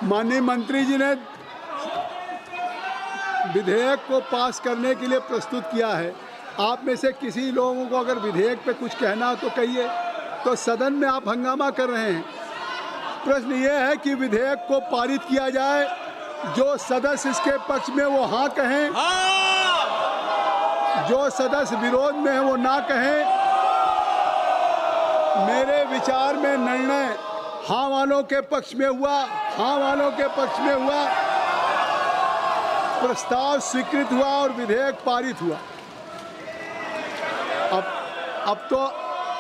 माननीय मंत्री जी ने विधेयक को पास करने के लिए प्रस्तुत किया है। आप में से किसी लोगों को अगर विधेयक पे कुछ कहना हो तो कहिए। तो सदन में आप हंगामा कर रहे हैं। प्रश्न ये है कि विधेयक को पारित किया जाए, जो सदस्य इसके पक्ष में वो हाँ कहें, जो सदस्य विरोध में है वो ना कहें। मेरे विचार में निर्णय हाँ वालों के पक्ष में हुआ, हाँ वालों के पक्ष में हुआ, प्रस्ताव स्वीकृत हुआ और विधेयक पारित हुआ। अब तो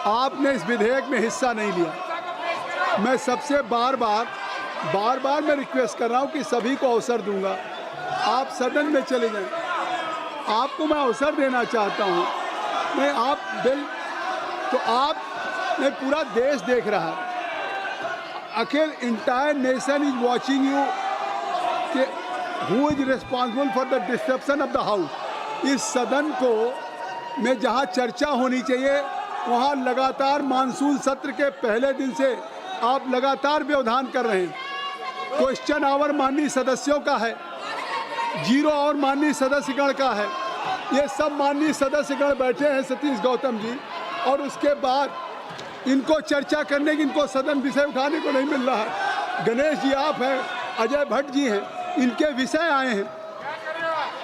आपने इस विधेयक में हिस्सा नहीं लिया। मैं सबसे बार बार मैं रिक्वेस्ट कर रहा हूं कि सभी को अवसर दूंगा, आप सदन में चले जाएं। आपको मैं अवसर देना चाहता हूं। मैं आप बिल तो आप ने पूरा देश देख रहा है, अखिल entire nation is watching you कि who is responsible for the disruption of the house. इस सदन को में जहां चर्चा होनी चाहिए वहां लगातार मानसून सत्र के पहले दिन से आप लगातार व्यवधान कर रहे हैं। क्वेश्चन आवर माननीय सदस्यों का है, 0 और माननीय सदस्यगण का है। ये सब माननीय सदस्यगण बैठे हैं, सतीश गौतम जी, और उसके बाद इनको चर्चा करने की, इनको सदन विषय उठाने को नहीं मिल रहा है। गणेश जी आप हैं, अजय भट्ट जी हैं, इनके विषय आए हैं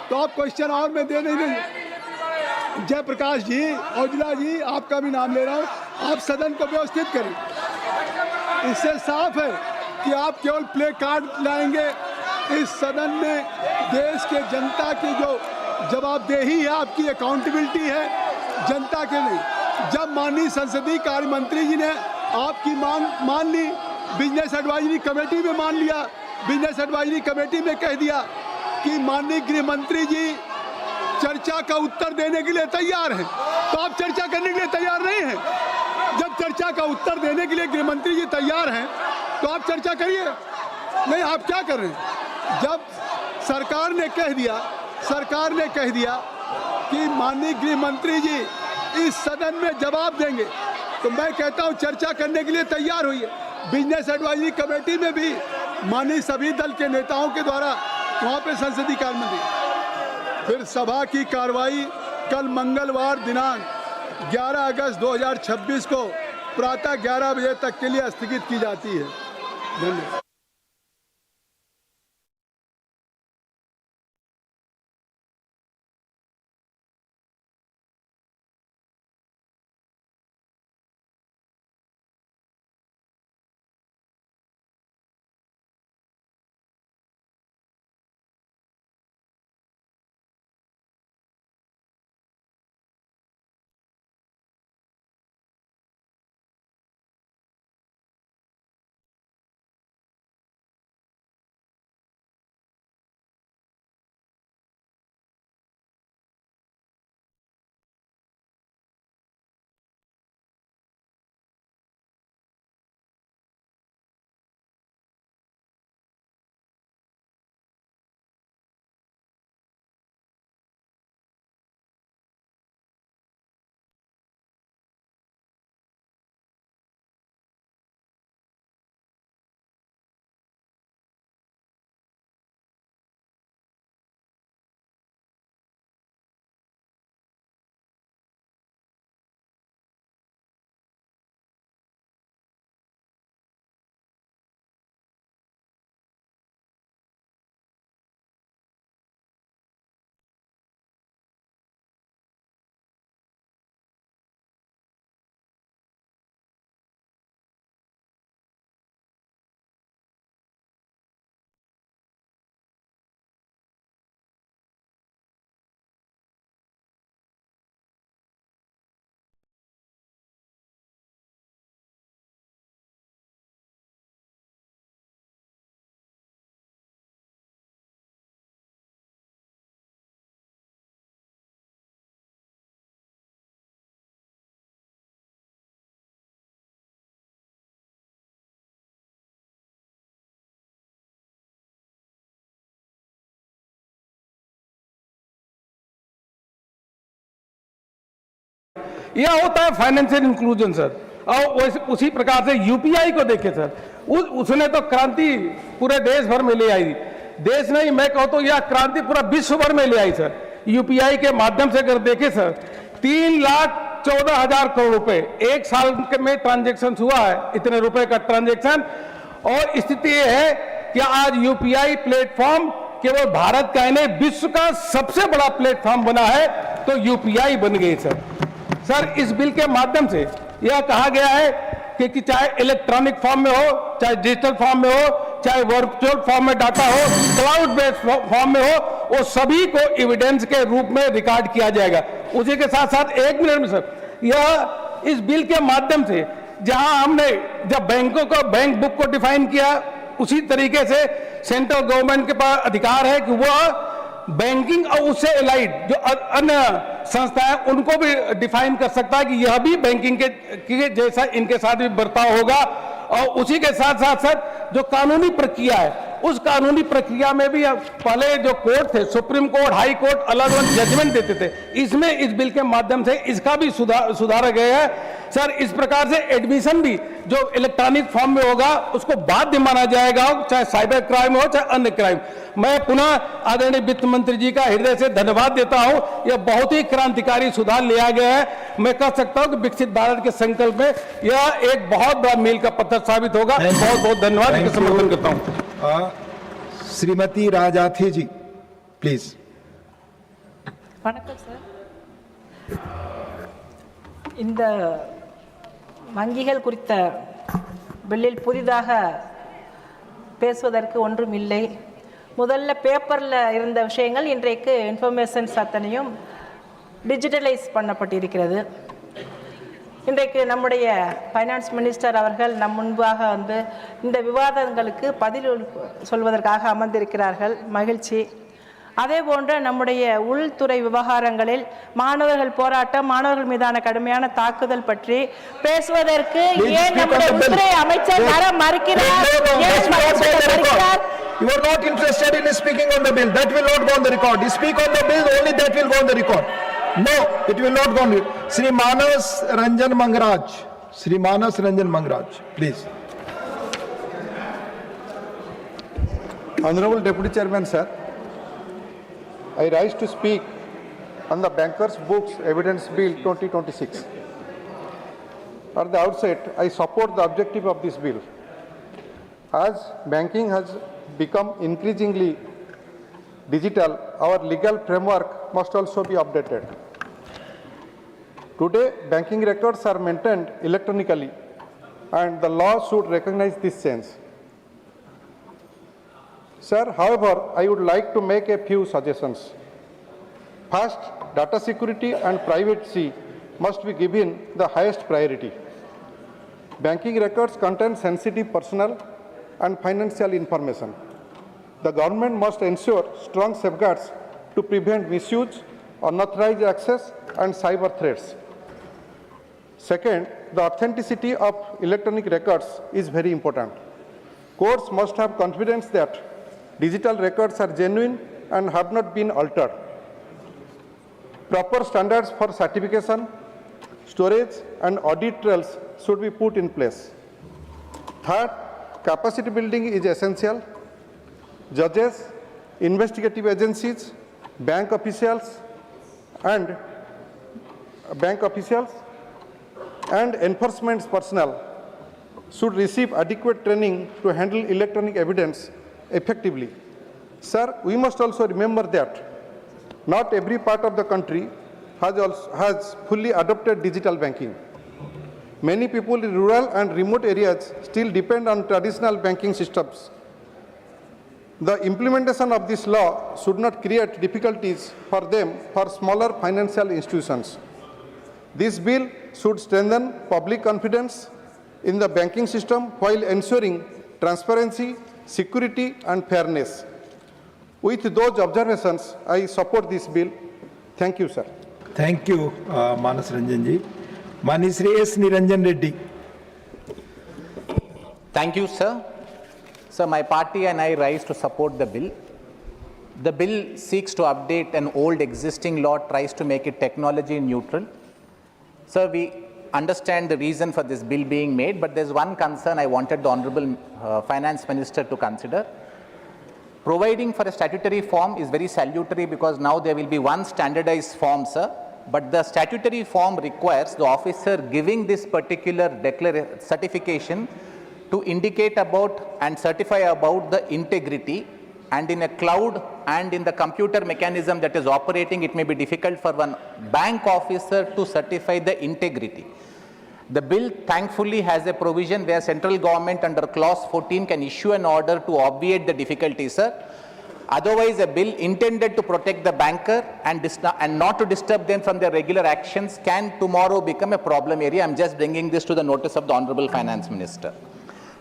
तो आप क्वेश्चन और में दे नहीं देंगे। जयप्रकाश जी, औजला जी, आपका भी नाम ले रहा हूँ, आप सदन को व्यवस्थित करें। इससे साफ है कि आप केवल प्ले कार्ड लाएंगे। इस सदन में देश के जनता की जो जवाबदेही है, आपकी अकाउंटेबिलिटी है जनता के लिए। जब माननीय संसदीय कार्य मंत्री जी ने आपकी मांग मान ली, बिजनेस एडवाइजरी कमेटी में मान लिया, बिजनेस एडवाइजरी कमेटी में कह दिया कि माननीय गृह मंत्री जी चर्चा का उत्तर देने के लिए तैयार हैं, तो आप चर्चा करने के लिए तैयार नहीं हैं। जब चर्चा का उत्तर देने के लिए गृह मंत्री जी तैयार हैं तो आप चर्चा करिए। नहीं, आप क्या कर रहे हैं? जब सरकार ने कह दिया कि माननीय गृह मंत्री जी इस सदन में जवाब देंगे, तो मैं कहता हूं चर्चा करने के लिए तैयार होइए। बिजनेस एडवाइजरी कमेटी में भी माननीय सभी दल के नेताओं के द्वारा वहां पे संसदीय कार्य मंत्री। फिर सभा की कार्रवाई कल मंगलवार दिनांक 11 अगस्त 2026 को प्रातः 11 बजे तक के लिए स्थगित की जाती है। धन्यवाद। यह होता है फाइनेंशियल इंक्लूजन सर। और उसी प्रकार से यूपीआई को देखें सर, उसने तो क्रांति पूरे देश भर में ले आई। देश नहीं, मैं कहूँ तो यह क्रांति पूरा विश्व भर में ले आई सर। यूपीआई के माध्यम से अगर देखें सर, 3,14,000 करोड़ रुपए एक साल में ट्रांजैक्शन हुआ है, इतने रुपए का ट्रांजैक्शन। और स्थिति ये है कि आज यूपीआई प्लेटफॉर्म केवल भारत का नहीं, विश्व का सबसे बड़ा प्लेटफॉर्म बना है, तो यूपीआई बन गई सर। सर, इस बिल के माध्यम से यह कहा गया है कि चाहे इलेक्ट्रॉनिक फॉर्म में हो, चाहे डिजिटल फॉर्म में हो, चाहे वर्चुअल फॉर्म में डाटा हो, क्लाउड बेस्ड फॉर्म में हो, वो सभी को एविडेंस के रूप में रिकॉर्ड किया जाएगा। उसी के साथ साथ 1 मिनट में सर, यह इस बिल के माध्यम से जहां हमने जब बैंकों को बैंक बुक को डिफाइन किया, उसी तरीके से सेंट्रल गवर्नमेंट के पास अधिकार है कि वह बैंकिंग और उससे एलाइड जो अन्य संस्थाएं उनको भी डिफाइन कर सकता है कि यह भी बैंकिंग के जैसा इनके साथ भी बर्ताव होगा। और उसी के साथ साथ सर, जो कानूनी प्रक्रिया है, उस कानूनी प्रक्रिया में भी पहले जो कोर्ट थे, सुप्रीम कोर्ट, हाई कोर्ट, अलग अलग जजमेंट देते थे, इसमें इस बिल के माध्यम से इसका भी सुधारा गया है सर। इस प्रकार से एडमिशन भी जो इलेक्ट्रॉनिक फॉर्म में होगा उसको बाध्य माना जाएगा, चाहे साइबर क्राइम हो चाहे अन्य क्राइम। मैं पुनः आदरणीय वित्त मंत्री जी का हृदय से धन्यवाद देता हूं। यह बहुत ही क्रांतिकारी सुधार लिया गया है। मैं कह सकता हूं कि विकसित भारत के संकल्प में यह एक बहुत बड़ा मील का पत्थर साबित होगा। बहुत बहुत धन्यवाद, इसका समर्थन करता हूं। श्रीमती राजाथी जी प्लीज। வணக்கம் சார். இந்த வங்கிகள் குறித்த பில்லில் புதிதாக பேசுவதற்கு ஒன்றும் இல்லை. முதல்ல பேப்பரில் இருந்த விஷயங்கள் இன்றைக்கு இன்ஃபர்மேஷன்ஸ் அத்தனையும் டிஜிட்டலைஸ் பண்ணப்பட்டிருக்கிறது. இன்றைக்கு நம்முடைய ஃபைனான்ஸ் மினிஸ்டர் அவர்கள் நம் முன்பாக வந்து இந்த விவாதங்களுக்கு பதில் சொல்வதற்காக அமர்ந்திருக்கிறார்கள், மகிழ்ச்சி. அதே போன்று நம்முடைய உள்துறை விவகாரங்களில் மாணவர்கள் போராட்டம், மாணவர்கள் மீதான கடுமையான தாக்குதல் பற்றி பேசுவதற்கு ஏன் நம்முடைய உள்துறை அமைச்சர் வர மறுக்கிறார்? You are not interested in speaking on the bill. That will not go on the record. You speak on the bill, only that will go on the record. No, it will not go on. Shri Manas Ranjan Mangraj. Shri Manas Ranjan Mangraj, please. Honorable Deputy Chairman, sir, I rise to speak on the Bankers Books Evidence Bill 2026. At the outset, I support the objective of this bill. As banking has become increasingly digital, our legal framework must also be updated. Today, banking records are maintained electronically, and the law should recognize this change. Sir, however, I would like to make a few suggestions. First, data security and privacy must be given the highest priority. Banking records contain sensitive personal and financial information. The government must ensure strong safeguards to prevent misuse, unauthorized access, and cyber threats. Second, the authenticity of electronic records is very important. Courts must have confidence that digital records are genuine and have not been altered. Proper standards for certification, storage, and audit trails should be put in place. Third, capacity building is essential. Judges, investigative agencies, bank officials, and enforcement personnel should receive adequate training to handle electronic evidence effectively. Sir, we must also remember that not every part of the country has fully adopted digital banking. Many people in rural and remote areas still depend on traditional banking systems. The implementation of this law should not create difficulties for them for smaller financial institutions. This bill should strengthen public confidence in the banking system while ensuring transparency, security, and fairness. With those observations, I support this bill. Thank you, sir. Thank you, Manas Ranjan ji. Manisri S. Niranjan Reddy. Thank you, sir. So my party and I rise to support the bill. The bill seeks to update an old existing law, tries to make it technology neutral. So we understand the reason for this bill being made, but there's one concern I wanted the Honorable Finance Minister to consider. Providing for a statutory form is very salutary because now there will be one standardized form, sir. But the statutory form requires the officer giving this particular certification to indicate about and certify about the integrity, and in a cloud and in the computer mechanism that is operating, it may be difficult for one bank officer to certify the integrity. The bill thankfully has a provision where central government under clause 14 can issue an order to obviate the difficulty, sir. Otherwise, a bill intended to protect the banker and not to disturb them from their regular actions can tomorrow become a problem area. I'm just bringing this to the notice of the Honorable Finance Minister.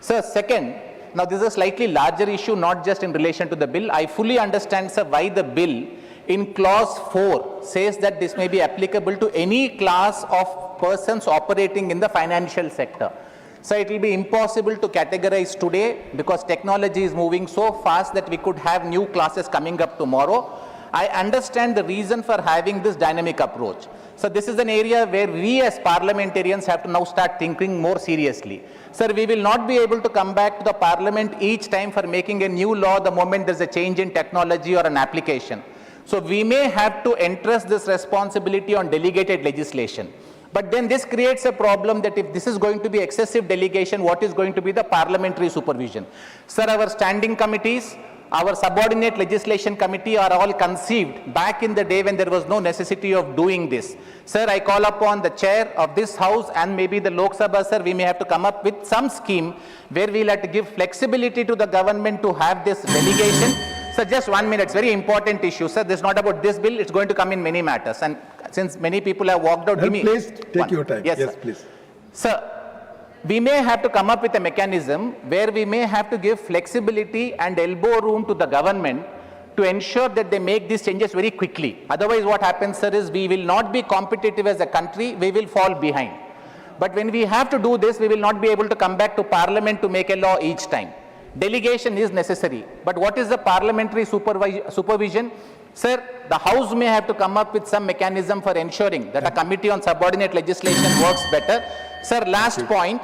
Sir, second, now this is a slightly larger issue, not just in relation to the bill. I fully understand, sir, why the bill in clause 4 says that this may be applicable to any class of persons operating in the financial sector. So it will be impossible to categorize today because technology is moving so fast that we could have new classes coming up tomorrow. I understand the reason for having this dynamic approach. So this is an area where we as parliamentarians have to now start thinking more seriously. Sir, we will not be able to come back to the parliament each time for making a new law the moment there's a change in technology or an application. So we may have to entrust this responsibility on delegated legislation. But then this creates a problem that if this is going to be excessive delegation, what is going to be the parliamentary supervision? Sir, our standing committees, our subordinate legislation committee are all conceived back in the day when there was no necessity of doing this. Sir, I call upon the chair of this house and maybe the Lok Sabha, sir, we may have to come up with some scheme where we'll have to give flexibility to the government to have this delegation. Sir, just 1 minute, it's a very important issue. Sir, this is not about this bill, it's going to come in many matters. And since many people have walked out, give me please take your time. Yes, Yes, sir. please. Sir, we may have to come up with a mechanism where we may have to give flexibility and elbow room to the government to ensure that they make these changes very quickly. Otherwise, what happens, sir, is we will not be competitive as a country, we will fall behind. But when we have to do this, we will not be able to come back to parliament to make a law each time. Delegation is necessary, but what is the parliamentary supervision? Sir, the House may have to come up with some mechanism for ensuring that a committee on subordinate legislation works better. Sir, last point,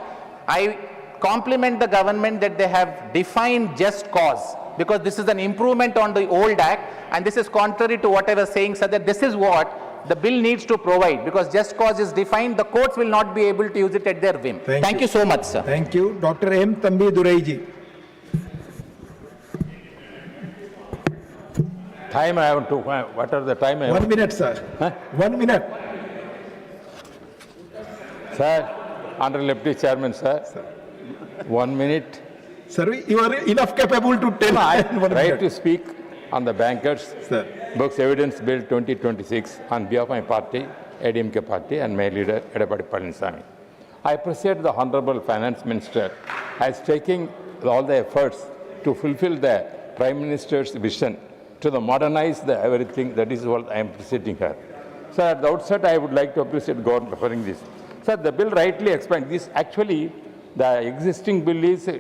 I compliment the government that they have defined just cause, because this is an improvement on the old act, and this is contrary to what I was saying, sir, that this is what the bill needs to provide, because just cause is defined, the courts will not be able to use it at their whim. Thank you so much, sir. Thank you. Dr. M. Thambi Duraiji. Time I have to, what are the time I have? 1 minute, sir. Huh? 1 minute. Sir, Honorable Deputy Chairman, sir. 1 minute. Sir, you are enough capable to tell. I in 1 right minute. to speak on the bankers' Sir. books evidence bill 2026 on behalf of my party, ADMK party, and my leader, Edapadi Palaniswamy. I appreciate the Honorable Finance Minister as taking all the efforts to fulfill the Prime Minister's vision to modernize the everything. That is what I am appreciating her. So at the outset, I would like to appreciate God for this. Sir, the bill rightly explained this. Actually, the existing bill is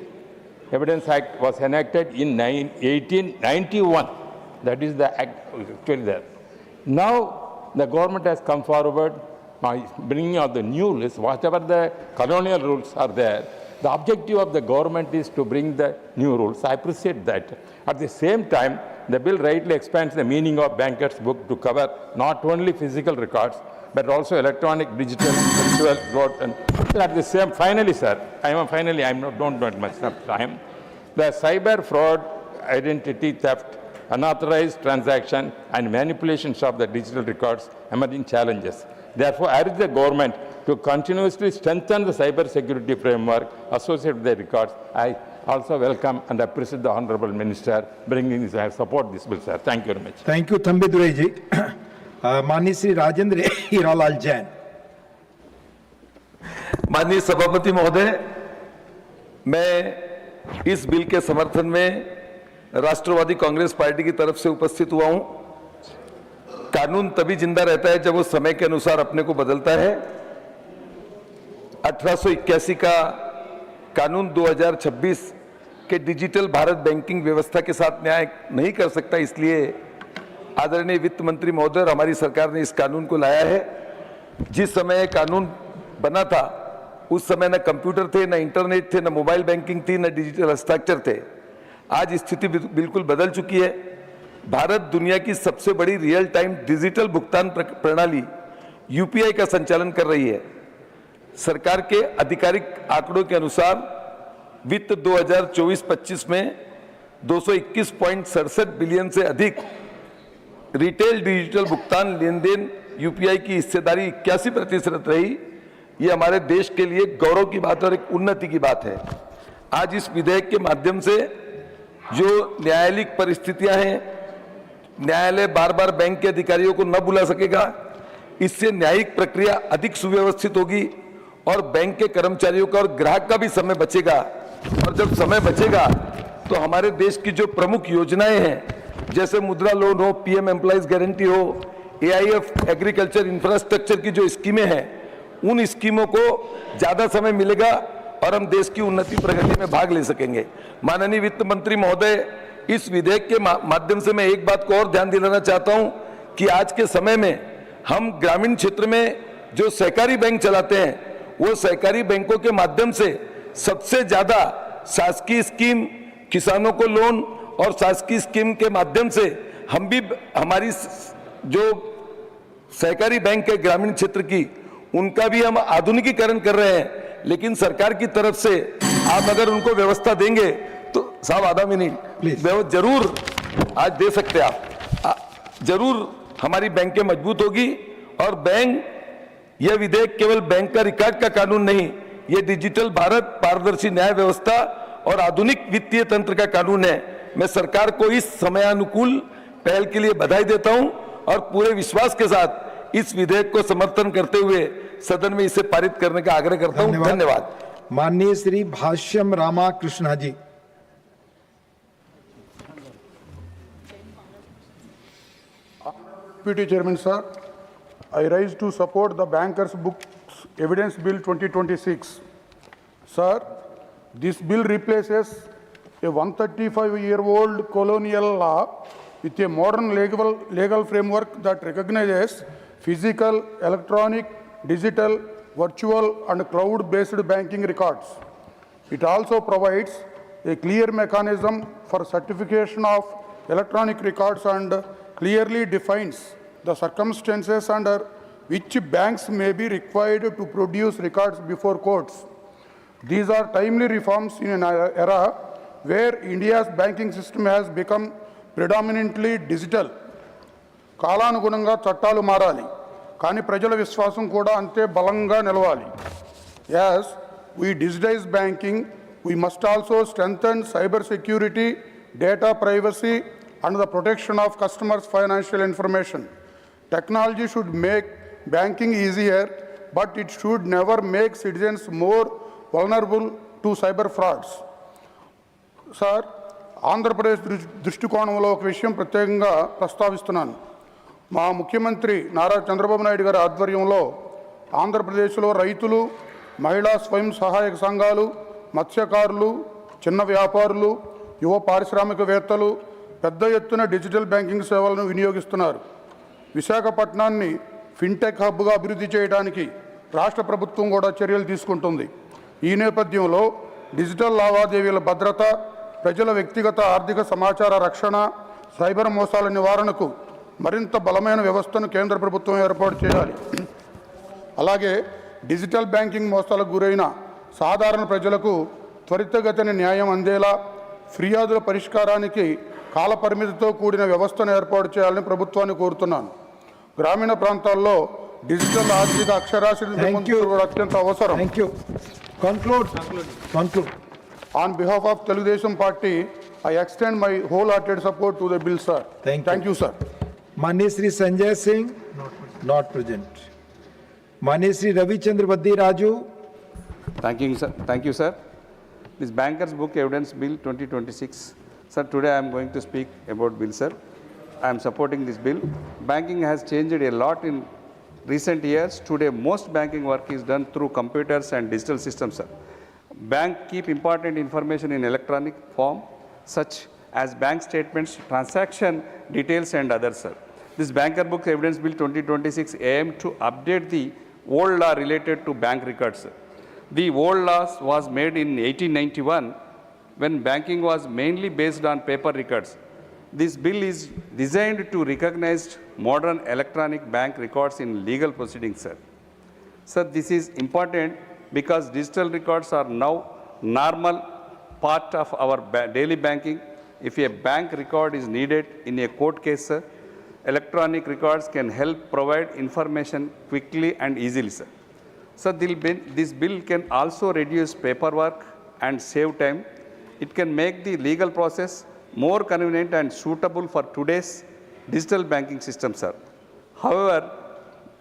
Evidence Act was enacted in 1891. That is the act actually there. Now, the government has come forward by bringing out the new list, whatever the colonial rules are there. The objective of the government is to bring the new rules. I appreciate that. At the same time, the bill rightly expands the meaning of banker's book to cover not only physical records, but also electronic, digital, virtual, wrote, and at the same. Finally, sir, don't want much time. The cyber fraud, identity theft, unauthorized transaction, and manipulations of the digital records emerging challenges. Therefore, I urge the government to continuously strengthen the cyber security framework associated with the records. I also welcome and appreciate the Honorable Minister bringing this. I support this bill, sir. Thank you very much. Thank you, Thambi Duraiji. माननीय श्री राजेंद्र हीरालाल जैन. माननीय सभापति महोदय, मैं इस bill के समर्थन में राष्ट्रवादी Congress party की तरफ से उपस्थित हुआ हूं. कानून तभी जिंदा रहता है जब वो समय के अनुसार अपने को बदलता है. 1881 का कानून 2026 के डिजिटल भारत बैंकिंग व्यवस्था के साथ न्याय नहीं कर सकता. इसलिए आदरणीय वित्त मंत्री महोदय और हमारी सरकार ने इस कानून को लाया है. जिस समय कानून बना था उस समय न कंप्यूटर थे, न इंटरनेट थे, न मोबाइल बैंकिंग थी, न डिजिटल हस्ताक्षर थे। आज स्थिति बिल्कुल बदल चुकी है। भारत दुनिया की सबसे बड़ी रियल टाइम डिजिटल भुगतान प्रणाली यूपीआई का संचालन कर रही है। सरकार के आधिकारिक आंकड़ों के अनुसार वित्त 2024-25 में 221.67 बिलियन से अधिक रिटेल डिजिटल भुगतान लेन देन यूपीआई की हिस्सेदारी 81% रही। ये हमारे देश के लिए गौरव की बात और एक उन्नति की बात है। आज इस विधेयक के माध्यम से जो न्यायालयिक परिस्थितियां हैं, न्यायालय बार बार बैंक के अधिकारियों को न बुला सकेगा, इससे न्यायिक प्रक्रिया अधिक सुव्यवस्थित होगी और बैंक के कर्मचारियों का और ग्राहक का भी समय बचेगा। और जब समय बचेगा तो हमारे देश की जो प्रमुख योजनाएं हैं, जैसे मुद्रा लोन हो, पीएम एम्प्लॉइज गारंटी हो, एआईएफ एग्रीकल्चर इंफ्रास्ट्रक्चर की जो स्कीमें हैं, उन स्कीमों को ज्यादा समय मिलेगा और हम देश की उन्नति प्रगति में भाग ले सकेंगे। माननीय वित्त मंत्री महोदय, इस विधेयक के माध्यम से मैं एक बात को और ध्यान दिलाना चाहता हूं कि आज के समय में हम ग्रामीण क्षेत्र में जो सहकारी बैंक चलाते हैं, वो सहकारी बैंकों के माध्यम से सबसे ज्यादा शासकीय स्कीम, किसानों को लोन और शासकीय स्कीम के माध्यम से हम भी हमारी जो सहकारी बैंक है ग्रामीण क्षेत्र की, उनका भी हम आधुनिकीकरण कर रहे हैं। लेकिन सरकार की तरफ से आप अगर उनको व्यवस्था देंगे तो साहब आधा मिनट जरूर आज दे सकते आप, जरूर हमारी बैंकें मजबूत होगी। और बैंक, यह विधेयक केवल बैंक का रिकॉर्ड का कानून नहीं, यह डिजिटल भारत, पारदर्शी न्याय व्यवस्था और आधुनिक वित्तीय तंत्र का कानून है। मैं सरकार को इस समयानुकूल पहल के लिए बधाई देता हूं और पूरे विश्वास के साथ इस विधेयक को समर्थन करते हुए सदन में इसे पारित करने का आग्रह करता हूं। धन्यवाद। माननीय श्री भाष्यम रामाकृष्णा जी। Deputy Chairman, sir, I rise to support the Bankers Books Evidence Bill 2026. Sir, this bill replaces a 135-year-old colonial law with a modern legal framework that recognizes physical, electronic, digital, virtual, and cloud-based banking records. It also provides a clear mechanism for certification of electronic records and clearly defines the circumstances under which banks may be required to produce records before courts. These are timely reforms in an era where India's banking system has become predominantly digital. కాలానుగుణంగా చట్టాలు మారాలి, కానీ ప్రజల విశ్వాసం కూడా అంతే బలంగా నిలవాలి. As we digitize banking, we must also strengthen cyber security, data privacy, and the protection of customers' financial information. Technology should make banking easier, but it should never make citizens more vulnerable to cyber frauds. Sir, Andhra Pradesh దృష్టికోణంలో ఒక విషయం ప్రత్యేకంగా ప్రస్తావిస్తున్నాను. మా ముఖ్యమంత్రి నారా చంద్రబాబు నాయుడు గారి ఆధ్వర్యంలో ఆంధ్రప్రదేశ్లో రైతులు, మహిళా స్వయం సహాయక సంఘాలు, మత్స్యకారులు, చిన్న వ్యాపారులు, యువ పారిశ్రామికవేత్తలు పెద్ద ఎత్తున డిజిటల్ బ్యాంకింగ్ సేవలను వినియోగిస్తున్నారు. విశాఖపట్నాన్ని ఫిన్టెక్ హబ్గా అభివృద్ధి చేయడానికి రాష్ట్ర ప్రభుత్వం కూడా చర్యలు తీసుకుంటుంది. ఈ నేపథ్యంలో డిజిటల్ లావాదేవీల భద్రత, ప్రజల వ్యక్తిగత ఆర్థిక సమాచార రక్షణ, సైబర్ మోసాల నివారణకు మరింత బలమైన వ్యవస్థను కేంద్ర ప్రభుత్వం ఏర్పాటు చేయాలి. అలాగే డిజిటల్ బ్యాంకింగ్ మోసాలకు గురైన సాధారణ ప్రజలకు త్వరితగతిన న్యాయం అందేలా ఫిర్యాదుల పరిష్కారానికి కాలపరిమితితో కూడిన వ్యవస్థను ఏర్పాటు చేయాలని ప్రభుత్వాన్ని కోరుతున్నాను. గ్రామీణ ప్రాంతాల్లో డిజిటల్ ఆర్థిక అక్షరాస్యత అత్యంత అవసరం. On behalf of Telugu Party, I extend my wholehearted support to the bill, sir. Thank you, sir. माननीय श्री संजय सिंह, not present. माननीय Shri Ravichander Baddi Raju. Thank you, sir. This Bankers Book Evidence Bill 2026. Sir, today I am going to speak about bill, sir. I am supporting this bill. Banking has changed a lot in recent years. Today, most banking work is done through computers and digital systems, sir. Bank keep important information in electronic form, such as bank statements, transaction details, and others, sir. This Banker Book Evidence Bill 2026 aim to update the old law related to bank records. The old law was made in 1891 when banking was mainly based on paper records. This bill is designed to recognize modern electronic bank records in legal proceedings, sir. Sir, this is important because digital records are now normal part of our daily banking. If a bank record is needed in a court case, sir, electronic records can help provide information quickly and easily, sir. So this bill can also reduce paperwork and save time. It can make the legal process more convenient and suitable for today's digital banking system, sir. However,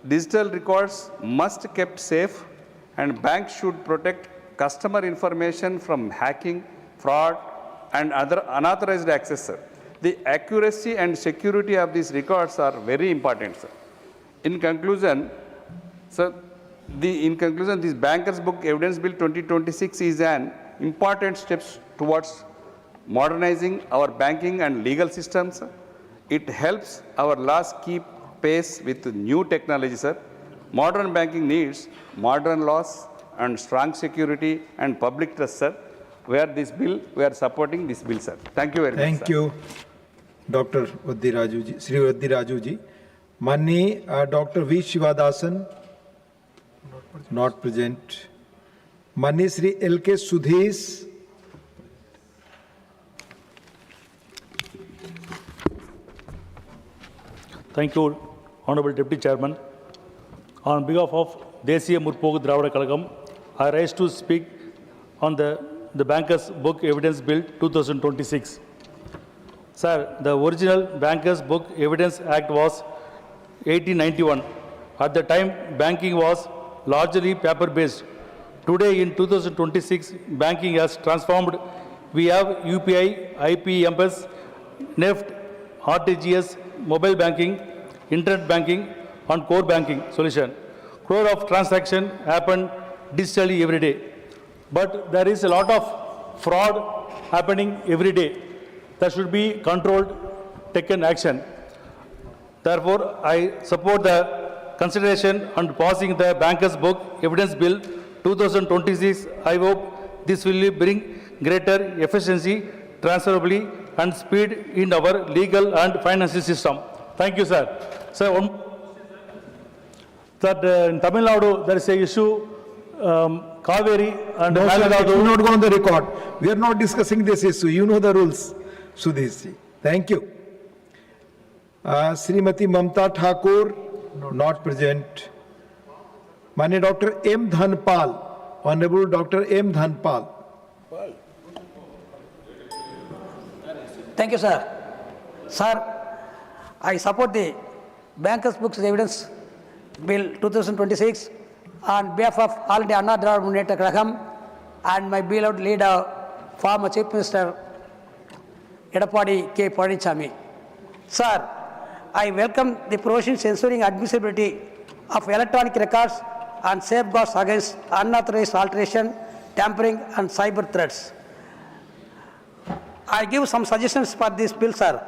digital records must be kept safe, and banks should protect customer information from hacking, fraud, and other unauthorized access, sir. The accuracy and security of these records are very important, sir. In conclusion, sir, this Bankers Book Evidence Bill 2026 is an important step towards modernizing our banking and legal systems. It helps our laws keep pace with new technology, sir. Modern banking needs modern laws and strong security and public trust, sir. We are supporting this bill, sir. Thank you very much. Thank you, Dr. Vaddi Raju ji, Sri Vaddi Raju ji. Manni Dr. V. Shivadasan, not present. Manni Sri L.K. Sudhesh. Thank you, Honorable Deputy Chairman. On behalf of Desiya Murpogu Dravida Kalagam, I rise to speak on the Bankers Book Evidence Bill 2026. Sir, the original Bankers Book Evidence Act was 1891. At the time, banking was largely paper-based. Today, in 2026, banking has transformed. We have UPI, IPMS, NEFT, RTGS, mobile banking, internet banking, and core banking solution. Crore of transactions happen digitally every day. But there is a lot of fraud happening every day. That should be controlled, taken action. Therefore, I support the consideration and passing the Bankers Book Evidence Bill 2026. I hope this will bring greater efficiency, transferability, and speed in our legal and financial system. Thank you, sir. Sir, in Tamil Nadu, there is a issue, Kaveri and No, sir, it will Nadu. not go on the record. We are not discussing this issue. You know the rules, Sudhesh ji. Thank you. Srimati Mamta Thakur, not present. Mane Dr. M. Dhanpal, Honorable Dr. M. Dhanpal. Thank you, sir. Sir, I support the Bankers Books Evidence Bill 2026 on behalf of All India Anna Dravida Muneta Kalagam and my beloved leader, former Chief Minister Edapadi K. Padichami. Sir, I welcome the provisions ensuring admissibility of electronic records and safeguards against unauthorized alteration, tampering, and cyber threats. I give some suggestions for this bill, sir.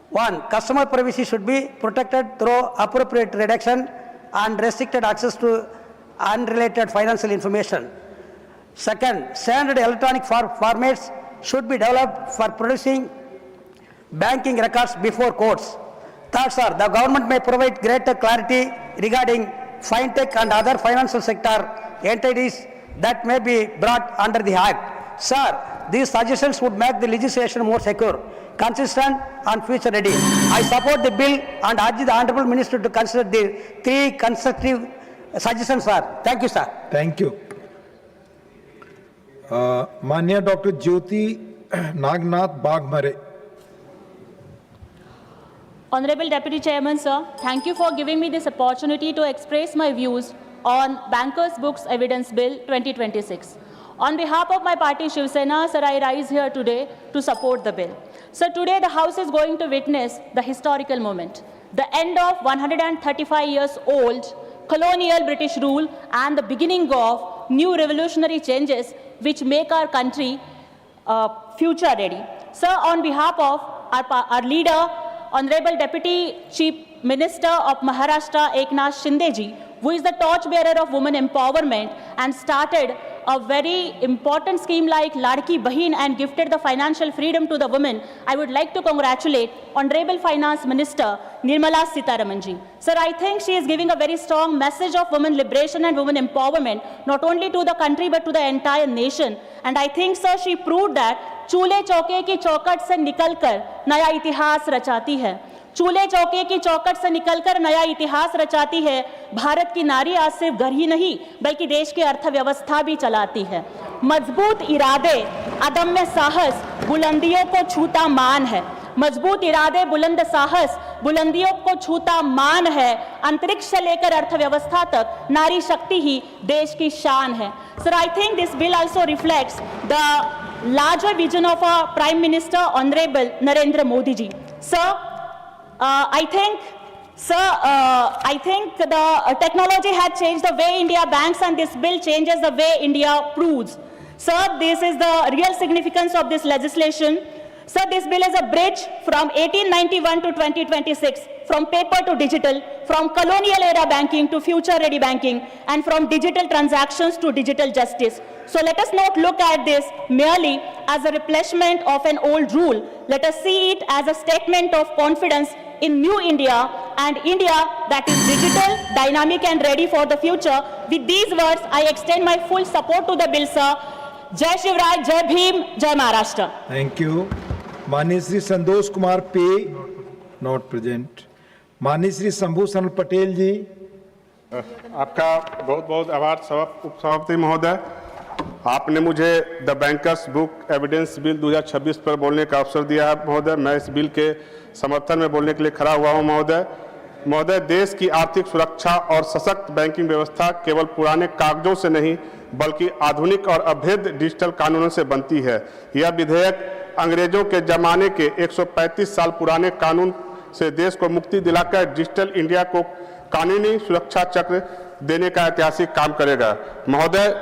1. Customer privacy should be protected through appropriate redaction and restricted access to unrelated financial information. 2. Standard electronic formats should be developed for producing banking records before courts. 3. Sir, the government may provide greater clarity regarding fintech and other financial sector entities that may be brought under the Act. Sir, these suggestions would make the legislation more secure, consistent, and future ready. I support the bill and urge the Honorable Minister to consider the 3 constructive suggestions, sir. Thank you, sir. Thank you. Manya Dr. Jyoti Nagnath Bagmare. Honorable Deputy Chairman, sir, thank you for giving me this opportunity to express my views on Bankers Books Evidence Bill 2026. On behalf of my party Shiv Sena, sir, I rise here today to support the bill. So today the House is going to witness the historical moment, the end of 135 years old colonial British rule and the beginning of new revolutionary changes which make our country future ready. Sir, on behalf of our leader, Honorable Deputy Chief Minister of Maharashtra Eknath Shinde ji, who is the torchbearer of women empowerment and started a very important scheme like Ladki Bahin and gifted the financial freedom to the women, I would like to congratulate Honorable Finance Minister Nirmala Sitharaman ji. Sir, I think she is giving a very strong message of women liberation and women empowerment, not only to the country but to the entire nation. And I think, sir, she proved that चूल्हे चौके की चौखट से निकलकर नया इतिहास रचाती है। चूल्हे चौके की चौखट से निकलकर नया इतिहास रचाती है। भारत की नारी आज सिर्फ घर ही नहीं बल्कि देश की अर्थव्यवस्था भी चलाती है। मजबूत इरादे, अदम्य साहस, बुलंदियों को छूता मान है। मजबूत इरादे, बुलंद साहस, बुलंदियों को छूता मान है। अंतरिक्ष से लेकर अर्थव्यवस्था तक नारी शक्ति ही देश की शान है। Sir, I think this bill also reflects the larger vision of our Prime Minister Honorable Narendra Modi ji. Sir, I think the technology had changed the way India banks, and this bill changes the way India proves. Sir, this is the real significance of this legislation. Sir, this bill is a bridge from 1891 to 2026, from paper to digital, from colonial era banking to future ready banking, and from digital transactions to digital justice. So let us not look at this merely as a replacement of an old rule. Let us see it as a statement of confidence in new India, and India that is digital, dynamic and ready for the future. With these words, I extend my full support to the bill, sir. Jai Shivraj, Jai Bhim, Jai Maharashtra. Thank you. माननीय श्री संतोष कुमार पे, not present. माननीय श्री शंभू सनल पटेल जी। आपका बहुत बहुत आभार उपसभापति महोदय। आपने मुझे the bankers book evidence bill 2026 पर बोलने का अवसर दिया है महोदय। मैं इस बिल के समर्थन में बोलने के लिए खड़ा हुआ हूं महोदय। देश की आर्थिक सुरक्षा और सशक्त बैंकिंग व्यवस्था केवल पुराने कागजों से नहीं बल्कि आधुनिक और अभेद्य डिजिटल कानूनों से बनती है। यह विधेयक अंग्रेजों के जमाने के 135 साल पुराने कानून से देश को मुक्ति दिलाकर डिजिटल इंडिया को कानूनी सुरक्षा चक्र देने का ऐतिहासिक काम करेगा। महोदय,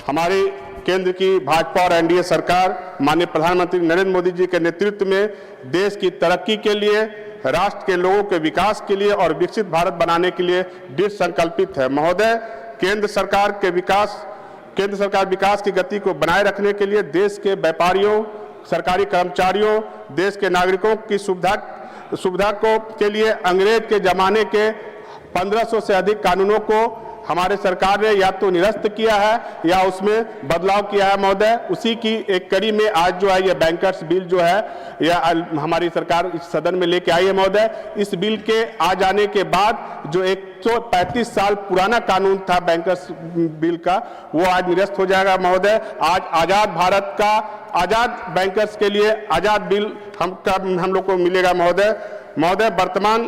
हमारी केंद्र की भाजपा और एनडीए सरकार माननीय प्रधानमंत्री नरेंद्र मोदी जी के नेतृत्व में देश की तरक्की के लिए, राष्ट्र के लोगों के विकास के लिए और विकसित भारत बनाने के लिए दृढ़ संकल्पित है। महोदय, केंद्र सरकार विकास की गति को बनाए रखने के लिए देश के व्यापारियों, सरकारी कर्मचारियों, देश के नागरिकों की सुविधा के लिए अंग्रेज के जमाने के 1500 से अधिक कानूनों को हमारे सरकार ने या तो निरस्त किया है या उसमें बदलाव किया है महोदय। उसी की एक कड़ी में आज जो है ये बैंकर्स बिल जो है यह हमारी सरकार इस सदन में लेके आई है महोदय। इस बिल के आ जाने के बाद जो 135 साल पुराना कानून था बैंकर्स बिल का, वो आज निरस्त हो जाएगा महोदय। आज आजाद भारत का आजाद बैंकर्स के लिए आजाद बिल हम लोग को मिलेगा महोदय। वर्तमान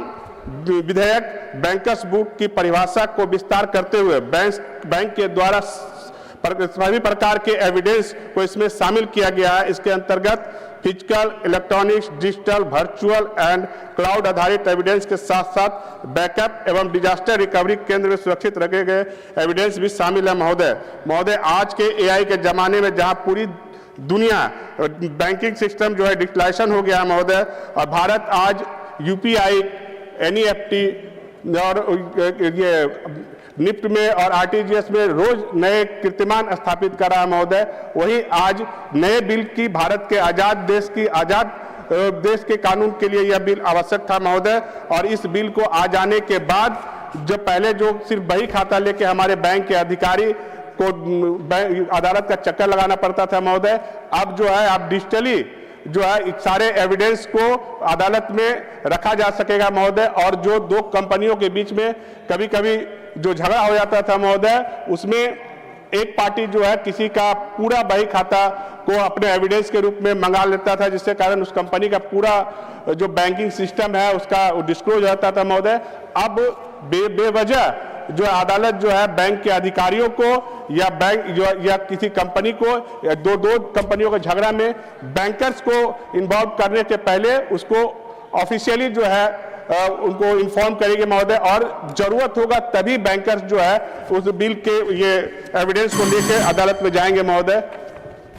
विधेयक बैंकर्स बुक की परिभाषा को विस्तार करते हुए बैंक के द्वारा सभी प्रकार के एविडेंस को इसमें शामिल किया गया है। इसके अंतर्गत physical, electronics, digital, virtual and cloud आधारित एविडेंस के साथ साथ बैकअप एवं डिजास्टर रिकवरी केंद्र में सुरक्षित रखे गए एविडेंस भी शामिल है महोदय। आज के एआई के जमाने में जहां पूरी दुनिया बैंकिंग सिस्टम जो है डिजिटलाइजेशन हो गया है महोदय, और भारत आज यूपीआई, एनईएफटी और ये निफ्ट में और आरटीजीएस में रोज नए कीर्तिमान स्थापित कर रहा है महोदय। वही आज नए बिल की भारत के आजाद देश के कानून के लिए यह बिल आवश्यक था महोदय। और इस बिल को आ जाने के बाद जो पहले जो सिर्फ बही खाता लेके हमारे बैंक के अधिकारी को अदालत का चक्कर लगाना पड़ता था महोदय, अब जो है आप डिजिटली जो है सारे एविडेंस को अदालत में रखा जा सकेगा महोदय। और जो दो कंपनियों के बीच में कभी कभी जो झगड़ा हो जाता था महोदय, उसमें एक पार्टी जो है किसी का पूरा बही खाता को अपने एविडेंस के रूप में मंगा लेता था, जिसके कारण उस कंपनी का पूरा जो बैंकिंग सिस्टम है उसका डिस्क्लोज हो जाता था महोदय। अब बेवजह जो अदालत जो है बैंक के अधिकारियों को या या किसी कंपनी को या दो कंपनियों के झगड़ा में बैंकर्स को इन्वॉल्व करने के पहले उसको ऑफिशियली जो है उनको इन्फॉर्म करेंगे महोदय। और जरूरत होगा तभी बैंकर्स जो है उस बिल के ये एविडेंस को लेकर अदालत में जाएंगे महोदय।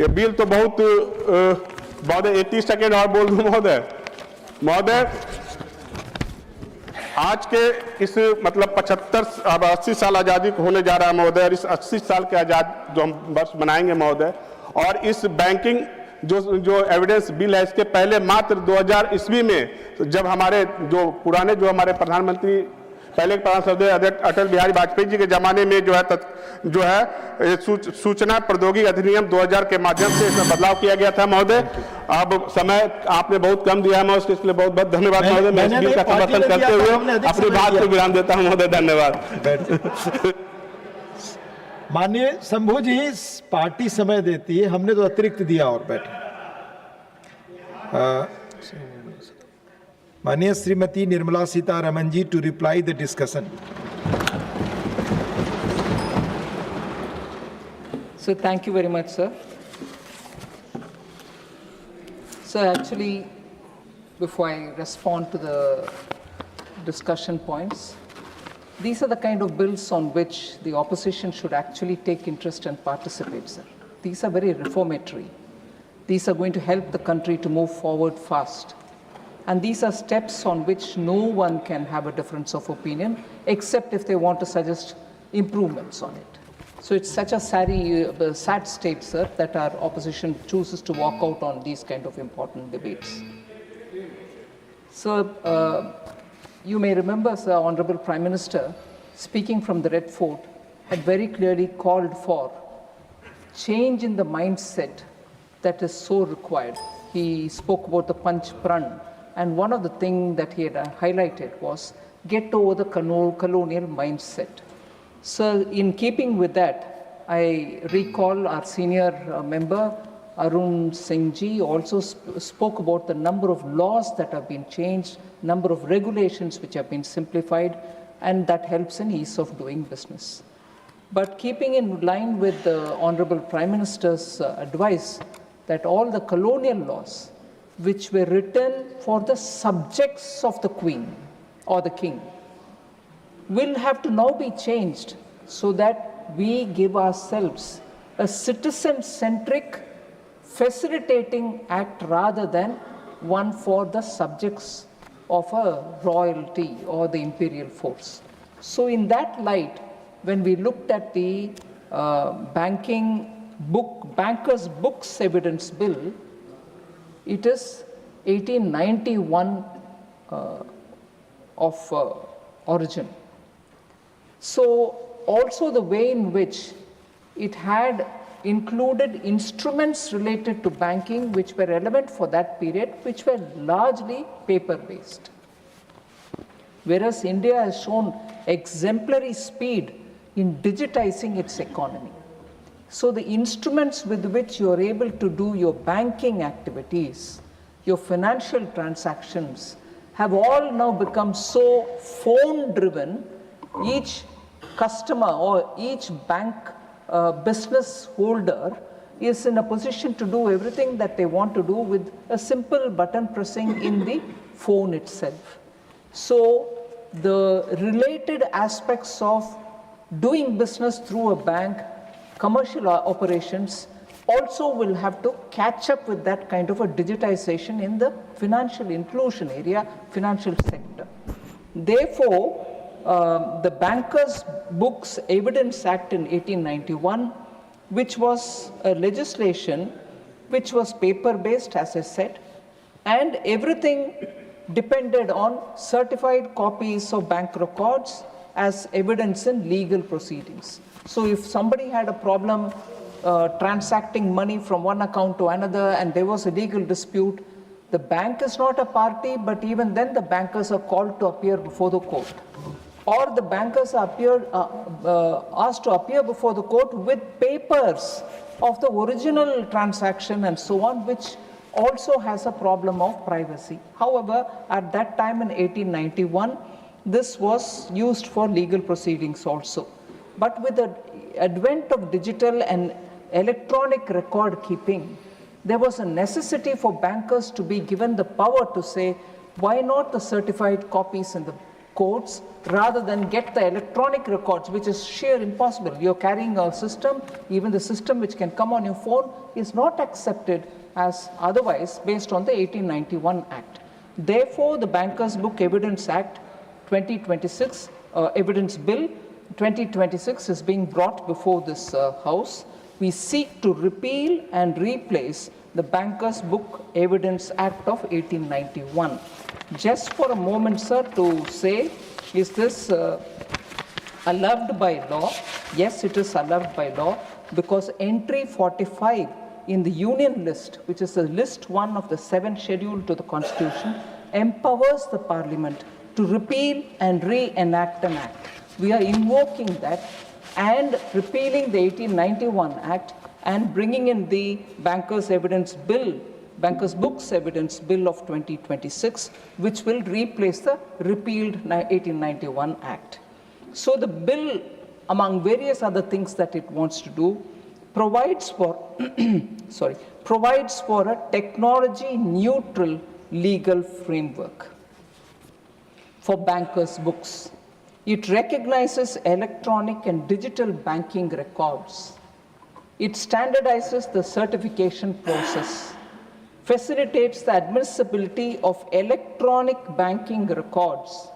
ये बिल तो बहुत महोदय 30 सेकेंड और बोल दूं महोदय। आज के इस मतलब 75 अब 80 साल आज़ादी को होने जा रहा है महोदय, और इस 80 साल के आज़ाद जो हम वर्ष मनाएंगे महोदय, और इस बैंकिंग जो एविडेंस बिल है, इसके पहले मात्र 2000 ईस्वी में जब हमारे जो पुराने जो हमारे प्रधानमंत्री पहले के प्रधानमंत्री अटल बिहारी वाजपेयी जी के ज़माने में जो है सूचना प्रौद्योगिकी अधिनियम 2000 के माध्यम से इसमें बदलाव किया गया था महोदय। अब समय आपने बहुत कम दिया है, मैं उसके लिए बहुत बहुत धन्यवाद महोदय। मैं इस बिल का समर्थन करते हुए अपनी बात को विराम देता हूं महोदय, धन्यवाद। माननीय शंभू जी, पार्टी समय देती है, हमने तो अतिरिक्त दिया और बैठे। माननीय Shrimati Nirmala Sitharaman ji to reply the discussion. So thank you very much, sir. So actually, before I respond to the discussion points, these are the kind of bills on which the opposition should actually take interest and participate, sir. These are very reformatory. These are going to help the country to move forward fast. And these are steps on which no one can have a difference of opinion, except if they want to suggest improvements on it. So it's such a sad state, sir, that our opposition chooses to walk out on these kind of important debates. So you may remember, sir, Honorable Prime Minister, speaking from the Red Fort, had very clearly called for change in the mindset that is so required. He spoke about the Panch Pran, and one of the things that he had highlighted was get over the colonial mindset. So in keeping with that, I recall our senior member, Arun Singh Ji, also spoke about the number of laws that have been changed, number of regulations which have been simplified, and that helps in ease of doing business. But keeping in line with the Honorable Prime Minister's advice that all the colonial laws which were written for the subjects of the Queen or the King will have to now be changed so that we give ourselves a citizen-centric, facilitating act rather than one for the subjects of a royalty or the imperial force. So in that light, when we looked at the Bankers' Books Evidence Bill, it is 1891 of origin. So also the way in which it had included instruments related to banking which were relevant for that period, which were largely paper-based. Whereas India has shown exemplary speed in digitizing its economy. So the instruments with which you are able to do your banking activities, your financial transactions, have all now become so phone-driven. Each customer or each bank business holder is in a position to do everything that they want to do with a simple button pressing in the phone itself. So the related aspects of doing business through a bank, commercial operations, also will have to catch up with that kind of a digitization in the financial inclusion area, financial sector. Therefore, the Bankers' Books Evidence Act in 1891, which was a legislation which was paper-based, as I said, and everything depended on certified copies of bank records as evidence in legal proceedings. So if somebody had a problem transacting money from one account to another and there was a legal dispute, the bank is not a party, but even then the bankers are called to appear before the court. Or the bankers are asked to appear before the court with papers of the original transaction and so on, which also has a problem of privacy. However, at that time in 1891, this was used for legal proceedings also. But with the advent of digital and electronic record keeping, there was a necessity for bankers to be given the power to say, why not the certified copies in the courts rather than get the electronic records, which is sheer impossible. You're carrying a system, even the system which can come on your phone is not accepted as otherwise based on the 1891 Act. Therefore, the Bankers' Book Evidence Act 2026 Evidence Bill 2026 is being brought before this House. We seek to repeal and replace the Bankers Book Evidence Act of 1891. Just for a moment, sir, to say, is this allowed by law? Yes, it is allowed by law, because entry 45 in the Union list, which is the list 1 of the 7th schedule to the Constitution, empowers the Parliament to repeal and re-enact an act. We are invoking that and repealing the 1891 Act and bringing in the Bankers Evidence Bill, Bankers Books Evidence Bill of 2026, which will replace the repealed 1891 Act. So the bill, among various other things that it wants to do, provides for provides for a technology neutral legal framework for bankers' books. It recognizes electronic and digital banking records. It standardizes the certification process, facilitates the admissibility of electronic banking records.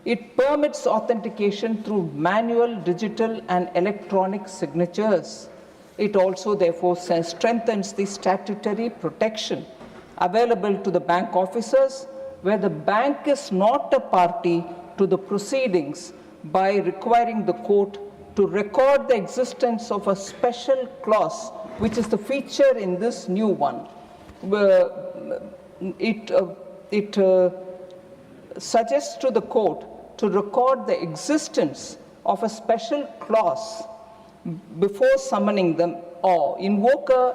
It permits authentication through manual, digital, and electronic signatures. It also, therefore, strengthens the statutory protection available to the bank officers where the bank is not a party to the proceedings by requiring the court to record the existence of a special clause, which is the feature in this new one. It suggests to the court to record the existence of a special clause before summoning them, or invoke a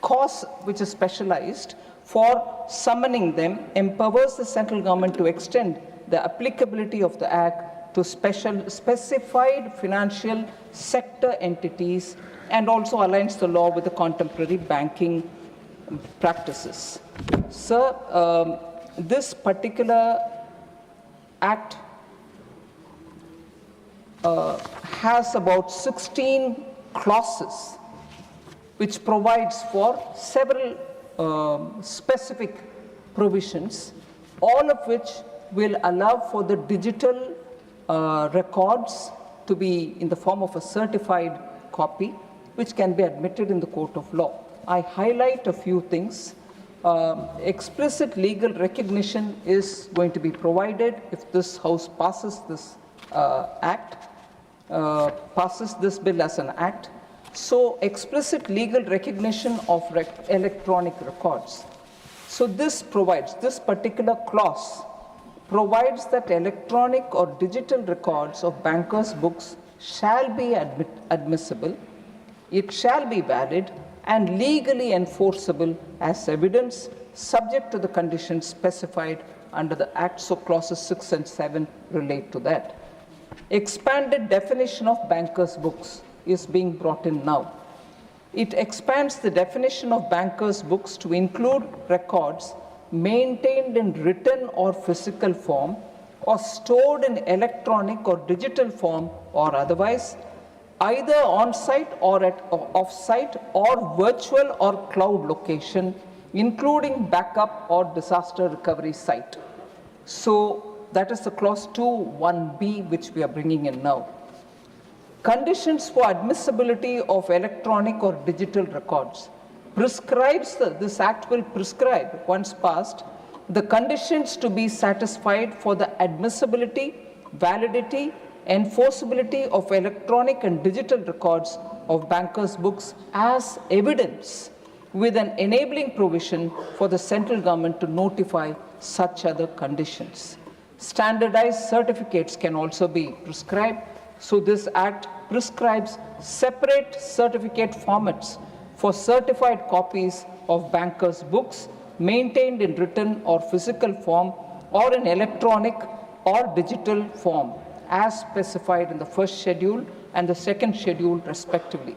cause which is specialized for summoning them, empowers the central government to extend the applicability of the Act to specified financial sector entities, and also aligns the law with the contemporary banking practices. Sir, this particular Act has about 16 clauses which provides for several specific provisions, all of which will allow for the digital records to be in the form of a certified copy, which can be admitted in the court of law. I highlight a few things. Explicit legal recognition is going to be provided if this House passes this passes this bill as an act. So explicit legal recognition of electronic records. So this provides, this particular clause provides that electronic or digital records of bankers' books shall be admissible, it shall be valid and legally enforceable as evidence, subject to the conditions specified under the Act. So clauses 6 and 7 relate to that. Expanded definition of bankers' books is being brought in now. It expands the definition of bankers' books to include records maintained in written or physical form, or stored in electronic or digital form, or otherwise, either on-site or at off-site or virtual or cloud location, including backup or disaster recovery site. So that is the clause 2(1)(b), which we are bringing in now. Conditions for admissibility of electronic or digital records prescribes, this Act will prescribe, once passed, the conditions to be satisfied for the admissibility, validity, enforceability of electronic and digital records of bankers' books as evidence, with an enabling provision for the central government to notify such other conditions. Standardized certificates can also be prescribed. So this Act prescribes separate certificate formats for certified copies of bankers' books maintained in written or physical form, or in electronic or digital form, as specified in the first schedule and the second schedule respectively.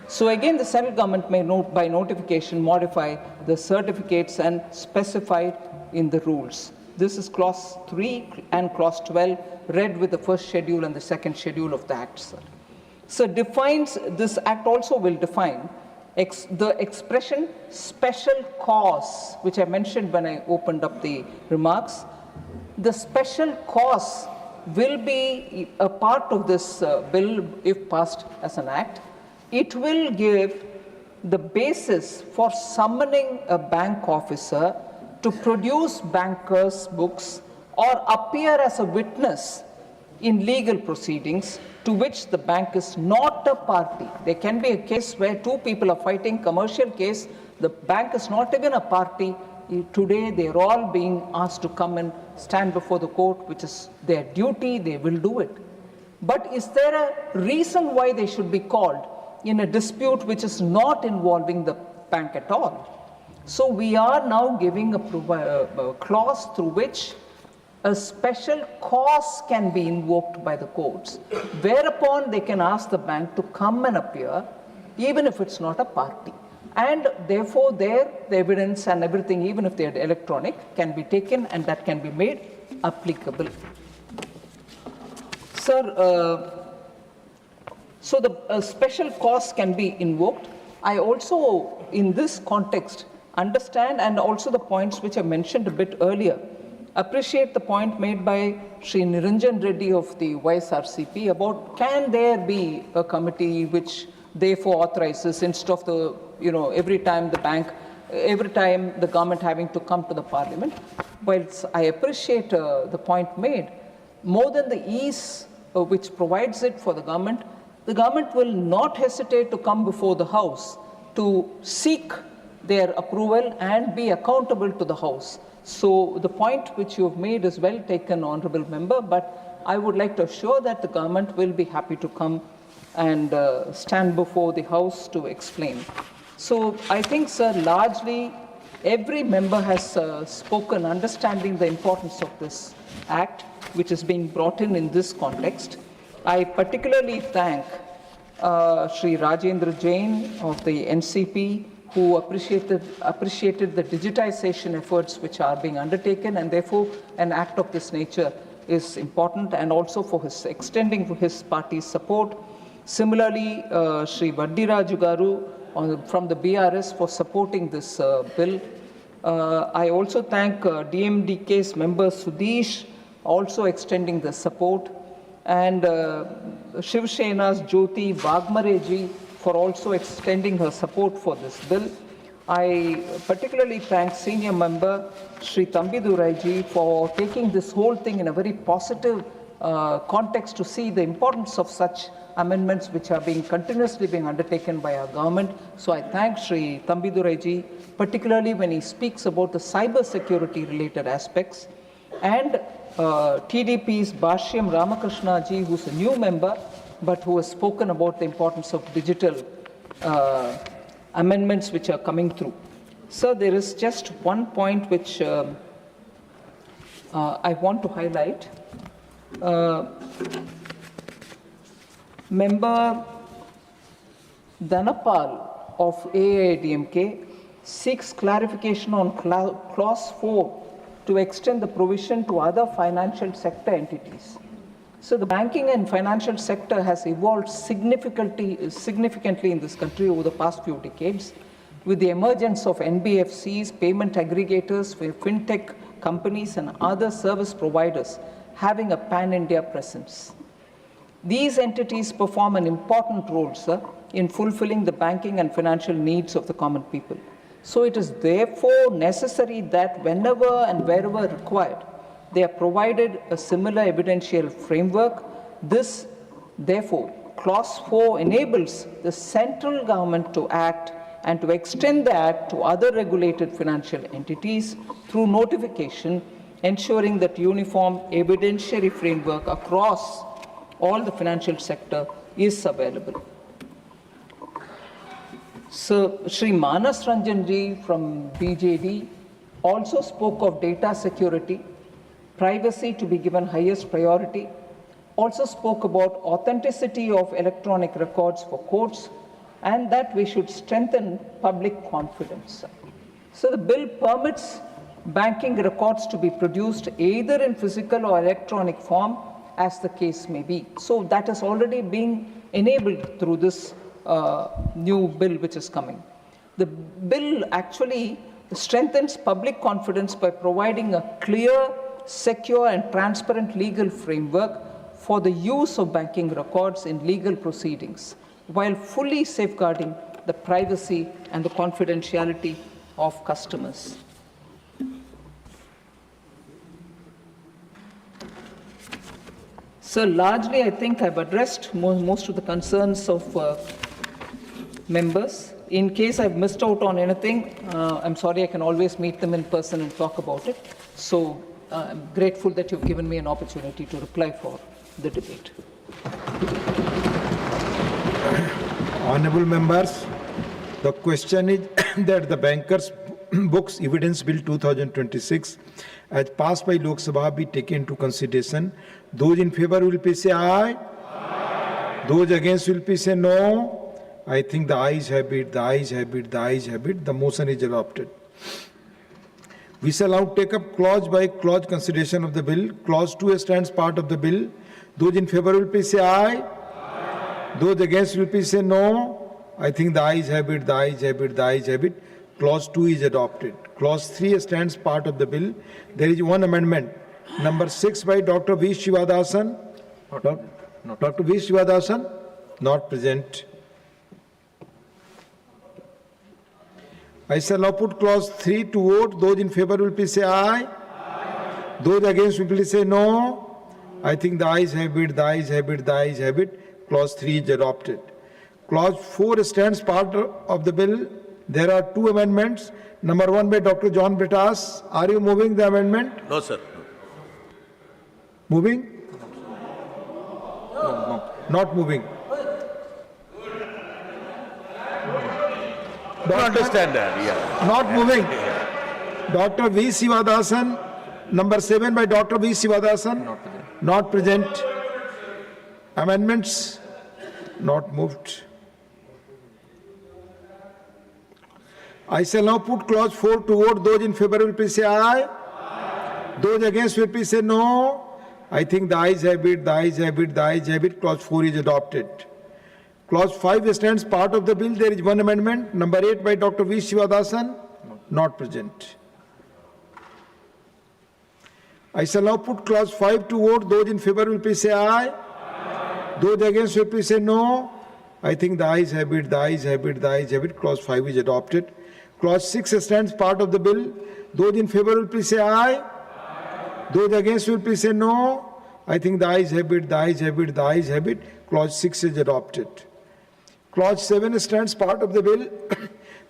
So again, the central government may by notification modify the certificates and specify it in the rules. This is clause 3 and clause 12 read with the first schedule and the second schedule of the Act, sir. So defines, this Act also will define the expression special cause, which I mentioned when I opened up the remarks. The special costs will be a part of this bill if passed as an act. It will give the basis for summoning a bank officer to produce bankers' books or appear as a witness in legal proceedings to which the bank is not a party. There can be a case where two people are fighting, commercial case, the bank is not even a party. Today they are all being asked to come and stand before the court, which is their duty, they will do it. But is there a reason why they should be called in a dispute which is not involving the bank at all? So we are now giving a clause through which a special cause can be invoked by the courts, whereupon they can ask the bank to come and appear, even if it's not a party. And therefore, the evidence and everything, even if they are electronic, can be taken and that can be made applicable. Sir, so the special cause can be invoked. I also, in this context, understand, and also the points which I mentioned a bit earlier, appreciate the point made by Sri Niranjan Reddy of the YSRCP about can there be a committee which therefore authorizes instead of the, every time the government having to come to the parliament. Whilst I appreciate the point made, more than the ease which provides it for the government will not hesitate to come before the House to seek their approval and be accountable to the House. So the point which you have made is well taken, Honourable Member, but I would like to assure that the government will be happy to come and stand before the House to explain. So I think, sir, largely every member has spoken, understanding the importance of this act, which is being brought in this context. I particularly thank Sri Rajendra Jain of the NCP, who appreciated the digitization efforts which are being undertaken, and therefore an act of this nature is important, and also for his extending his party's support. Similarly, Sri Vaddiraju Garu from the BRS for supporting this bill. I also thank DMDK's member Sudesh also extending the support, and Shiv Sena's Jyoti Vagmareji for also extending her support for this bill. I particularly thank senior member Sri Thambiduraiji for taking this whole thing in a very positive context to see the importance of such amendments which are continuously being undertaken by our government. So I thank Sri Thambiduraiji, particularly when he speaks about the cyber security related aspects, and TDP's Bhashyam Ramakrishna ji, who's a new member, but who has spoken about the importance of digital amendments which are coming through. Sir, there is just one point which I want to highlight. Member Dhanapal of AIADMK seeks clarification on clause 4 to extend the provision to other financial sector entities. So the banking and financial sector has evolved significantly in this country over the past few decades, with the emergence of NBFCs, payment aggregators, fintech companies, and other service providers having a pan-India presence. These entities perform an important role, sir, in fulfilling the banking and financial needs of the common people. So it is therefore necessary that whenever and wherever required, they are provided a similar evidential framework. This, therefore, clause 4 enables the central government to act and to extend the act to other regulated financial entities through notification, ensuring that uniform evidentiary framework across all the financial sector is available. So, Sri Manas Ranjan ji from BJD also spoke of data security, privacy to be given highest priority, also spoke about authenticity of electronic records for courts, and that we should strengthen public confidence. So the bill permits banking records to be produced either in physical or electronic form, as the case may be. So that is already being enabled through this new bill which is coming. The bill actually strengthens public confidence by providing a clear secure and transparent legal framework for the use of banking records in legal proceedings, while fully safeguarding the privacy and the confidentiality of customers. So largely, I think I've addressed most of the concerns of members. In case I've missed out on anything, I'm sorry, I can always meet them in person and talk about it. So I'm grateful that you've given me an opportunity to reply for the debate. Honorable members, the question is that the Bankers Books Evidence Bill 2026 as passed by Lok Sabha be taken into consideration. Those in favor will please say aye. Aye. Those against will please say no. I think the ayes have it, the ayes have it, the ayes have it. The motion is adopted. We shall now take up clause by clause consideration of the bill. Clause 2 stands part of the bill. Those in favor will please say aye. Aye. Those against will please say no. I think the ayes have it, the ayes have it, the ayes have it. Clause 2 is adopted. Clause 3 stands part of the bill. There is one amendment. Number 6 by Dr. V. Shivadasan. Dr. V. Shivadasan, not present. I shall now put clause 3 to vote. Those in favor will please say aye. Aye. Those against will please say no. I think the ayes have it, the ayes have it, the ayes have it. Clause 3 is adopted. Clause 4 stands part of the bill. There are two amendments. Number 1 by Dr. John Britas. Are you moving the amendment? No, sir. Moving? No. Not moving. Understand that, yeah. Not moving. Dr. V. Sivadasan. Number 7 by Dr. V. Sivadasan. Not present. Amendments? Not moved. I shall now put clause 4 to vote. Those in favor will please say aye. Aye. Those against will please say no. I think the ayes have it, the ayes have it, the ayes have it. Clause 4 is adopted. Clause 5 stands part of the bill. There is one amendment. Number 8 by Dr. V. Shivadasan. Not present. I shall now put clause 5 to vote. Those in favor will please say aye. Aye. Those against will please say no. I think the ayes have it, the ayes have it, the ayes have it. Clause 5 is adopted. Clause 6 stands part of the bill. Those in favor will please say aye. Aye. Those against will please say no. I think the ayes have it, the ayes have it, the ayes have it. Clause 6 is adopted. Clause 7 stands part of the bill.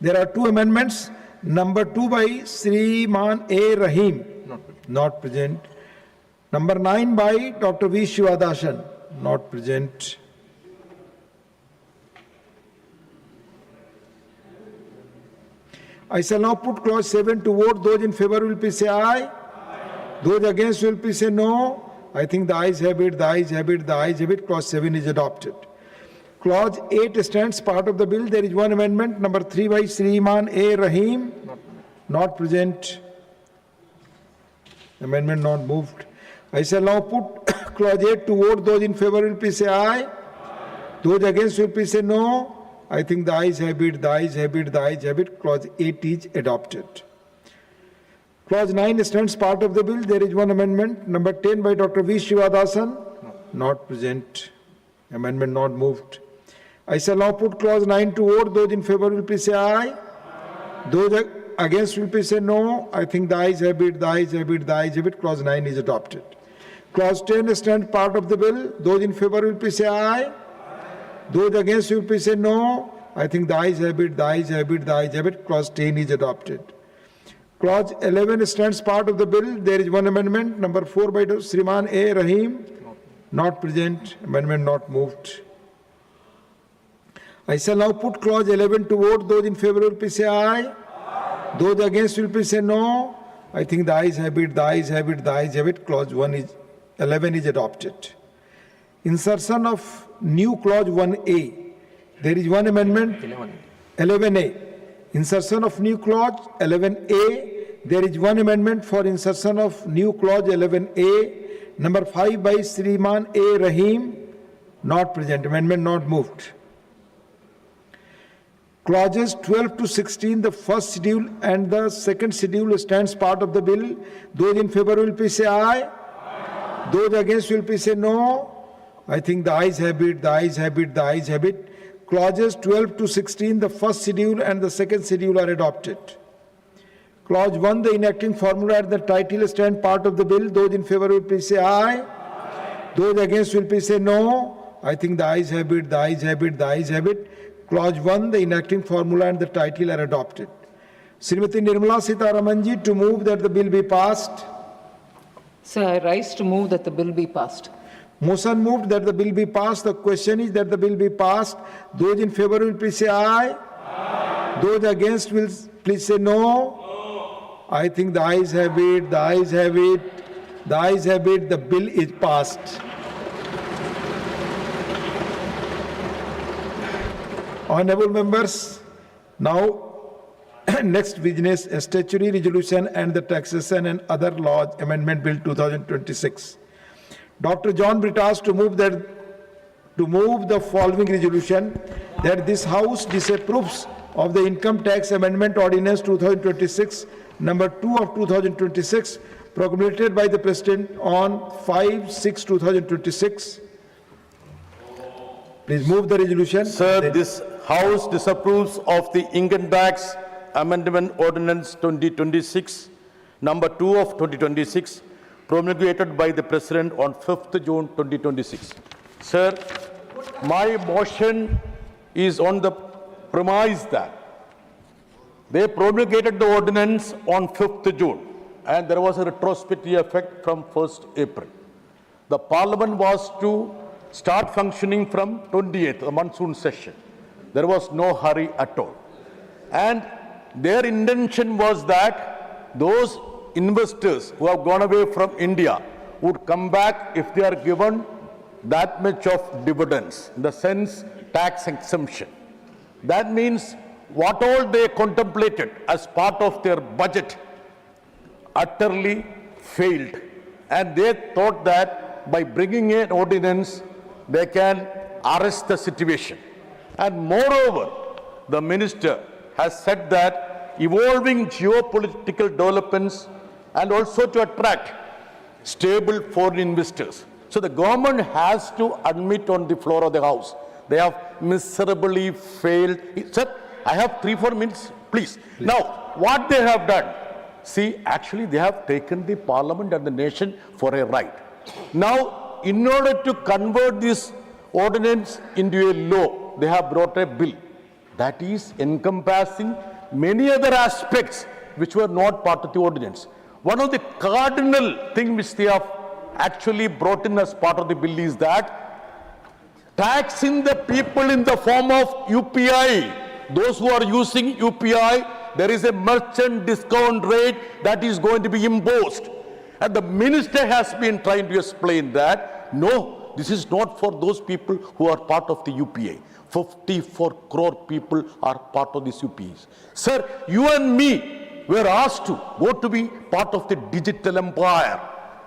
There are two amendments. Number 2 by Sriman A. Rahim. Not present. Number 9 by Dr. V. Shivadasan. Not present. I shall now put clause 7 to vote. Those in favor will please say aye. Aye. Those against will please say no. I think the ayes have it, the ayes have it, the ayes have it. Clause 7 is adopted. Clause 8 stands part of the bill. There is one amendment. Number 3 by Sriman A. Rahim. Not present. Amendment not moved. I shall now put clause 8 to vote. Those in favor will please say aye. Aye. Those against will please say no. I think the ayes have it, the ayes have it, the ayes have it. Clause 8 is adopted. Clause 9 stands part of the bill. There is one amendment. Number 10 by Dr. V. Shivadasan. Not present. Amendment not moved. I shall now put clause 9 to vote. Those in favor will please say aye. Aye. Those against will please say no. I think the ayes have it, the ayes have it, the ayes have it. Clause 9 is adopted. Clause 10 stands part of the bill. Those in favor will please say aye. Those against will please say no. I think the ayes have it, the ayes have it, the ayes have it. Clause 10 is adopted. Clause 11 stands part of the bill. There is one amendment. Number 4 by Sriman A. Rahim. Not present. Amendment not moved. I shall now put clause 11 to vote. Those in favor will please say aye. Aye. Those against will please say no. I think the ayes have it, the ayes have it, the ayes have it. Clause 11 is adopted. Insertion of new clause 1A. There is one amendment. 11A. Insertion of new clause 11A. There is one amendment for insertion of new clause 11A. Number 5 by Sriman A. Rahim. Not present. Amendment not moved. Clauses 12 to 16, the first schedule and the second schedule stands part of the bill. Those in favor will please say aye. Aye. Those against will please say no. I think the ayes have it, the ayes have it, the ayes have it. Clauses 12 to 16, the first schedule and the second schedule are adopted. Clause 1, the enacting formula and the title stand part of the bill. Those in favor will please say aye. Aye. Those against will please say no. I think the ayes have it, the ayes have it, the ayes have it. Clause 1, the enacting formula and the title are adopted. Srimati Nirmala Sitharamanji to move that the bill be passed. Sir, I rise to move that the bill be passed. Motion moved that the bill be passed. The question is that the bill be passed. Those in favor will please say aye. Aye. Those against will please say no. No. I think the ayes have it, the ayes have it, the ayes have it. The bill is passed. Honorable members, now next business, statutory resolution and the taxation and other laws amendment bill 2026. Dr. John Britas to move the following resolution, that this House disapproves of the income tax amendment ordinance 2026 number 2 of 2026 promulgated by the President on 5/6/2026. Please move the resolution. Sir, this House disapproves of the Income Tax Amendment Ordinance 2026, number 2 of 2026, promulgated by the President on 5th June 2026. Sir, my motion is on the premise that they promulgated the ordinance on 5th June and there was a retrospective effect from 1st April. The Parliament was to start functioning from 28th, the monsoon session. There was no hurry at all. And their intention was that those investors who have gone away from India would come back if they are given that much of dividends, in the sense tax exemption. That means what all they contemplated as part of their budget utterly failed. And they thought that by bringing an ordinance, they can arrest the situation. And moreover, the minister has said that evolving geopolitical developments and also to attract stable foreign investors. So the government has to admit on the floor of the House, they have miserably failed. Sir, I have 3-4 minutes, please. Now, what they have done, see, actually they have taken the Parliament and the nation for a ride. Now, in order to convert this ordinance into a law, they have brought a bill that is encompassing many other aspects which were not part of the ordinance. One of the cardinal things which they have actually brought in as part of the bill is that taxing the people in the form of UPI. Those who are using UPI, there is a merchant discount rate that is going to be imposed. And the minister has been trying to explain that, no, this is not for those people who are part of the UPI. 54 crore people are part of these UPIs. Sir, you and me were asked to go to be part of the digital empire.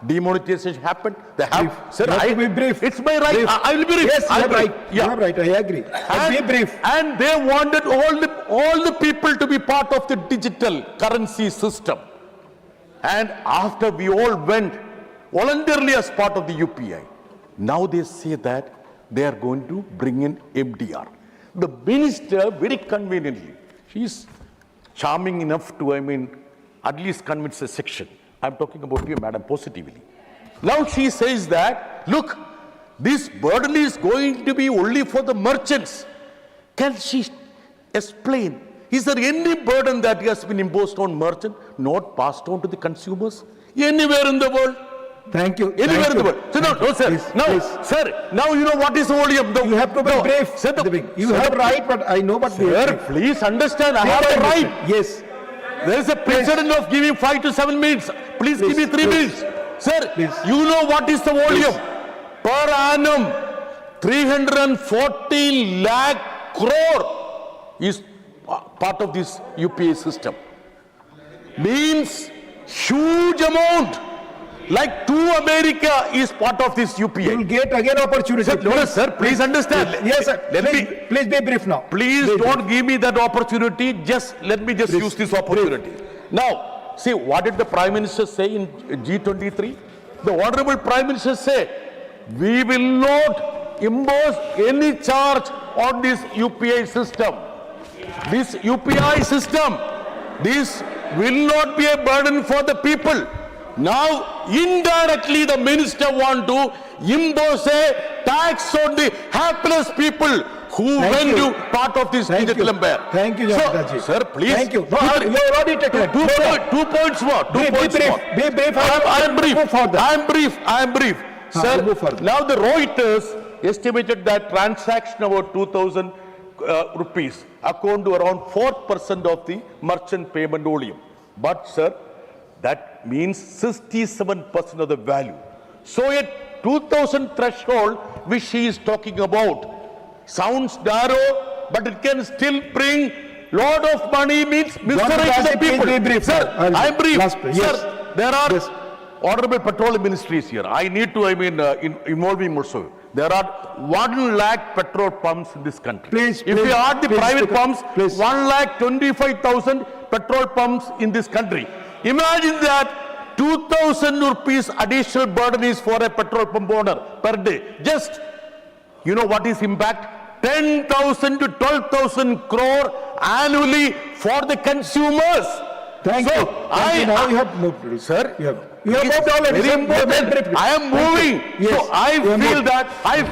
Demonetization happened. They have. Sir, be brief. It's my right. I will be brief. Yes, you are right. Yeah. You are right. I agree. Be brief. And they wanted all the people to be part of the digital currency system. And after we all went voluntarily as part of the UPI, now they say that they are going to bring in MDR. The minister, very conveniently, she is charming enough to, at least convince a section. I'm talking about you, madam, positively. Now she says that, look, this burden is going to be only for the merchants. Can she explain? Is there any burden that has been imposed on merchant, not passed on to the consumers? Anywhere in the world? Thank you. Anywhere in the world. So no, sir. Please, now, please. Sir, now you know what is the volume. You have to be brief. Sir, you have right, but I know what we Sir, please understand, I have a right. Yes. There is a precedent of giving 5 to 7 minutes. Please give me 3 minutes. Sir, you know what is the volume? Per annum, 340 lakh crore is part of this UPI system. Means huge amount. like to America is part of this UPI. You will get again opportunity. Sir, no, sir, please understand. Yes, sir. Please be brief now. Please don't give me that opportunity. Let me use this opportunity. Now, see, what did the Prime Minister say in G23? The Honorable Prime Minister said, we will not impose any charge on this UPI system. This UPI system, this will not be a burden for the people. Now, indirectly, the minister want to impose a tax on the hapless people who went to part of this digital empire. Thank you, Janataji. Sir, please. Thank you. No, you already taken 2 points more. 2 points more. Be brief. I am brief. Sir, now the Reuters estimated that transaction about 2,000 rupees account to around 4% of the merchant payment volume. But, sir, that means 67% of the value. So a 2,000 threshold which she is talking about sounds narrow, but it can still bring lot of money, means misleading the people. Sir, I am brief. Sir, there are honorable petroleum ministries here. I need to, involve him also. There are 1 lakh petrol pumps in this country. If we add the private pumps, 1,25,000 petrol pumps in this country. Imagine that 2,000 rupees additional burden is for a petrol pump owner per day. Just, you know what is impact? 10,000 to 12,000 crore annually for the consumers. Thank you. Now you have moved. Sir, you have moved already. Very important. I am moving. Yes. So I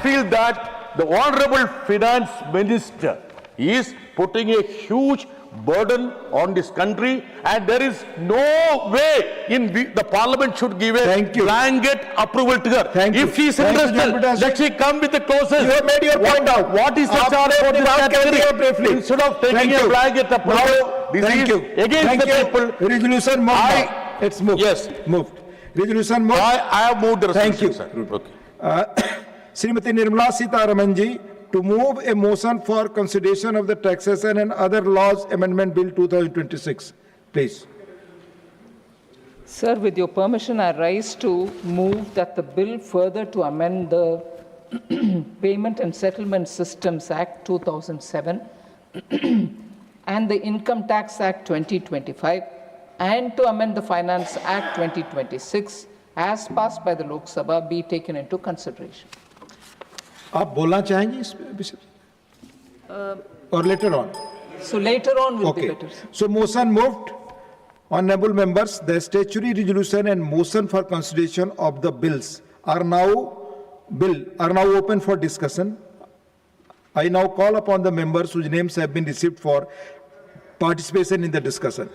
feel that the Honorable Finance Minister is putting a huge burden on this country, and there is no way in the Parliament should give a blanket approval to her. If she is interested, let she come with the clauses. You have made your point out. What is the charge for this category? Instead of taking a blanket approval, this is against the people. Resolution moved. It's moved. Yes. Moved. Resolution moved. I have moved the resolution. Thank you. Okay. Srimati Nirmala Sitharaman ji, to move a motion for consideration of the Taxation and Other Laws Amendment Bill 2026. Please. Sir, with your permission, I rise to move that the bill further to amend the Payment and Settlement Systems Act 2007 and the Income Tax Act 2025 and to amend the Finance Act 2026 as passed by the Lok Sabha be taken into consideration. आप बोलना चाहेंगे इस विषय or later on? So later on will be better. So motion moved. Honorable members, the statutory resolution and motion for consideration of the bills are now open for discussion. I now call upon the members whose names have been received for participation in the discussion.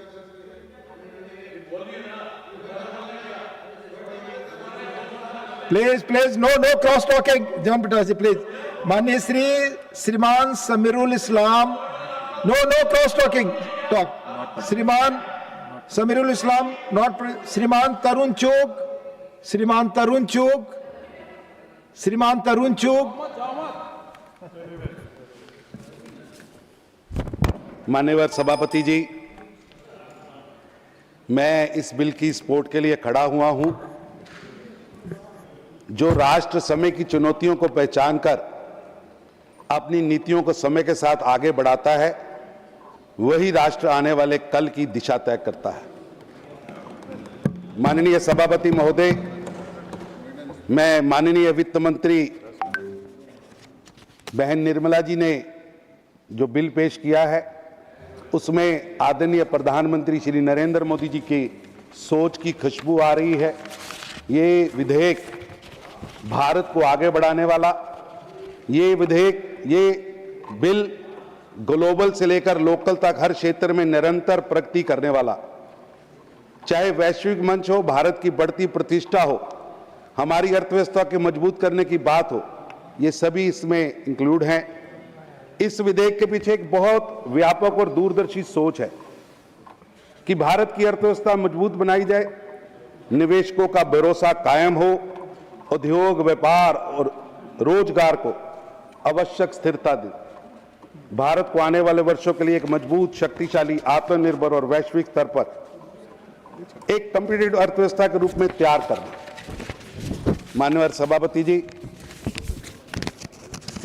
Please, no cross talking. John Pataji, please. Mani Shriman Samirul Islam. No cross talking. Talk. Shriman Samirul Islam, not Shriman Tarun Chug. माननीय सभापति जी, मैं इस bill की support के लिए खड़ा हुआ हूं। जो राष्ट्र समय की चुनौतियों को पहचानकर अपनी नीतियों को समय के साथ आगे बढ़ाता है, वही राष्ट्र आने वाले कल की दिशा तय करता है। माननीय सभापति महोदय, मैं माननीय वित्त मंत्री बहन निर्मला जी ने जो बिल पेश किया है, उसमें आदरणीय प्रधानमंत्री श्री नरेंद्र मोदी जी की सोच की खुशबू आ रही है। ये विधेयक भारत को आगे बढ़ाने वाला, ये बिल ग्लोबल से लेकर लोकल तक हर क्षेत्र में निरंतर प्रगति करने वाला, चाहे वैश्विक मंच हो, भारत की बढ़ती प्रतिष्ठा हो, हमारी अर्थव्यवस्था के मजबूत करने की बात हो, ये सभी इसमें इंक्लूड हैं। इस विधेयक के पीछे एक बहुत व्यापक और दूरदर्शी सोच है कि भारत की अर्थव्यवस्था मजबूत बनाई जाए, निवेशकों का भरोसा कायम हो, उद्योग, व्यापार और रोजगार को आवश्यक स्थिरता दे, भारत को आने वाले वर्षों के लिए एक मजबूत, शक्तिशाली, आत्मनिर्भर और वैश्विक स्तर पर एक कॉम्पिटिटिव अर्थव्यवस्था के रूप में तैयार करना। माननीय सभापति जी,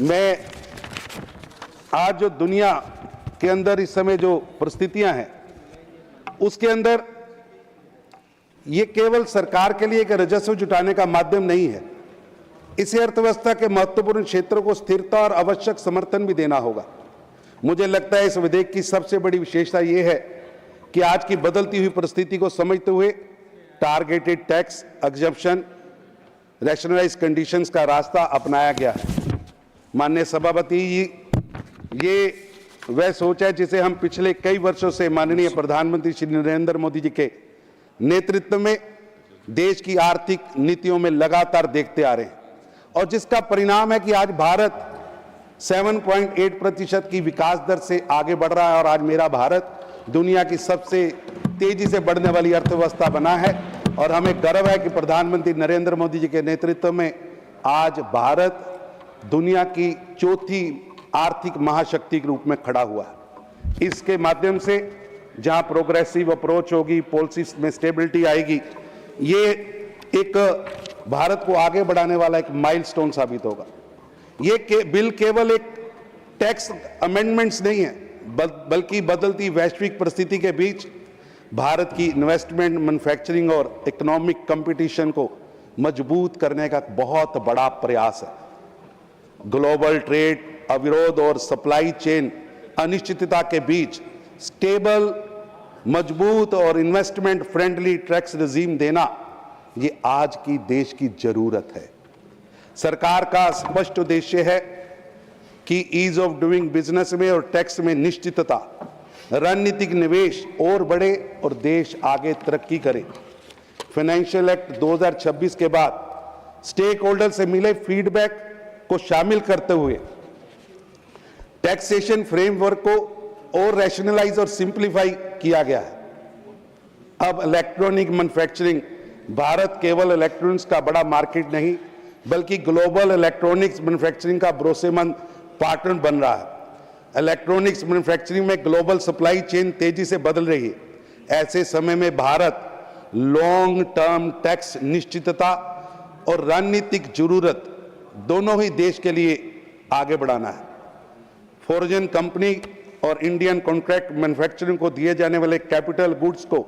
मैं आज जो दुनिया के अंदर इस समय जो परिस्थितियां हैं उसके अंदर ये केवल सरकार के लिए एक राजस्व जुटाने का माध्यम नहीं है, इसे अर्थव्यवस्था के महत्वपूर्ण क्षेत्रों को स्थिरता और आवश्यक समर्थन भी देना होगा। मुझे लगता है इस विधेयक की सबसे बड़ी विशेषता ये है कि आज की बदलती हुई परिस्थिति को समझते हुए targeted tax exemption rationalise conditions का रास्ता अपनाया गया है। माननीय सभापति जी, ये वह सोच है जिसे हम पिछले कई वर्षों से माननीय प्रधानमंत्री श्री नरेंद्र मोदी जी के नेतृत्व में देश की आर्थिक नीतियों में लगातार देखते आ रहे हैं और जिसका परिणाम है कि आज भारत 7.8% की विकास दर से आगे बढ़ रहा है और आज मेरा भारत दुनिया की सबसे तेजी से बढ़ने वाली अर्थव्यवस्था बना है और हमें गर्व है कि प्रधानमंत्री नरेंद्र मोदी जी के नेतृत्व में आज भारत दुनिया की चौथी आर्थिक महाशक्ति के रूप में खड़ा हुआ है। इसके माध्यम से जहां प्रोग्रेसिव अप्रोच होगी, पॉलिसीज में स्टेबिलिटी आएगी, ये एक भारत को आगे बढ़ाने वाला एक माइलस्टोन साबित होगा। ये बिल केवल एक टैक्स अमेंडमेंट्स नहीं है, बल्कि बदलती वैश्विक परिस्थिति के बीच भारत की इन्वेस्टमेंट, मैन्युफैक्चरिंग और इकोनॉमिक कंपटीशन को मजबूत करने का बहुत बड़ा प्रयास है। ग्लोबल ट्रेड अविरोध और सप्लाई चेन अनिश्चितता के बीच स्टेबल, मजबूत और इन्वेस्टमेंट फ्रेंडली टैक्स रेजिम देना ये आज की देश की जरूरत है। सरकार का स्पष्ट उद्देश्य है कि ईज ऑफ डूइंग बिजनेस में और टैक्स में निश्चितता, रणनीतिक निवेश और बढ़े और देश आगे तरक्की करे। फाइनेंशियल एक्ट 2026 के बाद स्टेक होल्डर से मिले फीडबैक को शामिल करते हुए टैक्सेशन फ्रेमवर्क को और रैशनलाइज और सिंप्लीफाई किया गया है। अब इलेक्ट्रॉनिक मैन्युफैक्चरिंग भारत केवल इलेक्ट्रॉनिक्स का बड़ा मार्केट नहीं बल्कि ग्लोबल इलेक्ट्रॉनिक्स मैन्युफैक्चरिंग का भरोसेमंद पार्टनर बन रहा है। इलेक्ट्रॉनिक्स मैन्युफैक्चरिंग में ग्लोबल सप्लाई चेन तेजी से बदल रही है। ऐसे समय में भारत लॉन्ग टर्म टैक्स निश्चितता और रणनीतिक जरूरत दोनों ही देश के लिए आगे बढ़ाना है। फॉरेन कंपनी और इंडियन कॉन्ट्रैक्ट मैन्युफैक्चरिंग को दिए जाने वाले कैपिटल गुड्स को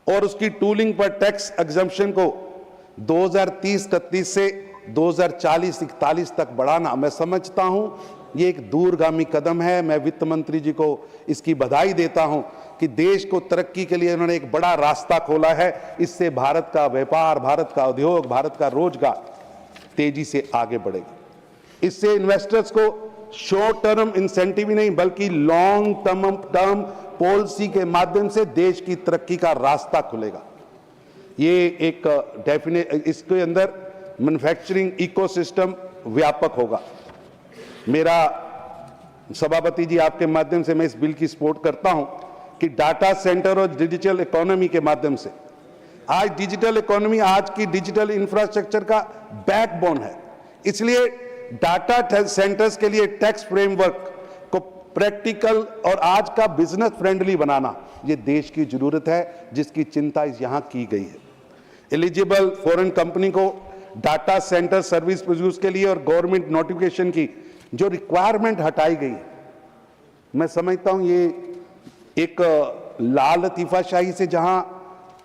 और उसकी टूलिंग पर टैक्स एग्जम्पशन को 2030-31 से 2040-41 तक बढ़ाना, मैं समझता हूं ये एक दूरगामी कदम है। मैं वित्त मंत्री जी को इसकी बधाई देता हूं कि देश को तरक्की के लिए उन्होंने एक बड़ा रास्ता खोला है। इससे भारत का व्यापार, भारत का उद्योग, भारत का रोजगार तेजी से आगे बढ़ेगा। इससे इन्वेस्टर्स को शॉर्ट टर्म इंसेंटिव ही नहीं बल्कि लॉन्ग टर्म पॉलिसी के माध्यम से देश की तरक्की का रास्ता खुलेगा। ये एक इसके अंदर मैन्युफैक्चरिंग इकोसिस्टम व्यापक होगा। मेरा सभापति जी, आपके माध्यम से मैं इस बिल की सपोर्ट करता हूं कि डाटा सेंटर और डिजिटल इकोनॉमी के माध्यम से आज डिजिटल इकोनॉमी आज की डिजिटल इंफ्रास्ट्रक्चर का बैकबोन है। इसलिए डाटा सेंटर्स के लिए टैक्स फ्रेमवर्क को प्रैक्टिकल और आज का बिजनेस फ्रेंडली बनाना ये देश की जरूरत है, जिसकी चिंता यहां की गई है। एलिजिबल फॉरेन कंपनी को डाटा सेंटर सर्विस प्रोड्यूस के लिए और गवर्नमेंट नोटिफिकेशन की जो रिक्वायरमेंट हटाई गई, मैं समझता हूं ये एक लाल लतीफाशाही से जहां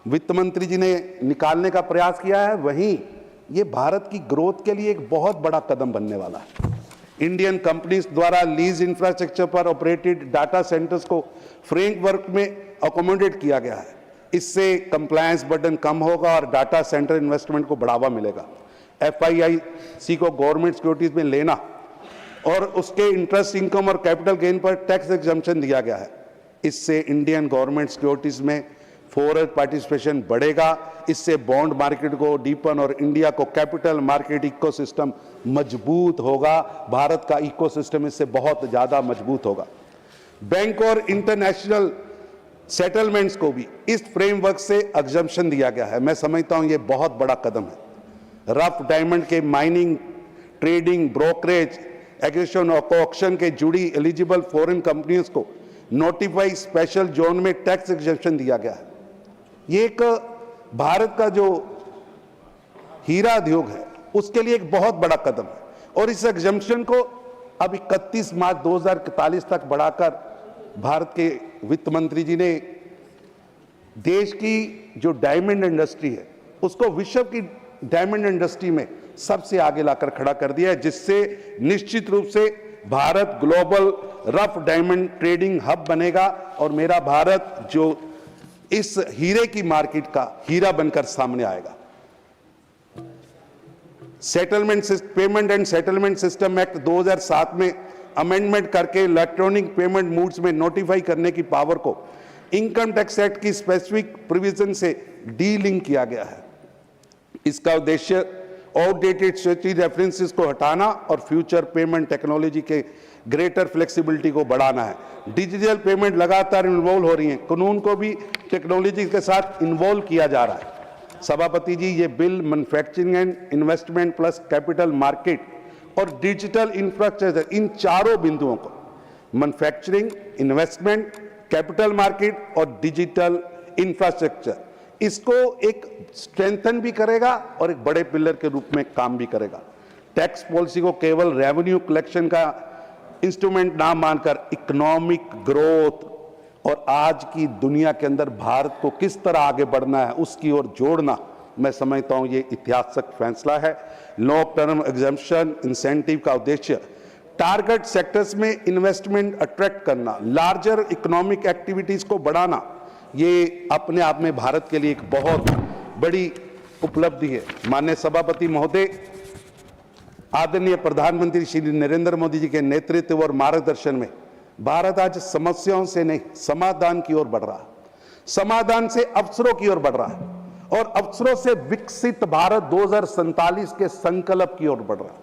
वित्त मंत्री जी ने निकालने का प्रयास किया है, वहीं ये भारत की ग्रोथ के लिए एक बहुत बड़ा कदम बनने वाला है। इंडियन कंपनीज द्वारा लीज इंफ्रास्ट्रक्चर पर ऑपरेटेड डाटा सेंटर्स को फ्रेमवर्क में अकोमोडेट किया गया है। इससे कंप्लायंस बर्डन कम होगा और डाटा सेंटर इन्वेस्टमेंट को बढ़ावा मिलेगा। FIIC को गवर्नमेंट सिक्योरिटीज में लेना और उसके इंटरेस्ट इनकम और कैपिटल गेन पर टैक्स एग्जम्पशन दिया गया है। इससे इंडियन गवर्नमेंट सिक्योरिटीज में फॉरेन पार्टिसिपेशन बढ़ेगा। इससे बॉन्ड मार्केट को डीपन और इंडिया को कैपिटल मार्केट इकोसिस्टम मजबूत होगा। भारत का इकोसिस्टम इससे बहुत ज्यादा मजबूत होगा। बैंक और इंटरनेशनल सेटलमेंट्स को भी इस फ्रेमवर्क से एग्जम्पशन दिया गया है। मैं समझता हूं ये बहुत बड़ा कदम है। रफ डायमंड के माइनिंग, ट्रेडिंग, ब्रोकरेज, एग्रीगेशन और ऑक्शन के जुड़ी एलिजिबल फॉरेन कंपनियों को नोटिफाई स्पेशल जोन में टैक्स एग्जम्पशन दिया गया है। ये एक भारत का जो हीरा उद्योग है, उसके लिए एक बहुत बड़ा कदम है। और इस एग्जम्पशन को अब 31 मार्च 2041 तक बढ़ाकर भारत के वित्त मंत्री जी ने देश की जो डायमंड इंडस्ट्री है उसको विश्व की डायमंड इंडस्ट्री में सबसे आगे लाकर खड़ा कर दिया है, जिससे निश्चित रूप से Bharat global rough diamond trading hub बनेगा और मेरा भारत जो इस हीरे की मार्केट का हीरा बनकर सामने आएगा। Payment and settlement system act 2007 में अमेंडमेंट करके इलेक्ट्रॉनिक पेमेंट मोड्स में नोटिफाई करने की पावर को इनकम टैक्स एक्ट की स्पेसिफिक प्रोविजन से डीलिंक किया गया है। इसका उद्देश्य आउटडेटेड स्टैट्यूटरी रेफरेंसेस को हटाना और फ्यूचर पेमेंट टेक्नोलॉजी के ग्रेटर फ्लेक्सिबिलिटी को बढ़ाना है। डिजिटल पेमेंट लगातार इन्वॉल्व हो रही है, कानून को भी टेक्नोलॉजी के साथ इन्वॉल्व किया जा रहा है। सभापति जी, ये bill manufacturing and investment plus capital market और डिजिटल इंफ्रास्ट्रक्चर, इन चारों बिंदुओं को मैन्युफैक्चरिंग, इन्वेस्टमेंट, कैपिटल मार्केट और डिजिटल इंफ्रास्ट्रक्चर, इसको एक स्ट्रेंथन भी करेगा और एक बड़े पिलर के रूप में काम भी करेगा। टैक्स पॉलिसी को केवल रेवेन्यू कलेक्शन का इंस्ट्रूमेंट ना मानकर इकोनॉमिक ग्रोथ और आज की दुनिया के अंदर भारत को किस तरह आगे बढ़ना है उसकी ओर जोड़ना, मैं समझता हूं ये ऐतिहासिक फैसला है। लॉन्ग टर्म एग्जम्पशन इंसेंटिव का उद्देश्य टारगेट सेक्टर्स में इन्वेस्टमेंट अट्रैक्ट करना, लार्जर इकोनॉमिक एक्टिविटीज को बढ़ाना, ये अपने आप में भारत के लिए एक बहुत बड़ी उपलब्धि है। माननीय सभापति महोदय, आदरणीय प्रधानमंत्री श्री नरेंद्र मोदी जी के नेतृत्व और मार्गदर्शन में भारत आज समस्याओं से नहीं समाधान की ओर बढ़ रहा है, समाधान से अवसरों की ओर बढ़ रहा है और अवसरों से विकसित भारत 2047 के संकल्प की ओर बढ़ रहा है।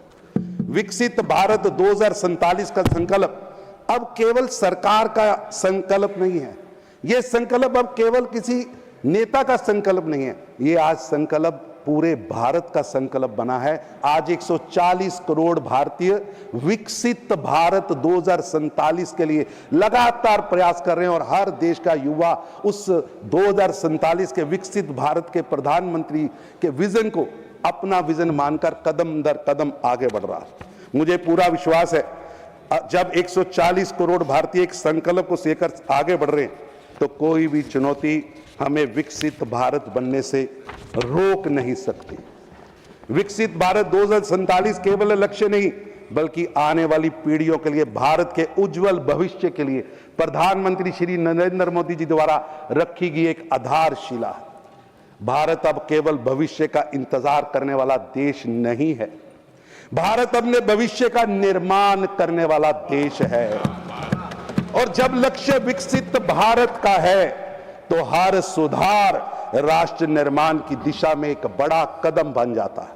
विकसित भारत 2047 का संकल्प अब केवल सरकार का संकल्प नहीं है, यह संकल्प अब केवल किसी नेता का संकल्प नहीं है, ये आज संकल्प पूरे भारत का संकल्प बना है। आज 140 करोड़ भारतीय विकसित भारत 2047 के लिए लगातार प्रयास कर रहे हैं और हर देश का युवा उस 2047 के विकसित भारत के प्रधानमंत्री के विजन को अपना विजन मानकर कदम दर कदम आगे बढ़ रहा है। मुझे पूरा विश्वास है जब 140 करोड़ भारतीय एक संकल्प को लेकर आगे बढ़ रहे हैं तो कोई भी चुनौती हमें विकसित भारत बनने से रोक नहीं सकती। विकसित भारत 2047 केवल लक्ष्य नहीं बल्कि आने वाली पीढ़ियों के लिए भारत के उज्जवल भविष्य के लिए प्रधानमंत्री श्री नरेंद्र मोदी जी द्वारा रखी गई एक आधारशिला है। भारत अब केवल भविष्य का इंतजार करने वाला देश नहीं है, भारत अपने भविष्य का निर्माण करने वाला देश है। और जब लक्ष्य विकसित भारत का है तो हर सुधार राष्ट्र निर्माण की दिशा में एक बड़ा कदम बन जाता है।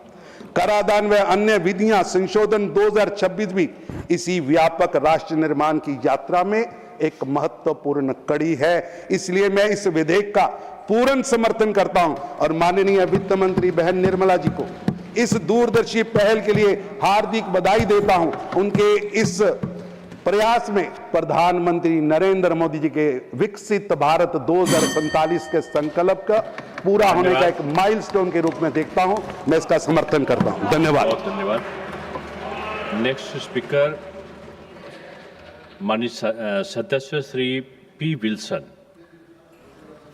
कराधान व अन्य विधियां संशोधन 2026 भी इसी व्यापक राष्ट्र निर्माण की यात्रा में एक महत्वपूर्ण कड़ी है। इसलिए मैं इस विधेयक का पूर्ण समर्थन करता हूं और माननीय वित्त मंत्री बहन निर्मला जी को इस दूरदर्शी पहल के लिए हार्दिक बधाई देता हूं। उनके इस प्रयास में प्रधानमंत्री नरेंद्र मोदी जी के विकसित भारत 2047 के संकल्प का पूरा होने का एक माइलस्टोन के रूप में देखता हूं, मैं इसका समर्थन करता हूं। धन्यवाद। धन्यवाद। नेक्स्ट स्पीकर माननीय सदस्य Shri P Wilson,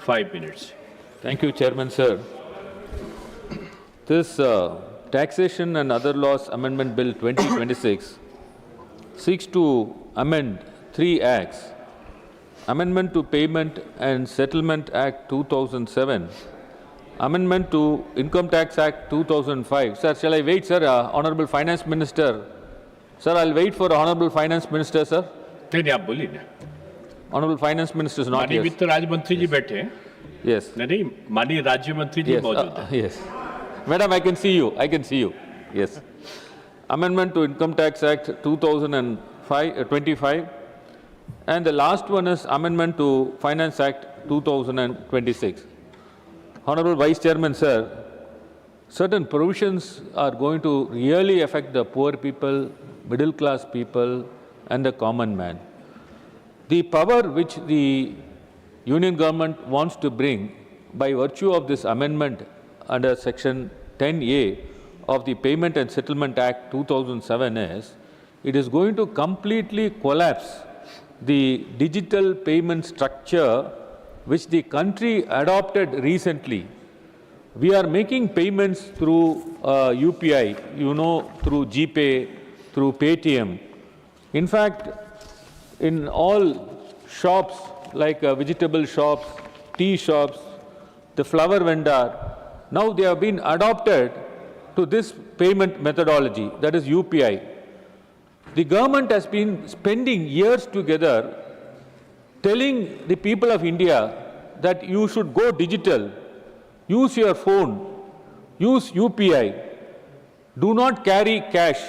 5 minutes. Thank you, Chairman, sir. This Taxation and Other Laws Amendment Bill 2026 seeks to amend 3 acts: Amendment to Payment and Settlement Act 2007, Amendment to Income Tax Act 2005. Sir, shall I wait, sir? Honorable Finance Minister. Sir, I'll wait for Honorable Finance Minister, sir. नहीं आप बोलिए ना। Honorable Finance Minister is not माननीय here. वित्त राज्य मंत्री जी बैठे हैं। Yes. नहीं, माननीय राज्य मंत्री जी मौजूद हैं। Yes. Madam, I can see you. I can see you. Yes. Amendment to Income Tax Act 2025, and the last one is Amendment to Finance Act 2026. Honorable Vice Chairman, sir, certain provisions are going to really affect the poor people, middle class people, and the common man. The power which the union government wants to bring by virtue of this amendment under section 10A of the Payment and Settlement Act 2007 is, it is going to completely collapse the digital payment structure which the country adopted recently. We are making payments through UPI, through GPay, through Paytm. In fact, in all shops like vegetable shops, tea shops, the flower vendor, now they have been adopted to this payment methodology, that is UPI. The government has been spending years together telling the people of India that you should go digital, use your phone, use UPI, do not carry cash.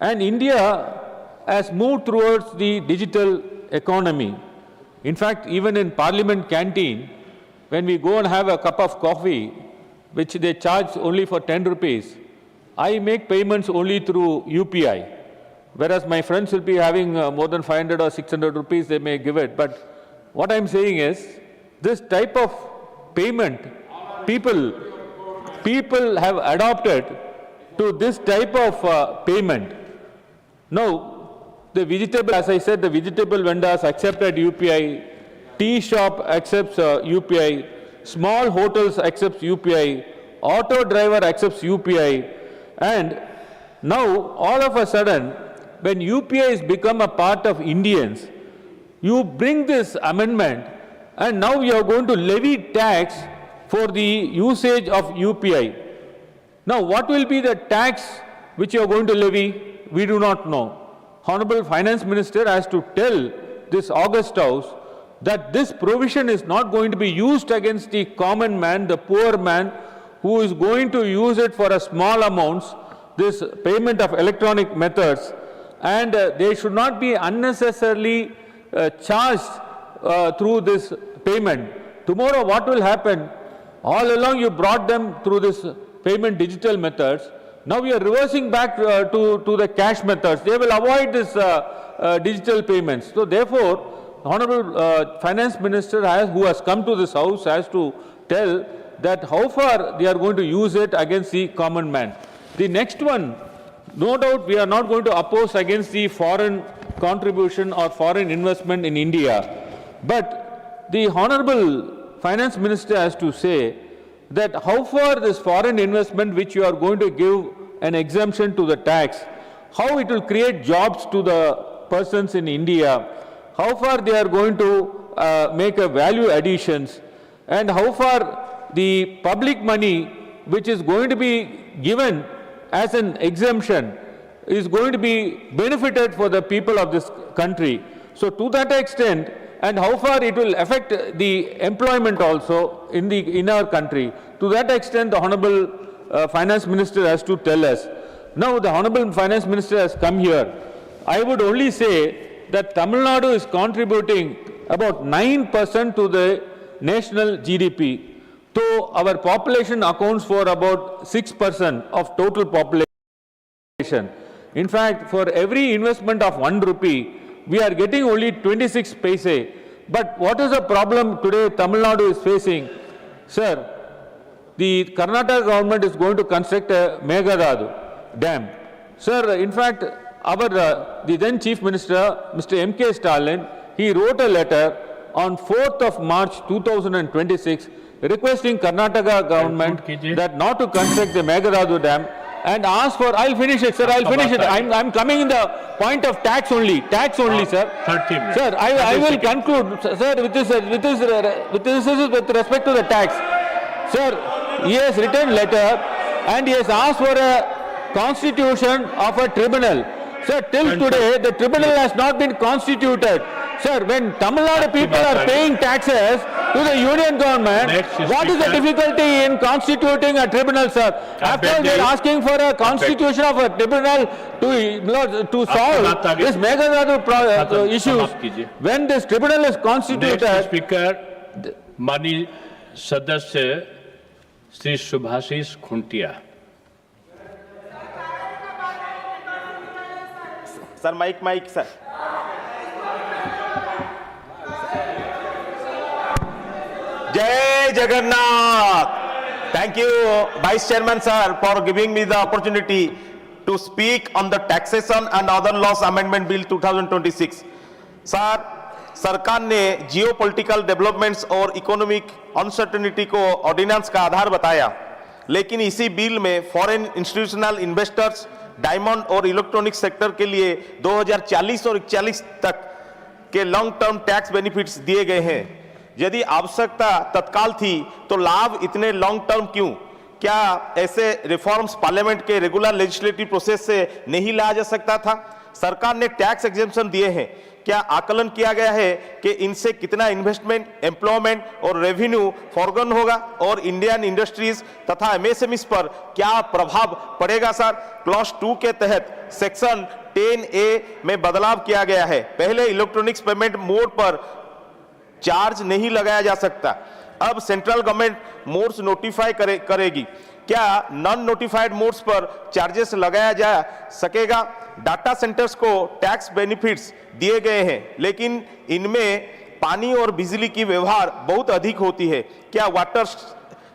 And India has moved towards the digital economy. In fact, even in Parliament canteen, when we go and have a cup of coffee, which they charge only for 10 rupees, I make payments only through UPI. Whereas my friends will be having more than 500 or 600 rupees, they may give it. But what I'm saying is, this type of payment, people have adopted to this type of payment. Now, the vegetable, as I said, the vegetable vendors accepted UPI, tea shop accepts UPI, small hotels accepts UPI, auto driver accepts UPI, and now all of a sudden, when UPI has become a part of Indians, you bring this amendment and now you are going to levy tax for the usage of UPI. Now, what will be the tax which you are going to levy? We do not know. Honorable Finance Minister has to tell this August House that this provision is not going to be used against the common man, the poor man, who is going to use it for a small amounts, this payment of electronic methods, and they should not be unnecessarily charged through this payment. Tomorrow what will happen? All along you brought them through this payment digital methods. Now we are reversing back to the cash methods. They will avoid this digital payments. So therefore, Honorable Finance Minister who has come to this house has to tell that how far they are going to use it against the common man. The next one, no doubt we are not going to oppose against the foreign contribution or foreign investment in India. But the Honorable Finance Minister has to say that how far this foreign investment which you are going to give an exemption to the tax, how it will create jobs to the persons in India, how far they are going to make a value additions, and how far the public money which is going to be given as an exemption is going to be benefited for the people of this country. So to that extent, and how far it will affect the employment also in our country, to that extent the Honorable Finance Minister has to tell us. Now the Honorable Finance Minister has come here. I would only say that Tamil Nadu is contributing about 9% to the national GDP. So our population accounts for about 6% of total population. In fact, for every investment of 1 rupee, we are getting only 26 paise. But what is the problem today Tamil Nadu is facing? Sir, the Karnataka government is going to construct a Meghalaya dam. Sir, in fact, the then Chief Minister, Mr. M.K. Stalin, he wrote a letter on 4th of March 2026 requesting Karnataka government that not to construct the Meghalaya dam and ask for, I'll finish it, sir, I'll finish it. I'm coming in the point of tax only, sir. 30 minutes. Sir, I will conclude, sir, with respect to the tax. Sir, he has written letter and he has asked for a constitution of a tribunal. Sir, till today, the tribunal has not been constituted. Sir, when Tamil Nadu people are paying taxes to the union government, what is the difficulty in constituting a tribunal, sir? After all, they are asking for a constitution of a tribunal to solve this Meghalaya issues. When this tribunal is constituted... Next speaker, Mani Sadasya Sri Subhasis Khuntia. Sir, mic, sir. जय Jagannath Thank you, Vice Chairman sir, for giving me the opportunity to speak on the Taxation and Other Laws Amendment Bill 2026. Sir, सरकार ने geopolitical developments और economic uncertainty को ordinance का आधार बताया, लेकिन इसी bill में फॉरेन इंस्टीट्यूशनल इन्वेस्टर्स, डायमंड और इलेक्ट्रॉनिक सेक्टर के लिए 2040 और 41 तक के लॉन्ग टर्म टैक्स बेनिफिट्स दिए गए हैं। यदि आवश्यकता तत्काल थी तो लाभ इतने लॉन्ग टर्म क्यों? क्या ऐसे रिफॉर्म्स पार्लियामेंट के रेगुलर लेजिस्लेटिव प्रोसेस से नहीं लाया जा सकता था? सरकार ने टैक्स एग्जेम्पशन दिए हैं, क्या आकलन किया गया है कि इनसे कितना इन्वेस्टमेंट, एम्प्लॉयमेंट और रेवेन्यू फॉरगन होगा और इंडियन इंडस्ट्रीज तथा एमएसएमईज पर क्या प्रभाव पड़ेगा? सर, क्लॉज 2 के तहत सेक्शन 10A में बदलाव किया गया है। पहले इलेक्ट्रॉनिक्स पेमेंट मोड पर चार्ज नहीं लगाया जा सकता, अब सेंट्रल गवर्नमेंट मोड्स नोटिफाई करेगी। क्या नॉन नोटिफाइड मोड्स पर चार्जेस लगाया जा सकेगा? डाटा सेंटर्स को टैक्स बेनिफिट्स दिए गए हैं, लेकिन इनमें पानी और बिजली की व्यवहार बहुत अधिक होती है। क्या वाटर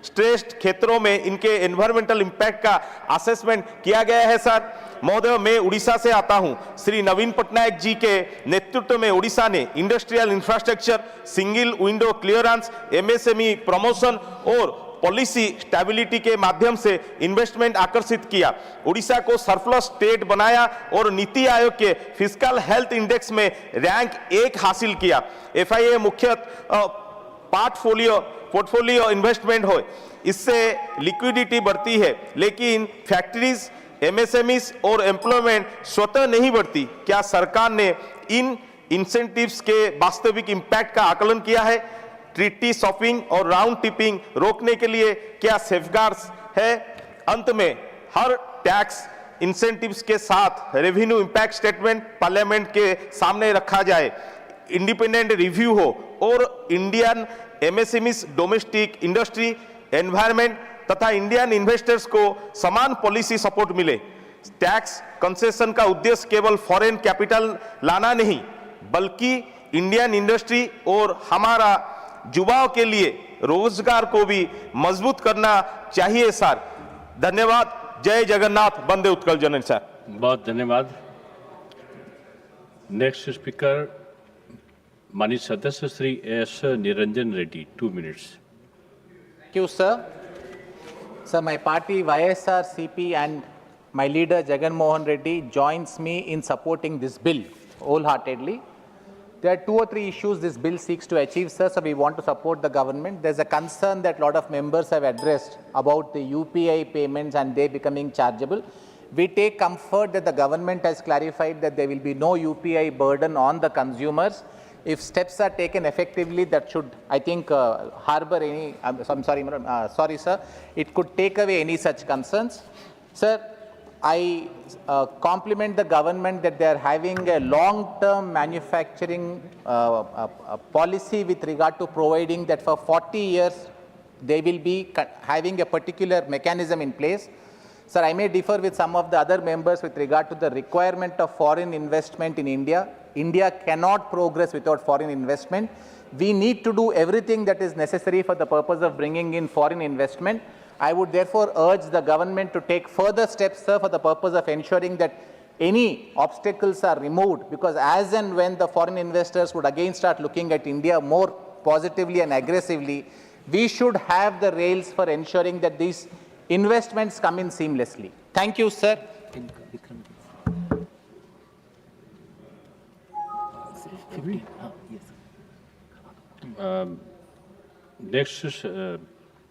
स्ट्रेस्ड क्षेत्रों में इनके एनवायरमेंटल इंपैक्ट का असेसमेंट किया गया है? सर महोदय, मैं उड़ीसा से आता हूं। श्री नवीन पटनायक जी के नेतृत्व में उड़ीसा ने industrial infrastructure, single window clearance, MSME promotion और पॉलिसी स्टेबिलिटी के माध्यम से इन्वेस्टमेंट आकर्षित किया। उड़ीसा को सरप्लस स्टेट बनाया और नीति आयोग के फिस्कल हेल्थ इंडेक्स में रैंक 1 हासिल किया। एफआईए मुख्य पोर्टफोलियो इन्वेस्टमेंट हो, इससे लिक्विडिटी बढ़ती है, लेकिन फैक्ट्रीज, एमएसएमईज और एम्प्लॉयमेंट स्वतः नहीं बढ़ती। क्या सरकार ने इन इंसेंटिव्स के वास्तविक इंपैक्ट का आकलन किया है? ट्रीटी शॉपिंग और राउंड टिपिंग रोकने के लिए क्या सेफगार्ड्स है? अंत में हर टैक्स इंसेंटिव्स के साथ रेवेन्यू इंपैक्ट स्टेटमेंट पार्लियामेंट के सामने रखा जाए, इंडिपेंडेंट रिव्यू हो और Indian MSMEs, domestic industry, environment तथा इंडियन इन्वेस्टर्स को समान पॉलिसी सपोर्ट मिले। टैक्स कंसेशन का उद्देश्य केवल फॉरेन कैपिटल लाना नहीं, बल्कि इंडियन इंडस्ट्री और हमारा युवाओं के लिए रोजगार को भी मजबूत करना चाहिए। सर धन्यवाद। जय जगन्नाथ, वंदे उत्कल जननी। सर बहुत धन्यवाद। नेक्स्ट स्पीकर माननीय सदस्य Shri S Niranjan Reddy, 2 minutes. Thank you, sir. Sir, my party YSRCP and my leader Jagan Mohan Reddy joins me in supporting this bill wholeheartedly. There are 2 or 3 issues this bill seeks to achieve, sir, so we want to support the government. There's a concern that a lot of members have addressed about the UPI payments and they becoming chargeable. We take comfort that the government has clarified that there will be no UPI burden on the consumers. If steps are taken effectively, that should, I think, harbor any, sorry, sir, it could take away any such concerns. Sir, I compliment the government that they are having a long-term manufacturing policy with regard to providing that for 40 years they will be having a particular mechanism in place. Sir, I may differ with some of the other members with regard to the requirement of foreign investment in India. India cannot progress without foreign investment. We need to do everything that is necessary for the purpose of bringing in foreign investment. I would therefore urge the government to take further steps, sir, for the purpose of ensuring that any obstacles are removed, because as and when the foreign investors would again start looking at India more positively and aggressively, we should have the rails for ensuring that these investments come in seamlessly. Thank you, sir. Next is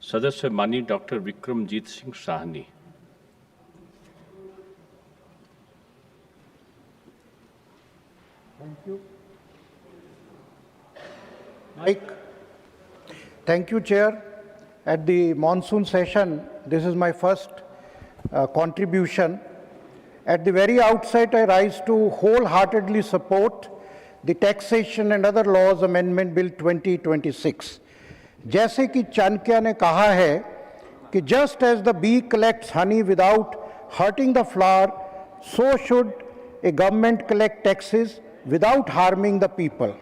सदस्य माननीय doctor Vikramjit Singh Sahni. Thank you. Mike. Thank you, Chair. At the monsoon session, this is my first contribution. At the very outset, I rise to wholeheartedly support the Taxation and Other Laws Amendment Bill 2026. जैसे कि चाणक्य ने कहा है कि just as the bee collects honey without hurting the flower, so should a government collect taxes without harming the people.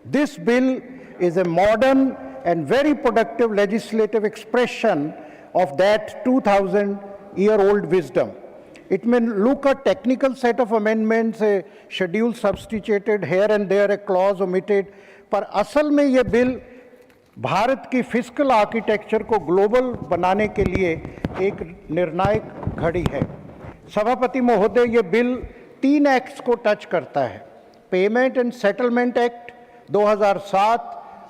This bill is a modern and very productive legislative expression of that 2,000-year-old wisdom. It may look a technical set of amendments, a schedule substituted here and there, a clause omitted, पर असल में ये bill Bharat की fiscal architecture को global बनाने के लिए एक निर्णायक घड़ी है। सभापति महोदय, ये बिल 3 एक्ट्स को टच करता है। पेमेंट एंड सेटलमेंट एक्ट 2007,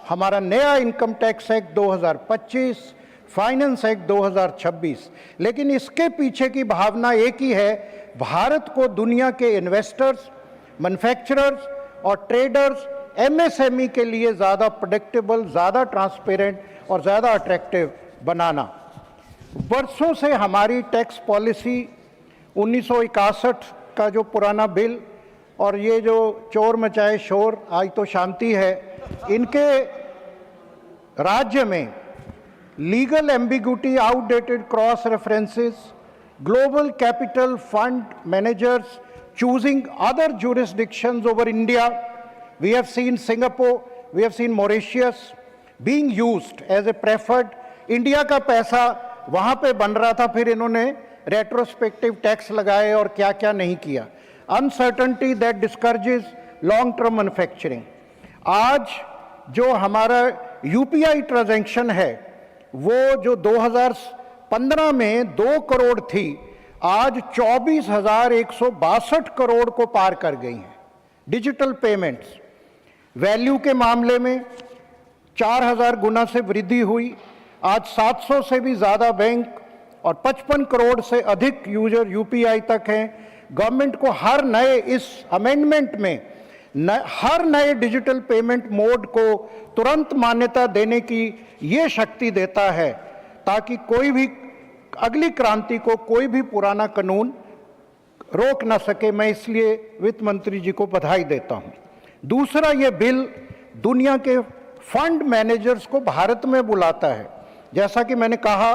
हमारा नया income tax act 2025, finance act 2026। लेकिन इसके पीछे की भावना एक ही है, भारत को दुनिया के इन्वेस्टर्स, मैन्युफैक्चरर्स और ट्रेडर्स, एमएसएमई के लिए ज़्यादा प्रेडिक्टेबल, ज़्यादा ट्रांसपेरेंट और ज़्यादा अट्रैक्टिव बनाना। वर्षों से हमारी टैक्स पॉलिसी 1961 का जो पुराना बिल और ये जो चोर मचाए शोर, आज तो शांति है, इनके राज्य में legal ambiguity, outdated cross references, global capital fund managers choosing other jurisdictions over India. We have seen Singapore, we have seen Mauritius being used as a preferred. India का पैसा वहाँ पे बन रहा था, फिर इन्होंने रेट्रोस्पेक्टिव टैक्स लगाए और क्या क्या नहीं किया। Uncertainty that discourages long term manufacturing. आज जो हमारा यूपीआई ट्रांजैक्शन है वो जो 2015 में 2 करोड़ थी, आज 24,162 करोड़ को पार कर गई हैं। डिजिटल पेमेंट्स वैल्यू के मामले में 4,000 गुना से वृद्धि हुई। आज 700 से भी ज़्यादा बैंक और 55 करोड़ से अधिक यूजर यूपीआई तक हैं। गवर्नमेंट को हर नए इस अमेंडमेंट में हर नए डिजिटल पेमेंट मोड को तुरंत मान्यता देने की ये शक्ति देता है ताकि कोई भी अगली क्रांति को कोई भी पुराना कानून रोक ना सके। मैं इसलिए वित्त मंत्री जी को बधाई देता हूं। दूसरा, ये बिल दुनिया के फंड मैनेजर्स को भारत में बुलाता है। जैसा कि मैंने कहा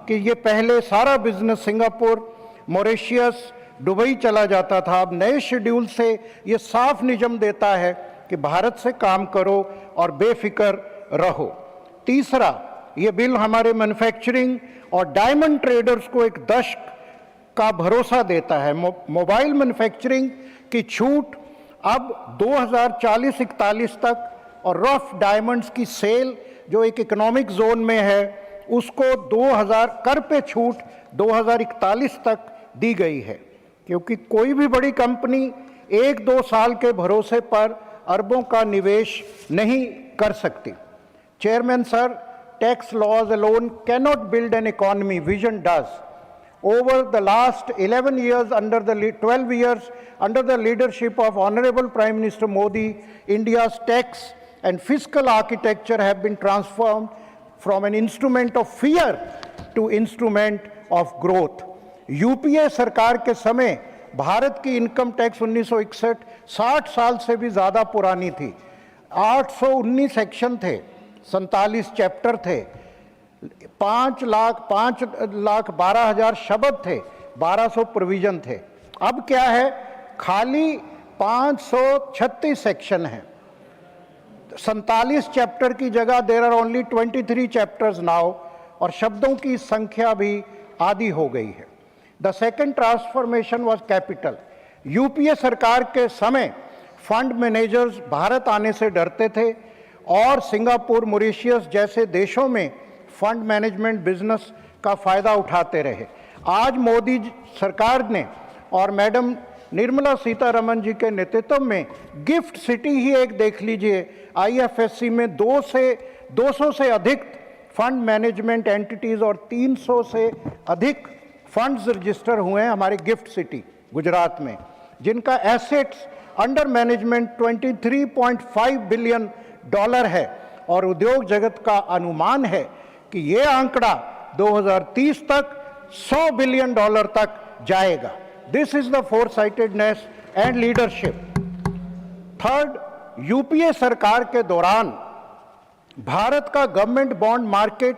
कि ये पहले सारा बिजनेस सिंगापुर, मॉरिशस, दुबई चला जाता था, अब नए शेड्यूल से ये साफ नियम देता है कि भारत से काम करो और बेफिक्र रहो। तीसरा, ये बिल हमारे मैन्युफैक्चरिंग और डायमंड ट्रेडर्स को एक दशक का भरोसा देता है। मोबाइल मैन्युफैक्चरिंग की छूट अब 2040-41 तक और रफ डायमंड्स की सेल जो एक इकोनॉमिक जोन में है उसको 2000 कर पे छूट 2041 तक दी गई है, क्योंकि कोई भी बड़ी कंपनी 1-2 साल के भरोसे पर अरबों का निवेश नहीं कर सकती। Chairman sir, tax laws alone cannot build an economy, vision does. Over the last 11 years, 12 years, under the leadership of Honorable Prime Minister Modi, India's tax and fiscal architecture have been transformed from an instrument of fear to instrument of growth. UPA सरकार के समय भारत की income tax 1961 60 साल से भी ज़्यादा पुरानी थी। 819 सेक्शन थे, 47 चैप्टर थे, 5,12,000 शब्द थे, 1200 प्रोविजन थे। अब क्या है, खाली 536 सेक्शन हैं। 47 चैप्टर की जगह there are only 23 chapters now, और शब्दों की संख्या भी आधी हो गई है। The second transformation was capital. UPA सरकार के समय फंड मैनेजर्स भारत आने से डरते थे और सिंगापुर, मॉरिशस जैसे देशों में फंड मैनेजमेंट बिजनेस का फ़ायदा उठाते रहे। आज मोदी सरकार ने और मैडम निर्मला सीतारमण जी के नेतृत्व में गिफ्ट सिटी ही एक देख लीजिए, आईएफएससी में 200 से अधिक फंड मैनेजमेंट एंटिटीज़ और 300 से अधिक फंड्स रजिस्टर हुए हैं हमारे गिफ्ट सिटी गुजरात में, जिनका एसेट्स अंडर मैनेजमेंट $23.5 बिलियन है। और उद्योग जगत का अनुमान है कि ये आंकड़ा 2030 तक $100 बिलियन तक जाएगा। This is the foresightedness and leadership. Third, UPA सरकार के दौरान भारत का गवर्नमेंट बॉन्ड मार्केट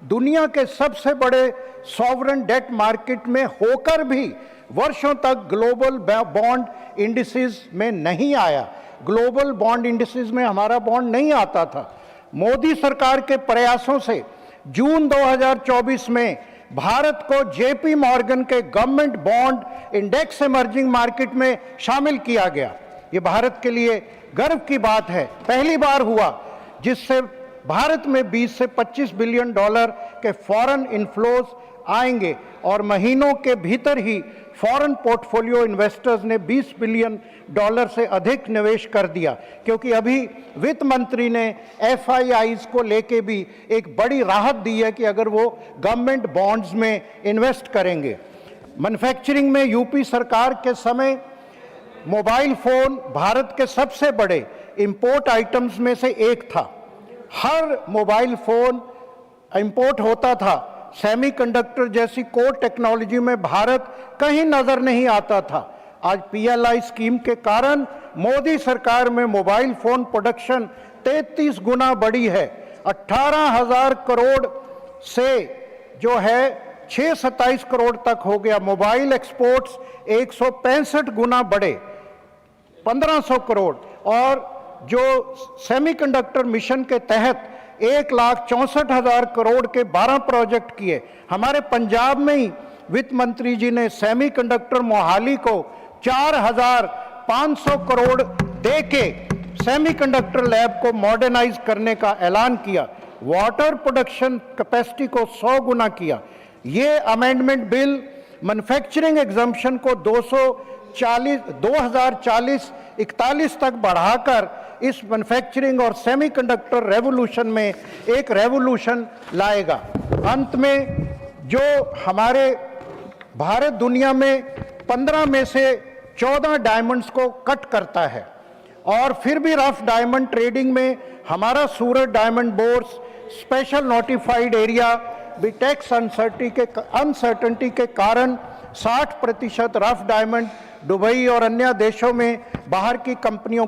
दुनिया के सबसे बड़े सॉवरेन डेट मार्केट में होकर भी वर्षों तक ग्लोबल बॉन्ड इंडिसेस में नहीं आया। ग्लोबल बॉन्ड इंडिसेस में हमारा बॉन्ड नहीं आता था। मोदी सरकार के प्रयासों से जून 2024 में भारत को जेपी मॉर्गन के government bond index emerging market में शामिल किया गया। ये भारत के लिए गर्व की बात है। पहली बार हुआ जिससे भारत में 20 से 25 बिलियन डॉलर के फॉरेन इनफ्लोज आएंगे और महीनों के भीतर ही फॉरेन पोर्टफोलियो इन्वेस्टर्स ने 20 बिलियन डॉलर से अधिक निवेश कर दिया, क्योंकि अभी वित्त मंत्री ने एफआईआईज को लेके भी एक बड़ी राहत दी है कि अगर वो गवर्नमेंट बॉन्ड्स में इन्वेस्ट करेंगे। मैन्युफैक्चरिंग में यूपी सरकार के समय मोबाइल फोन भारत के सबसे बड़े इंपोर्ट आइटम्स में से एक था। हर मोबाइल फोन इंपोर्ट होता था। सेमीकंडक्टर जैसी कोर टेक्नोलॉजी में भारत कहीं नजर नहीं आता था। आज पीएलआई स्कीम के कारण मोदी सरकार में मोबाइल फोन प्रोडक्शन 33 गुना बढ़ी है। 18,000 करोड़ से जो है 627 करोड़ तक हो गया। मोबाइल एक्सपोर्ट्स 165 गुना बढ़े, 1500 करोड़। और जो सेमीकंडक्टर मिशन के तहत 1,64,000 करोड़ के 12 प्रोजेक्ट किए। हमारे पंजाब में ही वित्त मंत्री जी ने सेमीकंडक्टर मोहाली को 4,500 करोड़ देके सेमीकंडक्टर लैब को मॉडर्नाइज करने का ऐलान किया। वाटर प्रोडक्शन कैपेसिटी को 100 गुना किया। ये अमेंडमेंट बिल मैन्युफैक्चरिंग एग्जम्पशन को 2040-41 तक बढ़ाकर इस मैन्युफैक्चरिंग और सेमीकंडक्टर रेवोल्यूशन में एक रेवोल्यूशन लाएगा। अंत में जो हमारे भारत दुनिया में 15 में से 14 डायमंड्स को कट करता है और फिर भी रफ डायमंड ट्रेडिंग में हमारा Surat diamond bourse special notified area भी टैक्स अनसर्टेनिटी के कारण 60% रफ डायमंड दुबई और अन्य देशों में बाहर की कंपनियों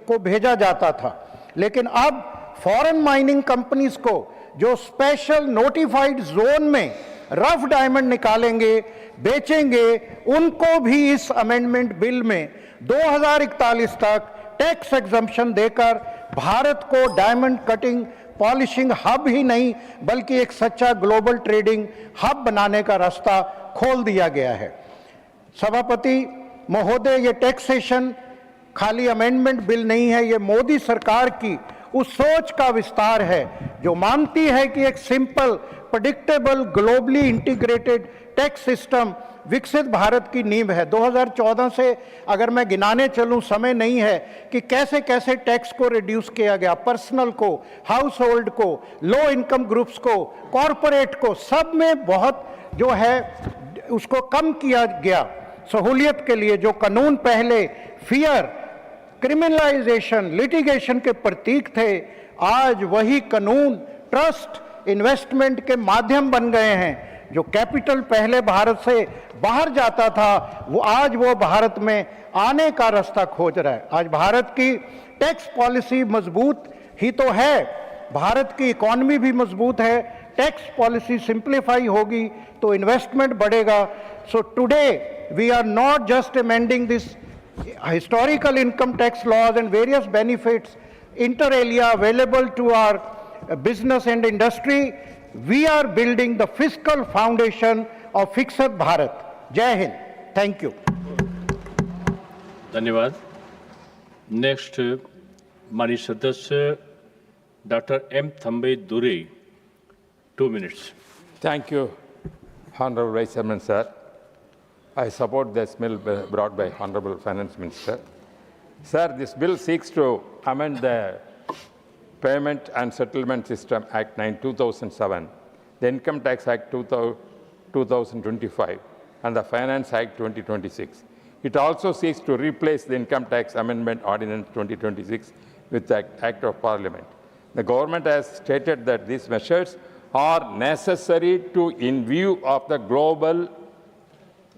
को भेजा जाता था। लेकिन अब फॉरेन माइनिंग कंपनीज को जो स्पेशल नोटिफाइड जोन में रफ डायमंड निकालेंगे, बेचेंगे, उनको भी इस अमेंडमेंट बिल में 2041 तक टैक्स एग्जम्पशन देकर भारत को डायमंड कटिंग पॉलिशिंग हब ही नहीं बल्कि एक सच्चा ग्लोबल ट्रेडिंग हब बनाने का रास्ता खोल दिया गया है। सभापति महोदय, ये टैक्सेशन खाली अमेंडमेंट बिल नहीं है, ये मोदी सरकार की उस सोच का विस्तार है जो मानती है कि एक simple, predictable, globally integrated tax system विकसित भारत की नींव है। 2014 से अगर मैं गिनाने चलूं, समय नहीं है कि कैसे कैसे टैक्स को रिड्यूस किया गया, पर्सनल को, हाउस होल्ड को, लो इनकम ग्रुप्स को, कॉरपोरेट को, सब में बहुत जो है उसको कम किया गया। सहूलियत के लिए जो कानून पहले फियर, क्रिमिनलाइजेशन, लिटिगेशन के प्रतीक थे, आज वही कानून ट्रस्ट, इन्वेस्टमेंट के माध्यम बन गए हैं। जो कैपिटल पहले भारत से बाहर जाता था, वो आज वो भारत में आने का रास्ता खोज रहा है। आज भारत की टैक्स पॉलिसी मजबूत ही तो है, भारत की इकॉनमी भी मजबूत है। टैक्स पॉलिसी सिंप्लीफाई होगी तो इन्वेस्टमेंट बढ़ेगा। So today we are not just amending this historical income tax laws and various benefits inter alia available to our business and industry. We are building the fiscal foundation of Fixed Bharat. Jai Hind. Thank you. धन्यवाद। Next माननीय सदस्य doctor M Thumbay दुरे, 2 minutes. Thank you, Honorable Vice Chairman, sir. I support this bill brought by Honorable Finance Minister. Sir, this bill seeks to amend the Payment and Settlement System Act 9, 2007, the Income Tax Act 2025, and the Finance Act 2026. It also seeks to replace the Income Tax Amendment Ordinance 2026 with the Act of Parliament. The government has stated that these measures are necessary in view of the global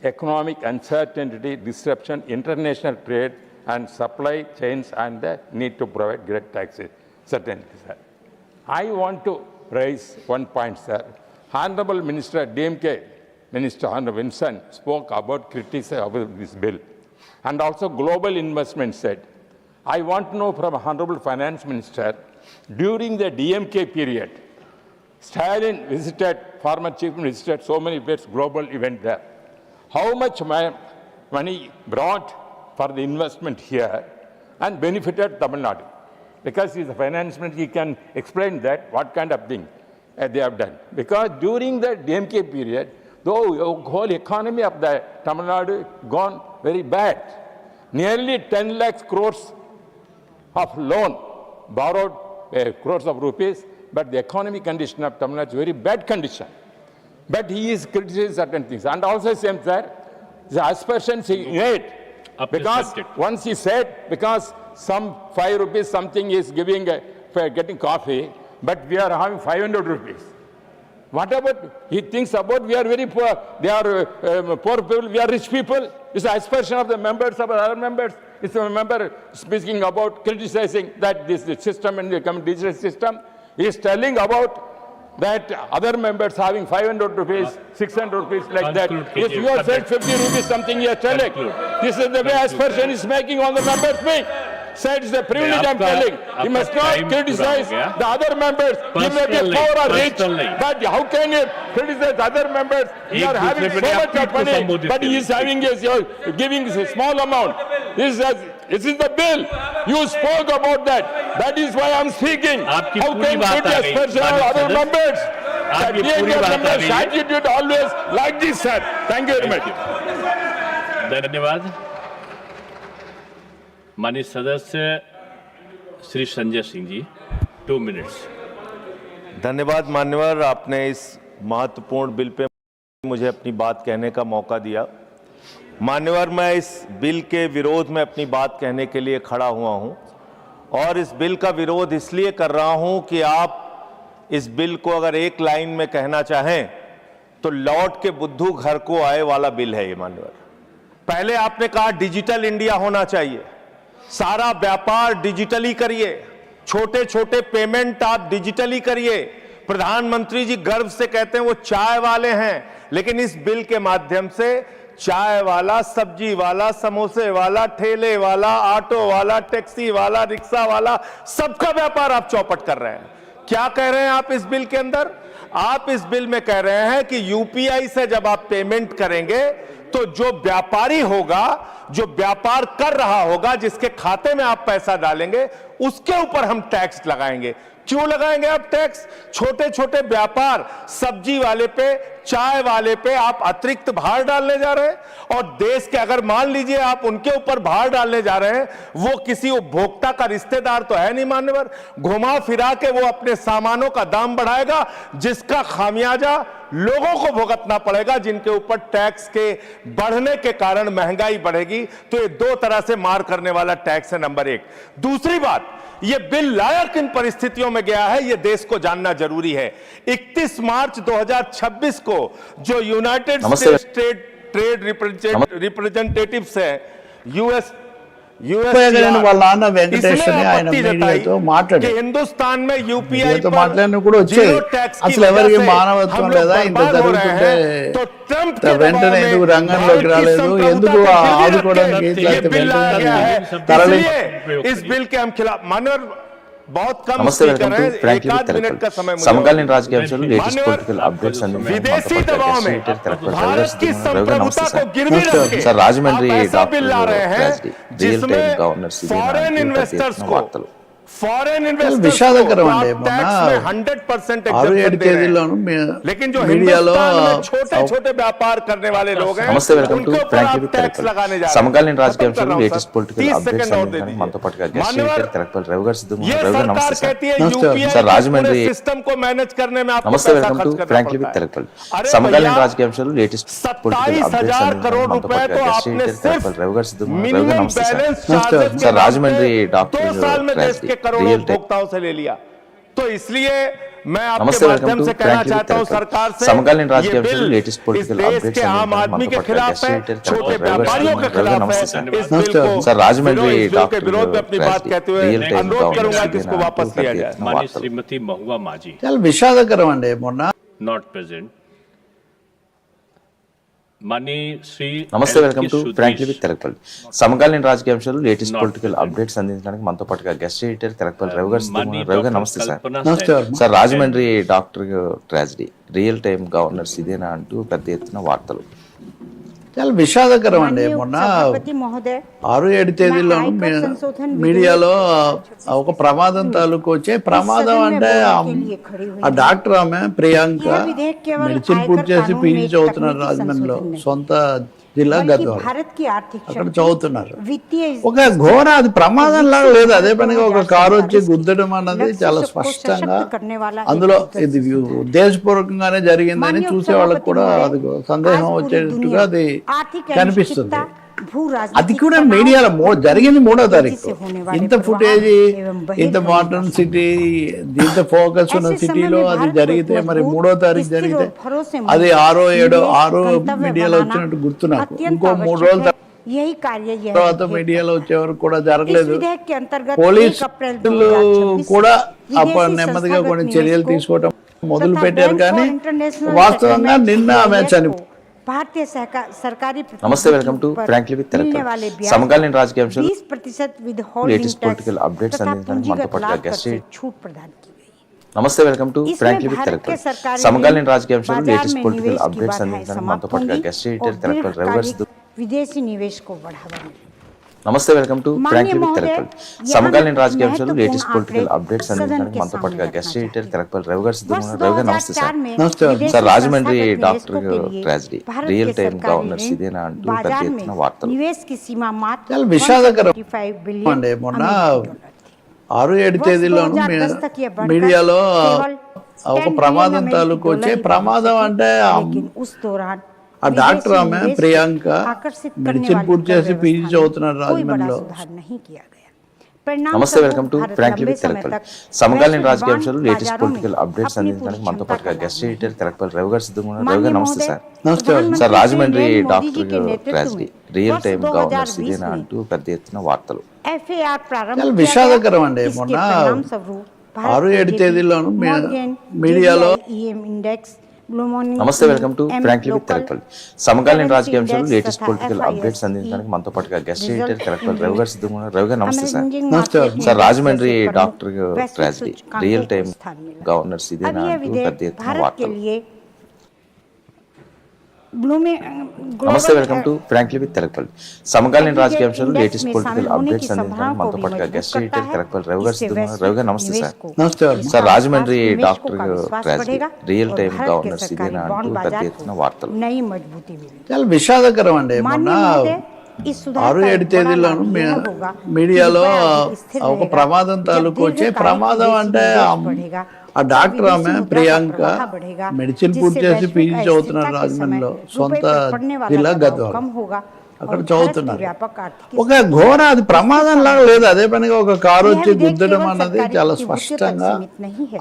economic uncertainty, disruption, international trade and supply chains, and the need to provide great tax certainty, sir. I want to raise one point, sir. Honorable Minister, DMK Minister Honorable Vincent spoke about criticism of this bill and also global investment said. I want to know from Honorable Finance Minister, during the DMK period, Stalin visited, former chief minister, visited so many places, global event there. How much money brought for the investment here and benefited Tamil Nadu? Because he's a finance minister, he can explain that, what kind of thing they have done. Because during the DMK period, the whole economy of the Tamil Nadu gone very bad. Nearly 10 lakh crores of loan borrowed crores of rupees, but the economic condition of Tamil Nadu is very bad condition. But he is criticizing certain things. And also same sir, the aspersions he made, because once he said, because some 5 rupees something is giving for getting coffee, but we are having 500 rupees. What about, he thinks about we are very poor, they are poor people, we are rich people. It's an aspersion of the members of other members. It's a member speaking about criticizing that this system and the digital system. He is telling about that other members having 500 rupees, 600 rupees like that. If you have said 50 rupees something you are telling. This is the way aspersion is making on the members being. Said it's a privilege I'm telling. You must not criticize the other members. You may be poor or rich, but how can you criticize other members? You are having so much of money, but he is having giving a small amount. This is the bill. You spoke about that. That is why I'm speaking. How can you put aspersion on other members? The DMK members' attitude always like this, sir. Thank you very much. धन्यवाद. माननीय सदस्य Shri Sanjay Singh ji, 2 minutes. धन्यवाद मान्यवर, आपने इस महत्वपूर्ण bill pay मुझे अपनी बात कहने का मौका दिया. मान्यवर, मैं इस बिल के विरोध में अपनी बात कहने के लिए खड़ा हुआ हूं और इस बिल का विरोध इसलिए कर रहा हूं कि आप इस बिल को अगर एक लाइन में कहना चाहें तो लौट के बुद्धू घर को आए वाला बिल है ये. मान्यवर, पहले आपने कहा डिजिटल इंडिया होना चाहिए, सारा व्यापार डिजिटली करिए, छोटे छोटे पेमेंट आप डिजिटली करिए. प्रधानमंत्री जी गर्व से कहते हैं वो चाय वाले हैं, लेकिन इस बिल के माध्यम से चाय वाला, सब्जी वाला, समोसे वाला, ठेले वाला, ऑटो वाला, टैक्सी वाला, रिक्शा वाला, सबका व्यापार आप चौपट कर रहे हैं. क्या कह रहे हैं आप इस बिल के अंदर? आप इस बिल में कह रहे हैं कि यूपीआई से जब आप पेमेंट करेंगे तो जो व्यापारी होगा, जो व्यापार कर रहा होगा, जिसके खाते में आप पैसा डालेंगे, उसके ऊपर हम टैक्स लगाएंगे. क्यों लगाएंगे आप टैक्स? छोटे छोटे व्यापार, सब्जी वाले पे, चाय वाले पे आप अतिरिक्त भार डालने जा रहे हैं. और देश के अगर मान लीजिए आप उनके ऊपर भार डालने जा रहे हैं, वो किसी उपभोक्ता का रिश्तेदार तो है नहीं मान्यवर. घुमा फिरा के वो अपने सामानों का दाम बढ़ाएगा, जिसका खामियाजा लोगों को भुगतना पड़ेगा, जिनके ऊपर टैक्स के बढ़ने के कारण महंगाई बढ़ेगी. तो ये दो तरह से मार करने वाला टैक्स है, नंबर एक. दूसरी बात, ये बिल लाया किन परिस्थितियों में गया है, ये देश को जानना जरूरी है. 31 मार्च 2026 को जो यूनाइटेड स्टेट्स ट्रेड रिप्रेजेंटेटिव्स है, यूएस వాళ్ళ నాన్న వెంకటేష్ అని ఆయన మీడియాతో మాట్లాడారు. हिंदुस्तान में यूपीआई మీడియాతో మాట్లాడిన కూడా వచ్చాయి. అసలు ఎవరికి మానవత్వం లేదా? ఇంత జరుగుతుంటే వెంటనే ఎందుకు రంగంలోకి రాలేదు? ఎందుకు ఆదుకోవడానికి తరలి? इस बिल के हम खिलाफ. मानव बहुत कम నమస్తే, welcome to frankly with Telangana. సమకాలీన రాజకీయ అంశాలు, లేటెస్ట్ పొలిటికల్ అప్డేట్స్ అన్ని विदेशी दबाव में भारत की संप्रभुता को गिरवी रख के సార్ రాజమండ్రి ऐसा बिल ला रहे हैं जिसमें फॉरेन इन्वेस्टर्स को విషాదకరం అండి. మొన్న 100% తేదీలోను लेकिन जो మీడియాలో छोटे छोटे व्यापार करने वाले लोग हैं, నమస్తే, welcome to frankly with Telangana. సమకాలీన రాజకీయ అంశాలు, లేటెస్ట్ పొలిటికల్ అప్డేట్స్ అన్ని మనతో పాటుగా గెస్ట్ తెలంగాణ రవి గారు సిద్ధంగా. రవి గారు నమస్తే సార్. రాజమండ్రి सिस्टम को मैनेज करने में आपको నమస్తే, welcome to frankly with Telangana. సమకాలీన రాజకీయ అంశాలు, లేటెస్ట్ పొలిటికల్ అప్డేట్స్ అన్ని మనతో పాటుగా గెస్ట్ తెలంగాణ రవి గారు సిద్ధంగా. రవి గారు నమస్తే సార్. రాజమండ్రి డాక్టర్ करोड़ों उपभोक्ताओं से ले लिया. तो इसलिए मैं आपके माध्यम से कहना चाहता हूं सरकार से, समकालीन राजकीय अंशाలు, लेटेस्ट इस पॉलिटिकल देश अपडेट्स के आम आदमी के खिलाफ है, छोटे व्यापारियों के खिलाफ है. इस बिल को सर राजमंड्री के विरोध में अपनी बात कहते हुए अनुरोध करूंगा कि इसको वापस लिया जाए. माननीय श्रीमती महुआ माझी, చాలా విషాదకరం అండి. మొన్న not present. నమస్తే, welcome to frankly with Telakapalli. సమకాలీన రాజకీయ అంశాలు, లేటెస్ట్ పొలిటికల్ అప్డేట్స్ అందించడానికి మనతో పాటుగా గెస్ట్ ఎడిటర్ తెలకపల్లి రవి గారు. నమస్తే sir. Sir, Rajahmundry doctor tragedy, real time governors ఇదేనా అంటూ పెద్ద ఎత్తున వార్తలు. చాలా విషాదకరం అండి. మొన్న 6-7 తేదీల్లోనూ మీడియాలో ఒక ప్రమాదం తాలూకు వచ్చే ప్రమాదం అంటే ఆ డాక్టర్ ఆమె ప్రియాంక మెడిసిన్ పూర్తి చేసి పీజీ చదువుతున్నారు రాజమండ్రిలో, సొంత జిల్లా గద్వాల, అక్కడ చదువుతున్నారు. ఒక ఘోర అది ప్రమాదం లాగా లేదు, అదే పనిగా ఒక కారు వచ్చి గుద్దడం అన్నది చాలా స్పష్టంగా అందులో ఇది ఉద్దేశపూర్వకంగానే జరిగిందని చూసే వాళ్ళకి కూడా అది సందేహం వచ్చేట్టుగా అది కనిపిస్తుంది. అది కూడా మీడియాలో జరిగింది 3వ తారీఖు. ఇంత ఫుటేజ్, ఇంత మోడర్న్ సిటీ, ఇంత ఫోకస్ ఉన్న సిటీలో అది జరిగితే మరి 3వ తారీఖు జరిగితే అది 6 మీడియాలో వచ్చినట్టు గుర్తు నాకు. ఇంకో 3 రోజుల తర్వాత మీడియాలో వచ్చేవరకు కూడా జరగలేదు. పోలీసులు కూడా అప్పుడు నెమ్మదిగా కొన్ని చర్యలు తీసుకోవడం మొదలు పెట్టారు, కానీ వాస్తవంగా నిన్న ఆమె చనిపోయింది. भारतीय सरकारी नमस्ते, welcome to frankly with Telugu. समकालीन राजकीय अंशालु, 20% लेटेस्ट पॉलिटिकल अपडेट्स अंदिंचడానికి మనతో పాటుగా గెస్ట్ छूट प्रदान की गई. నమస్తే, welcome to frankly with Telakapalli. సమకాలీన రాజకీయ అంశాలు, లేటెస్ట్ పొలిటికల్ అప్డేట్స్ అందించడానికి మనతో పాటుగా గెస్ట్ ఎడిటర్ తెలకపల్లి రవి గారు. विदेशी निवेश को बढ़ावा मिले. నమస్తే, welcome to frankly with Telakapalli. సమకాలీన రాజకీయ అంశాలు, లేటెస్ట్ పొలిటికల్ అప్డేట్స్ అందించడానికి మనతో పాటుగా గెస్ట్ ఎడిటర్ తెలకపల్లి రవి గారు. నమస్తే sir. Sir, Rajahmundry doctor tragedy, real time governors ఇదేనా అంటూ పెద్ద ఎత్తున వార్తలు. చాలా విషాదకరం అండి. మొన్న 6-7 తేదీల్లోనూ మీడియాలో ఒక ప్రమాదం తాలూకు వచ్చే ప్రమాదం అంటే ఆ డాక్టర్ ఆమె ప్రియాంక మెడిసిన్ పూర్తి చేసి పీజీ చదువుతున్నారు రాజమండ్రిలో. నమస్తే, welcome to frankly with Telakapalli. సమకాలీన రాజకీయ అంశాలు, లేటెస్ట్ పొలిటికల్ అప్డేట్స్ అందించడానికి మనతో పాటుగా గెస్ట్ ఎడిటర్ తెలకపల్లి రవి గారు. నమస్తే sir. Sir, Rajahmundry doctor tragedy, real time governors ఇదేనా అంటూ పెద్ద ఎత్తున వార్తలు. చాలా విషాదకరం అండి. మొన్న 6-7 తేదీల్లోనూ మీడియాలో నమస్తే, welcome to frankly with Telakapalli. సమకాలీన రాజకీయ అంశాలు, లేటెస్ట్ పొలిటికల్ అప్డేట్స్ అందించడానికి మనతో పాటుగా గెస్ట్ ఎడిటర్ తెలకపల్లి రవి గారు. నమస్తే sir. Sir, Rajahmundry doctor tragedy, real time governors ఇదేనా అంటూ పెద్ద ఎత్తున వార్తలు. నమస్తే, welcome to frankly with Telakapalli. సమకాలీన రాజకీయ అంశాలు, లేటెస్ట్ పొలిటికల్ అప్డేట్స్ అందించడానికి మనతో పాటుగా గెస్ట్ ఎడిటర్ తెలకపల్లి రవి గారు. నమస్తే sir. Sir, Rajahmundry doctor tragedy, real time governors ఇదేనా అంటూ పెద్ద ఎత్తున వార్తలు. చాలా విషాదకరం అండి. మొన్న 6-7 తేదీల్లోనూ మీడియాలో ఒక ప్రమాదం తాలూకు వచ్చే ప్రమాదం అంటే ఆ డాక్టర్ ఆమె ప్రియాంక మెడిసిన్ పూర్తి చేసి పీజీ చదువుతున్నారు రాజమండ్రిలో, సొంత జిల్లా గద్వాల, అక్కడ చదువుతున్నారు. ఒక ఘోర అది ప్రమాదం లాగా లేదు, అదే పనిగా ఒక కారు వచ్చి గుద్దడం అన్నది చాలా స్పష్టంగా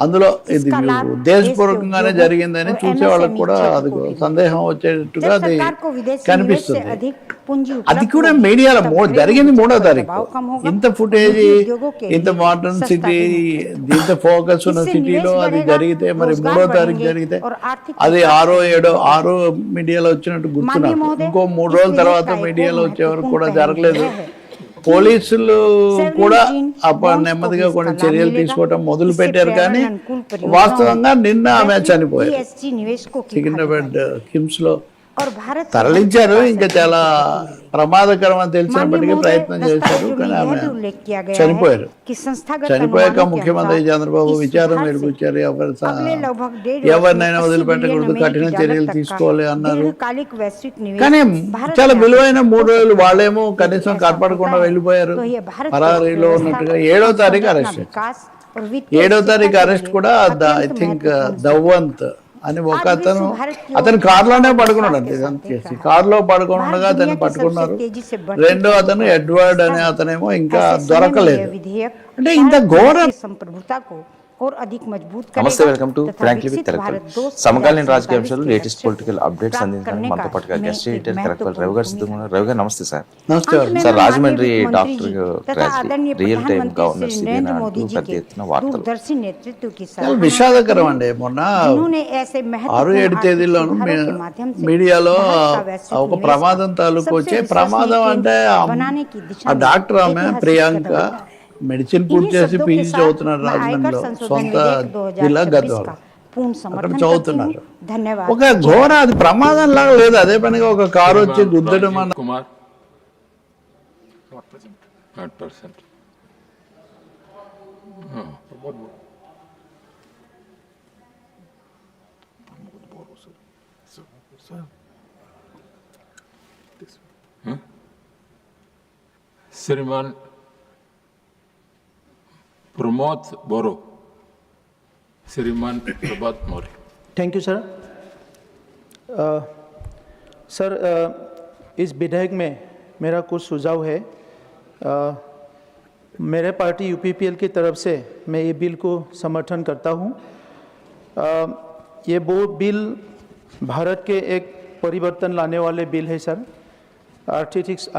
అందులో ఇది ఉద్దేశపూర్వకంగానే జరిగిందని చూసే వాళ్ళకి కూడా అది సందేహం వచ్చేట్టుగా అది కనిపిస్తుంది. అది కూడా మీడియాలో జరిగింది 3వ తారీఖు. ఇంత ఫుటేజ్, ఇంత మోడర్న్ సిటీ, ఇంత ఫోకస్ ఉన్న సిటీలో అది జరిగితే మరి 3వ తారీఖు జరిగితే అది 6 మీడియాలో వచ్చినట్టు గుర్తు నాకు. ఇంకో 3 రోజుల తర్వాత మీడియాలో వచ్చేవరకు కూడా జరగలేదు. పోలీసులు కూడా అప్పుడు నెమ్మదిగా కొన్ని చర్యలు తీసుకోవడం మొదలు పెట్టారు, కానీ వాస్తవంగా నిన్న ఆమె చనిపోయారు. సికింద్రాబాద్ కిమ్స్ లో తరలించారు. ఇంకా చాలా ప్రమాదకరం అని తెలిసినప్పటికీ ప్రయత్నం చేశారు, కానీ ఆమె చనిపోయారు. చనిపోయాక ముఖ్యమంత్రి చంద్రబాబు విచారం వెలిపించారు. ఎవరినైనా వదిలిపెట్టకూడదు, కఠిన చర్యలు తీసుకోవాలి అన్నారు. కానీ చాలా విలువైన 3 రోజులు వాళ్ళేమో కనీసం కనపడకుండా వెళ్ళిపోయారు. పరారీలో ఉన్నట్టుగా 7వ తారీఖు అరెస్ట్. 7వ తారీఖు అరెస్ట్ కూడా ఐ థింక్ దవ్వంత్ అని ఒక అతను కారులోనే పడుకున్నాడు. అంటే చేసి కారులో పడుకున్నగా అతన్ని పట్టుకున్నారు. రెండో అతను ఎడ్వర్డ్ అనే అతనేమో ఇంకా దొరకలేదు. అంటే ఇంత ఘోర और अधिक मजबूत నమస్తే करेगा వెల్కమ్ టు तथा ఫ్రాంక్లీ విత్ विकसित తెలకల్ भारत 2047 సమకాలీన రాజకీయ అంశాలు के లేటెస్ట్ लक्ष्यों పొలిటికల్ అప్డేట్స్ प्राप्त అందించడానికి करने మనతో का పాటుగా में గెస్ట్ एक ఎడిటర్ కరెక్ట్ महत्वपूर्ण రవి గారు సిద్ధంగా ఉన్నారు. రవి గారు నమస్తే సార్. నమస్కారం. अंत में సార్ मैं రాజమండ్రి माननीय वित्त డాక్టర్ मंत्री जी तथा ట్రాజడీ आदरणीय రియల్ టైమ్ प्रधानमंत्री గవర్నెన్స్ श्री ఇదేనా नरेंद्र అంటూ मोदी जी పెద్ద के ఎత్తున వార్తలు. दूरदर्शी नेतृत्व की చాలా सराहना విషాదకరం అండి. మొన్న जिन्होंने ऐसे 6-7 महत्वपूर्ण आर्थिक తేదీల్లోనూ सुधारों के माध्यम से మీడియాలో भारत का वैश्विक ఒక निवेश ప్రమాదం का తాలూకు सबसे వచ్చే विश्वसनीय ప్రమాదం అంటే केंद्र बनाने की दिशा ఆ में డాక్టర్ ఆమె ऐतिहासिक ప్రియాంక कदम उठाया है। మెడిసిన్ పూర్తి इन्हीं చేసి शब्दों के పీజీ साथ చదువుతున్నారు मैं आयकर రాజమండ్రిలో, संशोधन సొంత विधेयक జిల్లా 2026 గద్వాల. का पूर्ण అక్కడ समर्थन करती हूँ। చదువుతున్నారు. धन्यवाद। ఒక ఘోర అది ప్రమాదం లాగా లేదు, అదే పనిగా ఒక కారు వచ్చి గుద్దడం అన్న Kumar. Not present. Sriman Pramod Boro. Sriman Prabhat Mori. Thank you sir. Sir इस विधेयक में मेरा कुछ सुझाव है। मेरे पार्टी यूपीपीएल की तरफ से मैं ये बिल को समर्थन करता हूँ। ये वो बिल भारत के एक परिवर्तन लाने वाले बिल है सर,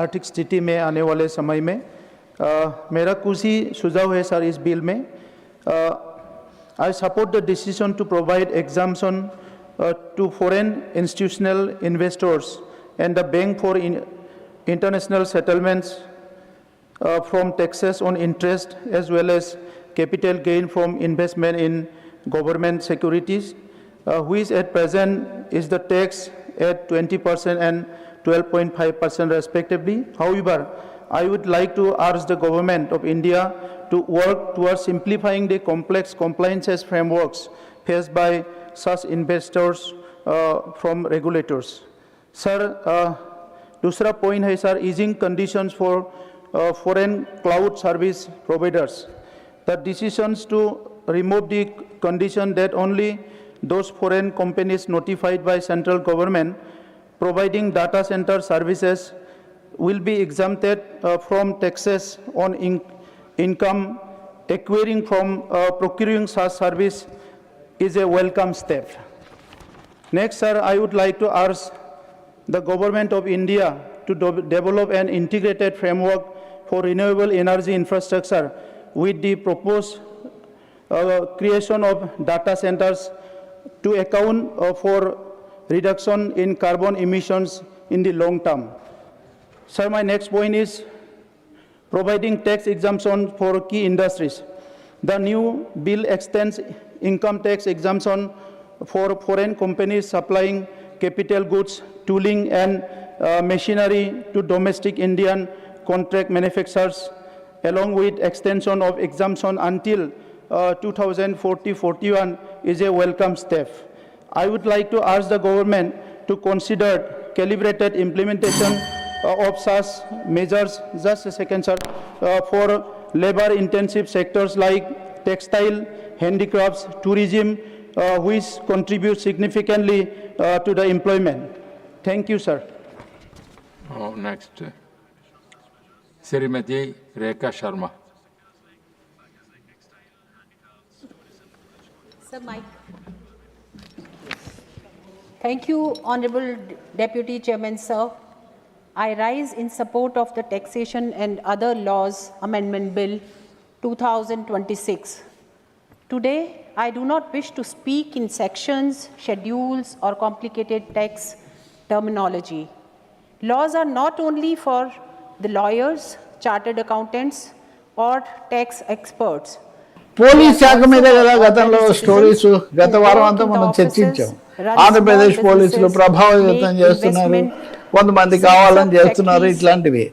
आर्थिक स्थिति में आने वाले समय में। मेरा कुछ ही सुझाव है सर इस बिल में। I support the decision to provide exemption to foreign institutional investors and the Bank for International Settlements from taxes on interest as well as capital gain from investment in government securities, which at present is the tax at 20% and 12.5% respectively. However, I would like to urge the government of India to work towards simplifying the complex compliances frameworks faced by such investors from regulators. Sir, दूसरा point है sir, easing conditions for foreign cloud service providers. The decisions to remove the condition that only those foreign companies notified by central government providing data center services will be exempted from taxes on income acquiring from procuring such service is a welcome step. Next, sir, I would like to urge the government of India to develop an integrated framework for renewable energy infrastructure with the proposed creation of data centers to account for reduction in carbon emissions in the long term. Sir, my next point is providing tax exemption for key industries. The new bill extends income tax exemption for foreign companies supplying capital goods, tooling and machinery to domestic Indian contract manufacturers, along with extension of exemption until 2040-41 is a welcome step. I would like to urge the government to consider calibrated implementation of such measures, just a second sir, for labor intensive sectors like textile, handicrafts, tourism, which contribute significantly to the employment. Thank you, sir. Oh, next. Srimati Rekha Sharma. Sir, Mike. Thank you, Honorable Deputy Chairman, sir. I rise in support of the Taxation and Other Laws Amendment Bill 2026. Today, I do not wish to speak in sections, schedules, or complicated tax terminology. Laws are not only for the lawyers, chartered accountants, or tax experts. Police శాఖ మీద కదా గతంలో stories గత వారం అంతా మనం చర్చించాం. ఆంధ్రప్రదేశ్ పోలీసులు ప్రభావితం చేస్తున్నారు, కొంతమంది కావాలని చేస్తున్నారు, ఇట్లాంటివి.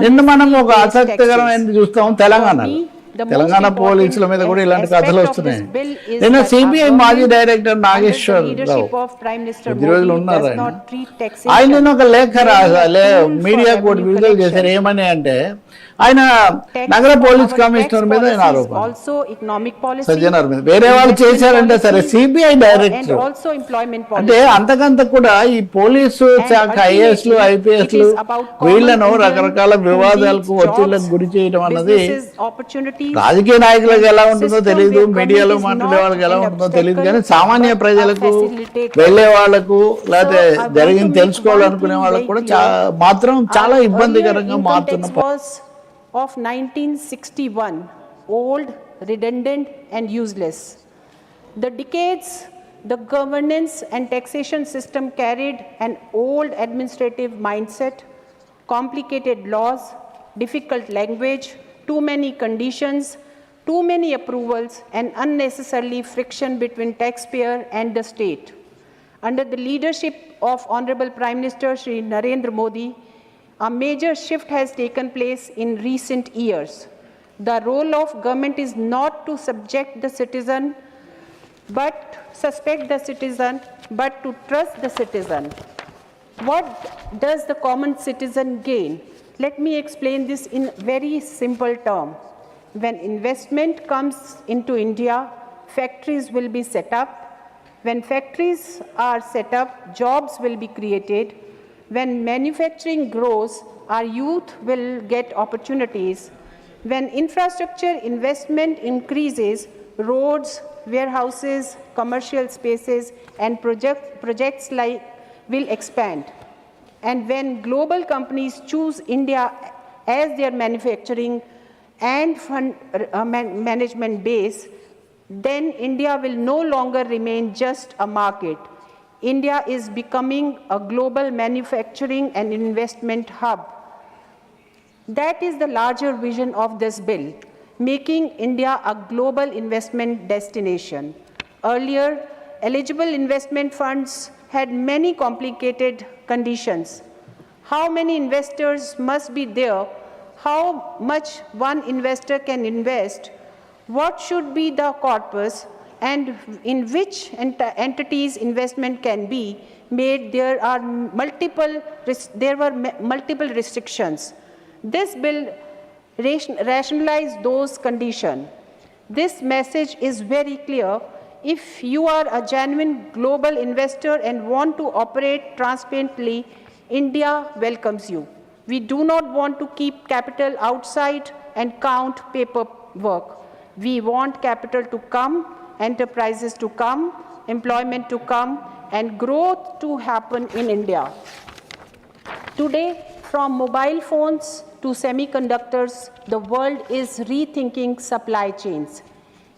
నిన్న మనం ఒక ఆసక్తికరమైనది చూస్తాం తెలంగాణ పోలీసుల మీద కూడా ఇలాంటి కథలు వస్తున్నాయి. నిన్న సిబిఐ మాజీ డైరెక్టర్ నాగేశ్వర్ రావు కొద్ది రోజులు ఉన్నారు, ఆయన నిన్న ఒక లేఖ మీడియా కూడా విడుదల చేశారు. ఏమని అంటే ఆయన నగర పోలీస్ కమిషనర్ మీద ఆయన ఆరోపణ, సజ్జనార్ మీద. వేరే వాళ్ళు చేశారంటే సరే, సిబిఐ డైరెక్టర్ అంటే అంతకంత కూడా ఈ పోలీసు శాఖ ఐఏఎస్లు ఐపీఎస్లు వీళ్లను రకరకాల వివాదాలకు ఒత్తిళ్లకు గురి చేయడం అన్నది రాజకీయ నాయకులకు ఎలా ఉంటుందో తెలియదు, మీడియాలో మాట్లాడే వాళ్ళకి ఎలా ఉంటుందో తెలియదు, కానీ సామాన్య ప్రజలకు వెళ్ళే వాళ్ళకు లేకపోతే జరిగింది తెలుసుకోవాలనుకునే వాళ్ళకు కూడా మాత్రం చాలా ఇబ్బందికరంగా మారుతున్న of 1961, old, redundant and useless. The decades, the governance and taxation system carried an old administrative mindset, complicated laws, difficult language, too many conditions, too many approvals, and unnecessarily friction between taxpayer and the state. Under the leadership of Honorable Prime Minister Shri Narendra Modi, a major shift has taken place in recent years. The role of government is not to suspect the citizen, but to trust the citizen. What does the common citizen gain? Let me explain this in very simple terms. When investment comes into India, factories will be set up. When factories are set up, jobs will be created. When manufacturing grows, our youth will get opportunities. When infrastructure investment increases, roads, warehouses, commercial spaces, and projects like will expand. And when global companies choose India as their manufacturing and management base, then India will no longer remain just a market. India is becoming a global manufacturing and investment hub. That is the larger vision of this bill, making India a global investment destination. Earlier, eligible investment funds had many complicated conditions. How many investors must be there? How much one investor can invest? What should be the corpus? And in which entities investment can be made? There were multiple restrictions. This bill rationalizes those conditions. This message is very clear. If you are a genuine global investor and want to operate transparently, India welcomes you. We do not want to keep capital outside and count paperwork. We want capital to come, enterprises to come, employment to come, and growth to happen in India. Today, from mobile phones to semiconductors, the world is rethinking supply chains.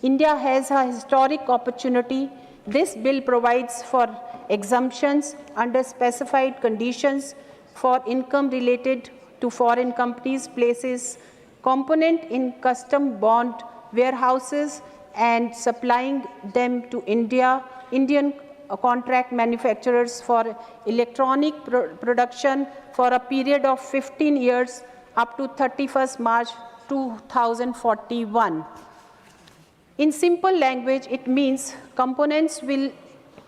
India has a historic opportunity. This bill provides for exemptions under specified conditions for income related to foreign companies, places component in custom bond warehouses and supplying them to Indian contract manufacturers for electronic production for a period of 15 years up to 31st March 2041. In simple language, it means components will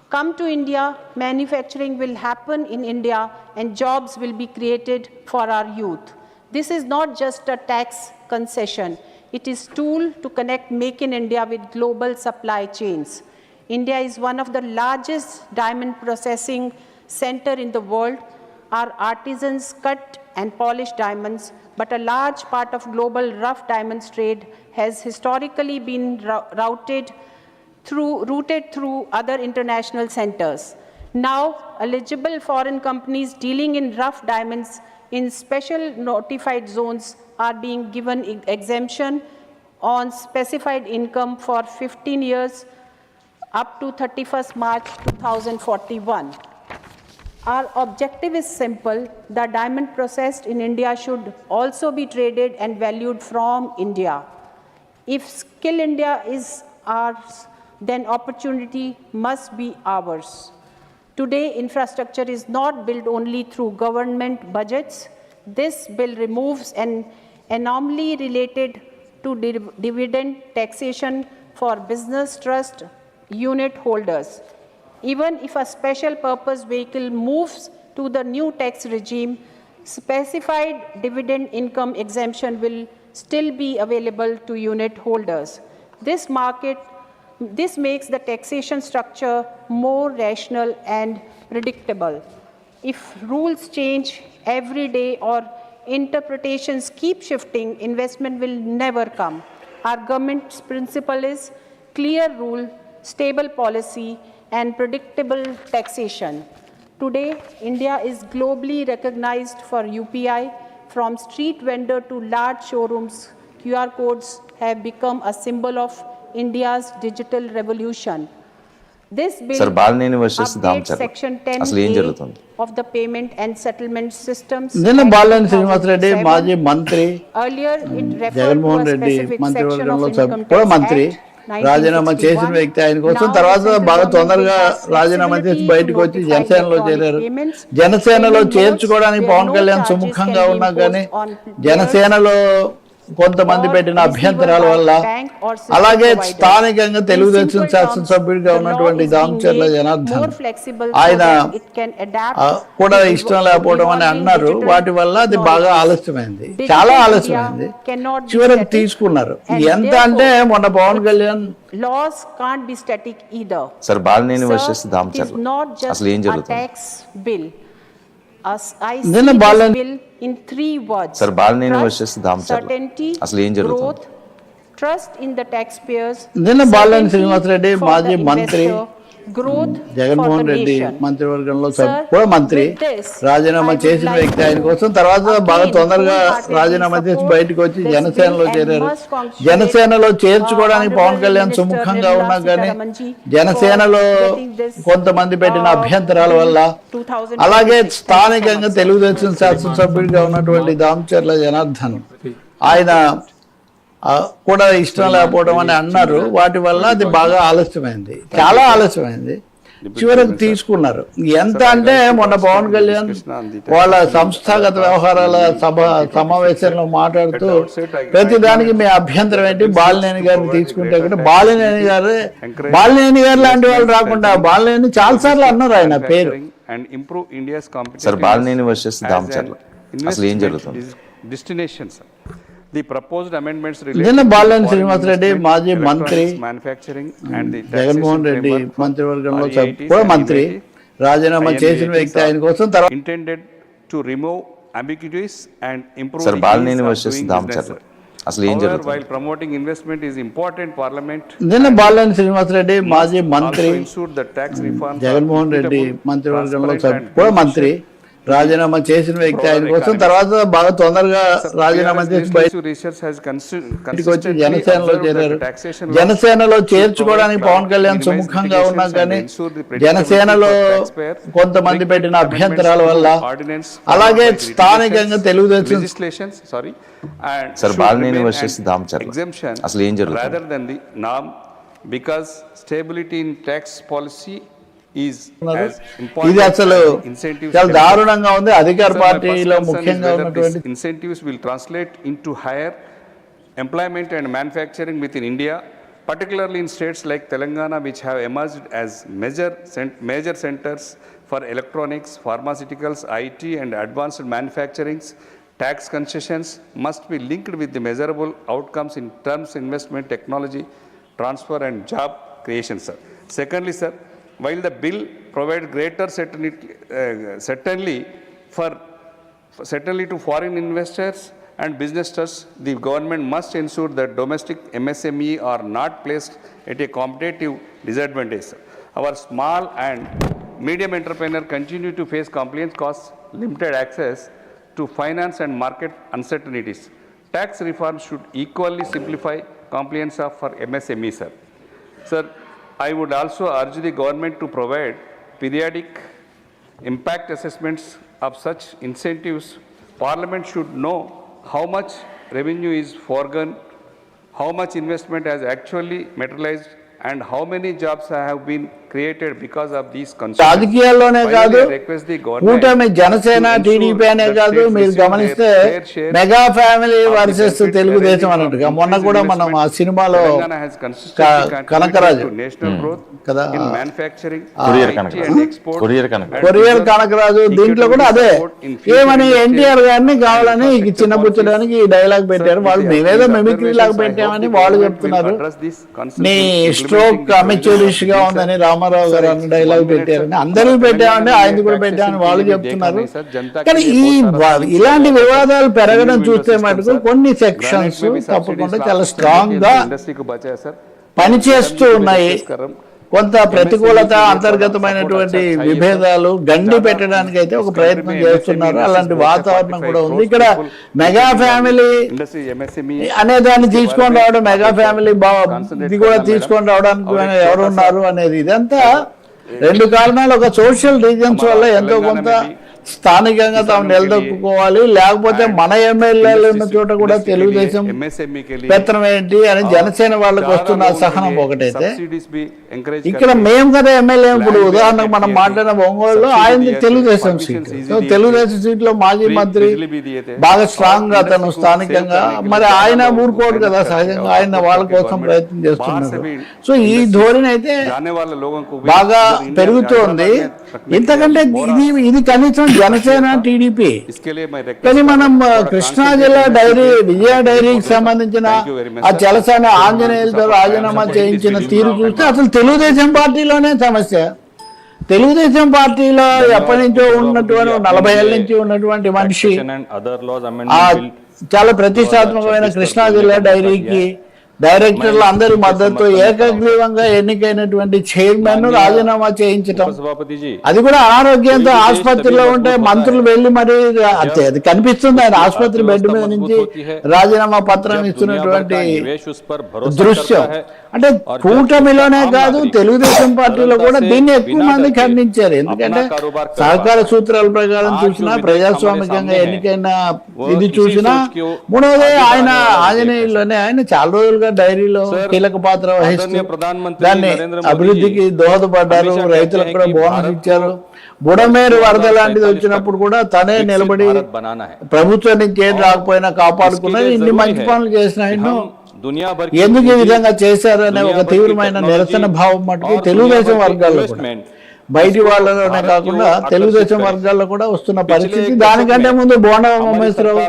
come to India, manufacturing will happen in India, and jobs will be created for our youth. This is not just a tax concession. It is a tool to connect Make in India with global supply chains. India is one of the largest diamond processing center in the world. Our artisans cut and polish diamonds, but a large part of global rough diamonds trade has historically been routed through other international centers. Now, eligible foreign companies dealing in rough diamonds in special notified zones are being given exemption on specified income for 15 years up to 31st March 2041. Our objective is simple. The diamond processed in India should also be traded and valued from India. If Skill India is ours, then opportunity must be ours. Today, infrastructure is not built only through government budgets. This bill removes an anomaly related to dividend taxation for business trust unit holders. Even if a special purpose vehicle moves to the new tax regime, specified dividend income exemption will still be available to unit holders. This makes the taxation structure more rational and predictable. If rules change every day or interpretations keep shifting, investment will never come. Our government's principle is clear rule, stable policy, and predictable taxation. Today, India is globally recognized for UPI. From street vendor to large showrooms, QR codes have become a symbol of India's digital revolution. This bill Sir, Balineni versus updates Damchar. Section అసలు ఏం 10A జరుగుతుంది? of the Payment and Settlement Systems. నిన్న Act Balineni Srinivas Reddy 2007. మాజీ మంత్రి Earlier, it referred to Jaganmohan a Reddy specific section మంత్రివర్గంలో of Income కూడా Tax మంత్రి Act రాజీనామా చేసిన 1961. వ్యక్తి ఆయన కోసం Now, తర్వాత the central బాగా government తొందరగా has రాజీనామా చేసి flexibility బయటకు to వచ్చి notify జనసేనలో electronic చేరారు. payments. జనసేనలో Payment చేర్చుకోవడానికి modes Pawan where no Kalyan charges సుముఖంగా can be ఉన్నా కానీ imposed on జనసేనలో కొంతమంది or పెట్టిన receiver అభ్యంతరాల by వల్ల bank or system అలాగే providers. స్థానికంగా తెలుగుదేశం In simple శాసనసభ్యుడిగా terms, ఉన్నటువంటి the law is Damacharla being made Janardhan more flexible so ఆయన that it can adapt కూడా to ఇష్టం లేకపోవడం అని evolving అన్నారు. digital వాటి వల్ల అది బాగా knowledge. ఆలస్యమైంది, Digital చాలా India ఆలస్యమైంది. cannot be చివరికి static, తీసుకున్నారు. and ఎంత అంటే therefore మొన్న Pawan Kalyan laws can't be static either. Sir, Balineni Sir, versus it is Damchar. not just అసలు ఏం a జరుగుతుంది? tax bill. As I see నిన్న this Balineni bill in 3 words. Sir, Balineni Trust, versus Damchar. certainty, అసలు ఏం జరుగుతుంది? growth, trust in the taxpayers, నిన్న Balineni certainty Srinivas Reddy for మాజీ the మంత్రి investor, growth Jaganmohan for the Reddy nation. మంత్రివర్గంలో Sir, కూడా మంత్రి with this, రాజీనామా I would చేసిన like వ్యక్తి ఆయన to కోసం తర్వాత బాగా again తొందరగా wholeheartedly రాజీనామా చేసి support బయటకు వచ్చి this జనసేనలో bill and చేరారు. must congratulate, జనసేనలో చేర్చుకోవడానికి పవన్ Honorable కళ్యాణ్ Minister సుముఖంగా Nirmala ఉన్నా కానీ Sitharamanji జనసేనలో for getting this, కొంతమంది పెట్టిన అభ్యంతరాల వల్ల 2026. అలాగే Thank you so స్థానికంగా much, sir. తెలుగుదేశం శాసనసభ్యుడిగా ఉన్నటువంటి దామచర్ల జనార్దన్ ఆయన కూడా ఇష్టం లేకపోవడం అని అన్నారు. వాటి వల్ల అది బాగా ఆలస్యమైంది, చాలా ఆలస్యమైంది. చివరికి తీసుకున్నారు. ఎంత అంటే మొన్న పవన్ కళ్యాణ్ వాళ్ళ సంస్థాగత వ్యవహారాల సమావేశంలో మాట్లాడుతూ ప్రతిదానికి మీ అభ్యంతరం ఏంటి, బాలినేని గారిని తీసుకుంటే కూడా బాలినేని గారు లాంటి వాళ్ళు రాకుండా బాలినేని చాలా సార్లు అన్నారు ఆయన పేరు. Sir, Balineni versus Damchar. అసలు ఏం జరుగుతుంది? Destinations. The proposed amendments నిన్న బాలినేని శ్రీనివాస్ రెడ్డి మాజీ మంత్రి manufacturing and the Jaganmohan taxation Reddy framework for మంత్రివర్గంలో REITs కూడా and మంత్రి IMIT రాజీనామా చేసిన వ్యక్తి ఆయన కోసం తర్వాత intended to remove ambiguities and improve Sir, the Balineni ease of versus doing Damchar. business. అసలు ఏం However, జరుగుతుంది? while promoting investment is important, Parliament నిన్న బాలినేని శ్రీనివాస్ రెడ్డి మాజీ మంత్రి also ensure that tax reforms are Jaganmohan Reddy equitable, మంత్రివర్గంలో transparent and కూడా మంత్రి రాజీనామా చేసిన వ్యక్తి ఆయన కోసం తర్వాత బాగా తొందరగా రాజీనామా చేసి బయటకు వచ్చి జనసేనలో చేరారు. జనసేనలో చేర్చుకోవడానికి పవన్ కళ్యాణ్ సుముఖంగా ఉన్నా కానీ జనసేనలో కొంతమంది పెట్టిన అభ్యంతరాల వల్ల అలాగే స్థానికంగా Telugu Desam Sir, Balineni versus Damchar. అసలు ఏం జరుగుతుంది? rather than the norm, because stability in tax policy is as important ఇది అసలు as incentives చాలా can be. దారుణంగా ఉంది. అధికార Sir, my పార్టీలో first concern is ముఖ్యంగా whether ఉన్నటువంటి these incentives will translate into higher employment and manufacturing within India, particularly in states like Telangana, which have emerged as major centers for electronics, pharmaceuticals, IT and advanced manufacturing. Tax concessions must be linked with the measurable outcomes in terms of investment, technology, transfer and job creation, sir. Secondly, sir, while the bill provides greater certainly to foreign investors and businesses, the government must ensure that domestic MSME are not placed at a competitive disadvantage. Our small and medium entrepreneurs continue to face compliance costs, limited access to finance and market uncertainties. Tax reform should equally simplify compliance for MSME, sir. Sir, I would also urge the government to provide periodic impact assessments of such incentives. Parliament should know how much revenue is foregone, how much investment has actually materialized, and how many jobs have been created because of these concerns. రాజకీయాల్లోనే కాదు, కూటమి Janasena TDP అనే కాదు, మీరు గమనిస్తే mega family versus Telugu Desam అన్నట్టుగా మొన్న కూడా మనం ఆ సినిమాలో కనకరాజు కదా, కొరియర్ కనకరాజు దీంట్లో కూడా అదే ఏమని ఎన్టీఆర్ గారిని కావాలని చిన్నపుచ్చడానికి ఈ డైలాగ్ పెట్టారు. వాళ్ళు మేమేదో మెమిక్రీ లాగా పెట్టామని వాళ్ళు చెప్తున్నారు. నీ ఇష్టం స్ట్రోక్ అమెచ్యూరిష్ గా ఉందని రామారావు గారు అన్న డైలాగ్ పెట్టారని అందరూ పెట్టామని ఆయన కూడా పెట్టామని వాళ్ళు చెప్తున్నారు. కానీ ఇలాంటి వివాదాలు పెరగడం చూస్తే మటుకు కొన్ని సెక్షన్స్ తప్పకుండా చాలా స్ట్రాంగ్ గా పనిచేస్తూ ఉన్నాయి. కొంత ప్రతికూలత, అంతర్గతమైనటువంటి విభేదాలు గండి పెట్టడానికి అయితే ఒక ప్రయత్నం చేస్తున్నారు. అలాంటి వాతావరణం కూడా ఉంది. ఇక్కడ మెగా ఫ్యామిలీ అనే దాన్ని తీసుకొని రావడం, మెగా ఫ్యామిలీ ఇది కూడా తీసుకొని రావడానికి ఎవరు ఉన్నారు అనేది, ఇదంతా రెండు కారణాలు. ఒక సోషల్ రీజన్స్ వల్ల ఎంతో కొంత స్థానికంగా తాము నిలదొక్కుకోవాలి, లేకపోతే మన ఎమ్మెల్యేలు ఉన్న చోట కూడా తెలుగుదేశం పెత్తనం ఏంటి అని జనసేన వాళ్ళకి వస్తున్న అసహనం ఒకటైతే, ఇక్కడ మేము కదా ఎమ్మెల్యే. ఇప్పుడు ఉదాహరణకు మనం మాట్లాడిన ఒంగోలులో ఆయన Telugu Desam seat, so Telugu Desam seat లో మాజీ మంత్రి బాగా స్ట్రాంగ్ గా అతను స్థానికంగా, మరి ఆయన ఊరుకోడు కదా సహజంగా, ఆయన వాళ్ళ కోసం ప్రయత్నం చేస్తున్నారు. సో ఈ ధోరణి అయితే బాగా పెరుగుతోంది. ఇంతకంటే ఇది కనీసం జనసేన టీడీపీ. కానీ మనం కృష్ణా జిల్లా డైరీ, విజయ డైరీకి సంబంధించిన ఆ చలసాని ఆంజనేయులతో రాజీనామా చేయించిన తీరు చూస్తే అసలు తెలుగుదేశం పార్టీలోనే సమస్య. తెలుగుదేశం పార్టీలో ఎప్పటి నుంచో ఉన్నటువంటి 40 ఏళ్ళ నుంచి ఉన్నటువంటి మనిషి చాలా ప్రతిష్టాత్మకమైన కృష్ణా జిల్లా డైరీకి డైరెక్టర్లు అందరి మద్దతు ఏకగ్రీవంగా ఎన్నికైనటువంటి చైర్మన్ రాజీనామా చేయించటం, అది కూడా అనారోగ్యంతో ఆసుపత్రిలో ఉంటే మంత్రులు వెళ్లి మరి అది కనిపిస్తుంది ఆయన ఆసుపత్రి బెడ్ మీద నుంచి రాజీనామా పత్రం ఇస్తున్నటువంటి దృశ్యం. అంటే కూటమిలోనే కాదు తెలుగుదేశం పార్టీలో కూడా దీన్ని ఎక్కువ మంది ఖండించారు. ఎందుకంటే సహకార సూత్రాల ప్రకారం చూసినా, ప్రజాస్వామికంగా ఎన్నికైన ఇది చూసినా, మూడవది ఆయన ఆంజనేయుల్లోనే ఆయన చాలా రోజులుగా డైరీలో కీలక పాత్ర వహిస్తూ దాన్ని అభివృద్ధికి దోహదపడ్డారు. రైతులకు కూడా బోనస్ ఇచ్చారు. బుడమేరు వరద లాంటిది వచ్చినప్పుడు కూడా తనే నిలబడి ప్రభుత్వం నుంచి ఏం రాకపోయినా కాపాడుకున్నది. ఇన్ని మంచి పనులు చేసిన ఆయన ఎందుకు ఈ విధంగా చేశారు అనే ఒక తీవ్రమైన నిరసన భావం మటుకు తెలుగుదేశం వర్గాల్లో కూడా, బయటి వాళ్ళలోనే కాకుండా తెలుగుదేశం వర్గాల్లో కూడా వస్తున్న పరిస్థితి. దానికంటే ముందు బోండా ఉమేశ్వరరావు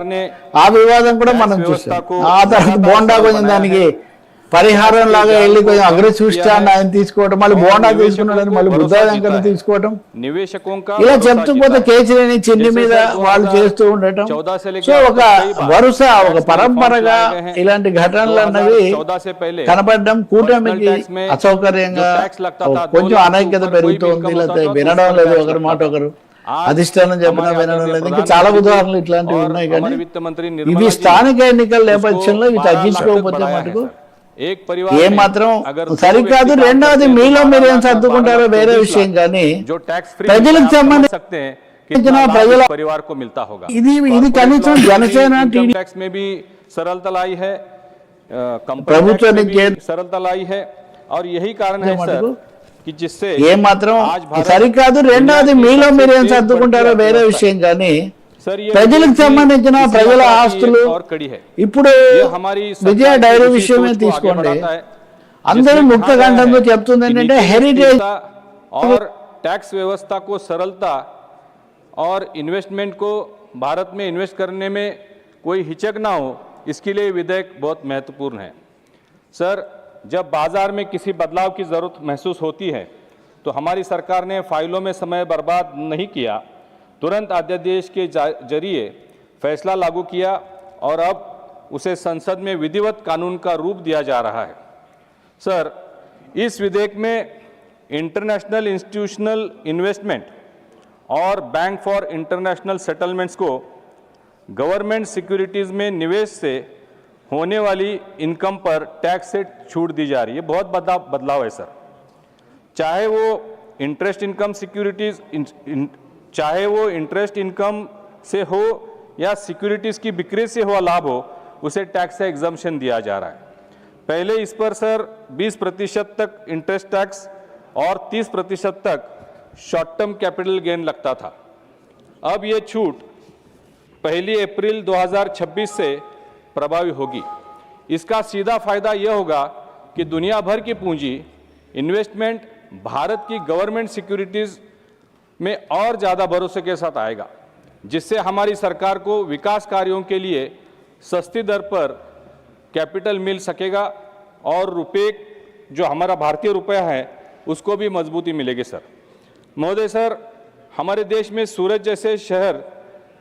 ఆ వివాదం కూడా మనం చూస్తాం. ఆ తర్వాత బోండా కొంచెం దానికి పరిహారం లాగా వెళ్ళి కొంచెం అగ్రెసివ్ స్టాండ్ ఆయన తీసుకోవడం, మళ్ళీ బోండా తీసుకున్నాడని మళ్ళీ బుద్ధా వెంకట తీసుకోవడం, ఇలా చెప్తూ పోతే కేసీని చిన్ని మీద వాళ్ళు చేస్తూ ఉండటం. సో ఒక వరుస, ఒక పరంపరగా ఇలాంటి ఘటనలు అన్నవి కనపడడం కూటమికి అసౌకర్యంగా, కొంచెం అనైక్యత పెరుగుతుంది. లేకపోతే వినడం లేదు, ఒకరి మాట ఒకరు అధిష్టానం చెప్పినా వినడం లేదు. ఇంకా చాలా ఉదాహరణలు ఇట్లాంటివి ఉన్నాయి. కానీ ఇవి స్థానిక ఎన్నికల నేపథ్యంలో ఇవి తగ్గించుకోకపోతే మటుకు ఏమాత్రం సరికాదు. రెండవది మీలో మీరు ఏం సర్దుకుంటారో వేరే విషయం, కానీ ప్రజలకు సంబంధించిన ప్రజల ఇది కనీసం జనసేన ప్రభుత్వానికి ఏమాత్రం సరికాదు. రెండవది మీలో మీరు ఏం సర్దుకుంటారో వేరే విషయం, కానీ ప్రజలకు సంబంధించిన ప్రజల ఆస్తులు ఇప్పుడు విజయ డైరీ విషయమే తీసుకోండి. అందరూ ముక్త కంఠంతో చెప్తుంది ఏంటంటే हेरिटेज और टैक्स व्यवस्था को सरलता और इन्वेस्टमेंट को भारत में इन्वेस्ट करने में कोई हिचक ना हो, इसके लिए विधेयक बहुत महत्वपूर्ण है। सर, जब बाजार में किसी बदलाव की ज़रूरत महसूस होती है तो हमारी सरकार ने फाइलों में समय बर्बाद नहीं किया, तुरंत अध्यादेश के जरिए फैसला लागू किया और अब उसे संसद में विधिवत कानून का रूप दिया जा रहा है। सर, इस विधेयक में इंटरनेशनल इंस्टीट्यूशनल इन्वेस्टमेंट और बैंक फॉर इंटरनेशनल सेटलमेंट्स को गवर्नमेंट सिक्योरिटीज़ में निवेश से होने वाली इनकम पर टैक्स से छूट दी जा रही है। बहुत बड़ा बदलाव है सर। चाहे वो इंटरेस्ट इनकम से हो या सिक्योरिटीज़ की बिक्री से हुआ लाभ हो, उसे टैक्स से एग्जम्पशन दिया जा रहा है। पहले इस पर सर 20% तक इंटरेस्ट टैक्स और 30% तक शॉर्ट टर्म कैपिटल गेन लगता था। अब ये छूट 1 अप्रैल 2026 से प्रभावी होगी। इसका सीधा फायदा यह होगा कि दुनिया भर की पूंजी इन्वेस्टमेंट भारत की गवर्नमेंट सिक्योरिटीज़ में और ज़्यादा भरोसे के साथ आएगा, जिससे हमारी सरकार को विकास कार्यों के लिए सस्ती दर पर कैपिटल मिल सकेगा और जो हमारा भारतीय रुपया है उसको भी मजबूती मिलेगी सर। महोदय सर, हमारे देश में सूरत जैसे शहर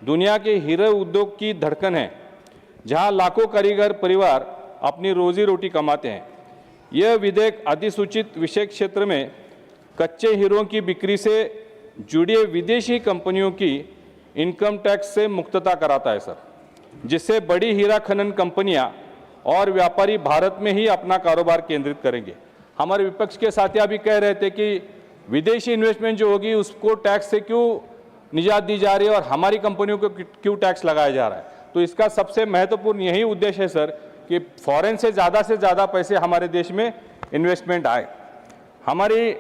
दुनिया के हीरे उद्योग की धड़कन है, जहां लाखों कारीगर परिवार अपनी रोजी रोटी कमाते हैं। यह विधेयक अधिसूचित विषय क्षेत्र में कच्चे हीरों की बिक्री से जुड़ी विदेशी कंपनियों की इनकम टैक्स से मुक्तता कराता है सर, जिससे बड़ी हीरा खनन कंपनियां और व्यापारी भारत में ही अपना कारोबार केंद्रित करेंगे। हमारे विपक्ष के साथियां भी कह रहे थे कि विदेशी इन्वेस्टमेंट जो होगी उसको टैक्स से क्यों निजात दी जा रही है और हमारी कंपनियों को क्यों टैक्स लगाया जा रहा है। तो इसका सबसे महत्वपूर्ण यही उद्देश्य है सर कि फॉरेन से ज़्यादा पैसे हमारे देश में इन्वेस्टमेंट आए, हमारी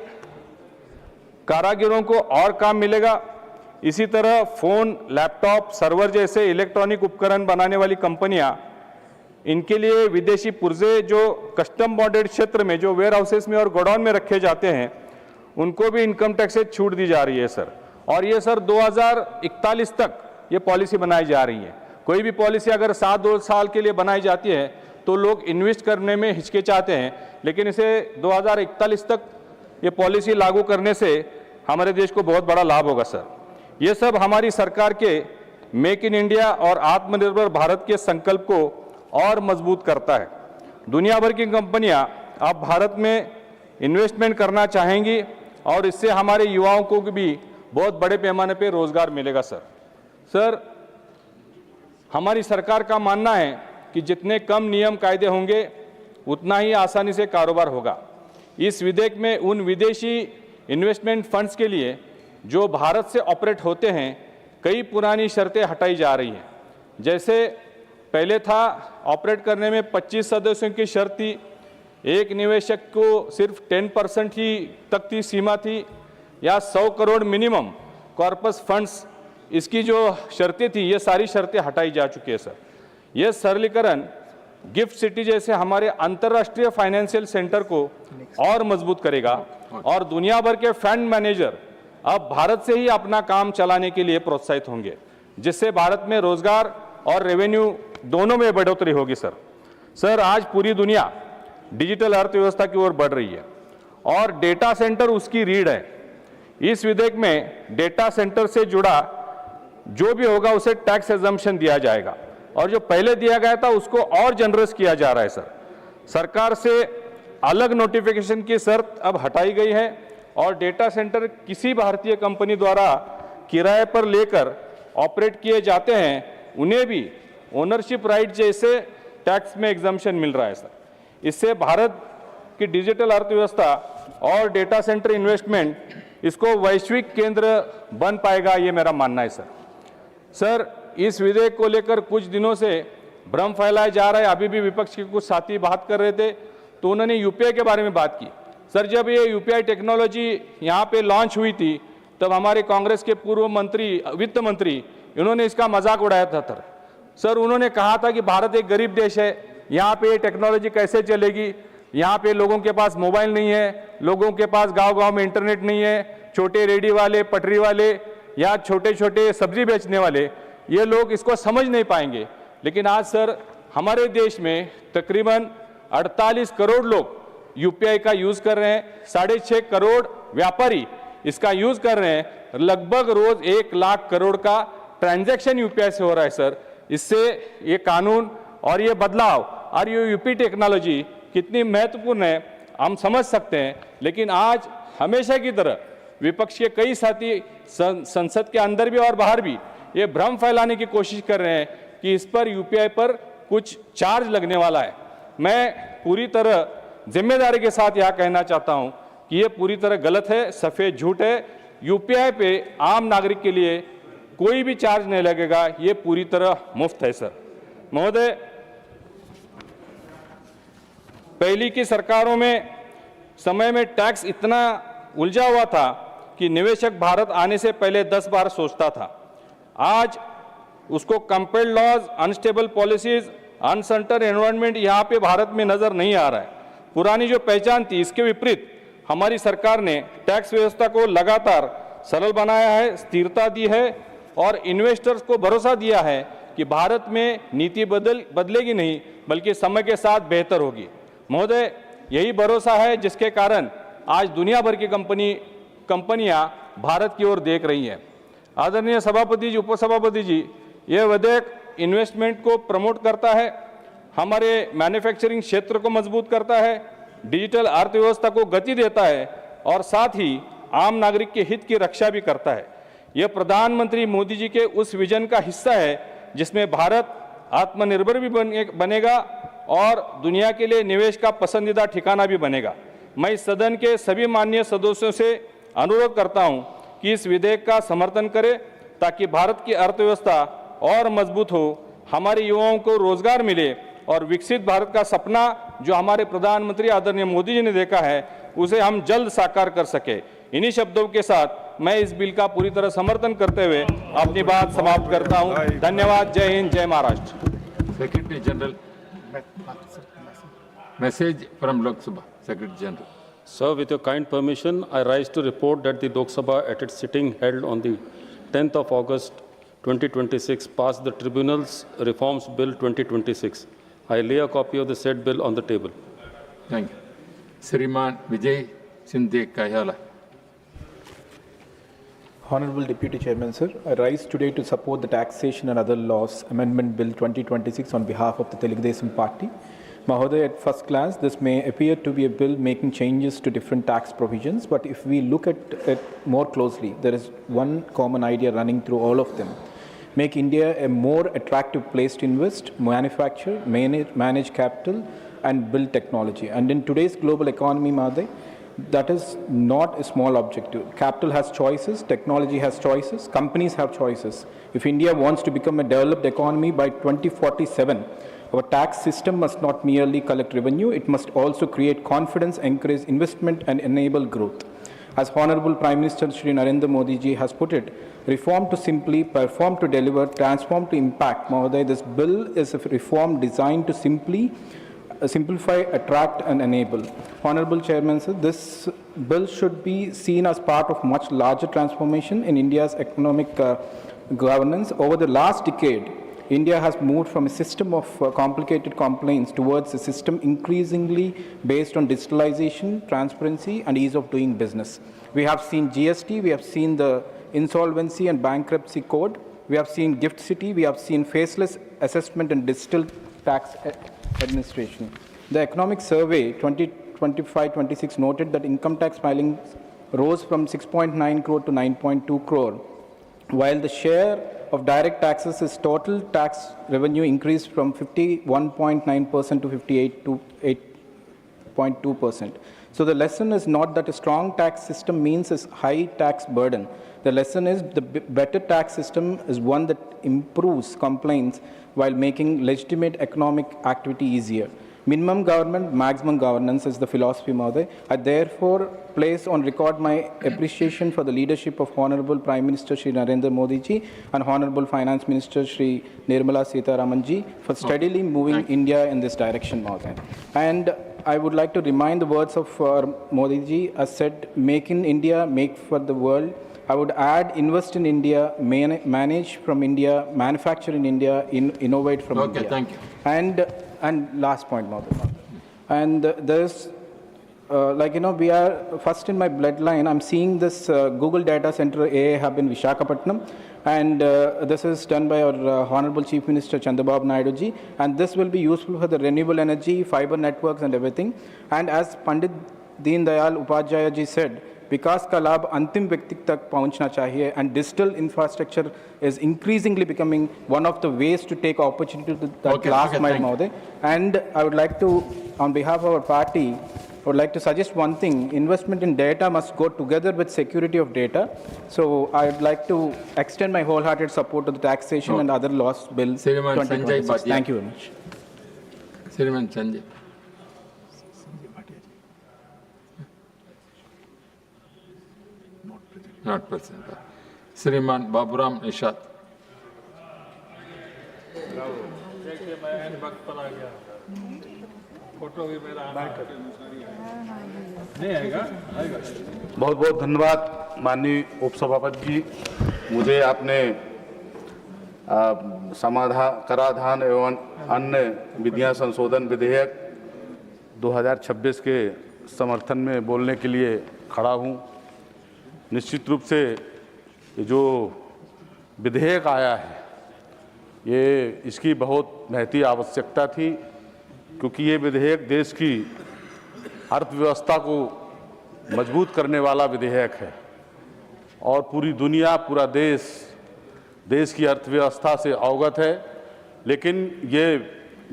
कारीगरों को और काम मिलेगा। इसी तरह फ़ोन, लैपटॉप, सर्वर जैसे इलेक्ट्रॉनिक उपकरण बनाने वाली कंपनियां, इनके लिए विदेशी पुर्जे जो कस्टम बॉन्डेड क्षेत्र में जो वेयर हाउसेस में और गोडाउन में रखे जाते हैं उनको भी इनकम टैक्स से छूट दी जा रही है सर। और ये सर 2041 तक ये पॉलिसी बनाई जा रही है। कोई भी पॉलिसी अगर 7-2 साल के लिए बनाई जाती है तो लोग इन्वेस्ट करने में हिचकिचाते हैं, लेकिन इसे 2041 तक ये पॉलिसी लागू करने से हमारे देश को बहुत बड़ा लाभ होगा सर। ये सब हमारी सरकार के मेक इन इंडिया और आत्मनिर्भर भारत के संकल्प को और मजबूत करता है। दुनिया भर की कंपनियां अब भारत में इन्वेस्टमेंट करना चाहेंगी और इससे हमारे युवाओं को भी बहुत बड़े पैमाने पे रोजगार मिलेगा सर। सर, हमारी सरकार का मानना है कि जितने कम नियम कायदे होंगे उतना ही आसानी से कारोबार होगा। इस विधेयक में उन विदेशी इन्वेस्टमेंट फंड्स के लिए जो भारत से ऑपरेट होते हैं कई पुरानी शर्तें हटाई जा रही हैं। जैसे पहले था ऑपरेट करने में 25 सदस्यों की शर्त थी, एक निवेशक को सिर्फ 10% ही तक की सीमा थी, या 100 करोड़ मिनिमम कॉर्पस फंड्स, इसकी जो शर्तें थी ये सारी शर्तें हटाई जा चुकी है सर। ये सरलीकरण गिफ्ट सिटी जैसे हमारे अंतर्राष्ट्रीय फाइनेंशियल सेंटर को और मजबूत करेगा और दुनिया भर के फंड मैनेजर अब भारत से ही अपना काम चलाने के लिए प्रोत्साहित होंगे, जिससे भारत में रोजगार और रेवेन्यू दोनों में बढ़ोतरी होगी सर। सर, आज पूरी दुनिया डिजिटल अर्थव्यवस्था की ओर बढ़ रही है और डेटा सेंटर उसकी रीढ़ है। इस विधेयक में डेटा सेंटर से जुड़ा जो भी होगा उसे टैक्स एग्जम्पशन दिया जाएगा और जो पहले दिया गया था उसको और जनरस किया जा रहा है सर। सरकार से अलग नोटिफिकेशन की शर्त अब हटाई गई है और डेटा सेंटर किसी भारतीय कंपनी द्वारा किराए पर लेकर ऑपरेट किए जाते हैं उन्हें भी ओनरशिप राइट जैसे टैक्स में एग्जम्पशन मिल रहा है सर। इससे भारत की डिजिटल अर्थव्यवस्था और डेटा सेंटर इन्वेस्टमेंट इसको वैश्विक केंद्र बन पाएगा, ये मेरा मानना है सर। सर, इस विधेयक को लेकर कुछ दिनों से भ्रम फैलाया जा रहा है। अभी भी विपक्ष के कुछ साथी बात कर रहे थे तो उन्होंने यूपीआई के बारे में बात की। सर, जब ये यूपीआई टेक्नोलॉजी यहाँ पे लॉन्च हुई थी तब हमारे कांग्रेस के पूर्व मंत्री, वित्त मंत्री, इन्होंने इसका मजाक उड़ाया था सर। उन्होंने कहा था कि भारत एक गरीब देश है, यहाँ पे ये टेक्नोलॉजी कैसे चलेगी, यहाँ पे लोगों के पास मोबाइल नहीं है, लोगों के पास गांव-गांव में इंटरनेट नहीं है, छोटे रेडी वाले, पटरी वाले या छोटे छोटे सब्जी बेचने वाले, ये लोग इसको समझ नहीं पाएंगे। लेकिन आज सर हमारे देश में तकरीबन 48 करोड़ लोग यूपीआई का यूज़ कर रहे हैं, 6.5 करोड़ व्यापारी इसका यूज़ कर रहे हैं, लगभग रोज 1 लाख करोड़ का ट्रांजैक्शन यूपीआई से हो रहा है सर। इससे ये कानून और ये बदलाव और ये यूपी टेक्नोलॉजी कितनी महत्वपूर्ण है हम समझ सकते हैं। लेकिन आज हमेशा की तरह विपक्ष के कई साथी संसद के अंदर भी और बाहर भी ये भ्रम फैलाने की कोशिश कर रहे हैं कि इस पर यूपीआई पर कुछ चार्ज लगने वाला है। मैं पूरी तरह जिम्मेदारी के साथ यह कहना चाहता हूं कि ये पूरी तरह गलत है, सफेद झूठ है। यूपीआई पे आम नागरिक के लिए कोई भी चार्ज नहीं लगेगा, ये पूरी तरह मुफ्त है सर। महोदय, पहली की सरकारों में समय में टैक्स इतना उलझा हुआ था कि निवेशक भारत आने से पहले 10 बार सोचता था। आज उसको compelled laws, unstable policies, uncertain environment यहाँ पे भारत में नजर नहीं आ रहा है। पुरानी जो पहचान थी इसके विपरीत हमारी सरकार ने टैक्स व्यवस्था को लगातार सरल बनाया है, स्थिरता दी है और इन्वेस्टर्स को भरोसा दिया है कि भारत में नीति बदलेगी नहीं बल्कि समय के साथ बेहतर होगी। महोदय, यही भरोसा है जिसके कारण आज दुनिया भर की कंपनियां भारत की ओर देख रही हैं। आदरणीय सभापति जी, उपसभापति जी, यह विधेयक इन्वेस्टमेंट को प्रमोट करता है, हमारे मैन्युफैक्चरिंग क्षेत्र को मजबूत करता है, डिजिटल अर्थव्यवस्था को गति देता है और साथ ही आम नागरिक के हित की रक्षा भी करता है। यह प्रधानमंत्री मोदी जी के उस विजन का हिस्सा है जिसमें भारत आत्मनिर्भर भी बनेगा और दुनिया के लिए निवेश का पसंदीदा ठिकाना भी बनेगा। मैं इस सदन के सभी माननीय सदस्यों से अनुरोध करता हूं कि इस विधेयक का समर्थन करें ताकि भारत की अर्थव्यवस्था और मजबूत हो, हमारे युवाओं को रोजगार मिले और विकसित भारत का सपना जो हमारे प्रधानमंत्री आदरणीय मोदी जी ने देखा है उसे हम जल्द साकार कर सके। इन्हीं शब्दों के साथ मैं इस बिल का पूरी तरह समर्थन करते हुए अपनी बात समाप्त करता हूं। धन्यवाद। जय हिंद, जय Maharashtra. Secretary General, message from Lok Sabha, Secretary General. Sir, with your kind permission, I rise to report that the Lok Sabha at its sitting held on the 10th of August 2026 passed the Tribunals Reforms Bill 2026. I lay a copy of the said bill on the table. Thank you. Sriman Vijay Sindhe Kahyala. Honorable Deputy Chairman, sir, I rise today to support the Taxation and Other Laws Amendment Bill 2026 on behalf of the Telugu Desam Party. Mahoday, at first glance, this may appear to be a bill making changes to different tax provisions, but if we look at it more closely, there is one common idea running through all of them. Make India a more attractive place to invest, manufacture, manage capital, and build technology. And in today's global economy, Mahoday, that is not a small objective. Capital has choices, technology has choices, companies have choices. If India wants to become a developed economy by 2047, our tax system must not merely collect revenue, it must also create confidence, encourage investment, and enable growth. As Honorable Prime Minister Shri Narendra Modi ji has put it, reform to simply, perform to deliver, transform to impact. Mahoday, this bill is a reform designed to simplify, attract, and enable. Honorable Chairman, sir, this bill should be seen as part of much larger transformation in India's economic governance. Over the last decade, India has moved from a system of complicated complaints towards a system increasingly based on digitalization, transparency, and ease of doing business. We have seen GST, we have seen the insolvency and bankruptcy code, we have seen Gift City, we have seen faceless assessment and digital tax administration. The Economic Survey 2025-26 noted that income tax filings rose from 6.9 crore to 9.2 crore, while the share of direct taxes is total tax revenue increased from 51.9% to 58.2%. So the lesson is not that a strong tax system means a high tax burden. The lesson is the better tax system is one that improves compliance while making legitimate economic activity easier. Minimum government, maximum governance is the philosophy, Mahoday. I therefore place on record my appreciation for the leadership of Honorable Prime Minister Shri Narendra Modi ji and Honorable Finance Minister Shri Nirmala Sitharaman ji for steadily moving India in this direction, Mahoday. And I would like to remind the words of Modi ji, as said, make in India, make for the world. I would add, invest in India, manage from India, manufacture in India, innovate from India. Okay, thank you. And last point, Mother. And there's, we are first in my bloodline. I'm seeing this Google Data Center AI Hub in Visakhapatnam. And this is done by our Honorable Chief Minister Chandrababu Naidu ji. And this will be useful for the renewable energy, fiber networks and everything. And as Pandit Deen Dayal Upadhyaya ji said, विकास का लाभ अंतिम व्यक्ति तक पहुंचना चाहिए, and digital infrastructure is increasingly becoming one of the ways to take opportunity to that last mile, Mahoday. And I would like to, on behalf of our party, I would like to suggest one thing: investment in data must go together with security of data. So I would like to extend my wholehearted support to the Taxation and Other Laws Bill 2026. Thank you very much. Sriman Sanjay. Not present. Sriman Baburam Nishat. बहुत बहुत धन्यवाद माननीय उपसभापति जी। मुझे आपने कराधान एवं अन्य विधियां संशोधन विधेयक 2026 के समर्थन में बोलने के लिए खड़ा हूँ। निश्चित रूप से ये जो विधेयक आया है ये इसकी बहुत महती आवश्यकता थी, क्योंकि ये विधेयक देश की अर्थव्यवस्था को मजबूत करने वाला विधेयक है और पूरी दुनिया, पूरा देश की अर्थव्यवस्था से अवगत है। लेकिन ये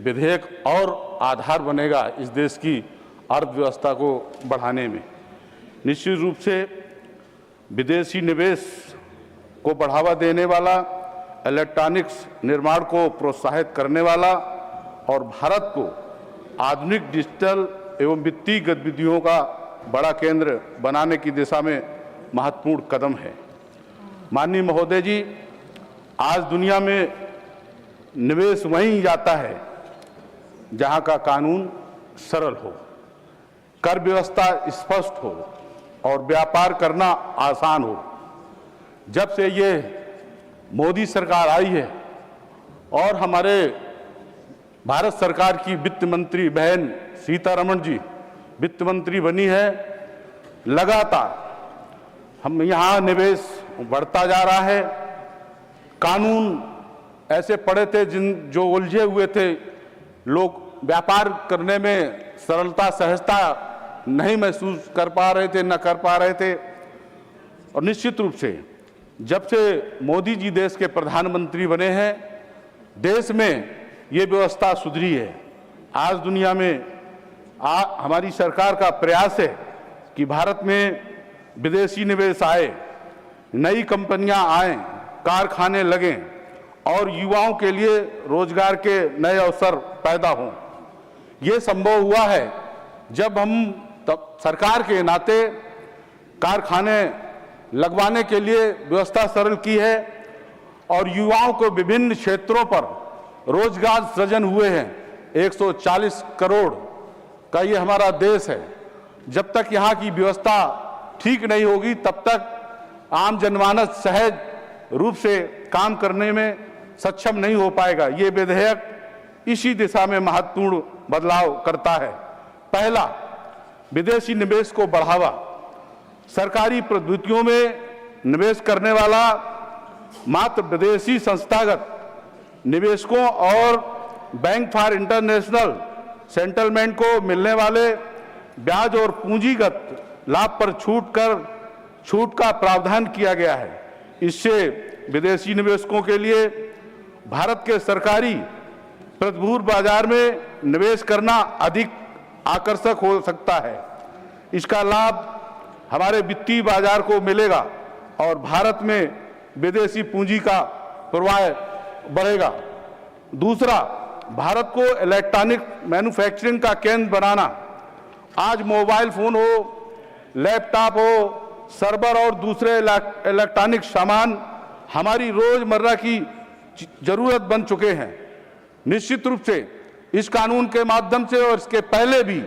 विधेयक और आधार बनेगा इस देश की अर्थव्यवस्था को बढ़ाने में। निश्चित रूप से विदेशी निवेश को बढ़ावा देने वाला, इलेक्ट्रॉनिक्स निर्माण को प्रोत्साहित करने वाला और भारत को आधुनिक डिजिटल एवं वित्तीय गतिविधियों का बड़ा केंद्र बनाने की दिशा में महत्वपूर्ण कदम है। माननीय महोदय जी, आज दुनिया में निवेश वहीं जाता है जहां का कानून सरल हो, कर व्यवस्था स्पष्ट हो और व्यापार करना आसान हो। जब से ये मोदी सरकार आई है और हमारे भारत सरकार की वित्त मंत्री बहन सीतारमण जी वित्त मंत्री बनी है, लगातार हम यहाँ निवेश बढ़ता जा रहा है। कानून ऐसे पड़े थे जो उलझे हुए थे, लोग व्यापार करने में सरलता सहजता नहीं महसूस कर पा रहे थे, न कर पा रहे थे। और निश्चित रूप से जब से मोदी जी देश के प्रधानमंत्री बने हैं, देश में ये व्यवस्था सुधरी है। आज दुनिया में हमारी सरकार का प्रयास है कि भारत में विदेशी निवेश आए, नई कंपनियां आएं, कारखाने लगें और युवाओं के लिए रोजगार के नए अवसर पैदा हों। ये संभव हुआ है जब हम सरकार के नाते कारखाने लगवाने के लिए व्यवस्था सरल की है और युवाओं को विभिन्न क्षेत्रों पर रोजगार सृजन हुए हैं। 140 करोड़ का ये हमारा देश है। जब तक यहाँ की व्यवस्था ठीक नहीं होगी तब तक आम जनमानस सहज रूप से काम करने में सक्षम नहीं हो पाएगा। ये विधेयक इसी दिशा में महत्वपूर्ण बदलाव करता है। पहला, विदेशी निवेश को बढ़ावा। सरकारी प्रौद्योगिकियों में निवेश करने वाला मात्र विदेशी संस्थागत निवेशकों और बैंक फॉर इंटरनेशनल सेटलमेंट को मिलने वाले ब्याज और पूंजीगत लाभ पर छूट का प्रावधान किया गया है। इससे विदेशी निवेशकों के लिए भारत के सरकारी प्रतिभूति बाजार में निवेश करना अधिक आकर्षक हो सकता है। इसका लाभ हमारे वित्तीय बाजार को मिलेगा और भारत में विदेशी पूंजी का प्रवाह बढ़ेगा। दूसरा, भारत को इलेक्ट्रॉनिक मैन्युफैक्चरिंग का केंद्र बनाना। आज मोबाइल फोन हो, लैपटॉप हो, सर्वर और दूसरे इलेक्ट्रॉनिक सामान हमारी रोजमर्रा की जरूरत बन चुके हैं। निश्चित रूप से इस कानून के माध्यम से और इसके पहले भी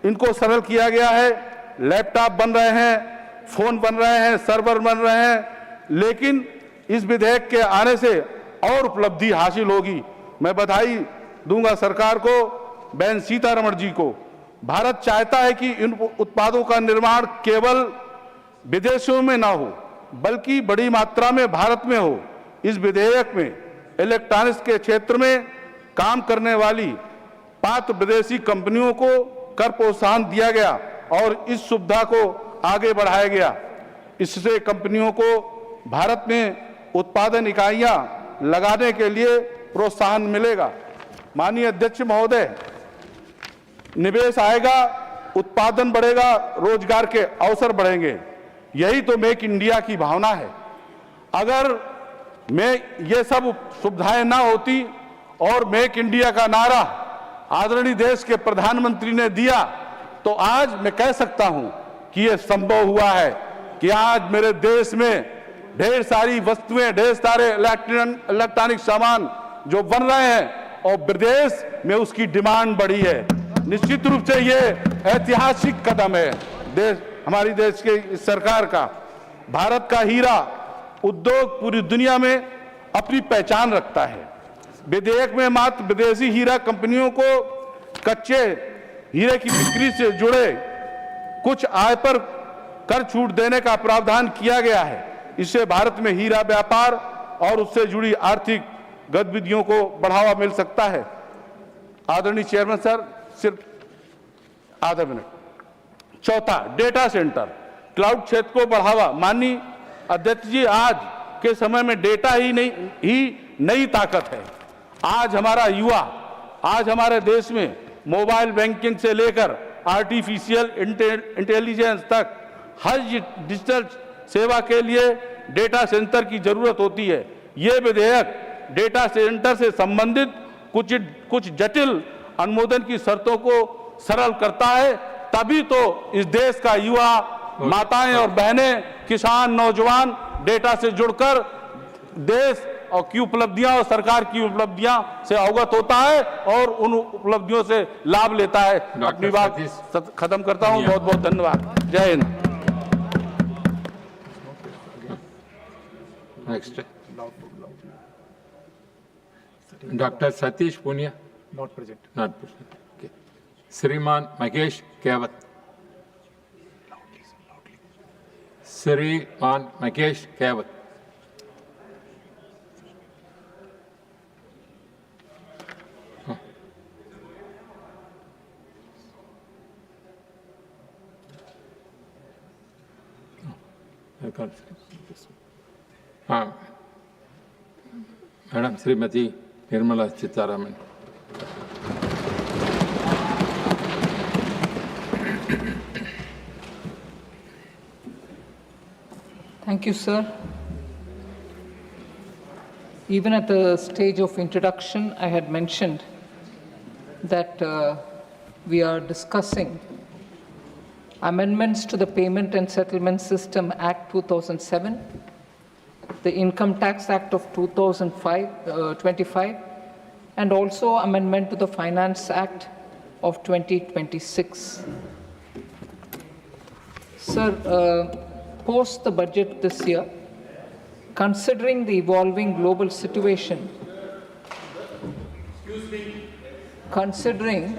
इनको सरल किया गया है। लैपटॉप बन रहे हैं, फोन बन रहे हैं, सर्वर बन रहे हैं, लेकिन इस विधेयक के आने से और उपलब्धि हासिल होगी। मैं बधाई दूंगा सरकार को, बहन सीतारमण जी को। भारत चाहता है कि इन उत्पादों का निर्माण केवल विदेशों में ना हो बल्कि बड़ी मात्रा में भारत में हो। इस विधेयक में इलेक्ट्रॉनिक्स के क्षेत्र में काम करने वाली पात्र विदेशी कंपनियों को कर प्रोत्साहन दिया गया और इस सुविधा को आगे बढ़ाया गया। इससे कंपनियों को भारत में उत्पादन इकाइयां लगाने के लिए प्रोत्साहन मिलेगा। माननीय अध्यक्ष महोदय, निवेश आएगा, उत्पादन बढ़ेगा, रोजगार के अवसर बढ़ेंगे। यही तो मेक इंडिया की भावना है। अगर ये सब सुविधाएं ना होती और मेक इंडिया का नारा आदरणीय देश के प्रधानमंत्री ने दिया तो आज मैं कह सकता हूं कि यह संभव हुआ है कि आज मेरे देश में ढेर सारी वस्तुएं, ढेर सारे इलेक्ट्रॉनिक सामान जो बन रहे हैं और विदेश में उसकी डिमांड बढ़ी है। निश्चित रूप से ये ऐतिहासिक कदम है हमारी देश के सरकार का। भारत का हीरा उद्योग पूरी दुनिया में अपनी पहचान रखता है। विधेयक में मात्र विदेशी हीरा कंपनियों को कच्चे हीरे की बिक्री से जुड़े कुछ आय पर कर छूट देने का प्रावधान किया गया है। इससे भारत में हीरा व्यापार और उससे जुड़ी आर्थिक गतिविधियों को बढ़ावा मिल सकता है। आदरणीय चेयरमैन सर, सिर्फ आधा मिनट। चौथा, डेटा सेंटर क्लाउड क्षेत्र को बढ़ावा। माननीय अध्यक्ष जी, आज के समय में डेटा ही नई ताकत है। आज हमारा युवा, आज हमारे देश में मोबाइल बैंकिंग से लेकर आर्टिफिशियल इंटेलिजेंस तक हर डिजिटल सेवा के लिए डेटा सेंटर की जरूरत होती है। ये विधेयक डेटा सेंटर से संबंधित कुछ जटिल अनुमोदन की शर्तों को सरल करता है। तभी तो इस देश का युवा, माताएं और बहनें, किसान, नौजवान डेटा से जुड़कर देश और की उपलब्धियां और सरकार की उपलब्धियां से अवगत होता है और उन उपलब्धियों से लाभ लेता है। अपनी बात खत्म करता हूं। बहुत बहुत धन्यवाद। जय Hind. Next. Dr. Satish Punia. Not present. Not present. Okay. Sriman Mahesh Kewat. Sriman Mahesh Kewat. I can't see this one. Madam Srimati Nirmala Sitharaman. Thank you, sir. Even at the stage of introduction, I had mentioned that we are discussing amendments to the Payment and Settlement System Act 2007, the Income Tax Act of 2025, and also amendment to the Finance Act of 2026. Sir, post the budget this year, considering the evolving global situation, considering...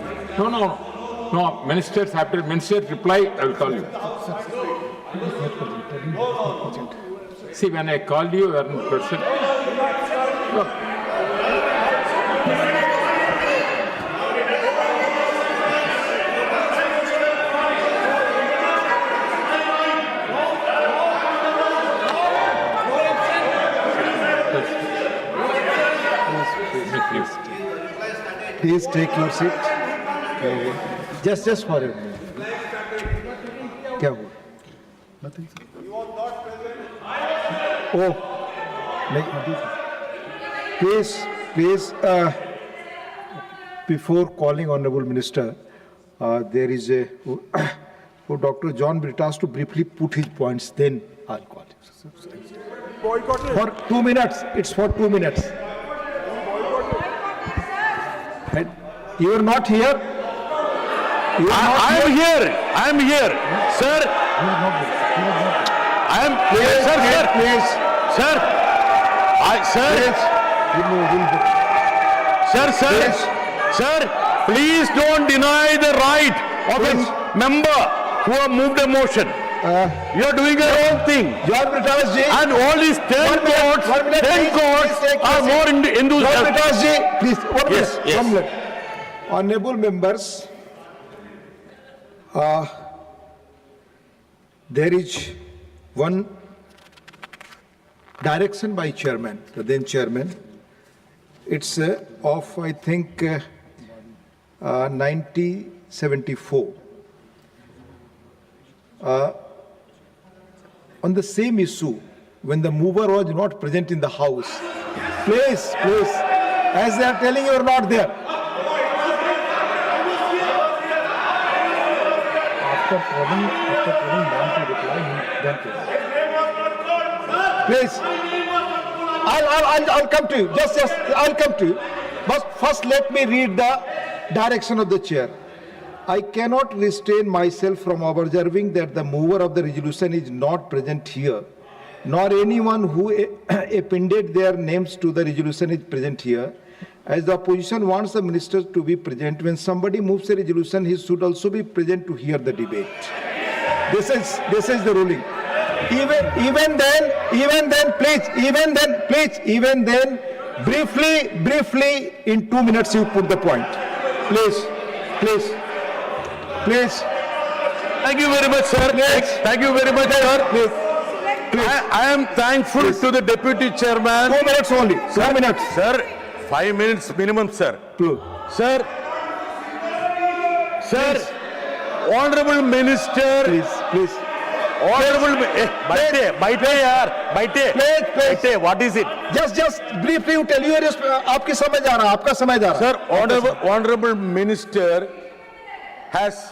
No, ministers have to, minister reply, I will call you. See, when I called you, you are in person. Look. Please take your seat. Just for a minute. क्या हुआ? Nothing. Oh, नहीं. Please. Before calling Honorable Minister, there is a for Dr. John Britas to briefly put his points. Then I'll call him. For 2 minutes. It's for 2 minutes. And you are not here. I am here, sir. I am here, sir. Please don't deny the right of a member who have moved a motion. You are doing a wrong thing. And all these 10 courts are more enthusiastic. Please, 1 minute. Yes. 1 minute. Honorable members, there is one direction by chairman, the then chairman. It's of, I think, 1974. On the same issue, when the mover was not present in the house. Please, as they are telling you are not there. After calling down to reply, then please, I'll come to you. Just, I'll come to you. But first, let me read the direction of the chair. I cannot restrain myself from observing that the mover of the resolution is not present here, nor anyone who appended their names to the resolution is present here. as the opposition wants the ministers to be present. When somebody moves a resolution, he should also be present to hear the debate. This is the ruling. Even then, briefly, in 2 minutes you put the point. Please. Thank you very much, sir. Thank you very much, sir. Please. I am thankful to the deputy chairman. 2 minutes only. 2 minutes. Sir, 5 minutes minimum, sir. Sir, Honorable Minister. Please. Honorable, baite, what is it? Just briefly you tell you आपकी समय जा रहा है, आपका समय जा रहा है. Sir, Honorable Minister has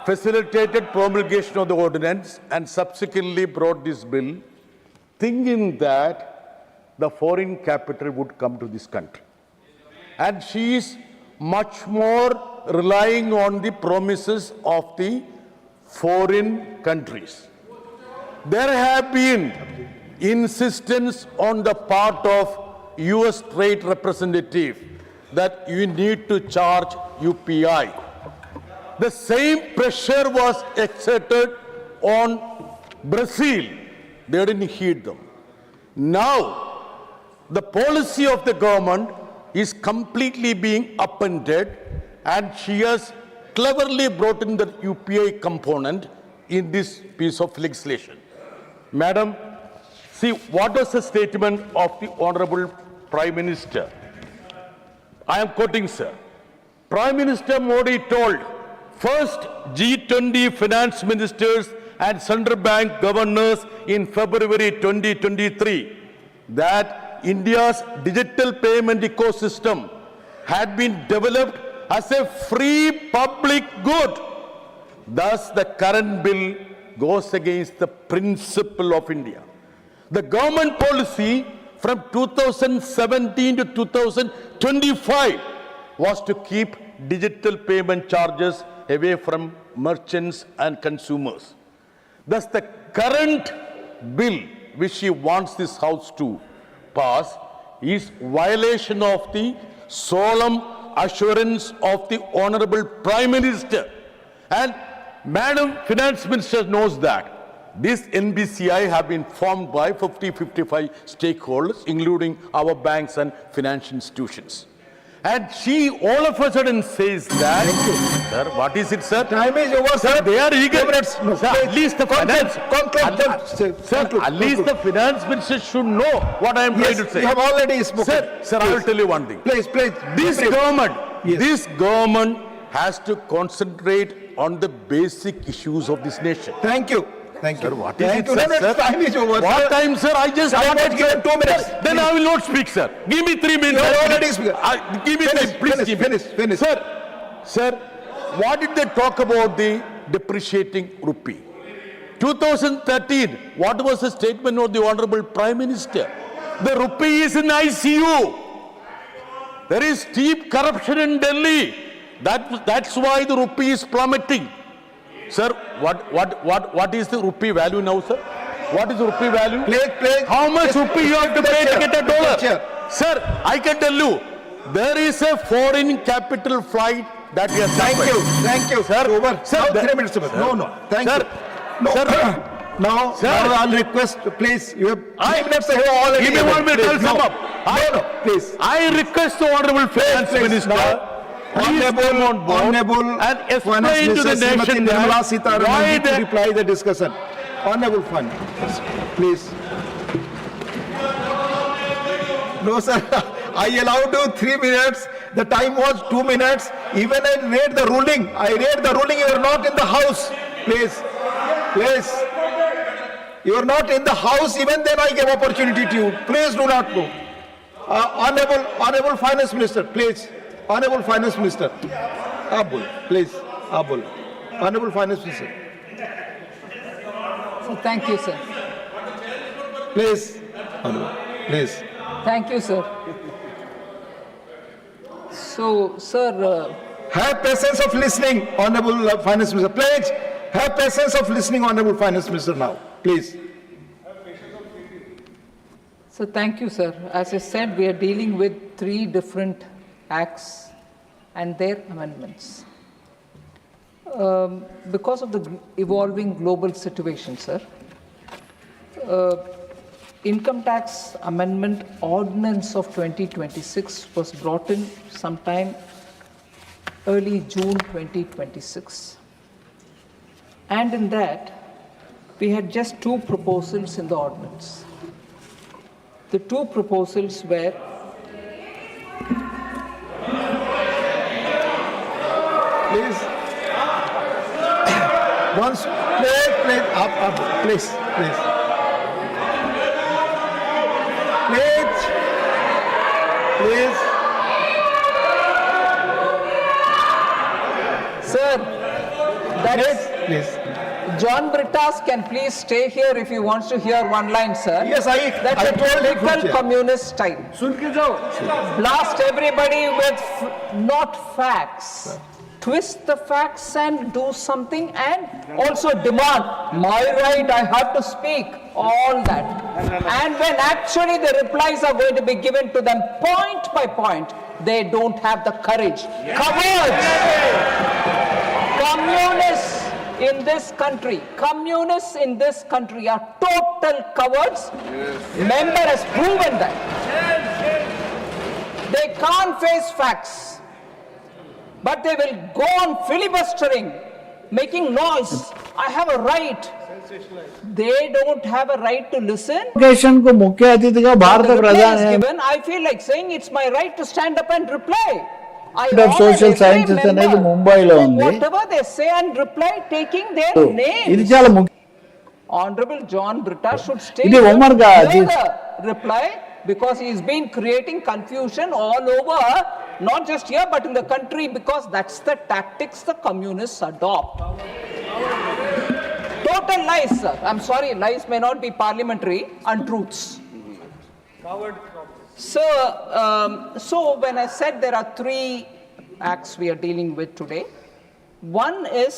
facilitated promulgation of the ordinance and subsequently brought this bill, thinking that the foreign capital would come to this country. And she is much more relying on the promises of the foreign countries. There have been insistence on the part of US Trade Representative that you need to charge UPI. The same pressure was exerted on Brazil. They didn't heed them. Now, the policy of the government is completely being upended, and she has cleverly brought in the UPI component in this piece of legislation. Madam, see what was the statement of the Honorable Prime Minister. I am quoting, sir. Prime Minister Modi told first G20 finance ministers and central bank governors in February 2023 that India's digital payment ecosystem had been developed as a free public good. Thus, the current bill goes against the principle of India. The government policy from 2017 to 2025 was to keep digital payment charges away from merchants and consumers. Thus, the current bill which she wants this House to pass is violation of the solemn assurance of the Honorable Prime Minister. And Madam Finance Minister knows that this NBCI have been formed by 50-55 stakeholders, including our banks and financial institutions. And she all of a sudden says that, sir, what is it, sir? Time is over, Sir, they are eager. No, Sir, at least the finance, at least the finance minister should know what I am trying to say. You have already spoken. Sir, I will tell you one thing. Please. This government has to concentrate on the basic issues of this nation. Thank you. Sir, what is it, No, sir? time is over. What sir. time, sir? I just I wanted was given 2 minutes. Then I will not speak, sir. Give me 3 minutes. You have already spoken. Give me Finish. Sir, what did they talk about the depreciating rupee? 2013, what was the statement of the Honorable Prime Minister? The rupee is in ICU. There is deep corruption in Delhi. That's why the rupee is plummeting. Sir, what is the rupee value now, sir? What is the rupee value? Please. How much rupee you have to pay to get a dollar? Sir, I can tell you, there is a foreign capital flight that we are suffering. Thank you. Sir, over. Sir, Now the- 3 minutes over. No. Thank Sir, you. No. sir. Now I'll request, please, you have 3 minutes I have already. Give me 1 minute, I'll sum up. No, please. I request the Honorable Finance Minister, Honorable and explain Finance to the Minister Srimati nation Nirmala why Sitharaman to they... reply the discussion. Honorable Finance, please. No, sir. I allowed you 3 minutes. The time was 2 minutes. Even I read the ruling. You are not in the house. Please. You are not in the house. Even then I gave opportunity to you. Please do not go. Honorable Finance Minister, please. Honorable Finance Minister. Abul, please. Honorable Finance Minister. So thank you, sir. Please. Honorable, please. Thank you, sir. So, sir... have patience of listening, Honorable Finance Minister. Please, have patience of listening, Honorable Finance Minister now. Please. So thank you, sir. As I said, we are dealing with 3 different acts and their amendments. Because of the evolving global situation, sir, Income Tax Amendment Ordinance of 2026 was brought in sometime early June 2026. And in that, we had just 2 proposals in the ordinance. The 2 proposals were Please. Once, please, up, please. Please. Sir, Please. John Brittas can please stay here if he wants to hear one line, sir. Yes, That's I a told you, typical Chair. communist style. Blast everybody with not facts. Twist the facts and do something, and also demand my right, I have to speak, all that. And when actually the replies are going to be given to them point by point, they don't have the courage. Cowards! Communists in this country are total cowards. Member has proven that. They can't face facts, but they will go on filibustering, making noise. I have a right. They don't have a right to listen. Occasion को मुख्य अतिथि का भारत प्रधान Given, I feel like saying it's my right to stand up and reply. of social sciences అనేది ముంబైలో ఉంది. Whatever they say and reply, taking their ఇది names. చాలా ముఖ్య. Honorable John Britta should stay ఇది here ఉమ్మడిగా hear the reply, because he's been creating confusion all over, not just here but in the country, because that's the tactics the communists adopt. Total lies, sir. I'm sorry, lies may not be parliamentary, untruths. So when I said there are 3 acts we are dealing with today, one is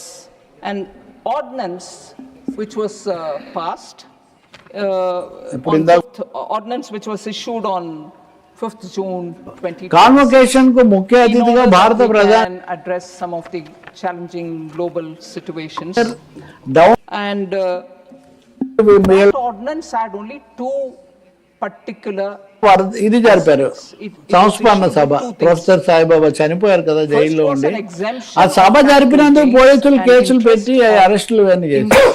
an ordinance which was passed, ordinance which was issued on 5th June 2020. Convocation को मुख्य अतिथि का भारत प्रधान address some of the challenging global situations. And that ordinance had only 2 particular. ఇది జరిపారు సంస్మరణ సభ. Professor Saibaba చనిపోయారు కదా జైల్లో ఉండి. ఆ సభ జరిపినందుకు పోలీసులు కేసులు పెట్టి అరెస్టులు ఇవన్నీ చేశారు.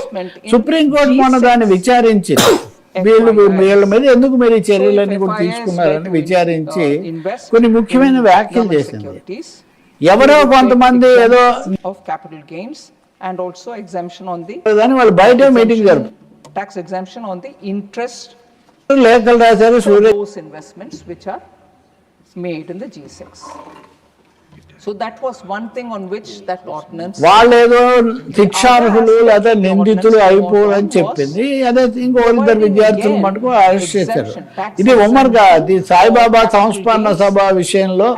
సుప్రీంకోర్టు మొన్న దాన్ని విచారించి వీళ్ళ మీద ఎందుకు మీరు ఈ చర్యలన్నీ కూడా తీసుకున్నారని విచారించి కొన్ని ముఖ్యమైన వ్యాఖ్యలు చేసింది. ఎవరో కొంతమంది ఏదో and also exemption on the దాని వాళ్ళు బయట మీటింగ్ జరిపారు. tax exemption on the interest లేఖలు రాశారు. those investments which are made in the G6. So that was one thing on which that ordinance. వాళ్ళు ఏదో శిక్షార్హులు లేదా నిందితులు అయిపోరని చెప్పింది. అదే ఇంకో 2 విద్యార్థులు మటుకు అరెస్ట్ చేశారు. ఇది ఉమ్మడిగా సాయిబాబా సంస్మరణ సభ విషయంలో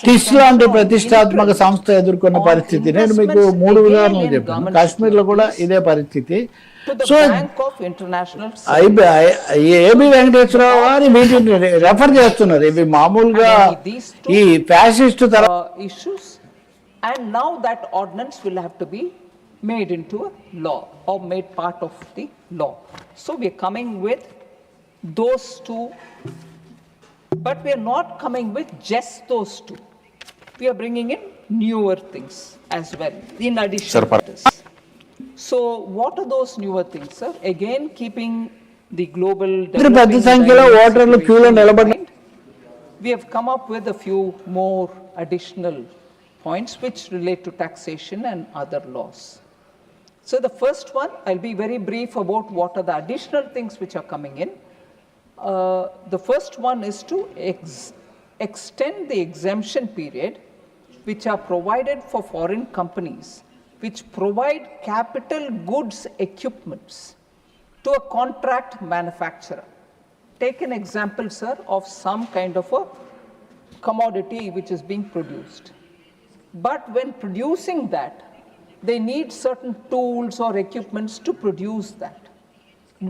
టిస్ లాంటి ప్రతిష్టాత్మక సంస్థ ఎదుర్కొన్న పరిస్థితి. నేను మీకు 3 ఉదాహరణలు చెప్పాను. కాశ్మీర్లో కూడా ఇదే పరిస్థితి. సో ఏబి వెంకటేశ్వరరావు గారు వీటిని రెఫర్ చేస్తున్నారు. ఇవి మామూలుగా ఈ fascist issues, and now that ordinance will have to be made into a law or made part of the law. So we are coming with those 2, but we are not coming with just those 2. We are bringing in newer things as well in addition to this. So what are those newer things, sir? Again, keeping the global పెద్ద సంఖ్యలో ఓటర్లు క్యూలో నిలబడి we have come up with a few more additional points which relate to taxation and other laws. So the first one, I'll be very brief about what are the additional things which are coming in. The first one is to extend the exemption period which are provided for foreign companies which provide capital goods equipments to a contract manufacturer. Take an example, sir, of some kind of a commodity which is being produced. But when producing that, they need certain tools or equipments to produce that.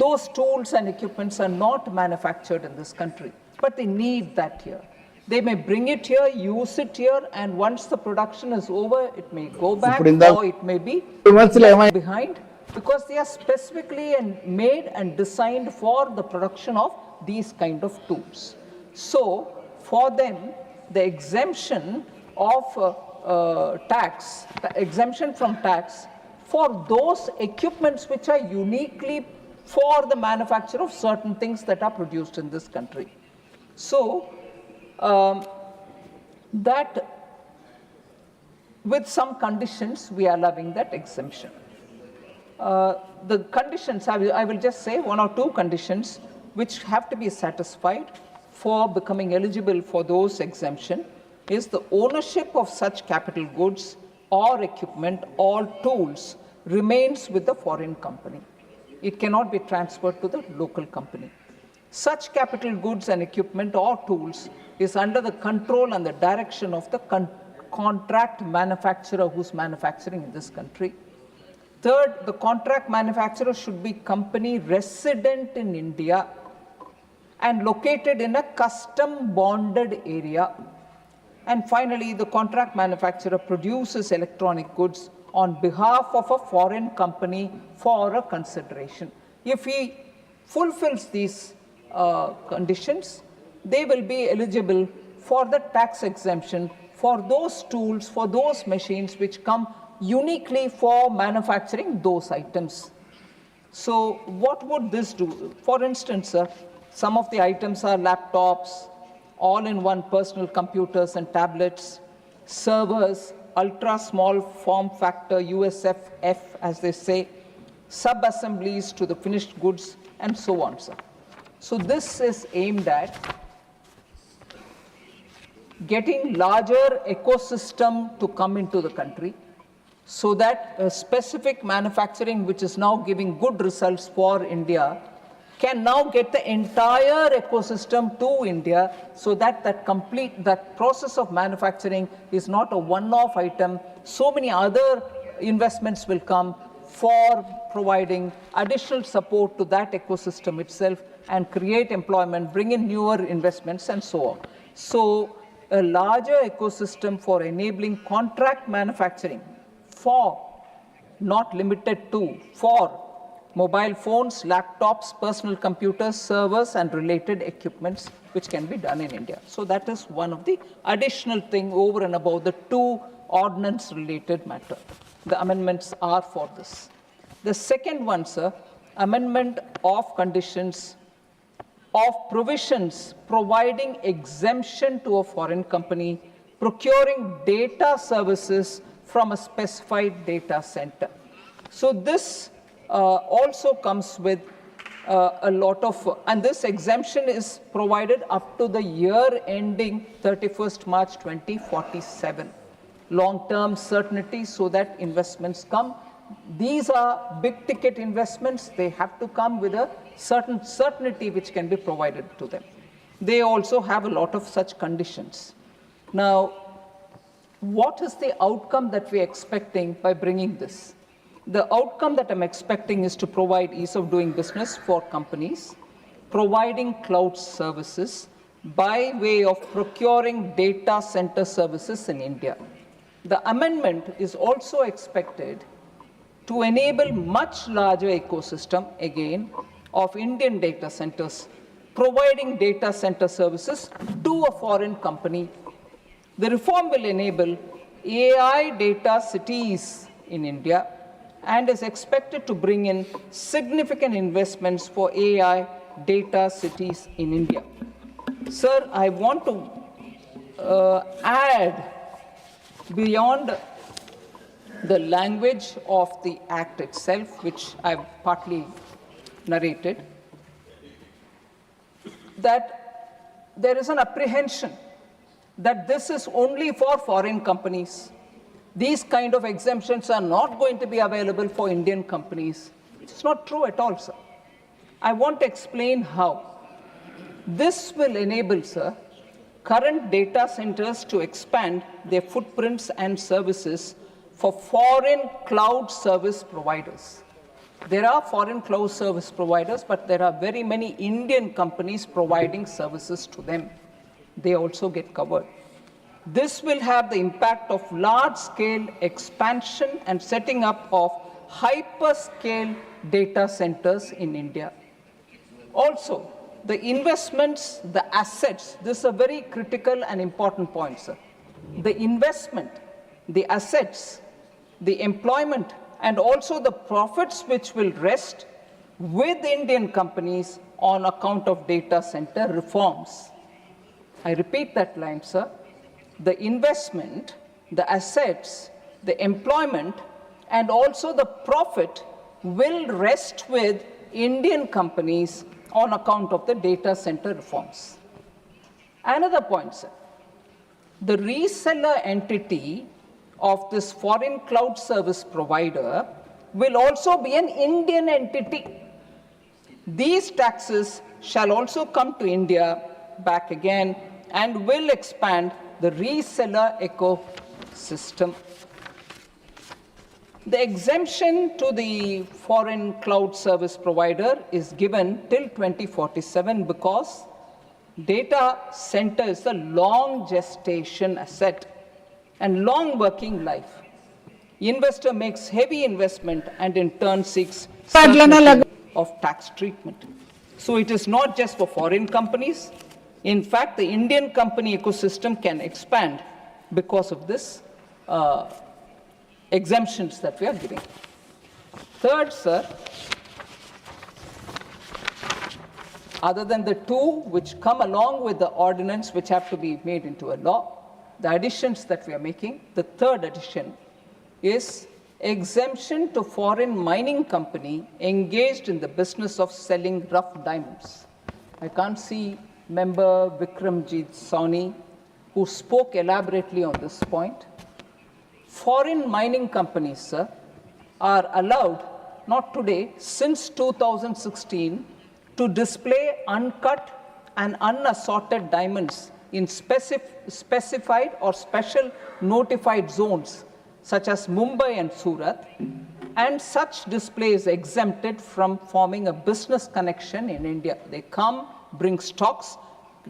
Those tools and equipments are not manufactured in this country, but they need that here. They may bring it here, use it here, and once the production is over, it may go back or it may be left behind, because they are specifically made and designed for the production of these kind of tools. So for them, the exemption of tax, the exemption from tax for those equipments which are uniquely for the manufacture of certain things that are produced in this country. So that with some conditions we are allowing that exemption. The conditions, I will just say one or two conditions which have to be satisfied for becoming eligible for those exemption is the ownership of such capital goods or equipment or tools remains with the foreign company. It cannot be transferred to the local company. Such capital goods and equipment or tools is under the control and the direction of the contract manufacturer who's manufacturing in this country. Third, the contract manufacturer should be company resident in India and located in a custom bonded area. And finally, the contract manufacturer produces electronic goods on behalf of a foreign company for a consideration. If he fulfills these conditions, they will be eligible for the tax exemption for those tools, for those machines which come uniquely for manufacturing those items. So what would this do? For instance, some of the items are laptops, all-in-one personal computers and tablets, servers, ultra-small form factor USFF, as they say, sub-assemblies to the finished goods, and so on, sir. So this is aimed at getting larger ecosystem to come into the country, so that a specific manufacturing which is now giving good results for India can now get the entire ecosystem to India, so that that process of manufacturing is not a one-off item. So many other investments will come for providing additional support to that ecosystem itself and create employment, bring in newer investments, and so on. So a larger ecosystem for enabling contract manufacturing for, not limited to, for mobile phones, laptops, personal computers, servers, and related equipments which can be done in India. So that is one of the additional thing over and above the two ordinance-related matter. The amendments are for this. The second one, sir, amendment of conditions of provisions providing exemption to a foreign company procuring data services from a specified data center. So this also comes with a lot of, and this exemption is provided up to the year ending 31st March 2047. Long-term certainty so that investments come. These are big ticket investments. They have to come with a certain certainty which can be provided to them. They also have a lot of such conditions. Now, what is the outcome that we're expecting by bringing this? The outcome that I'm expecting is to provide ease of doing business for companies, providing cloud services by way of procuring data center services in India. The amendment is also expected to enable much larger ecosystem, again, of Indian data centers, providing data center services to a foreign company. The reform will enable AI data cities in India and is expected to bring in significant investments for AI data cities in India. Sir, I want to add beyond the language of the Act itself, which I've partly narrated, that there is an apprehension that this is only for foreign companies. These kind of exemptions are not going to be available for Indian companies. It's not true at all, sir. I want to explain how. This will enable, sir, current data centers to expand their footprints and services for foreign cloud service providers. There are foreign cloud service providers, but there are very many Indian companies providing services to them. they also get covered. This will have the impact of large-scale expansion and setting up of hyperscale data centers in India. Also, the investments, the assets, this is a very critical and important point, sir. The investment, the assets, the employment, and also the profits which will rest with Indian companies on account of data center reforms. I repeat that line, sir. The investment, the assets, the employment, and also the profit will rest with Indian companies on account of the data center reforms. Another point, sir. The reseller entity of this foreign cloud service provider will also be an Indian entity. These taxes shall also come to India back again and will expand the reseller ecosystem. The exemption to the foreign cloud service provider is given till 2047 because data center is a long gestation asset and long working life. Investor makes heavy investment and in turn seeks certainty of tax treatment. So it is not just for foreign companies. In fact, the Indian company ecosystem can expand because of this exemptions that we are giving. Third, sir, other than the two which come along with the ordinance which have to be made into a law, the additions that we are making, the third addition is exemption to foreign mining company engaged in the business of selling rough diamonds. I can't see member Vikramjit Sawhney, who spoke elaborately on this point. Foreign mining companies, sir, are allowed, not today, since 2016, to display uncut and unassorted diamonds in specified or special notified zones, such as Mumbai and Surat, and such display is exempted from forming a business connection in India. They come, bring stocks,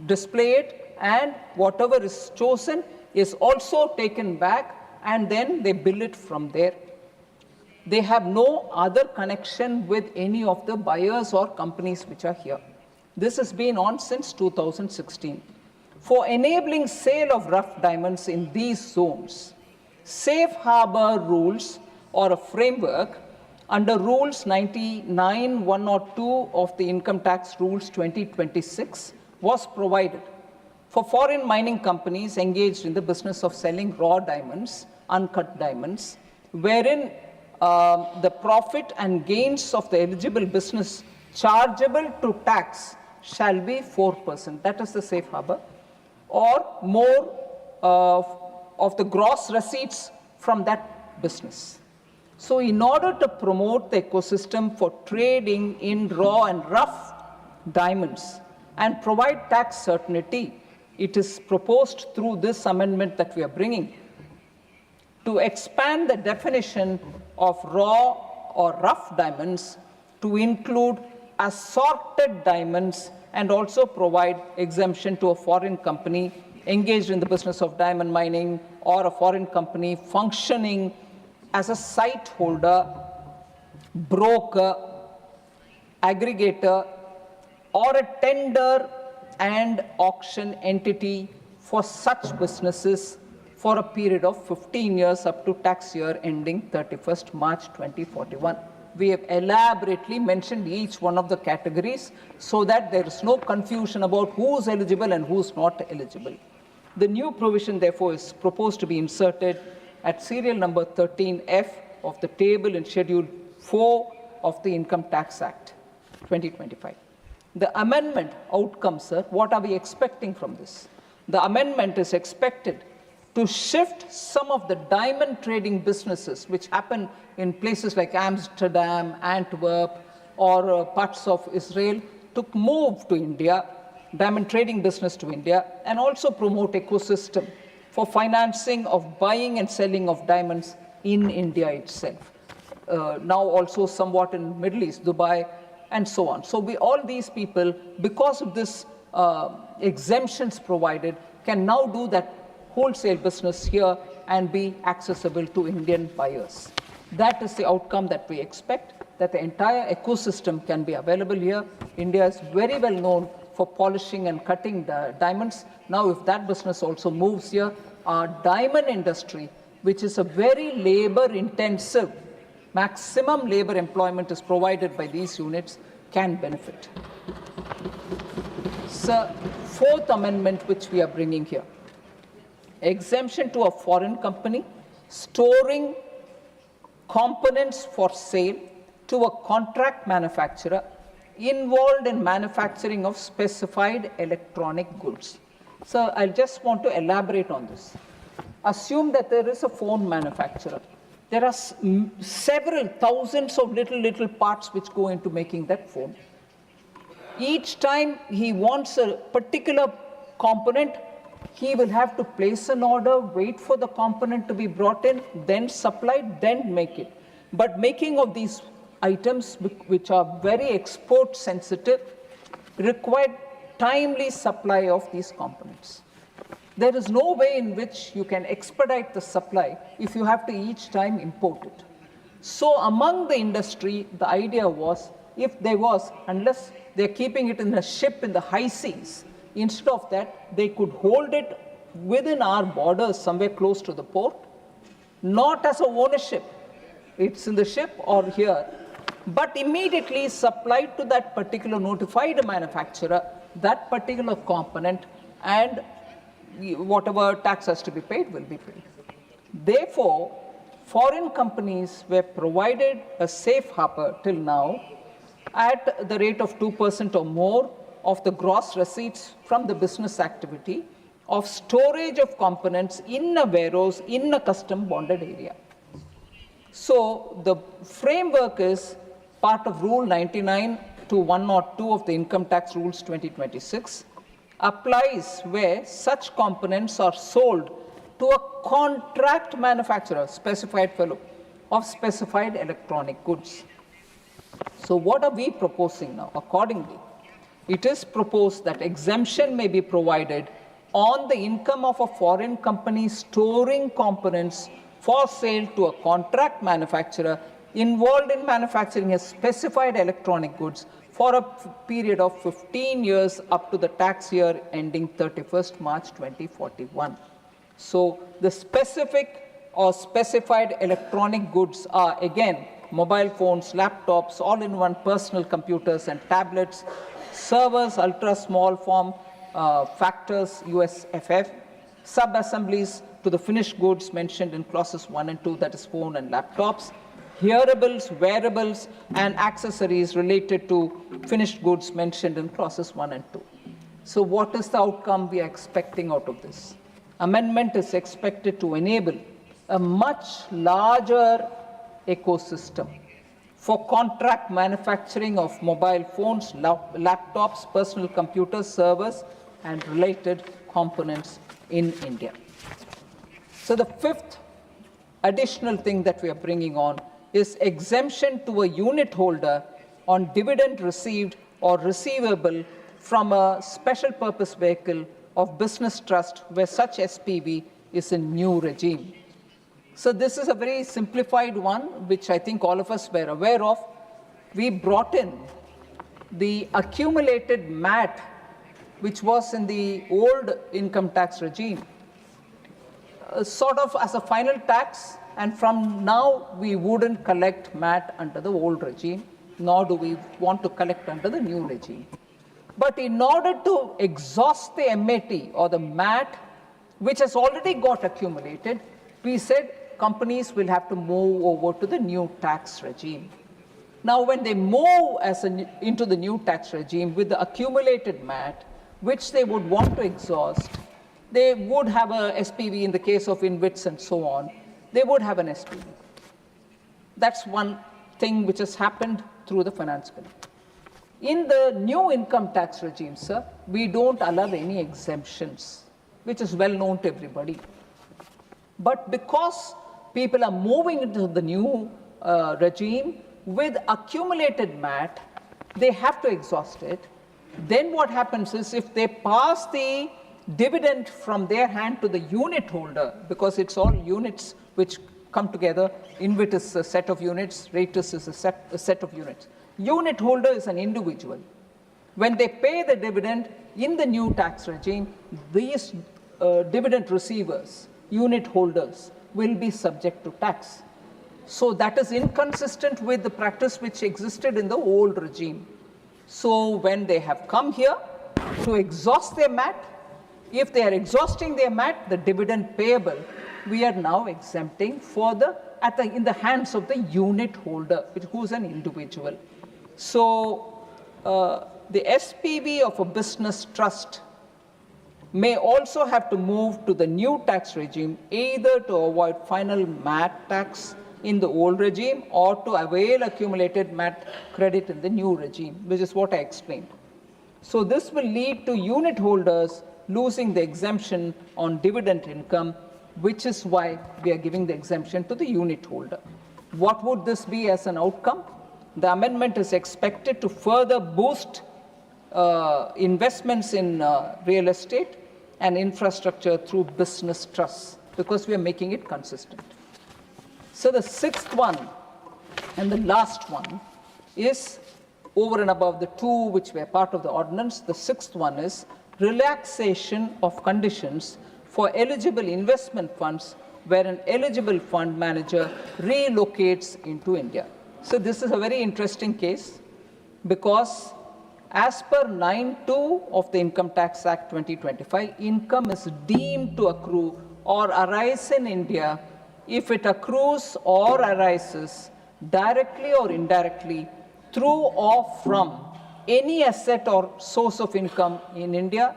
display it, and whatever is chosen is also taken back, and then they bill it from there. They have no other connection with any of the buyers or companies which are here. This has been on since 2016. For enabling sale of rough diamonds in these zones, safe harbor rules or a framework under Rules 99, 102 of the Income Tax Rules 2026 was provided for foreign mining companies engaged in the business of selling raw diamonds, uncut diamonds, wherein the profit and gains of the eligible business chargeable to tax shall be 4%. That is the safe harbor, or more of the gross receipts from that business. So in order to promote the ecosystem for trading in raw and rough diamonds and provide tax certainty, it is proposed through this amendment that we are bringing to expand the definition of raw or rough diamonds to include assorted diamonds and also provide exemption to a foreign company engaged in the business of diamond mining or a foreign company functioning as a site holder, broker, aggregator, or a tender and auction entity for such businesses for a period of 15 years up to tax year ending 31st March 2041. We have elaborately mentioned each one of the categories so that there is no confusion about who's eligible and who's not eligible. The new provision, therefore, is proposed to be inserted at serial number 13F of the table in Schedule 4 of the Income Tax Act 2025. The amendment outcome, sir, what are we expecting from this? The amendment is expected to shift some of the diamond trading businesses which happen in places like Amsterdam, Antwerp, or parts of Israel to move to India, diamond trading business to India, and also promote ecosystem for financing of buying and selling of diamonds in India itself. Now also somewhat in Middle East, Dubai, and so on. So all these people, because of this exemptions provided, can now do that wholesale business here and be accessible to Indian buyers. That is the outcome that we expect, that the entire ecosystem can be available here. India is very well known for polishing and cutting the diamonds. Now, if that business also moves here, our diamond industry, which is a very labor-intensive, maximum labor employment is provided by these units, can benefit. So, fourth amendment which we are bringing here, exemption to a foreign company storing components for sale to a contract manufacturer involved in manufacturing of specified electronic goods. So I just want to elaborate on this. Assume that there is a phone manufacturer. There are several thousands of little parts which go into making that phone. Each time he wants a particular component, he will have to place an order, wait for the component to be brought in, then supplied, then make it. But making of these items, which are very export sensitive, require timely supply of these components. There is no way in which you can expedite the supply if you have to each time import it. So among the industry, the idea was, if there was, unless they're keeping it in a ship in the high seas, instead of that, they could hold it within our borders, somewhere close to the port, not as a ownership. It's in the ship or here, but immediately supplied to that particular notified manufacturer, that particular component, and whatever tax has to be paid will be paid. Therefore, foreign companies were provided a safe harbor till now at the rate of 2% or more of the gross receipts from the business activity of storage of components in a warehouse in a custom bonded area. So the framework is part of Rule 99 to 102 of the Income Tax Rules 2026, applies where such components are sold to a contract manufacturer, specified fellow, of specified electronic goods. So what are we proposing now? Accordingly, it is proposed that exemption may be provided on the income of a foreign company storing components for sale to a contract manufacturer involved in manufacturing a specified electronic goods for a period of 15 years up to the tax year ending 31st March 2041. So the specific or specified electronic goods are, again, mobile phones, laptops, all-in-one personal computers and tablets, servers, ultra-small form factors, USFF, sub-assemblies to the finished goods mentioned in clauses 1 and 2, that is phone and laptops, hearables, wearables, and accessories related to finished goods mentioned in clauses 1 and 2. So what is the outcome we are expecting out of this? Amendment is expected to enable a much larger ecosystem for contract manufacturing of mobile phones, laptops, personal computers, servers, and related components in India. So the fifth additional thing that we are bringing on is exemption to a unit holder on dividend received or receivable from a special purpose vehicle of business trust where such SPV is a new regime. So this is a very simplified one, which I think all of us were aware of. We brought in the accumulated MAT, which was in the old income tax regime, sort of as a final tax, and from now we wouldn't collect MAT under the old regime, nor do we want to collect under the new regime. But in order to exhaust the MAT or the MAT, which has already got accumulated, we said companies will have to move over to the new tax regime. Now, when they move into the new tax regime with the accumulated MAT, which they would want to exhaust, they would have a SPV in the case of InvITs and so on. They would have an SPV. That's one thing which has happened through the finance bill. In the new income tax regime, sir, we don't allow any exemptions, which is well known to everybody. But because people are moving into the new regime with accumulated MAT, they have to exhaust it. Then what happens is if they pass the dividend from their hand to the unit holder, because it's all units which come together, InvIT is a set of units, Ratus is a set of units. Unit holder is an individual. When they pay the dividend in the new tax regime, these dividend receivers, unit holders, will be subject to tax. So that is inconsistent with the practice which existed in the old regime. So when they have come here to exhaust their MAT, if they are exhausting their MAT, the dividend payable, we are now exempting for in the hands of the unit holder, who is an individual. So the SPV of a business trust may also have to move to the new tax regime, either to avoid final MAT tax in the old regime or to avail accumulated MAT credit in the new regime, which is what I explained. So this will lead to unit holders losing the exemption on dividend income, which is why we are giving the exemption to the unit holder. What would this be as an outcome? The amendment is expected to further boost investments in real estate and infrastructure through business trusts, because we are making it consistent. So the sixth one and the last one is over and above the two which were part of the ordinance. The sixth one is relaxation of conditions for eligible investment funds where an eligible fund manager relocates into India. So this is a very interesting case, because as per 9(2) of the Income Tax Act 2025, income is deemed to accrue or arise in India if it accrues or arises directly or indirectly through or from any asset or source of income in India,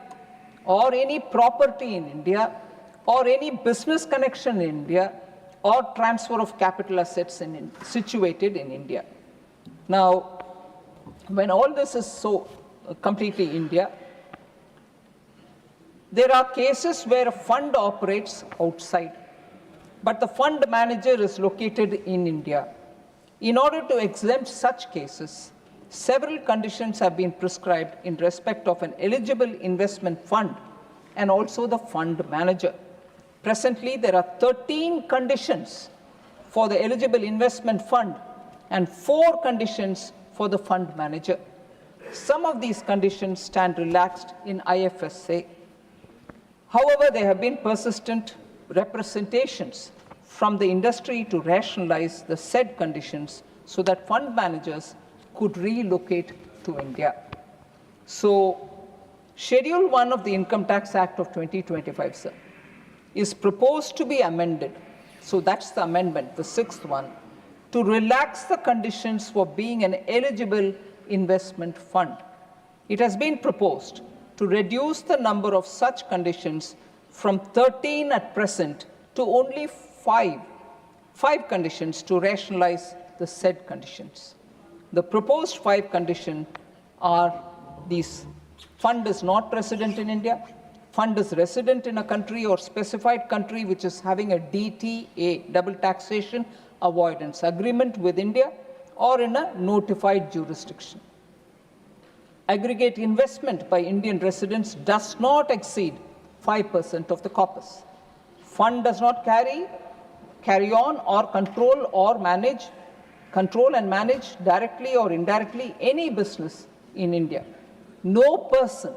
or any property in India, or any business connection in India, or transfer of capital assets situated in India. Now, when all this is so completely India, there are cases where a fund operates outside, but the fund manager is located in India. In order to exempt such cases, several conditions have been prescribed in respect of an eligible investment fund and also the fund manager. Presently, there are 13 conditions for the eligible investment fund and 4 conditions for the fund manager. Some of these conditions stand relaxed in IFSA. However, there have been persistent representations from the industry to rationalize the said conditions so that fund managers could relocate to India. So, Schedule 1 of the Income Tax Act of 2025, sir, is proposed to be amended. So that's the amendment, the sixth one, to relax the conditions for being an eligible investment fund. It has been proposed to reduce the number of such conditions from 13 at present to only 5 conditions to rationalize the said conditions. The proposed 5 conditions are these: fund is not resident in India, fund is resident in a country or specified country which is having a DTA, double taxation avoidance agreement with India, or in a notified jurisdiction. Aggregate investment by Indian residents does not exceed 5% of the corpus. Fund does not carry on or control and manage directly or indirectly any business in India. No person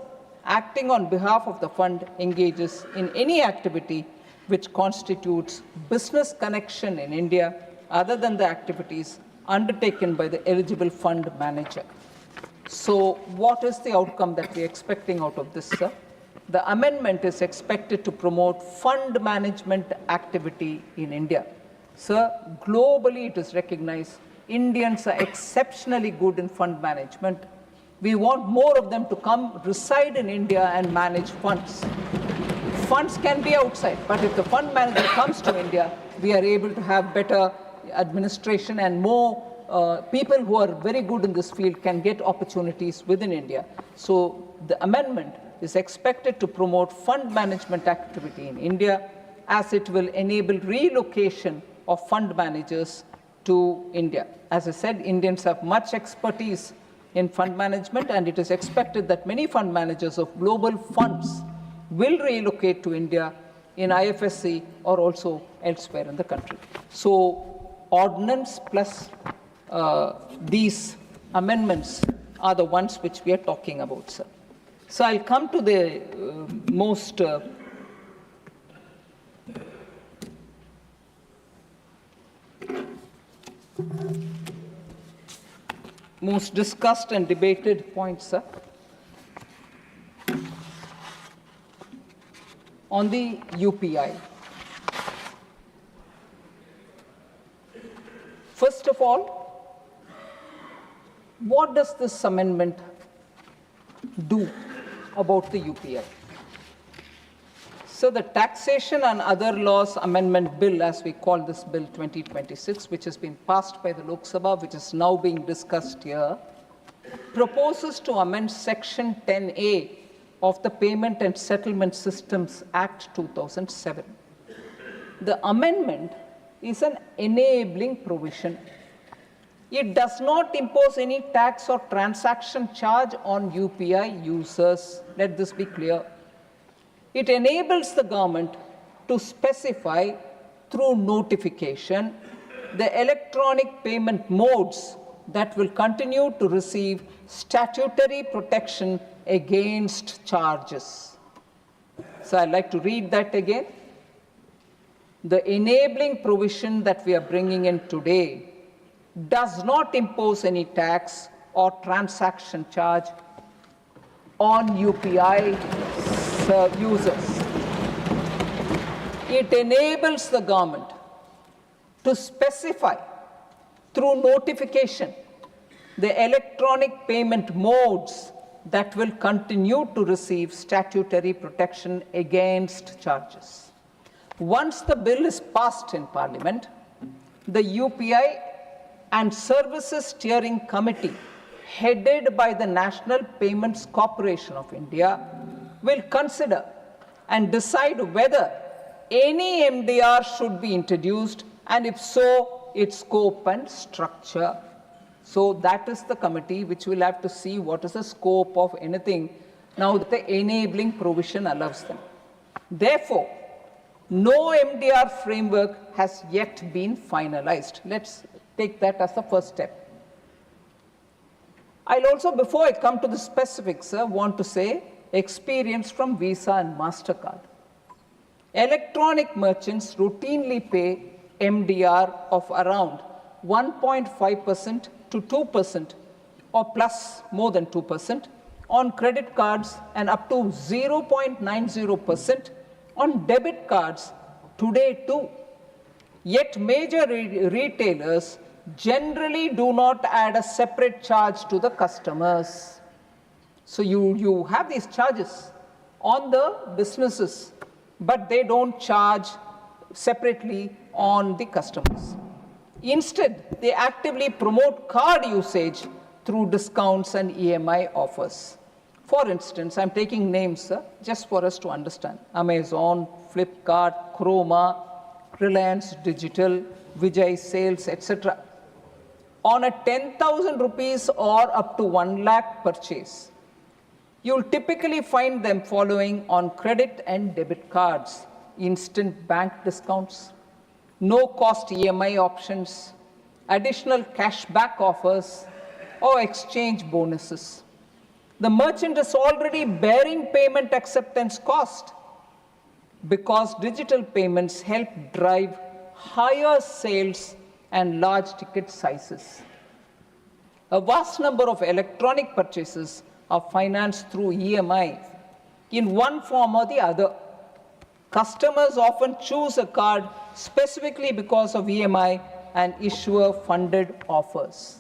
acting on behalf of the fund engages in any activity which constitutes business connection in India other than the activities undertaken by the eligible fund manager. So what is the outcome that we are expecting out of this, sir? The amendment is expected to promote fund management activity in India. Sir, globally it is recognized Indians are exceptionally good in fund management. We want more of them to come reside in India and manage funds. Funds can be outside, but if the fund manager comes to India, we are able to have better administration, and more people who are very good in this field can get opportunities within India. So the amendment is expected to promote fund management activity in India, as it will enable relocation of fund managers to India. As I said, Indians have much expertise in fund management, and it is expected that many fund managers of global funds will relocate to India in IFSC or also elsewhere in the country. So ordinance plus these amendments are the ones which we are talking about, sir. So I'll come to the most discussed and debated points, sir. On the UPI. First of all, what does this amendment do about the UPI? So the Taxation and Other Laws Amendment Bill, as we call this Bill 2026, which has been passed by the Lok Sabha, which is now being discussed here, proposes to amend Section 10A of the Payment and Settlement Systems Act 2007. The amendment is an enabling provision. It does not impose any tax or transaction charge on UPI users. Let this be clear. It enables the government to specify through notification the electronic payment modes that will continue to receive statutory protection against charges. So I'd like to read that again. The enabling provision that we are bringing in today does not impose any tax or transaction charge on UPI users. It enables the government to specify through notification the electronic payment modes that will continue to receive statutory protection against charges. Once the bill is passed in Parliament, the UPI and Services Steering Committee, headed by the National Payments Corporation of India, will consider and decide whether any MDR should be introduced, and if so, its scope and structure. So that is the committee which will have to see what is the scope of anything now that the enabling provision allows them. Therefore, no MDR framework has yet been finalized. Let's take that as the first step. I'll also, before I come to the specifics, want to say experience from Visa and MasterCard. Electronic merchants routinely pay MDR of around 1.5% to 2% or plus more than 2% on credit cards and up to 0.90% on debit cards today too. Yet major retailers generally do not add a separate charge to the customers. So you have these charges on the businesses, but they don't charge separately on the customers. Instead, they actively promote card usage through discounts and EMI offers. For instance, I'm taking names just for us to understand. Amazon, Flipkart, Chroma, Reliance Digital, Vijay Sales, etc. On a 10,000 rupees or up to 1 lakh purchase, you'll typically find them following on credit and debit cards, instant bank discounts, no-cost EMI options, additional cashback offers, or exchange bonuses. The merchant is already bearing payment acceptance cost because digital payments help drive higher sales and large ticket sizes. A vast number of electronic purchases are financed through EMI in one form or the other. Customers often choose a card specifically because of EMI and issuer-funded offers.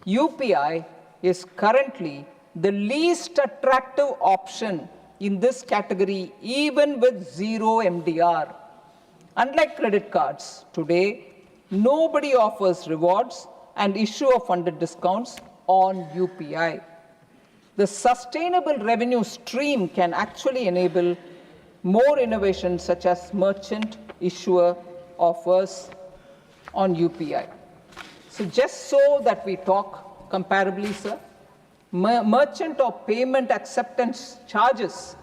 UPI is currently the least attractive option in this category, even with zero MDR. Unlike credit cards, today, nobody offers rewards and issuer-funded discounts on UPI. The sustainable revenue stream can actually enable more innovations such as merchant issuer offers on UPI. So just so that we talk comparably, sir, merchant or payment acceptance charges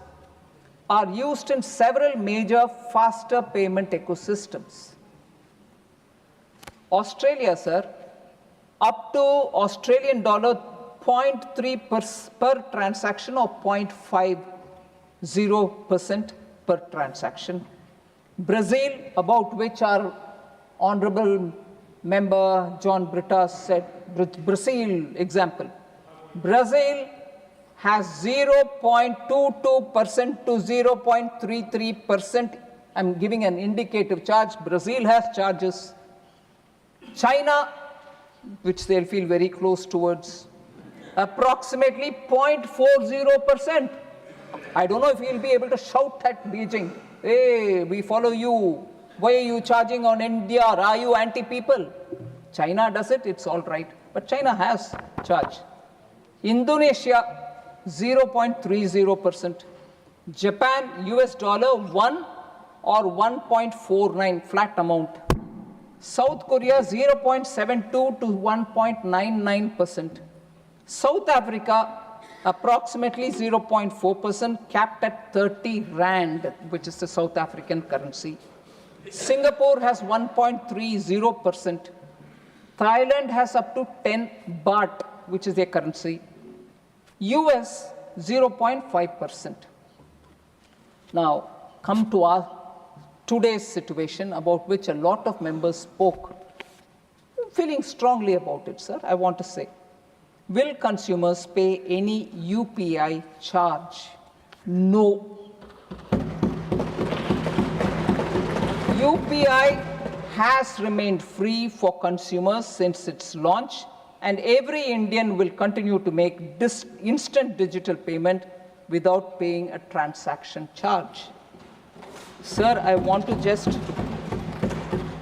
are used in several major faster payment ecosystems. Australia, sir, up to Australian dollar 0.3 per transaction or 0.50% per transaction. Brazil, about which our honorable member John Britta said, Brazil example. Brazil has 0.22% to 0.33%. I'm giving an indicative charge. Brazil has charges. China, which they'll feel very close towards, approximately 0.40%. I don't know if you'll be able to shout at Beijing, hey, we follow you. Why are you charging on India? Are you anti-people? China does it, it's all right. But China has charge. Indonesia, 0.30%. Japan, US dollar 1 or 1.49, flat amount. South Korea, 0.72 to 1.99%. South Africa, approximately 0.4%, capped at 30 rand, which is the South African currency. Singapore has 1.30%. Thailand has up to 10 baht, which is their currency. US, 0.5%. Now, come to our today's situation, about which a lot of members spoke. Feeling strongly about it, sir, I want to say. Will consumers pay any UPI charge? No. UPI has remained free for consumers since its launch, and every Indian will continue to make this instant digital payment without paying a transaction charge. Sir, I want to just,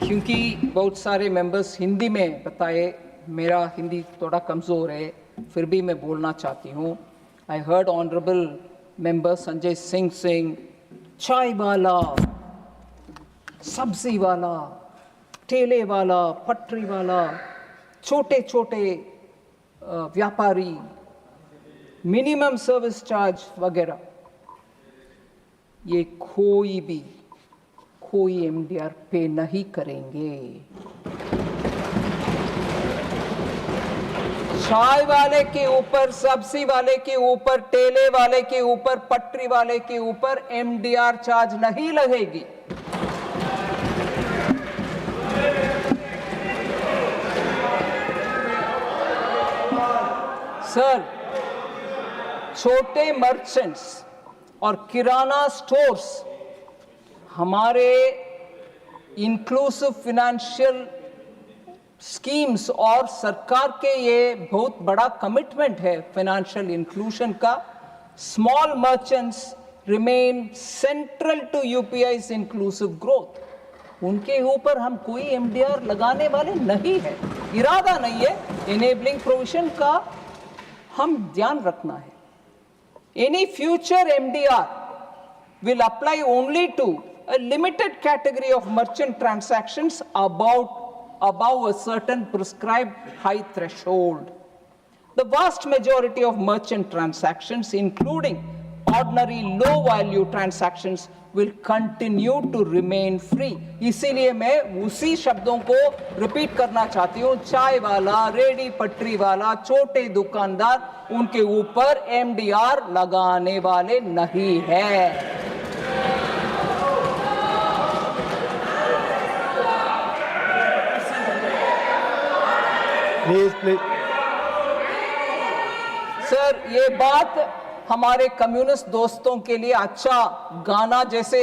क्योंकि बहुत सारे members Hindi में बताए, मेरा हिंदी थोड़ा कमज़ोर है, फिर भी मैं बोलना चाहती हूँ. I heard Honorable Member Sanjay Singh saying, चाय वाला, सब्जी वाला, ठेले वाला, पटरी वाला, छोटे-छोटे व्यापारी, minimum service charge वगैरह. ये कोई MDR पे नहीं करेंगे. चाय वाले के ऊपर, सब्जी वाले के ऊपर, ठेले वाले के ऊपर, पटरी वाले के ऊपर MDR चार्ज नहीं लगेगी. सर, छोटे मर्चेंट्स और किराना स्टोर्स हमारे इंक्लूसिव फाइनेंशियल स्कीम्स और सरकार के ये बहुत बड़ा कमिटमेंट है फाइनेंशियल इंक्लूजन का. Small merchants remain central to UPI's inclusive growth. उनके ऊपर हम कोई एमडीआर लगाने वाले नहीं है, इरादा नहीं है. इनेबलिंग प्रोविजन का हम ध्यान रखना है. Any future MDR will apply only to a limited category of merchant transactions above a certain prescribed high threshold. The vast majority of merchant transactions, including ordinary low-value transactions, will continue to remain free. इसीलिए मैं उसी शब्दों को repeat करना चाहती हूँ. चाय वाला, रेडी पटरी वाला, छोटे दुकानदार, उनके ऊपर एमडीआर लगाने वाले नहीं है. Please. सर, ये बात हमारे कम्युनिस्ट दोस्तों के लिए अच्छा गाना जैसे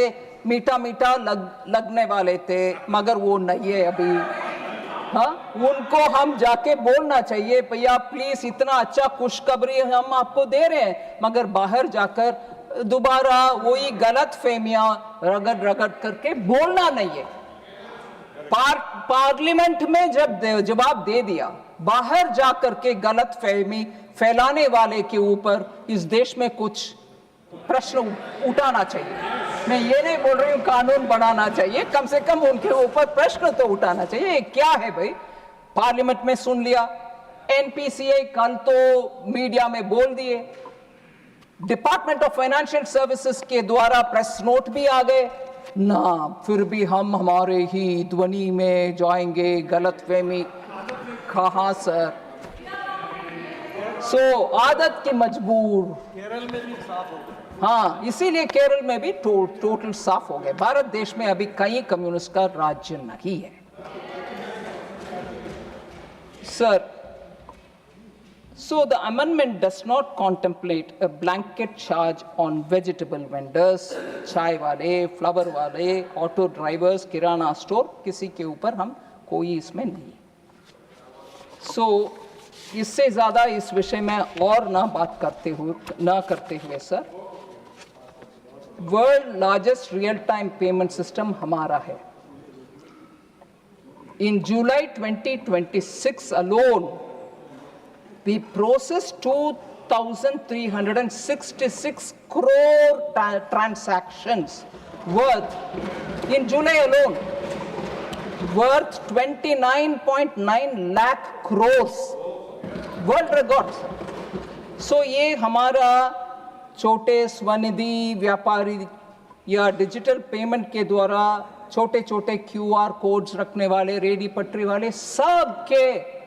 मीठा मीठा लगने वाले थे, मगर वो नहीं है अभी. हाँ, उनको हम जाके बोलना चाहिए, भैया प्लीज इतना अच्छा खुशखबरी हम आपको दे रहे हैं, मगर बाहर जाकर दोबारा वही गलत फहमियां रगड़ करके बोलना नहीं है. पार्लियामेंट में जब जवाब दे दिया, बाहर जाकर के गलत फहमी फैलाने वाले के ऊपर इस देश में कुछ प्रश्न उठाना चाहिए. मैं ये नहीं बोल रही हूँ कानून बनाना चाहिए, कम से कम उनके ऊपर प्रश्न तो उठाना चाहिए. क्या है भाई, पार्लियामेंट में सुन लिया, एनपीसीआई कल तो मीडिया में बोल दिए, डिपार्टमेंट ऑफ फाइनेंशियल सर्विसेज के द्वारा प्रेस नोट भी आ गए ना, फिर भी हम हमारे ही ध्वनि में जाएंगे, गलतफहमी कहाँ सर। सो आदत की मजबूर, केरल में भी साफ हो गए। हाँ, इसीलिए केरल में भी टोटल साफ हो गए। भारत देश में अभी कई कम्युनिस्ट का राज्य नहीं है sir. So the amendment does not contemplate a blanket charge on vegetable vendors, चाय वाले, फ्लावर वाले, ऑटो ड्राइवर्स, किराना स्टोर, किसी के ऊपर हम कोई इसमें नहीं। So इससे ज़्यादा इस विषय में और ना करते हुए sir, world largest real time payment system हमारा है। In July 2026 alone, we processed 2,366 crore transactions worth, in July alone, worth 29.9 lakh crores, world records. So ये हमारा छोटे स्वनिधि व्यापारी या डिजिटल पेमेंट के द्वारा छोटे छोटे QR कोड्स रखने वाले, रेडी पटरी वाले, सब के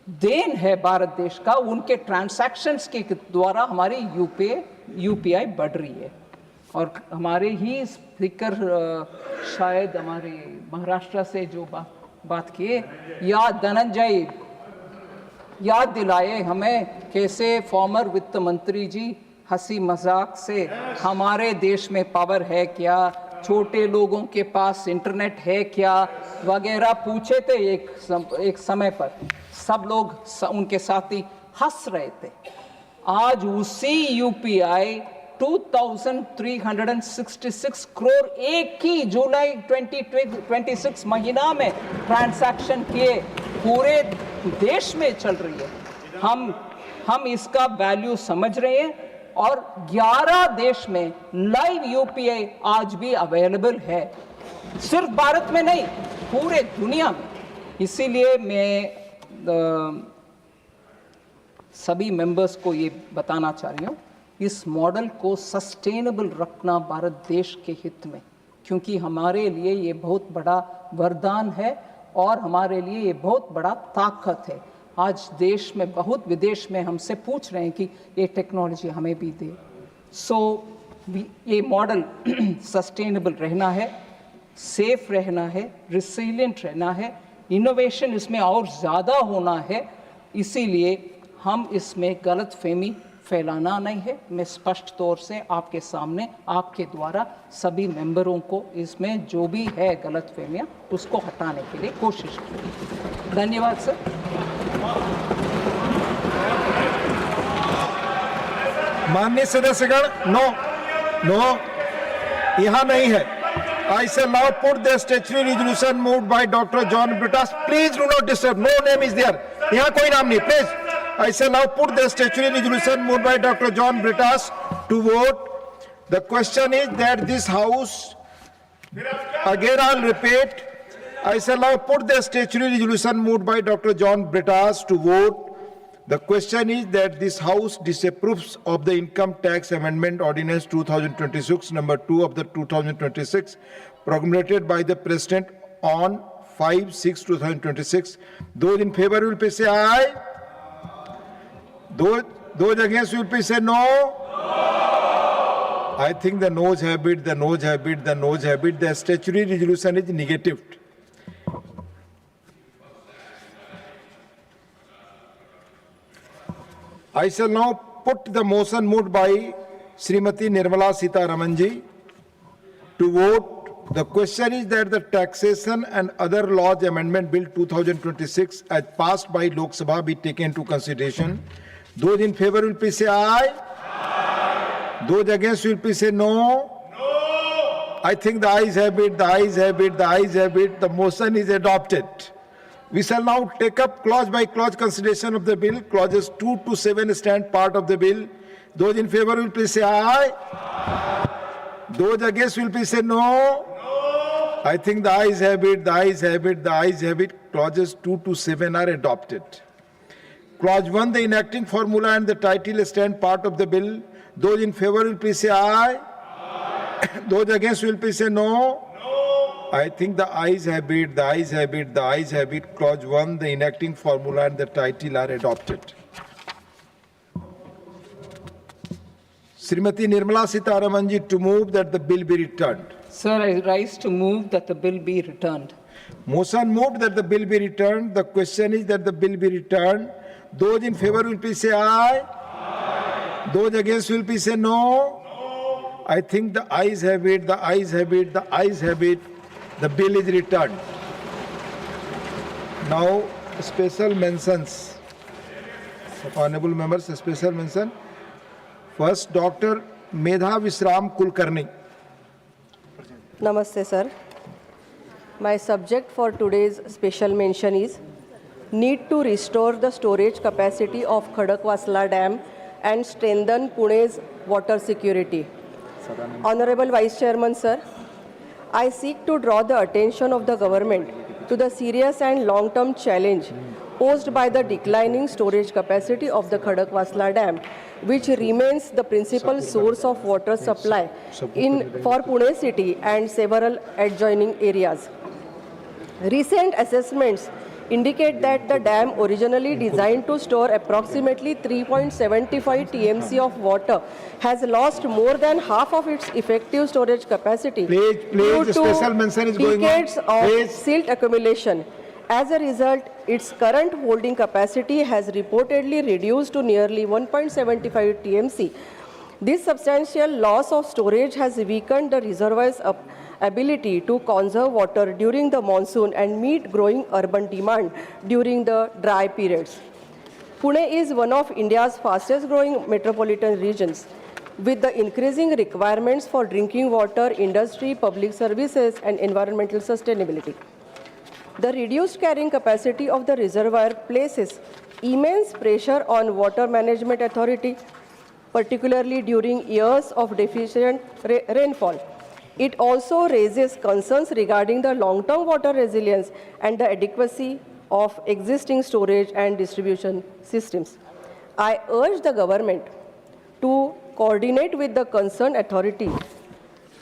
देन है भारत देश का। उनके ट्रांसैक्शंस के द्वारा हमारी यूपीआई बढ़ रही है। और हमारे ही स्पीकर शायद हमारे महाराष्ट्र से जो बात किए, धनंजय याद दिलाए हमें कैसे फॉर्मर वित्त मंत्री जी हंसी मजाक से हमारे देश में पावर है क्या, छोटे लोगों के पास इंटरनेट है क्या वगैरह पूछे थे। एक समय पर सब लोग उनके साथी हंस रहे थे। आज उसी यूपीआई 2,366 करोड़ एक ही जुलाई 2026 महीना में ट्रांजैक्शन किए पूरे देश में चल रही है। हम इसका वैल्यू समझ रहे हैं और 11 देश में लाइव यूपीआई आज भी अवेलेबल है, सिर्फ भारत में नहीं पूरे दुनिया में। इसीलिए मैं सभी मेंबर्स को ये बताना चाह रही हूँ, इस मॉडल को सस्टेनेबल रखना भारत देश के हित में, क्योंकि हमारे लिए ये बहुत बड़ा वरदान है और हमारे लिए ये बहुत बड़ा ताकत है। आज देश में बहुत विदेश में हमसे पूछ रहे हैं कि ये टेक्नोलॉजी हमें भी दे। सो ये मॉडल सस्टेनेबल रहना है, सेफ रहना है, रिसिलिएंट रहना है, इनोवेशन इसमें और ज़्यादा होना है। इसीलिए हम इसमें गलतफहमी फैलाना नहीं है। मैं स्पष्ट तौर से आपके सामने आपके द्वारा सभी मेंबरों को इसमें जो भी है गलतफहमियां उसको हटाने के लिए कोशिश की। धन्यवाद सर। माननीय सदस्यगण, नो यहाँ नहीं है। I shall now put the statutory resolution moved by Dr. John Britas. Please do not disturb. No name is there. यहाँ कोई नाम नहीं. Please. I shall now put the statutory resolution moved by Dr. John Britas to vote. The question is that this House, again I'll repeat, I shall now put the statutory resolution moved by Dr. John Britas to vote. The question is that this House disapproves of the Income Tax Amendment Ordinance 2026, number 2 of the 2026, promulgated by the President on 5/6/2026. Those in favor will please say aye. Those against will please say no. I think the noes have it, the noes have it, the noes have it. The statutory resolution is negative. I shall now put the motion moved by Srimati Nirmala Sitharaman ji to vote. The question is that the Taxation and Other Laws Amendment Bill 2026 as passed by Lok Sabha be taken into consideration. Those in favor will please say aye. Aye. Those against will please say no. No. I think the ayes have it, the ayes have it, the ayes have it. The motion is adopted. We shall now take up clause by clause consideration of the bill. Clauses 2 to 7 stand part of the bill. Those in favor will please say aye. Aye. Those against will please say no. No. I think the ayes have it, the ayes have it, the ayes have it. Clauses 2 to 7 are adopted. Clause 1, the enacting formula and the title stand part of the bill. Those in favor will please say aye. Those against will please say no. I think the ayes have it, the ayes have it, the ayes have it. Clause 1, the enacting formula and the title are adopted. Srimati Nirmala Sitharamanji to move that the bill be returned. Sir, I rise to move that the bill be returned. Motion moved that the bill be returned. The question is that the bill be returned. Those in favor will please say aye. Those against will please say no. I think the ayes have it, the ayes have it, the ayes have it. The bill is returned. Now, special mentions. Honorable members, special mention. First, Dr. Medha Visram Kulkarni. Namaste, sir. My subject for today's special mention is need to restore the storage capacity of Khadakwasla Dam and strengthen Pune's water security. Honorable Vice Chairman, sir, I seek to draw the attention of the government to the serious and long-term challenge posed by the declining storage capacity of the Khadakwasla Dam, which remains the principal source of water supply for Pune city and several adjoining areas. Recent assessments indicate that the dam, originally designed to store approximately 3.75 TMC of water, has lost more than half of its effective storage capacity due the special mention is going on. decades of silt accumulation. As a result, its current holding capacity has reportedly reduced to nearly 1.75 TMC. This substantial loss of storage has weakened the reservoir's ability to conserve water during the monsoon and meet growing urban demand during the dry periods. Pune is one of India's fastest growing metropolitan regions. With the increasing requirements for drinking water, industry, public services, and environmental sustainability, the reduced carrying capacity of the reservoir places immense pressure on Water Management Authority, particularly during years of deficient rainfall. It also raises concerns regarding the long-term water resilience and the adequacy of existing storage and distribution systems. I urge the government to coordinate with the concerned authority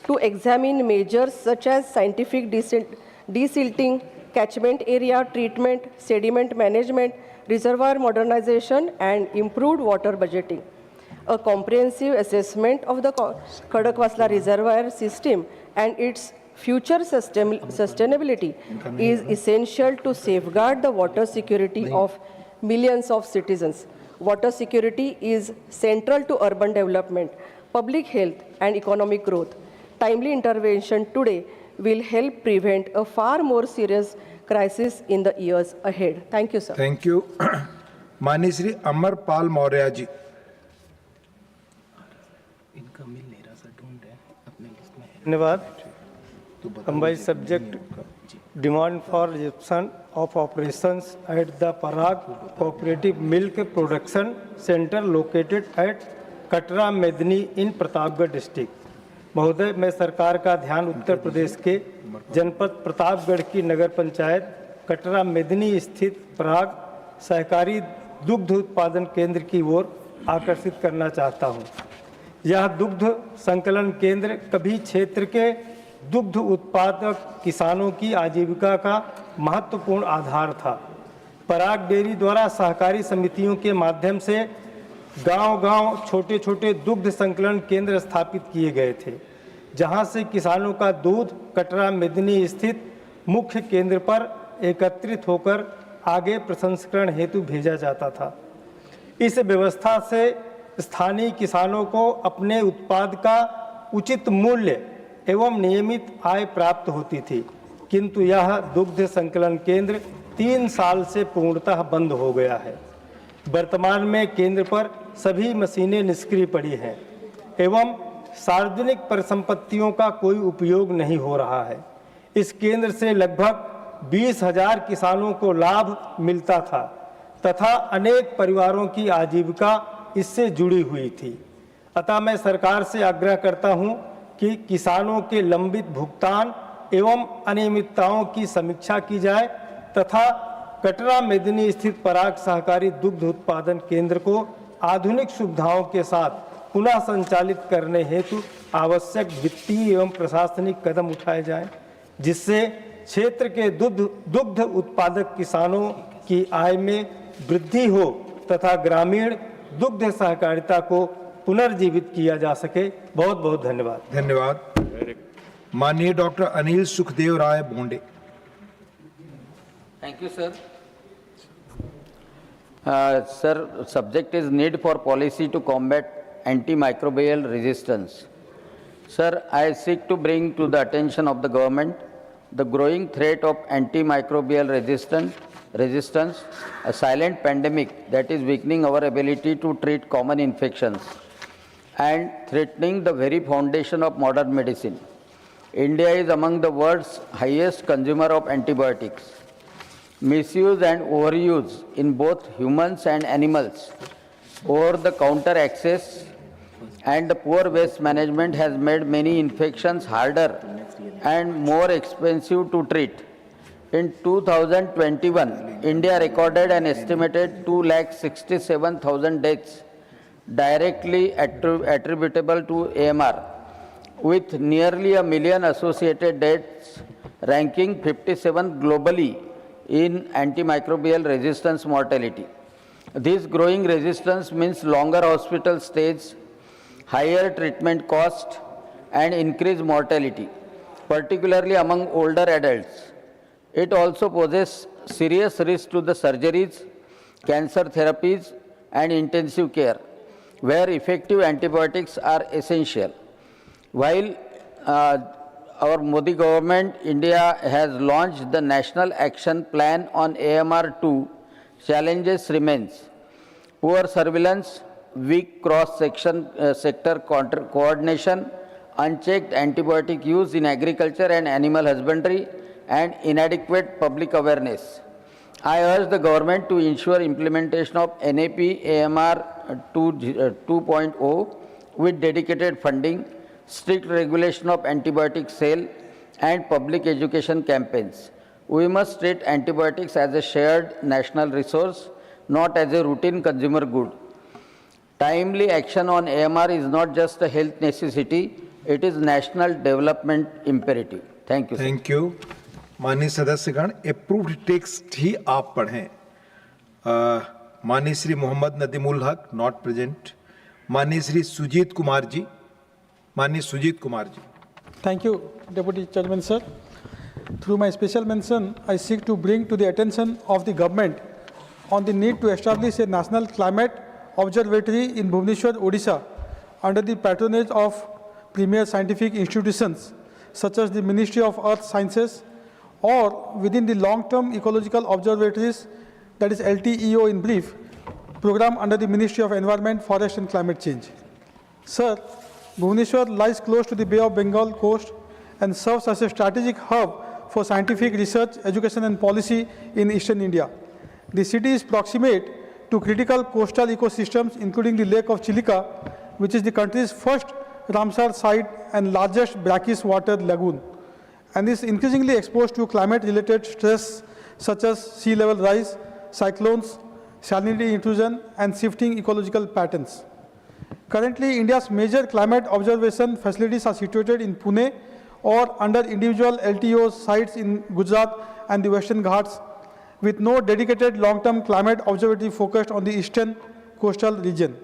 to examine measures such as scientific desilting, catchment area treatment, sediment management, reservoir modernization, and improved water budgeting. A comprehensive assessment of the Khadakwasla reservoir system and its future sustainability is essential to safeguard the water security of millions of citizens. Water security is central to urban development, public health, and economic growth. Timely intervention today will help prevent a far more serious crisis in the years ahead. Thank you, sir. Thank you. Manisri Amar Pal Maurya ji. धन्यवाद. My subject demand for resumption of operations at the Parag Cooperative Milk Production Center located at Katra Medni in Pratapgarh district. महोदय, मैं सरकार का ध्यान उत्तर प्रदेश के जनपद प्रतापगढ़ की नगर पंचायत कटरा मेदनी स्थित पराग सहकारी दुग्ध उत्पादन केंद्र की ओर आकर्षित करना चाहता हूं. यह दुग्ध संकलन केंद्र कभी क्षेत्र के दुग्ध उत्पादक किसानों की आजीविका का महत्वपूर्ण आधार था. पराग डेयरी द्वारा सहकारी समितियों के माध्यम से गांव-गांव छोटे-छोटे दुग्ध संकलन केंद्र स्थापित किए गए थे, जहां से किसानों का दूध कटरा मेदनी स्थित मुख्य केंद्र पर एकत्रित होकर आगे प्रसंस्करण हेतु भेजा जाता था. इस व्यवस्था से स्थानीय किसानों को अपने उत्पाद का उचित मूल्य एवं नियमित आय प्राप्त होती थी, किंतु यह दुग्ध संकलन केंद्र 3 साल से पूर्णतः बंद हो गया है. वर्तमान में केंद्र पर सभी मशीनें निष्क्रिय पड़ी हैं एवं सार्वजनिक परिसंपत्तियों का कोई उपयोग नहीं हो रहा है. इस केंद्र से लगभग 20,000 किसानों को लाभ मिलता था तथा अनेक परिवारों की आजीविका इससे जुड़ी हुई थी. अतः मैं सरकार से आग्रह करता हूं कि किसानों के लंबित भुगतान एवं अनियमितताओं की समीक्षा की जाए तथा कटरा मेदिनी स्थित पराग सहकारी दुग्ध उत्पादन केंद्र को आधुनिक सुविधाओं के साथ पुनः संचालित करने हेतु आवश्यक वित्तीय एवं प्रशासनिक कदम उठाए जाएं, जिससे क्षेत्र के दुग्ध उत्पादक किसानों की आय में वृद्धि हो तथा ग्रामीण दुग्ध सहकारिता को पुनर्जीवित किया जा सके। बहुत बहुत धन्यवाद। धन्यवाद। माननीय doctor Anil Sukhdev Rai Bonde. Thank you, sir. Sir, subject is need for policy to combat antimicrobial resistance. Sir, I seek to bring to the attention of the government the growing threat of antimicrobial resistance, a silent pandemic that is weakening our ability to treat common infections and threatening the very foundation of modern medicine. India is among the world's highest consumer of antibiotics. Misuse and overuse in both humans and animals, over-the-counter access, and the poor waste management has made many infections harder and more expensive to treat. In 2021, India recorded an estimated 267,000 deaths directly attributable to AMR, with nearly 1 million associated deaths, ranking 57th globally in antimicrobial resistance mortality. This growing resistance means longer hospital stays, higher treatment cost, and increased mortality, particularly among older adults. It also poses serious risk to the surgeries, cancer therapies, and intensive care, where effective antibiotics are essential. While our Modi government, India has launched the National Action Plan on AMR2, challenges remains. Poor surveillance, weak cross-sector coordination, unchecked antibiotic use in agriculture and animal husbandry, and inadequate public awareness. I urge the government to ensure implementation of NAP AMR 2.0 with dedicated funding, strict regulation of antibiotic sale, and public education campaigns. We must treat antibiotics as a shared national resource, not as a routine consumer good. Timely action on AMR is not just a health necessity, it is national development imperative. Thank you, sir. Thank you. माननीय सदस्यगण, approved text ही आप पढ़ें। माननीय श्री मोहम्मद नदीमुल हक, not present. माननीय श्री सुजीत कुमार जी। माननीय Sujit Kumar ji. Thank you, Deputy Chairman, sir. Through my special mention, I seek to bring to the attention of the government on the need to establish a national climate observatory in Bhubaneswar, Odisha, under the patronage of premier scientific institutions such as the Ministry of Earth Sciences, or within the long-term ecological observatories, that is LTEO in brief, program under the Ministry of Environment, Forest and Climate Change. Sir, Bhubaneswar lies close to the Bay of Bengal coast and serves as a strategic hub for scientific research, education and policy in eastern India. The city is proximate to critical coastal ecosystems, including the Lake of Chilika, which is the country's first Ramsar site and largest brackish water lagoon, and is increasingly exposed to climate-related stress such as sea level rise, cyclones, salinity intrusion, and shifting ecological patterns. Currently, India's major climate observation facilities are situated in Pune or under individual LTO sites in Gujarat and the Western Ghats, with no dedicated long-term climate observatory focused on the eastern coastal region.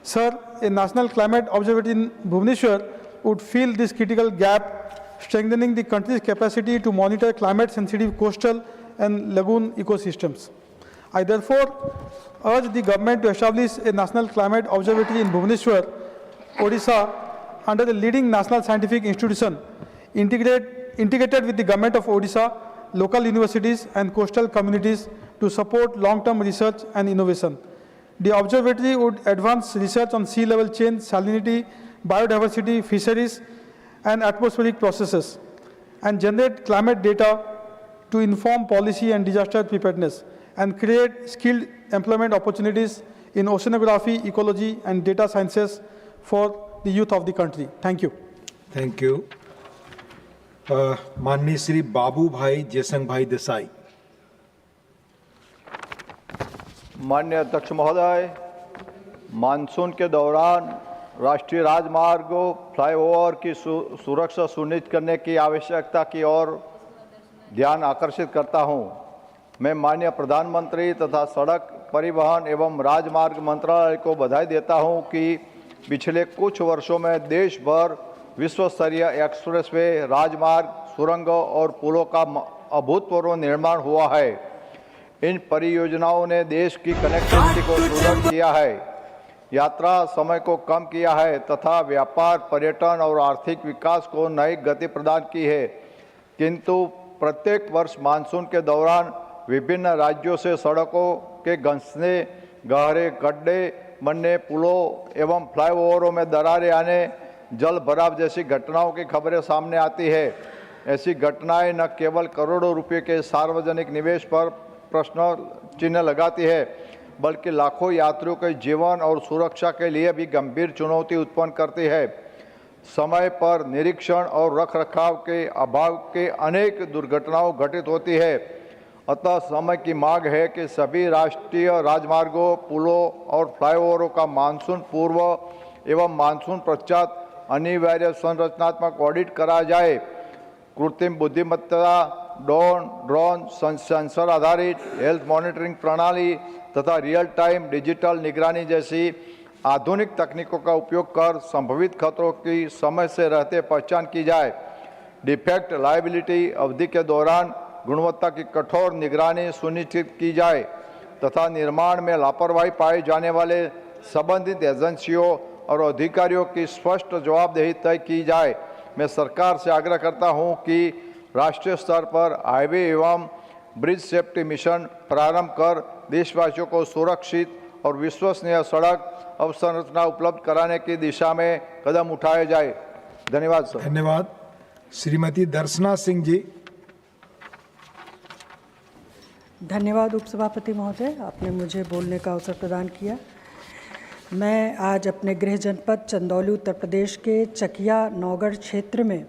Sir, a national climate observatory in Bhubaneswar would fill this critical gap, strengthening the country's capacity to monitor climate-sensitive coastal and lagoon ecosystems. I therefore urge the government to establish a national climate observatory in Bhubaneswar, Odisha, under the leading national scientific institution, integrated with the government of Odisha, local universities and coastal communities to support long-term research and innovation. The observatory would advance research on sea level change, salinity, biodiversity, fisheries, and atmospheric processes, and generate climate data to inform policy and disaster preparedness, and create skilled employment opportunities in oceanography, ecology, and data sciences for the youth of the country. Thank you. Thank you. माननीय श्री बाबू भाई जयसंग भाई देसाई। माननीय अध्यक्ष महोदय, monsoon के दौरान राष्ट्रीय राजमार्गों फ्लाईओवर की सुरक्षा सुनिश्चित करने की आवश्यकता की ओर ध्यान आकर्षित करता हूं। मैं माननीय प्रधानमंत्री तथा सड़क परिवहन एवं राजमार्ग मंत्रालय को बधाई देता हूं कि पिछले कुछ वर्षों में देश भर विश्व स्तरीय एक्सप्रेसवे, राजमार्ग, सुरंगों और पुलों का अभूतपूर्व निर्माण हुआ है। इन परियोजनाओं ने देश की कनेक्टिविटी को सुदृढ़ किया है, यात्रा समय को कम किया है तथा व्यापार, पर्यटन और आर्थिक विकास को नई गति प्रदान की है। किंतु प्रत्येक वर्ष मानसून के दौरान विभिन्न राज्यों से सड़कों के घंसने, गहरे गड्ढे बनने, पुलों एवं फ्लाईओवरों में दरारें आने, जल भराव जैसी घटनाओं की खबरें सामने आती है। ऐसी घटनाएं न केवल करोड़ों रुपए के सार्वजनिक निवेश पर प्रश्न चिन्ह लगाती है, बल्कि लाखों यात्रियों के जीवन और सुरक्षा के लिए भी गंभीर चुनौती उत्पन्न करती है। समय पर निरीक्षण और रखरखाव के अभाव के अनेक दुर्घटनाएं घटित होती है। अतः समय की मांग है कि सभी राष्ट्रीय राजमार्गों, पुलों और फ्लाईओवरों का मानसून पूर्व एवं मानसून पश्चात अनिवार्य संरचनात्मक ऑडिट कराया जाए। कृत्रिम बुद्धिमत्ता, ड्रोन, सेंसर आधारित हेल्थ मॉनिटरिंग प्रणाली तथा रियल टाइम डिजिटल निगरानी जैसी आधुनिक तकनीकों का उपयोग कर संभावित खतरों की समय से रहते पहचान की जाए। डिफेक्ट लायबिलिटी अवधि के दौरान गुणवत्ता की कठोर निगरानी सुनिश्चित की जाए तथा निर्माण में लापरवाही पाए जाने वाले संबंधित एजेंसियों और अधिकारियों की स्पष्ट जवाबदेही तय की जाए। मैं सरकार से आग्रह करता हूं कि राष्ट्रीय स्तर पर हाईवे एवं ब्रिज सेफ्टी मिशन प्रारंभ कर देशवासियों को सुरक्षित और विश्वसनीय सड़क अवसंरचना उपलब्ध कराने की दिशा में कदम उठाए जाए। धन्यवाद सर। धन्यवाद। श्रीमती दर्शना सिंह जी। धन्यवाद उपसभापति महोदय, आपने मुझे बोलने का अवसर प्रदान किया। मैं आज अपने गृह जनपद चंदौली उत्तर प्रदेश के चकिया नौगढ़ क्षेत्र में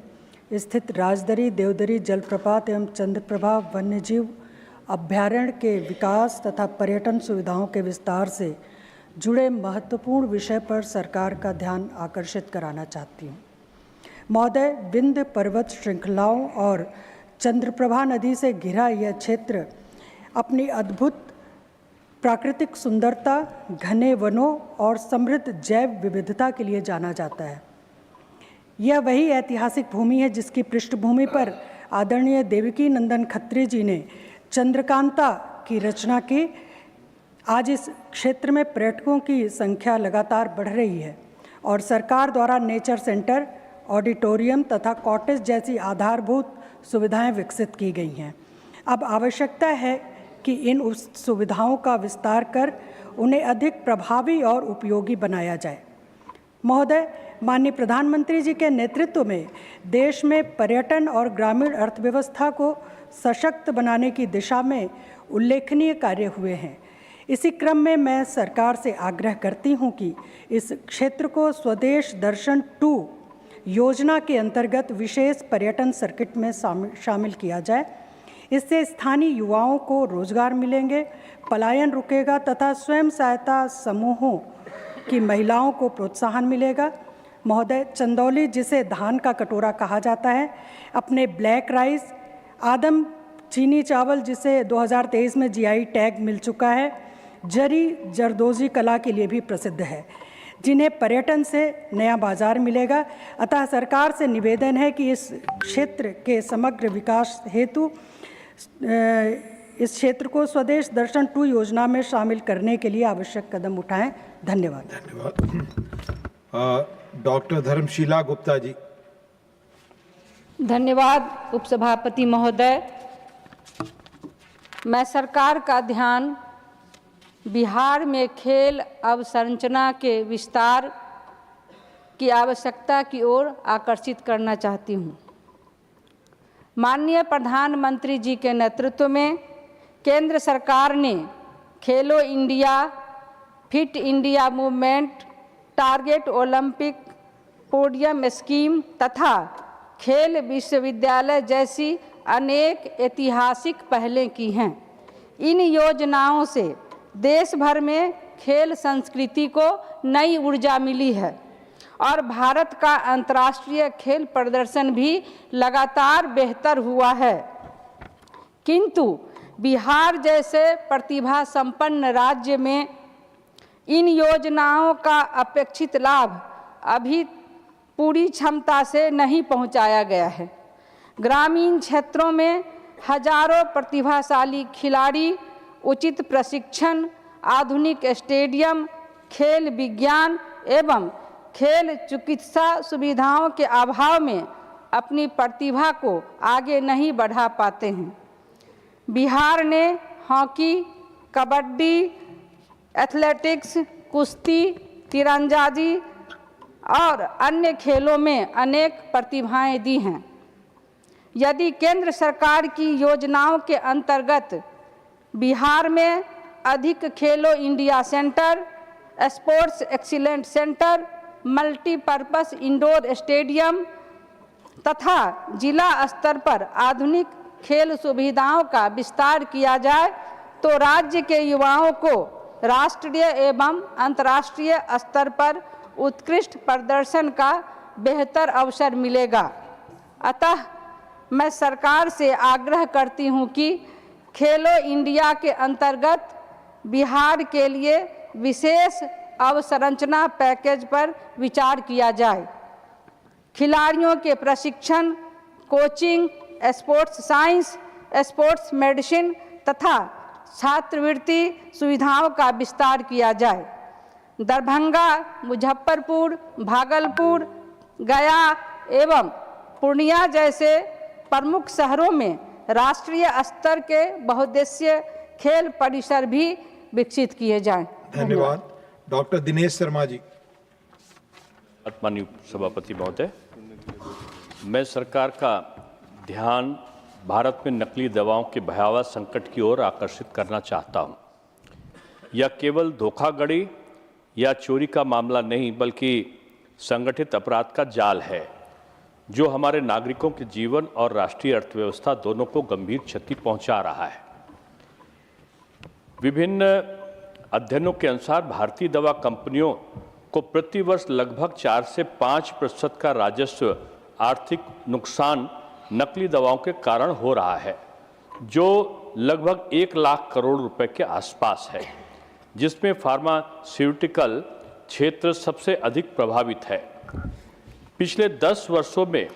स्थित राजदरी देवदरी जलप्रपात एवं चंद्रप्रभा वन्यजीव अभ्यारण्य के विकास तथा पर्यटन सुविधाओं के विस्तार से जुड़े महत्वपूर्ण विषय पर सरकार का ध्यान आकर्षित कराना चाहती हूँ। महोदय, विंध्य पर्वत श्रृंखलाओं और चंद्रप्रभा नदी से घिरा यह क्षेत्र अपनी अद्भुत प्राकृतिक सुंदरता, घने वनों और समृद्ध जैव विविधता के लिए जाना जाता है। यह वही ऐतिहासिक भूमि है जिसकी पृष्ठभूमि पर आदरणीय देवकी नंदन खत्री जी ने चंद्रकांता की रचना की। आज इस क्षेत्र में पर्यटकों की संख्या लगातार बढ़ रही है और सरकार द्वारा नेचर सेंटर, ऑडिटोरियम तथा कॉटेज जैसी आधारभूत सुविधाएं विकसित की गई हैं। अब आवश्यकता है कि इन सुविधाओं का विस्तार कर उन्हें अधिक प्रभावी और उपयोगी बनाया जाए। महोदय, माननीय प्रधानमंत्री जी के नेतृत्व में देश में पर्यटन और ग्रामीण अर्थव्यवस्था को सशक्त बनाने की दिशा में उल्लेखनीय कार्य हुए हैं। इसी क्रम में मैं सरकार से आग्रह करती हूं कि इस क्षेत्र को स्वदेश दर्शन 2 योजना के अंतर्गत विशेष पर्यटन सर्किट में शामिल किया जाए। इससे स्थानीय युवाओं को रोजगार मिलेंगे, पलायन रुकेगा तथा स्वयं सहायता समूहों की महिलाओं को प्रोत्साहन मिलेगा। महोदय, चंदौली, जिसे धान का कटोरा कहा जाता है, अपने ब्लैक राइस, आदम चीनी चावल जिसे 2023 में जीआई टैग मिल चुका है, जरी जरदोजी कला के लिए भी प्रसिद्ध है, जिन्हें पर्यटन से नया बाजार मिलेगा। अतः सरकार से निवेदन है कि इस क्षेत्र के समग्र विकास हेतु इस क्षेत्र को स्वदेश दर्शन 2 योजना में शामिल करने के लिए आवश्यक कदम उठाएं। धन्यवाद। धन्यवाद। डॉक्टर धर्मशीला गुप्ता जी। धन्यवाद उपसभापति महोदय। मैं सरकार का ध्यान बिहार में खेल अवसंरचना के विस्तार की आवश्यकता की ओर आकर्षित करना चाहती हूँ। माननीय प्रधानमंत्री जी के नेतृत्व में केंद्र सरकार ने खेलो India, fit India movement, target Olympic, podium scheme तथा खेल विश्वविद्यालय जैसी अनेक ऐतिहासिक पहलें की हैं। इन योजनाओं से देश भर में खेल संस्कृति को नई ऊर्जा मिली है और भारत का अंतर्राष्ट्रीय खेल प्रदर्शन भी लगातार बेहतर हुआ है। किंतु बिहार जैसे प्रतिभा संपन्न राज्य में इन योजनाओं का अपेक्षित लाभ अभी पूरी क्षमता से नहीं पहुंचाया गया है। ग्रामीण क्षेत्रों में हजारों प्रतिभाशाली खिलाड़ी उचित प्रशिक्षण, आधुनिक स्टेडियम, खेल विज्ञान एवं खेल चिकित्सा सुविधाओं के अभाव में अपनी प्रतिभा को आगे नहीं बढ़ा पाते हैं। बिहार ने हॉकी, कबड्डी, एथलेटिक्स, कुश्ती, तीरंदाजी और अन्य खेलों में अनेक प्रतिभाएं दी हैं। यदि केंद्र सरकार की योजनाओं के अंतर्गत बिहार में अधिक खेलो India centre, sports excellence centre, multipurpose indoor stadium तथा जिला स्तर पर आधुनिक खेल सुविधाओं का विस्तार किया जाए तो राज्य के युवाओं को राष्ट्रीय एवं अंतर्राष्ट्रीय स्तर पर उत्कृष्ट प्रदर्शन का बेहतर अवसर मिलेगा। अतः मैं सरकार से आग्रह करती हूं कि खेलो इंडिया के अंतर्गत बिहार के लिए विशेष अवसंरचना पैकेज पर विचार किया जाए। खिलाड़ियों के प्रशिक्षण, coaching, sports science, sports medicine तथा छात्रवृत्ति सुविधाओं का विस्तार किया जाए। दरभंगा, मुजफ्फरपुर, भागलपुर, गया एवं पूर्णिया जैसे प्रमुख शहरों में राष्ट्रीय स्तर के बहुउद्देशीय खेल परिसर भी विकसित किए जाएं। धन्यवाद। डॉक्टर दिनेश शर्मा जी। माननीय सभापति महोदय, मैं सरकार का ध्यान भारत में नकली दवाओं के भयावह संकट की ओर आकर्षित करना चाहता हूं। यह केवल धोखाधड़ी या चोरी का मामला नहीं बल्कि संगठित अपराध का जाल है जो हमारे नागरिकों के जीवन और राष्ट्रीय अर्थव्यवस्था दोनों को गंभीर क्षति पहुंचा रहा है। विभिन्न अध्ययनों के अनुसार भारतीय दवा कंपनियों को प्रतिवर्ष लगभग 4 से 5% का राजस्व आर्थिक नुकसान नकली दवाओं के कारण हो रहा है, जो लगभग 1 लाख करोड़ रुपए के आसपास है, जिसमें फार्मास्यूटिकल क्षेत्र सबसे अधिक प्रभावित है। पिछले 10 वर्षों में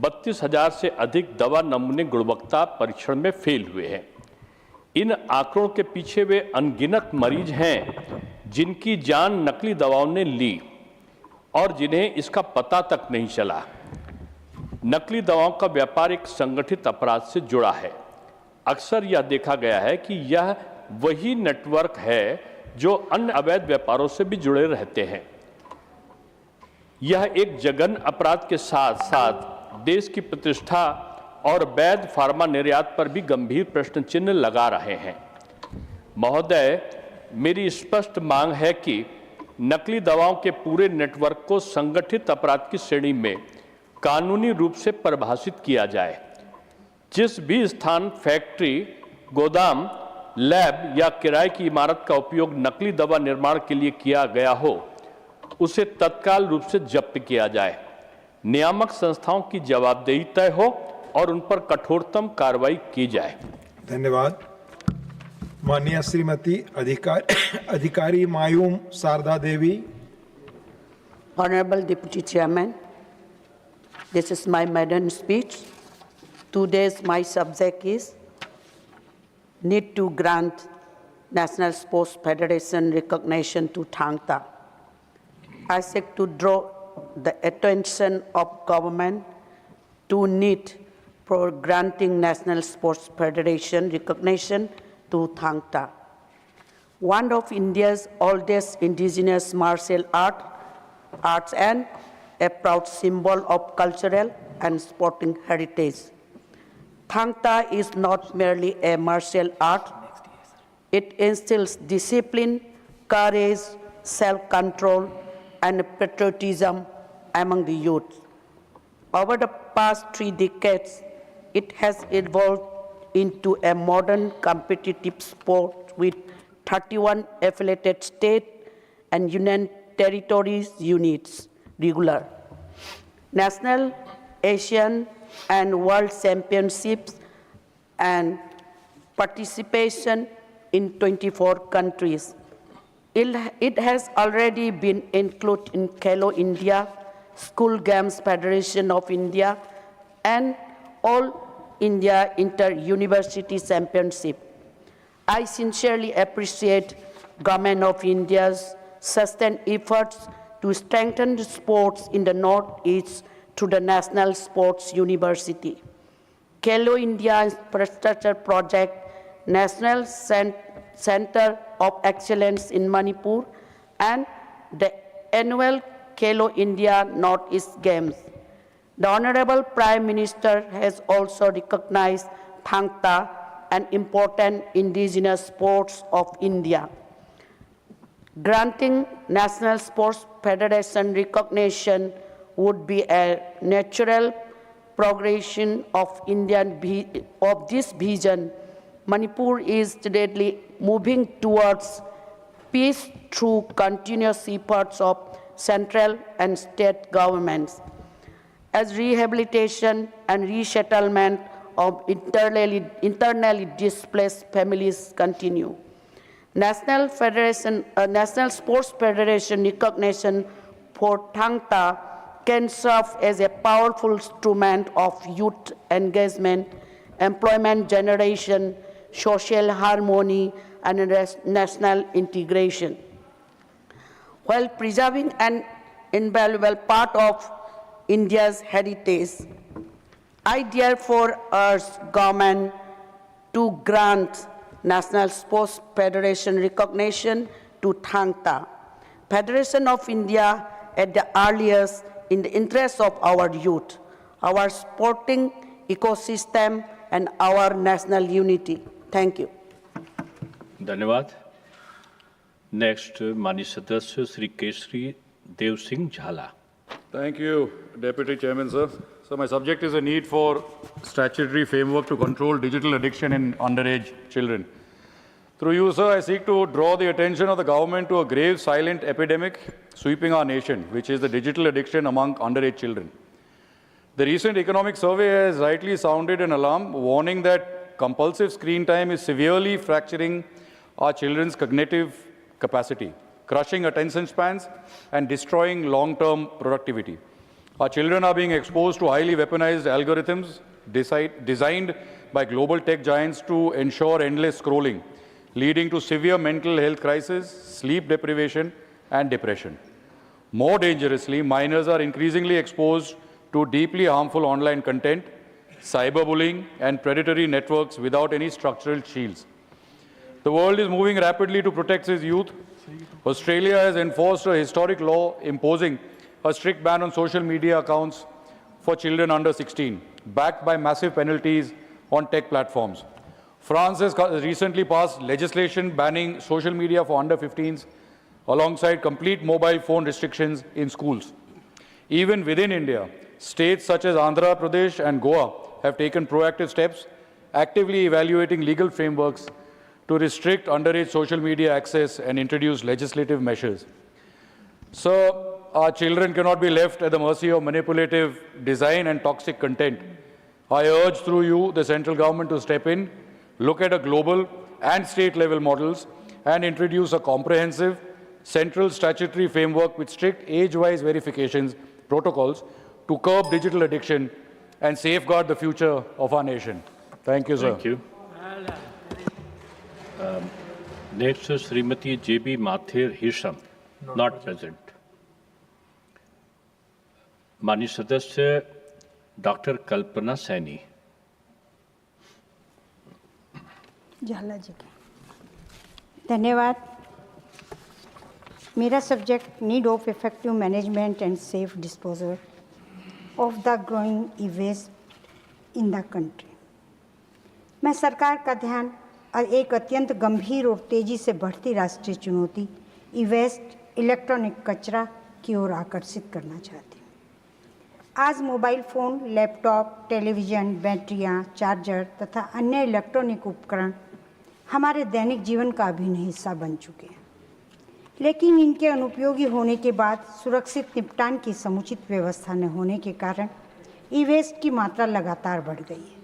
32,000 से अधिक दवा नमूने गुणवत्ता परीक्षण में फेल हुए हैं। इन आंकड़ों के पीछे वे अनगिनत मरीज हैं जिनकी जान नकली दवाओं ने ली और जिन्हें इसका पता तक नहीं चला। नकली दवाओं का व्यापार एक संगठित अपराध से जुड़ा है। अक्सर यह देखा गया है कि यह वही नेटवर्क है जो अन्य अवैध व्यापारों से भी जुड़े रहते हैं। यह एक जघन्य अपराध के साथ साथ देश की प्रतिष्ठा और वैध फार्मा निर्यात पर भी गंभीर प्रश्न चिन्ह लगा रहे हैं। महोदय, मेरी स्पष्ट मांग है कि नकली दवाओं के पूरे नेटवर्क को संगठित अपराध की श्रेणी में कानूनी रूप से परिभाषित किया जाए। जिस भी स्थान फैक्ट्री, गोदाम, लैब या किराए की इमारत का उपयोग नकली दवा निर्माण के लिए किया गया हो, उसे तत्काल रूप से जब्त किया जाए। नियामक संस्थाओं की जवाबदेही तय हो और उन पर कठोरतम कार्रवाई की जाए। धन्यवाद। माननीय श्रीमती अधिकारी मायूम शारदा देवी। Honorable Deputy Chairman, this is my maiden speech. Today's my subject is need to grant National Sports Federation recognition to Thangta. I seek to draw the attention of government to need for granting National Sports Federation recognition to Thangta, one of India's oldest indigenous martial arts and a proud symbol of cultural and sporting heritage. Thangta is not merely a martial art. It instills discipline, courage, self-control, and patriotism among the youth. Over the past 3 decades, it has evolved into a modern competitive sport with 31 affiliated state and union territories units regular. National, Asian, and World Championships and participation in 24 countries. It has already been included in Khelo India, School Games Federation of India, and All India Inter-University Championship. I sincerely appreciate Government of India's sustained efforts to strengthen the sports in the Northeast through the National Sports University. Khelo India Infrastructure Project, National Center of Excellence in Manipur, and the annual Khelo India Northeast Games. The Honorable Prime Minister has also recognized Thang Ta, an important indigenous sports of India. Granting National Sports Federation recognition would be a natural progression of this vision. Manipur is steadily moving towards peace through continuous efforts of central and state governments. As rehabilitation and resettlement of internally displaced families continue. National Sports Federation recognition for Thang Ta can serve as a powerful instrument of youth engagement, employment generation, social harmony, and national integration. While preserving an invaluable part of India's heritage, I therefore urge government to grant National Sports Federation recognition to Thang Ta, Federation of India at the earliest in the interest of our youth, our sporting ecosystem, and our national unity. Thank you. धन्यवाद. Next माननीय सदस्य श्री केसरी देव सिंह झाला. Thank you, Deputy Chairman, sir. So my subject is a need for statutory framework to control digital addiction in underage children. Through you, sir, I seek to draw the attention of the government to a grave silent epidemic sweeping our nation, which is the digital addiction among underage children. The recent economic survey has rightly sounded an alarm, warning that compulsive screen time is severely fracturing our children's cognitive capacity, crushing attention spans, and destroying long-term productivity. Our children are being exposed to highly weaponized algorithms designed by global tech giants to ensure endless scrolling, leading to severe mental health crises, sleep deprivation, and depression. More dangerously, minors are increasingly exposed to deeply harmful online content, cyberbullying, and predatory networks without any structural shields. The world is moving rapidly to protect its youth. Australia has enforced a historic law imposing a strict ban on social media accounts for children under 16, backed by massive penalties on tech platforms. France has recently passed legislation banning social media for under 15s, alongside complete mobile phone restrictions in schools. Even within India, states such as Andhra Pradesh and Goa have taken proactive steps, actively evaluating legal frameworks to restrict underage social media access and introduce legislative measures. So, our children cannot be left at the mercy of manipulative design and toxic content. I urge through you the central government to step in, look at a global and state level models, and introduce a comprehensive central statutory framework with strict age-wise verifications protocols to curb digital addiction and safeguard the future of our nation. Thank you, sir. Thank you. Next, Srimati J.B. Mathir Hisham, not present. माननीय सदस्य doctor कल्पना सैनी. झाला जी के धन्यवाद. मेरा subject need of effective management and safe disposal of the growing e waste in the country. मैं सरकार का ध्यान एक अत्यंत गंभीर और तेज़ी से बढ़ती राष्ट्रीय चुनौती ई वेस्ट इलेक्ट्रॉनिक कचरा की ओर आकर्षित करना चाहती हूँ. आज मोबाइल फ़ोन, लैपटॉप, टेलीविज़न, बैटरियाँ, चार्जर तथा अन्य इलेक्ट्रॉनिक उपकरण हमारे दैनिक जीवन का अभिन्न हिस्सा बन चुके हैं, लेकिन इनके अनुपयोगी होने के बाद सुरक्षित निपटान की समुचित व्यवस्था न होने के कारण ई वेस्ट की मात्रा लगातार बढ़ गई है।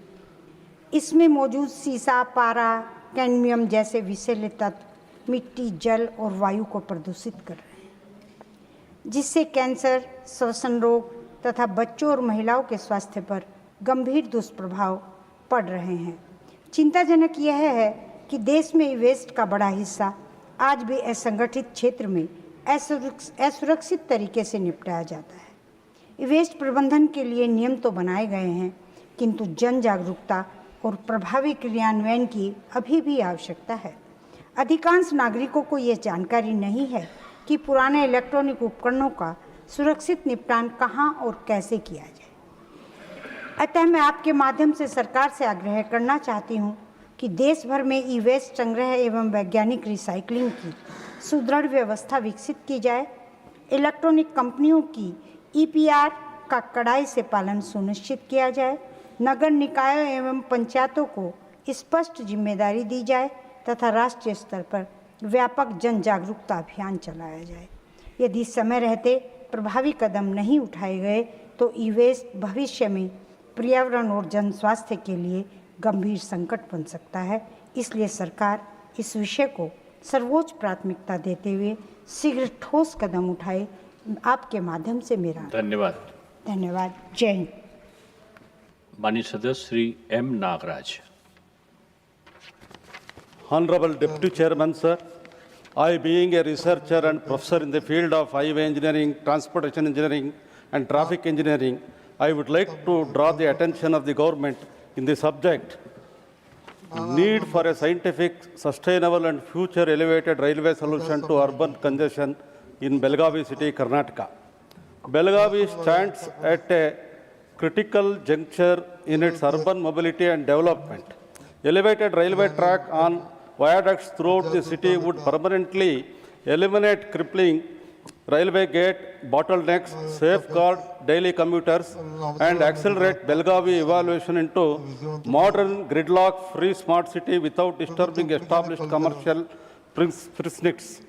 इसमें मौजूद सीसा, पारा, कैडमियम जैसे विषैले तत्व मिट्टी, जल और वायु को प्रदूषित कर रहे हैं, जिससे कैंसर, श्वसन रोग तथा बच्चों और महिलाओं के स्वास्थ्य पर गंभीर दुष्प्रभाव पड़ रहे हैं। चिंताजनक यह है कि देश में ई वेस्ट का बड़ा हिस्सा आज भी असंगठित क्षेत्र में असुरक्षित तरीके से निपटाया जाता है। ई वेस्ट प्रबंधन के लिए नियम तो बनाए गए हैं, किंतु जन जागरूकता और प्रभावी क्रियान्वयन की अभी भी आवश्यकता है। अधिकांश नागरिकों को यह जानकारी नहीं है कि पुराने इलेक्ट्रॉनिक उपकरणों का सुरक्षित निपटान कहाँ और कैसे किया जाए। अतः मैं आपके माध्यम से सरकार से आग्रह करना चाहती हूँ कि देश भर में ई वेस्ट संग्रह एवं वैज्ञानिक रिसाइकलिंग की सुदृढ़ व्यवस्था विकसित की जाए। इलेक्ट्रॉनिक कंपनियों की EPR का कड़ाई से पालन सुनिश्चित किया जाए। नगर निकायों एवं पंचायतों को स्पष्ट जिम्मेदारी दी जाए तथा राष्ट्रीय स्तर पर व्यापक जन जागरूकता अभियान चलाया जाए। यदि समय रहते प्रभावी कदम नहीं उठाए गए तो ई वेस्ट भविष्य में पर्यावरण और जन स्वास्थ्य के लिए गंभीर संकट बन सकता है। इसलिए सरकार इस विषय को सर्वोच्च प्राथमिकता देते हुए शीघ्र ठोस कदम उठाए। आपके माध्यम से मेरा धन्यवाद। जय हिंद। माननीय सदस्य Shri M. Nagraj. Honorable Deputy Chairman, sir, I being a researcher and professor in the field of highway engineering, transportation engineering and traffic engineering, I would like to draw the attention of the government in the subject need for a scientific, sustainable and future elevated railway solution to urban congestion in Belgavi city, Karnataka. Belgavi stands at a critical juncture in its urban mobility and development. Elevated railway track on viaducts throughout the city would permanently eliminate crippling railway gate bottlenecks, safeguard daily commuters, and accelerate Belgavi evolution into modern gridlock-free smart city without disturbing established commercial precincts.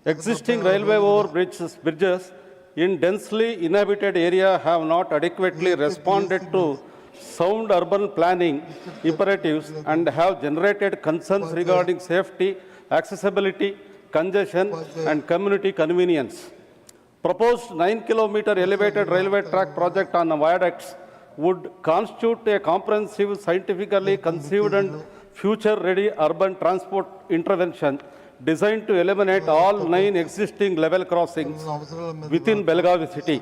Existing railway bridges in densely inhabited area have not adequately responded to sound urban planning imperatives and have generated concerns regarding safety, accessibility, congestion, and community convenience. Proposed 9-kilometer elevated railway track project on viaducts would constitute a comprehensive, scientifically conceived and future-ready urban transport intervention designed to eliminate all 9 existing level crossings within Belgavi city.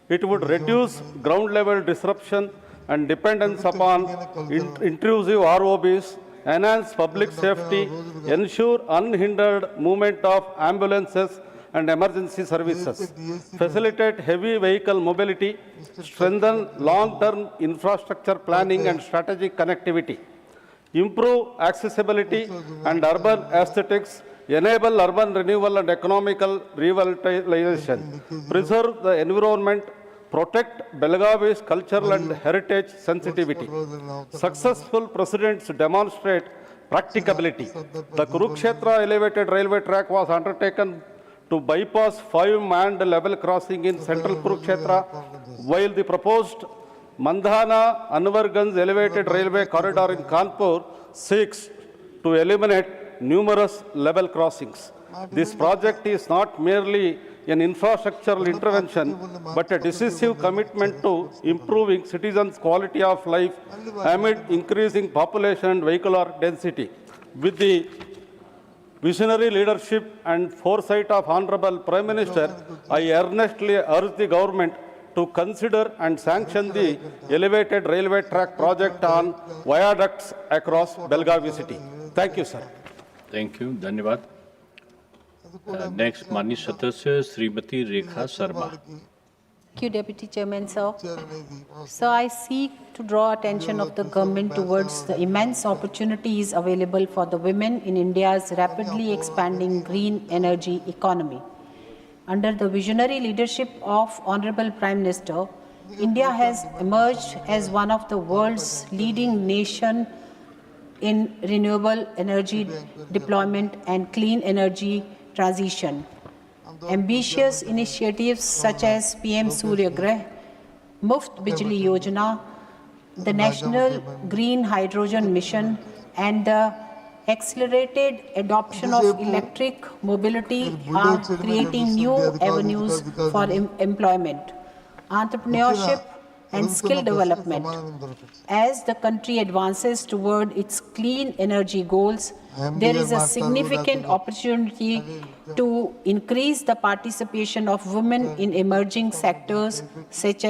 It would reduce ground-level disruption and dependence upon intrusive ROBs, enhance public safety, ensure unhindered movement of ambulances and emergency services, facilitate heavy vehicle mobility, strengthen long-term infrastructure planning and strategic connectivity, improve accessibility and urban aesthetics, enable urban renewal and economical revitalization, preserve the environment, protect Belgavi's cultural and heritage sensitivity. Successful precedents demonstrate practicability. The Kurukshetra elevated railway track was undertaken to bypass 5 manned level crossing in central Kurukshetra, while the proposed Mandhana Anwarganj elevated railway corridor in Kanpur seeks to eliminate numerous level crossings. This project is not merely an infrastructural intervention, but a decisive commitment to improving citizens' quality of life amid increasing population and vehicular density. With the visionary leadership and foresight of Honorable Prime Minister, I earnestly urge the government to consider and sanction the elevated railway track project on viaducts across Belgavi city. Thank you, sir. Thank you. Dhanyavad. Next, Mani Satasya Srimati Rekha Sarma. Thank you, Deputy Chairman, sir. So I seek to draw attention of the government towards the immense opportunities available for the women in India's rapidly expanding green energy economy. Under the visionary leadership of Honorable Prime Minister, India has emerged as one of the world's leading nations in renewable energy deployment and clean energy transition. Ambitious initiatives such as PM Surya Grah, Muft Bijli Yojana, the National Green Hydrogen Mission, and the accelerated adoption of electric mobility are creating new avenues for employment, entrepreneurship, and skill development. As the country advances toward its clean energy goals, there is a significant opportunity to increase the participation of women in emerging sectors such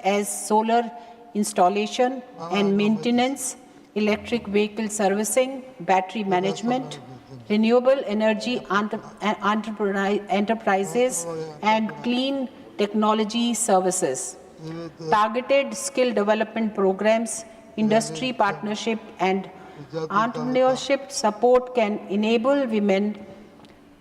as solar installation and maintenance, electric vehicle servicing, battery management, renewable energy enterprises, and clean technology services. Targeted skill development programs, industry partnership, and entrepreneurship support can enable women,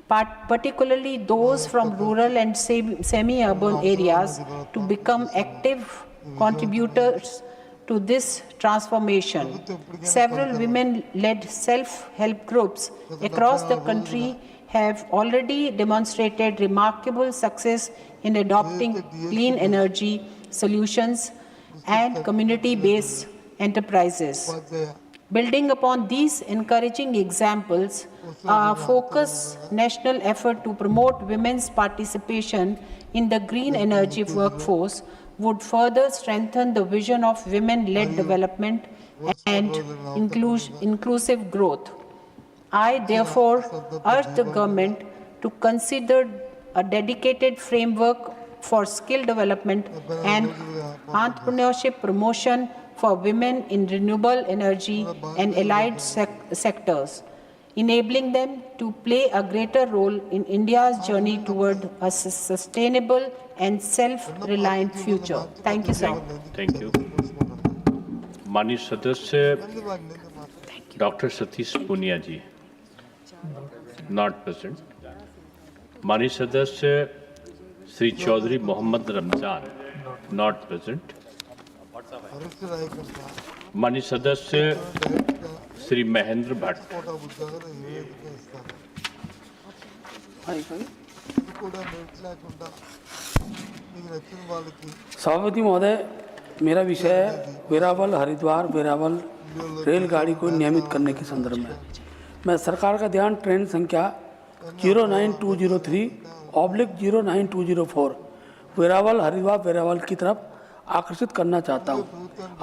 particularly those from rural and semi-urban areas, to become active contributors to this transformation. Several women-led self-help groups across the country have already demonstrated remarkable success in adopting clean energy solutions and community-based enterprises. Building upon these encouraging examples, a focused national effort to promote women's participation in the green energy workforce would further strengthen the vision of women-led development and inclusive growth. I therefore urge the government to consider a dedicated framework for skill development and entrepreneurship promotion for women in renewable energy and allied sectors, enabling them to play a greater role in India's journey toward a sustainable and self-reliant future. Thank you, sir. Thank you. माननीय सदस्य doctor Satish Poonia ji, not present. माननीय सदस्य Shri Chaudhary Mohammad Ramzan, not present. माननीय सदस्य श्री महेंद्र भट्ट. सभापति महोदय, मेरा विषय है वेरावल हरिद्वार वेरावल रेलगाड़ी को नियमित करने के संदर्भ में. मैं सरकार का ध्यान ट्रेन संख्या 09203/09204 वेरावल हरिद्वार वेरावल की तरफ आकर्षित करना चाहता हूं.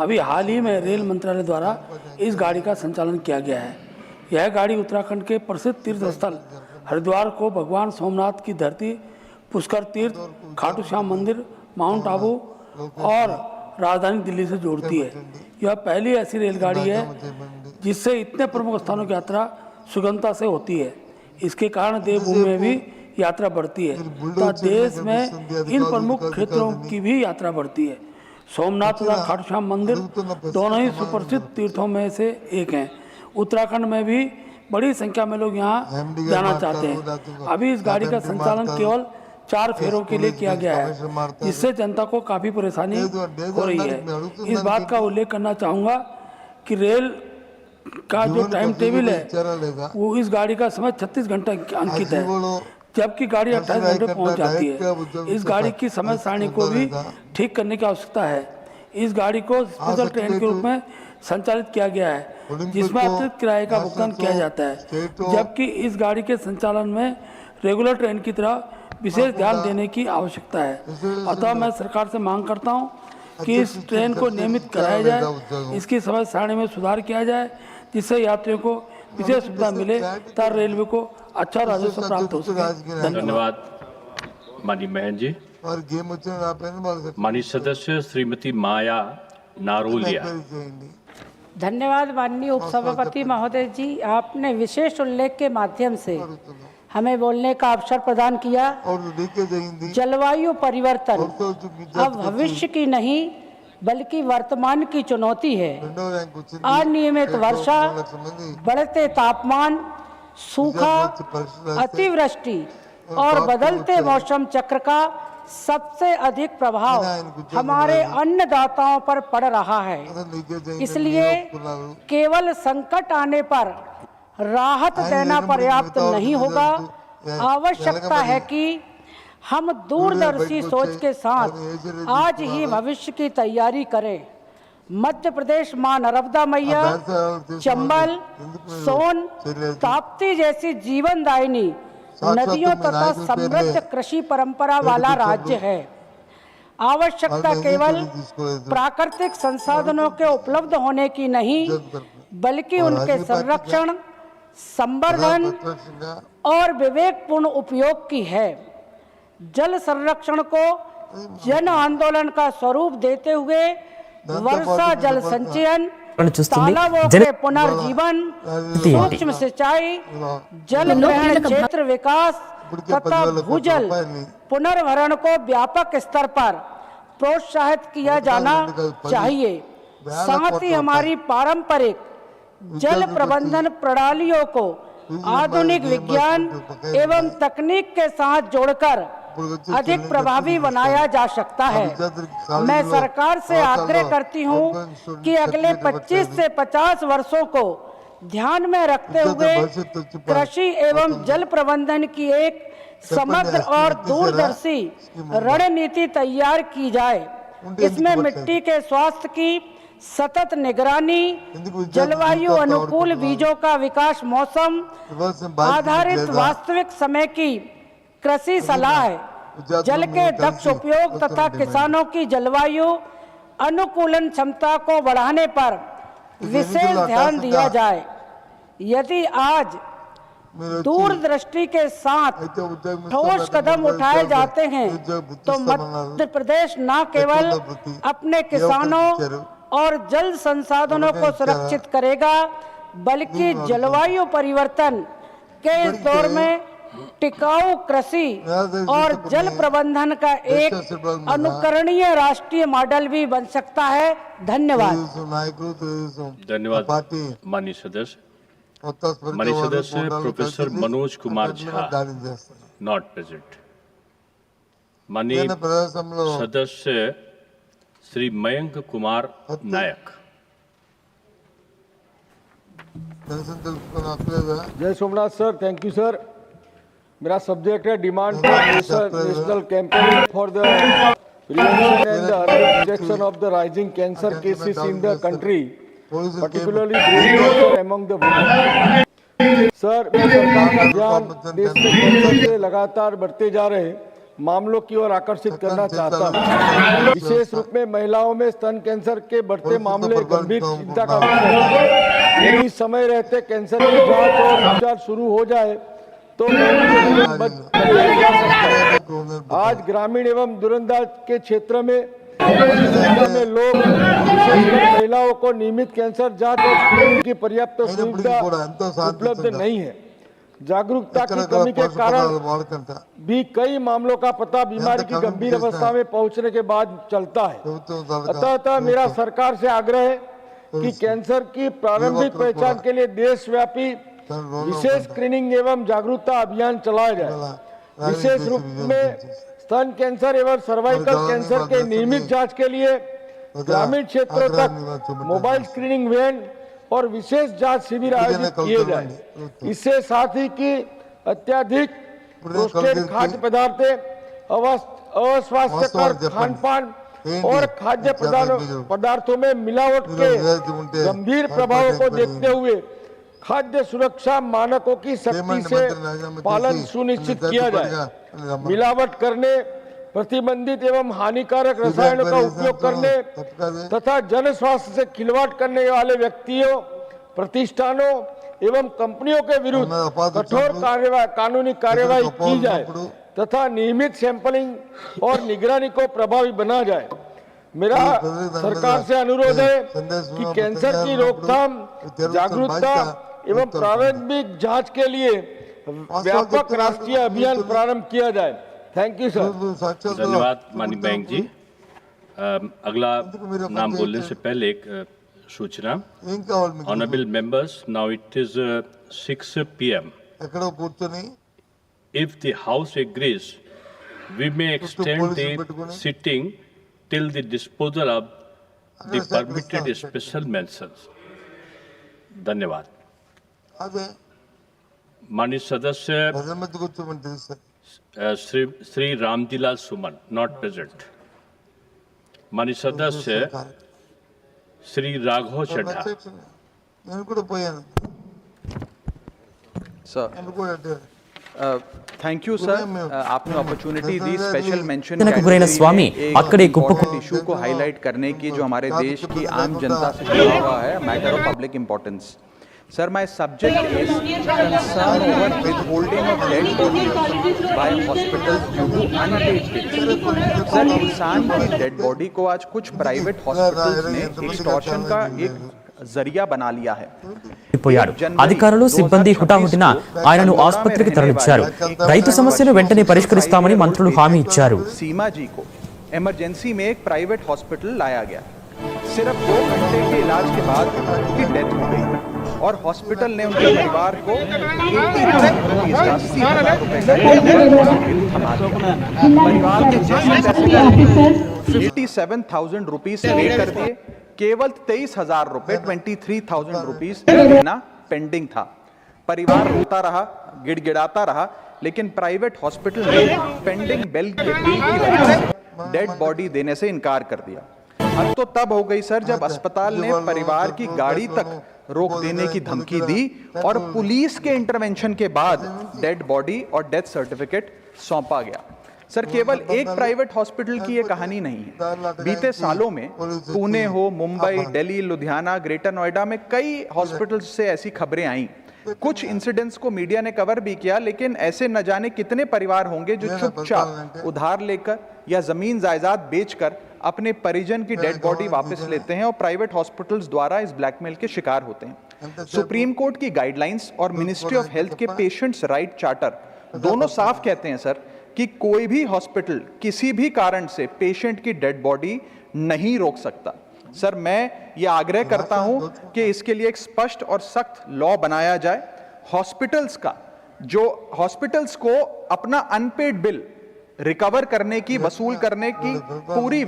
अभी हाल ही में रेल मंत्रालय द्वारा इस गाड़ी का संचालन किया गया है. यह गाड़ी उत्तराखंड के प्रसिद्ध तीर्थ स्थल हरिद्वार को भगवान सोमनाथ की धरती, पुष्कर तीर्थ, खाटू श्याम मंदिर, माउंट आबू और राजधानी दिल्ली से जोड़ती है. यह पहली ऐसी रेलगाड़ी है जिससे इतने प्रमुख स्थानों की यात्रा सुगमता से होती है. इसके कारण देवभूमि में भी यात्रा बढ़ती है तथा देश में इन प्रमुख क्षेत्रों की भी यात्रा बढ़ती है. सोमनाथ तथा खाटू श्याम मंदिर दोनों ही सुप्रसिद्ध तीर्थों में से एक हैं. उत्तराखंड में भी बड़ी संख्या में लोग यहाँ जाना चाहते हैं. अभी इस गाड़ी का संचालन केवल 4 फेरों के लिए किया गया है, जिससे जनता को काफ़ी परेशानी हो रही है. इस बात का उल्लेख करना चाहूँगा कि रेल का जो टाइम टेबल है वो इस गाड़ी का समय 36 घंटे अंकित है, जबकि गाड़ी 28 घंटे पहुँच जाती है. इस गाड़ी की समय सारणी को भी ठीक करने की आवश्यकता है. इस गाड़ी को स्पेशल ट्रेन के रूप में संचालित किया गया है, जिसमें अतिरिक्त किराए का भुगतान किया जाता है, जबकि इस गाड़ी के संचालन में रेगुलर ट्रेन की तरह विशेष ध्यान देने की आवश्यकता है. अतः मैं सरकार से मांग करता हूं कि इस ट्रेन को नियमित कराया जाए, इसकी समय सारणी में सुधार किया जाए, जिससे यात्रियों को विशेष सुविधा मिले तथा रेलवे को अच्छा राजस्व प्राप्त हो सके. धन्यवाद माननीय महन जी. माननीय सदस्य श्रीमती माया नारोलिया. धन्यवाद माननीय उपसभापति महोदय जी, आपने विशेष उल्लेख के माध्यम से हमें बोलने का अवसर प्रदान किया. जलवायु परिवर्तन अब भविष्य की नहीं बल्कि वर्तमान की चुनौती है. अनियमित वर्षा, बढ़ते तापमान, सूखा, अतिवृष्टि और बदलते मौसम चक्र का सबसे अधिक प्रभाव हमारे अन्नदाताओं पर पड़ रहा है। इसलिए केवल संकट आने पर राहत देना पर्याप्त नहीं होगा। आवश्यकता है कि हम दूरदर्शी सोच के साथ आज ही भविष्य की तैयारी करें। मध्य प्रदेश मां नर्मदा मैया, चंबल, सोन, ताप्ती जैसी जीवनदायिनी नदियों तथा समृद्ध कृषि परंपरा वाला राज्य है। आवश्यकता केवल प्राकृतिक संसाधनों के उपलब्ध होने की नहीं, बल्कि उनके संरक्षण, संवर्धन और विवेकपूर्ण उपयोग की है। जल संरक्षण को जन आंदोलन का स्वरूप देते हुए वर्षा जल संचयन, तालाबों के पुनर्जीवन, सूक्ष्म सिंचाई, जल ग्रहण क्षेत्र विकास तथा भूजल पुनर्भरण को व्यापक स्तर पर प्रोत्साहित किया जाना चाहिए। साथ ही हमारी पारंपरिक जल प्रबंधन प्रणालियों को आधुनिक विज्ञान एवं तकनीक के साथ जोड़कर अधिक प्रभावी बनाया जा सकता है। मैं सरकार से आग्रह करती हूं कि अगले 25 से 50 वर्षों को ध्यान में रखते हुए कृषि एवं जल प्रबंधन की एक समग्र और दूरदर्शी रणनीति तैयार की जाए। इसमें मिट्टी के स्वास्थ्य की सतत निगरानी, जलवायु अनुकूल बीजों का विकास, मौसम आधारित वास्तविक समय की कृषि सलाह, जल के दक्ष उपयोग तथा किसानों की जलवायु अनुकूलन क्षमता को बढ़ाने पर विशेष ध्यान दिया जाए। यदि आज दूरदृष्टि के साथ ठोस कदम उठाए जाते हैं तो मध्य प्रदेश न केवल अपने किसानों और जल संसाधनों को सुरक्षित करेगा, बल्कि जलवायु परिवर्तन के इस दौर में टिकाऊ कृषि और जल प्रबंधन का एक अनुकरणीय राष्ट्रीय मॉडल भी बन सकता है। धन्यवाद। धन्यवाद माननीय सदस्य। माननीय सदस्य professor Manoj Kumar Jha not present. माननीय सदस्य श्री मयंक कुमार नायक। जय Somnath sir, thank you sir. मेरा सब्जेक्ट है demand for national campaign for the prevention and the early detection of the rising cancer cases in the country, particularly breast cancer among the women. Sir, मैं सरकार का ध्यान देश में cancer से लगातार बढ़ते जा रहे मामलों की ओर आकर्षित करना चाहता हूँ। विशेष रूप में महिलाओं में स्तन कैंसर के बढ़ते मामले गंभीर चिंता का विषय है। यदि समय रहते कैंसर की जांच और उपचार शुरू हो जाए तो बचाया जा सकता है। आज ग्रामीण एवं दूरदराज के क्षेत्र में लोग, विशेषकर महिलाओं को नियमित कैंसर जांच और स्क्रीनिंग की पर्याप्त सुविधा उपलब्ध नहीं है। जागरूकता की कमी के कारण भी कई मामलों का पता बीमारी की गंभीर अवस्था में पहुंचने के बाद चलता है। अतः मेरा सरकार से आग्रह है कि कैंसर की प्रारंभिक पहचान के लिए देशव्यापी विशेष स्क्रीनिंग एवं जागरूकता अभियान चलाया जाए। विशेष रूप में स्तन कैंसर एवं सर्वाइकल कैंसर के नियमित जांच के लिए ग्रामीण क्षेत्रों तक मोबाइल स्क्रीनिंग वैन और विशेष जांच शिविर आयोजित किए जाए। इससे साथ ही कि अत्यधिक प्रोसेस्ड खाद्य पदार्थ, अस्वास्थ्यकर खान पान और खाद्य पदार्थों में मिलावट के गंभीर प्रभावों को देखते हुए खाद्य सुरक्षा मानकों की सख्ती से पालन सुनिश्चित किया जाए। मिलावट करने, प्रतिबंधित एवं हानिकारक रसायनों का उपयोग करने तथा जन स्वास्थ्य से खिलवाड़ करने वाले व्यक्तियों, प्रतिष्ठानों एवं कंपनियों के विरुद्ध कठोर कानूनी कार्यवाही की जाए तथा नियमित सैंपलिंग और निगरानी को प्रभावी बना जाए। मेरा सरकार से अनुरोध है कि कैंसर की रोकथाम, जागरूकता एवं प्रारंभिक जांच के लिए व्यापक राष्ट्रीय अभियान प्रारंभ किया जाए। Thank you sir. धन्यवाद माननीय बैंक जी। अगला नाम बोलने से पहले एक सूचना। Honourable members, now it is 6 PM. If the House agrees, we may extend the sitting till the disposal of the permitted special mentions. धन्यवाद. माननीय सदस्य श्री रामजीलाल सुमन not present. माननीय सदस्य Shri Raghav Chadha. Sir. Thank you, sir. आपने अपॉर्चुनिटी दी स्पेशल मेंशन गुरैन स्वामी अक्कड़े कुप्पकु इशू को हाईलाइट करने की जो हमारे देश की आम जनता से जुड़ा हुआ है matter of public importance. Sir, my subject is concern over withholding of dead bodies by hospitals due to unpaid bills. Sir, इंसान की डेड बॉडी को आज कुछ प्राइवेट हॉस्पिटल्स ने एक्सटॉर्शन का एक जरिया बना लिया है. పోయారు. అధికారులు సిబ్బంది హుటాహుటిన ఆయనను ఆసుపత్రికి తరలించారు. రైతు సమస్యను వెంటనే పరిష్కరిస్తామని మంత్రులు హామీ ఇచ్చారు. सीमा जी को इमरजेंसी में एक प्राइवेट हॉस्पिटल लाया गया. सिर्फ 2 घंटे के इलाज के बाद उनकी डेथ हो गई और हॉस्पिटल ने उनके परिवार को 57,000 रुपीज पे कर दिए. केवल 23,000 रुपए 23,000 रुपीज देना पेंडिंग था. परिवार रोता रहा, गिड़गिड़ाता रहा, लेकिन प्राइवेट हॉस्पिटल ने पेंडिंग बिल की वजह से डेड बॉडी देने से इनकार कर दिया. हद तो तब हो गई सर जब अस्पताल ने परिवार की गाड़ी तक रोक देने की धमकी दी और पुलिस के इंटरवेंशन के बाद डेड बॉडी और डेथ सर्टिफिकेट सौंपा गया. सर, केवल एक प्राइवेट हॉस्पिटल की ये कहानी नहीं है. बीते सालों में पुणे हो, मुंबई, दिल्ली, लुधियाना, ग्रेटर नोएडा में कई हॉस्पिटल्स से ऐसी खबरें आई. कुछ इंसिडेंट्स को मीडिया ने कवर भी किया, लेकिन ऐसे न जाने कितने परिवार होंगे जो चुपचाप उधार लेकर या जमीन जायदाद बेचकर अपने परिजन की डेड बॉडी वापस लेते हैं और प्राइवेट हॉस्पिटल्स द्वारा इस ब्लैकमेल के शिकार होते हैं. सुप्रीम कोर्ट की गाइडलाइंस और मिनिस्ट्री ऑफ हेल्थ के पेशेंट्स राइट चार्टर दोनों साफ कहते हैं सर कि कोई भी हॉस्पिटल किसी भी कारण से पेशेंट की डेड बॉडी नहीं रोक सकता. सर, मैं ये आग्रह करता हूं कि इसके लिए एक स्पष्ट और सख्त लॉ बनाया जाए. हॉस्पिटल्स को अपना अनपेड बिल रिकवर करने की, वसूल करने की पूरी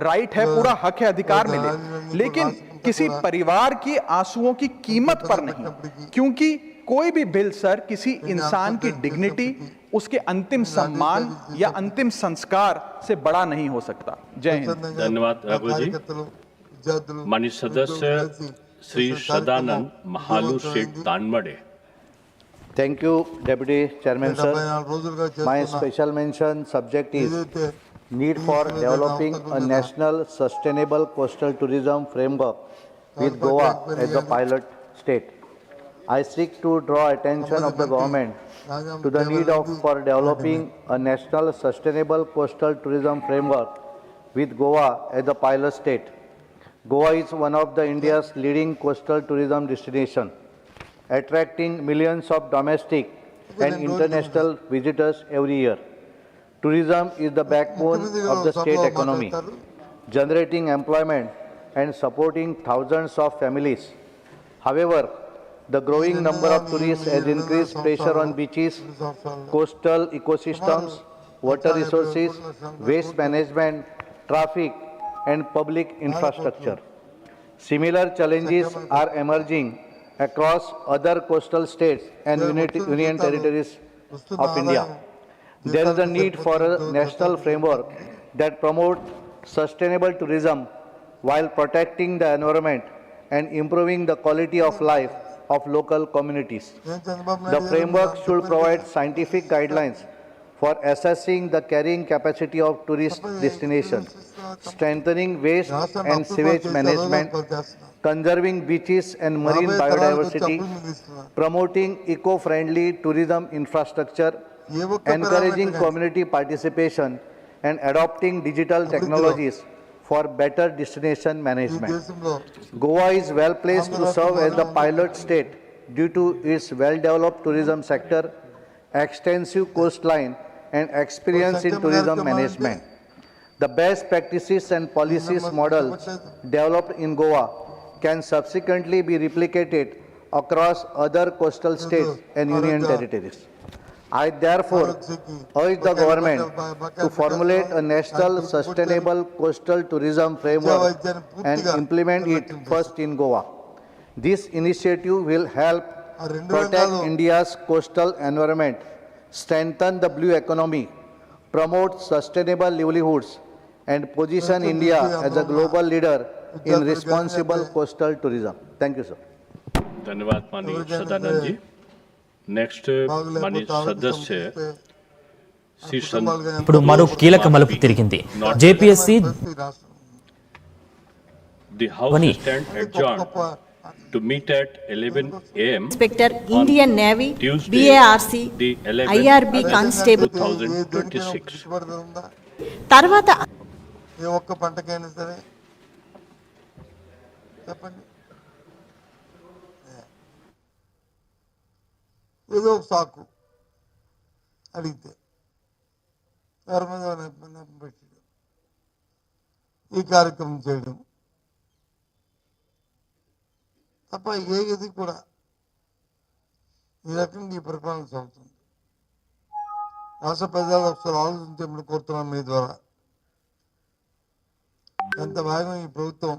राइट है, पूरा हक है, अधिकार मिले, लेकिन किसी परिवार की आंसुओं की कीमत पर नहीं, क्योंकि कोई भी बिल सर किसी इंसान की डिग्निटी, उसके अंतिम सम्मान या अंतिम संस्कार से बड़ा नहीं हो सकता. जय हिंद. धन्यवाद राघव जी. माननीय सदस्य श्री सदानंद महालू सेठ तानमड़े. Thank you, Deputy Chairman, sir. My special mention subject is need for developing a national sustainable coastal tourism framework with Goa as the pilot state. I seek to draw attention of the government to the need for developing a national sustainable coastal tourism framework with Goa as the pilot state. Goa is one of the India's leading coastal tourism destination, attracting millions of domestic and international visitors every year. Tourism is the backbone of the state economy, generating employment and supporting thousands of families. However, the growing number of tourists has increased pressure on beaches, coastal ecosystems, water resources, waste management, traffic, and public infrastructure. Similar challenges are emerging across other coastal states and union territories of India. There is a need for a national framework that promotes sustainable tourism while protecting the environment and improving the quality of life of local communities. The framework should provide scientific guidelines for assessing the carrying capacity of tourist destinations, strengthening waste and sewage management, conserving beaches and marine biodiversity, promoting eco-friendly tourism infrastructure, encouraging community participation, and adopting digital technologies for better destination management. Goa is well placed to serve as the pilot state due to its well-developed tourism sector, extensive coastline, and experience in tourism management. The best practices and policies models developed in Goa can subsequently be replicated across other coastal states and union territories. I therefore urge the government to formulate a national sustainable coastal tourism framework and implement it first in Goa. This initiative will help protect India's coastal environment, strengthen the blue economy, promote sustainable livelihoods, and position India as a global leader in responsible coastal tourism. Thank you, sir. धन्यवाद माननीय Sadanand ji. Next माननीय सदस्य श्री ఇప్పుడు మరో కీలక మలుపు తిరిగింది. JPSC The House stand adjourned to meet at 11 a.m. Inspector Indian Navy, Tuesday, BARC, the 11th IRB Constable 2026. తర్వాత ఏ ఒక్క పంటకైనా సరే చెప్పండి, ఏదో ఒక సాకు అడిగితే ఎవరి మీద నెపం పెట్టి ఈ కార్యక్రమం చేయడం తప్ప ఏది కూడా ఈ రకంగా ఈ పరిపాలన సాగుతుంది. రాష్ట్ర ప్రజలు ఒకసారి ఆలోచించమని కోరుతున్నాం మీ ద్వారా. ఎంత భాగం ఈ ప్రభుత్వం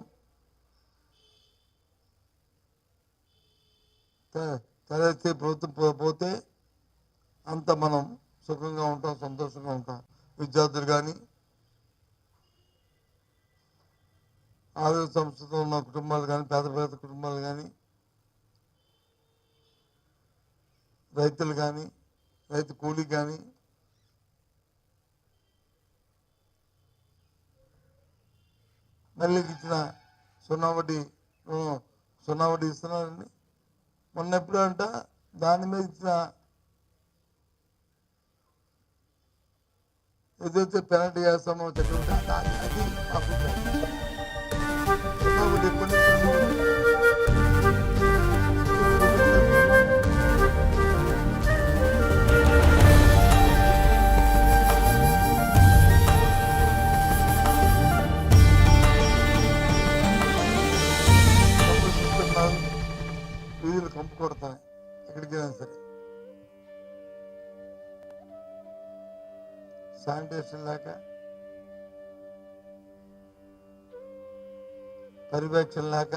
తలెత్తే ప్రభుత్వం పోతే అంత మనం సుఖంగా ఉంటాం, సంతోషంగా ఉంటాం. విద్యార్థులు కానీ, ఆరోగ్య సంస్థతో ఉన్న కుటుంబాలు కానీ, పేద కుటుంబాలు కానీ, రైతులు కానీ, రైతు కూలీ కానీ, మళ్ళీ ఇచ్చిన సున్నా వడ్డీ ఇస్తున్నారండి. మొన్న ఎప్పుడు అంట దాని మీద ఇచ్చిన ఏదైతే పెనల్టీ చేస్తామో చక్రవర్తి అది సున్నా వడ్డీ ఎప్పటి వీధులు కంపు కొడతాయి ఎక్కడికైనా సరే. శానిటేషన్ లేక, పర్యవేక్షణ లేక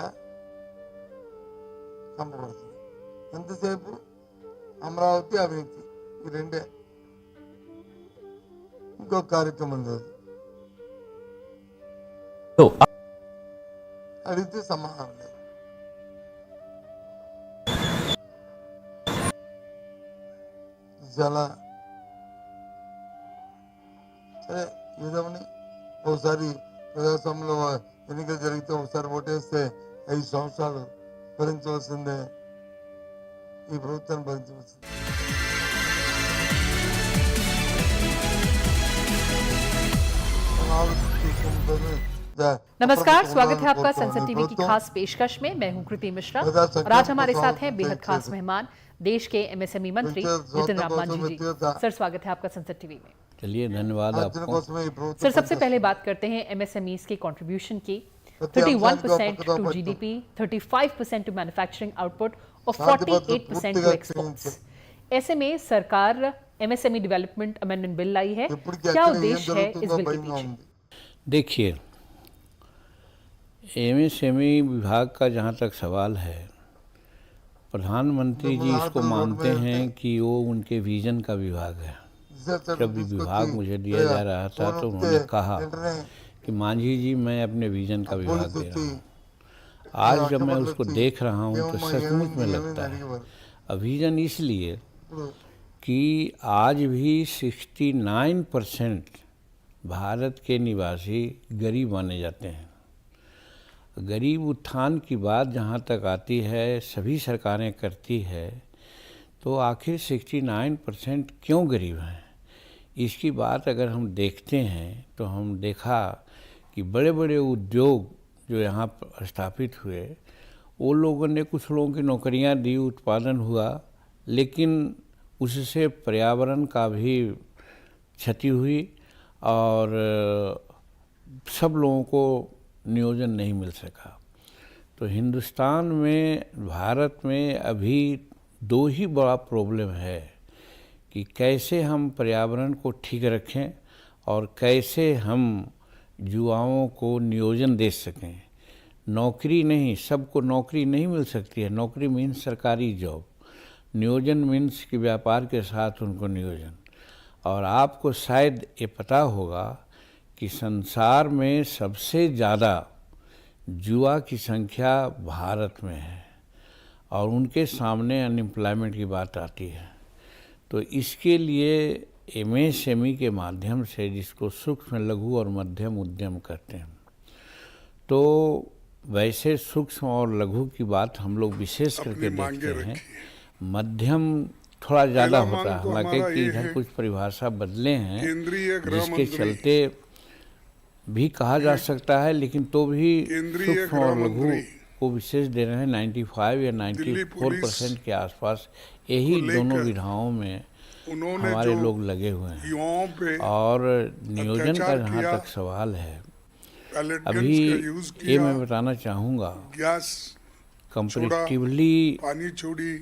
కంపు కొడుతుంది. ఎంతసేపు అమరావతి, అవినీతి, ఈ రెండే, ఇంకో కార్యక్రమం లేదు. అడిగితే సమాధానం లేదు. చాలా సరే ఏదోని ఒకసారి ప్రజాస్వామ్యంలో ఎన్నికలు జరిగితే ఒకసారి ఓటేస్తే 5 సంవత్సరాలు భరించవలసిందే, ఈ ప్రభుత్వాన్ని భరించవలసిందే. नमस्कार, स्वागत है आपका संसद टीवी की खास पेशकश में। मैं हूं कृति मिश्रा और आज हमारे साथ हैं बेहद खास मेहमान, देश के एमएसएमई मंत्री नितिन राम मांझी जी। सर, स्वागत है आपका संसद टीवी में। चलिए, धन्यवाद आपको। सर, सबसे पहले बात करते हैं एमएसएमईज की कंट्रीब्यूशन की। 31% to GDP, 35% to manufacturing output और 48% टू एक्सपोर्ट्स। ऐसे में सरकार एमएसएमई डेवलपमेंट अमेंडमेंट बिल लाई है, क्या उद्देश्य है इस बिल के पीछे? देखिए, एमएसएमई विभाग का जहाँ तक सवाल है, प्रधानमंत्री जी इसको मानते हैं कि वो उनके विजन का विभाग है। जब भी विभाग मुझे दिया जा रहा था तो उन्होंने कहा कि मांझी जी, मैं अपने विजन का विभाग दे रहा हूँ। आज जब मैं उसको देख रहा हूँ तो सचमुच में लगता है विजन, इसलिए कि आज भी 69% भारत के निवासी गरीब माने जाते हैं। गरीब उत्थान की बात जहाँ तक आती है, सभी सरकारें करती है, तो आखिर 69% क्यों गरीब हैं? इसकी बात अगर हम देखते हैं तो हम देखा कि बड़े बड़े उद्योग जो यहाँ स्थापित हुए, वो लोगों ने कुछ लोगों की नौकरियाँ दी, उत्पादन हुआ, लेकिन उससे पर्यावरण का भी क्षति हुई और सब लोगों को नियोजन नहीं मिल सका। तो हिंदुस्तान में, भारत में अभी 2 ही बड़ा प्रॉब्लम है कि कैसे हम पर्यावरण को ठीक रखें और कैसे हम युवाओं को नियोजन दे सकें। नौकरी नहीं, सबको नौकरी नहीं मिल सकती है। नौकरी मीन्स सरकारी जॉब, नियोजन मीन्स कि व्यापार के साथ उनको नियोजन। और आपको शायद ये पता होगा कि संसार में सबसे ज़्यादा युवा की संख्या भारत में है और उनके सामने अनएम्प्लॉयमेंट की बात आती है। तो इसके लिए एमएसएमई के माध्यम से, जिसको सूक्ष्म लघु और मध्यम उद्यम कहते हैं, तो वैसे सूक्ष्म और लघु की बात हम लोग विशेष करके देखते हैं। मध्यम थोड़ा ज़्यादा होता है, हालांकि कि इधर कुछ परिभाषा बदले हैं जिसके चलते भी कहा जा सकता है, लेकिन तो भी सूक्ष्म और लघु को विशेष दे रहे हैं। 95 या 94% के आसपास यही दोनों विधाओं में हमारे लोग लगे हुए हैं। और नियोजन का जहाँ तक सवाल है, अभी ये मैं बताना चाहूँगा, कंपैरेटिवली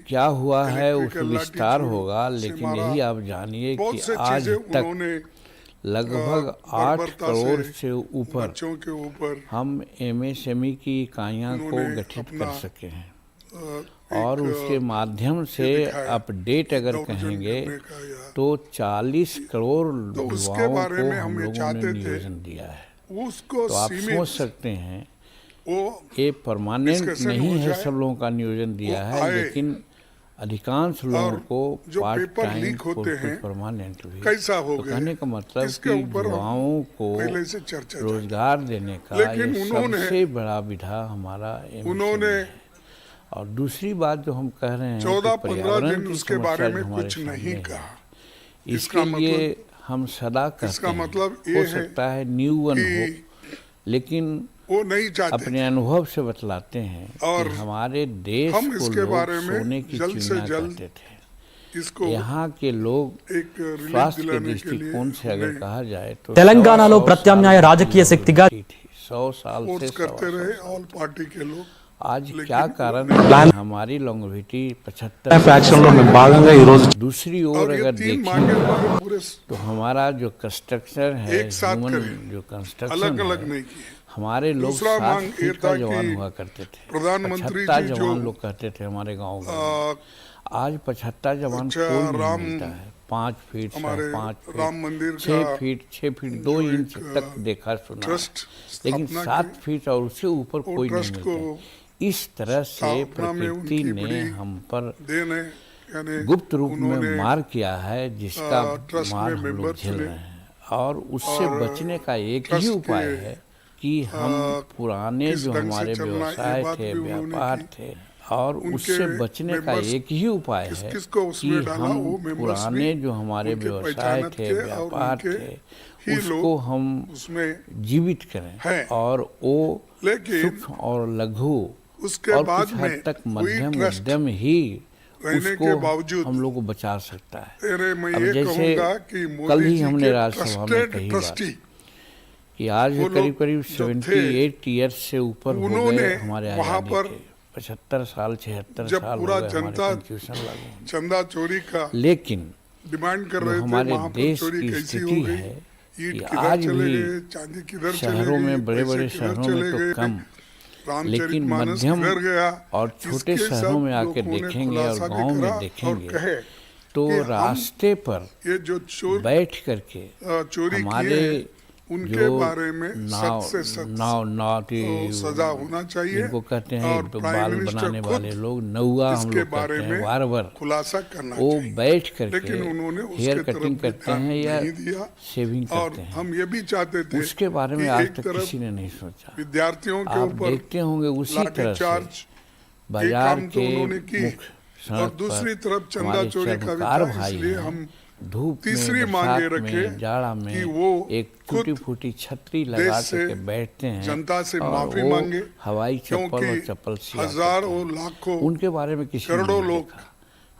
क्या हुआ है उस विस्तार होगा, लेकिन यही आप जानिए कि आज तक लगभग 8 करोड़ से ऊपर हम एमएसएमई की इकाइयाँ को गठित कर सके हैं। और उसके माध्यम से अपडेट अगर कहेंगे तो 40 करोड़ युवाओं को हम लोगों ने नियोजन दिया है। तो आप सोच सकते हैं ये परमानेंट नहीं है, सब लोगों का नियोजन दिया है, लेकिन अधिकांश लोगों को पार्ट टाइम कुछ परमानेंट भी। तो कहने का मतलब कि युवाओं को रोजगार देने का ये सबसे बड़ा विधा हमारा एमएसएमई है। और दूसरी बात जो हम कह रहे हैं कि पर्यावरण की समस्या जो हमारे सामने है, इसके लिए हम सदा कहते हैं, हो सकता है न्यू वन हो, लेकिन अपने अनुभव से बतलाते हैं कि हमारे देश को लोग सोने की चिड़िया कहते थे। यहाँ के लोग स्वास्थ्य के दृष्टिकोण से अगर कहा जाए तो తెలంగాణలో ప్రత్యామ్నాయ రాజకీయ శక్తిగా 100 साल से करते रहे ऑल पार्टी के लोग। आज क्या कारण है? हमारी लॉन्गेविटी 75। दूसरी ओर अगर देखें तो हमारा जो कंस्ट्रक्शन है, ह्यूमन जो कंस्ट्रक्शन है, हमारे लोग 7 फीट का जवान हुआ करते थे, 75 जवान लोग कहते थे हमारे गांव में। आज 75 जवान कोई नहीं मिलता है। 5 फीट, 5.5 फीट, 6 फीट 2 इंच तक देखा सुना, लेकिन 7 फीट और उससे ऊपर कोई नहीं मिलता। इस तरह से प्रकृति ने हम पर गुप्त रूप में मार किया है, जिसका मार हम लोग झेल रहे हैं। और उससे बचने का एक ही उपाय है कि हम पुराने जो हमारे व्यवसाय थे, व्यापार थे, और उससे बचने का एक ही उपाय है कि हम पुराने जो हमारे व्यवसाय थे, व्यापार थे, उसको हम जीवित करें और वो सूक्ष्म और लघु और कुछ हद तक मध्यम उद्यम ही उसको हम लोग को बचा सकता है। अब जैसे कल ही हमने राज्यसभा में कही बात कि आज करीब करीब 78 ईयर्स से ऊपर हो गए हमारे आजादी के, 75 साल 76 साल हो गए हमारे कॉन्स्टिट्यूशन लागू, चंदा चोरी का लेकिन डिमांड कर रहे थे। हमारे देश की स्थिति है कि आज भी शहरों में, बड़े बड़े शहरों में तो कम, लेकिन मध्यम और छोटे शहरों में आके देखेंगे और गांव में देखेंगे तो रास्ते पर बैठ करके हमारे उनके बारे में नाव सजा होना चाहिए। इनको कहते हैं बाल बनाने वाले लोग, नौआ हम लोग कहते हैं, बार्बर, खुलासा करना वो बैठ करके उन्होंने हेयर कटिंग करते हैं या शेविंग करते हैं। हम ये भी चाहते थे, उसके बारे में आज तक किसी ने नहीं सोचा। विद्यार्थियों के ऊपर देखते होंगे उसी तरह से बाजार के मुख्य सड़क दूसरी तरफ चंदा चोरी का भाई हम धूप तीसरी मांगे रखे जाड़ा में कि वो एक टूटी फूटी छतरी लगा के बैठते हैं, जनता से माफी मांगे, हवाई चप्पल और चप्पल हजारों लाखों उनके बारे में किसी करोड़ों लोग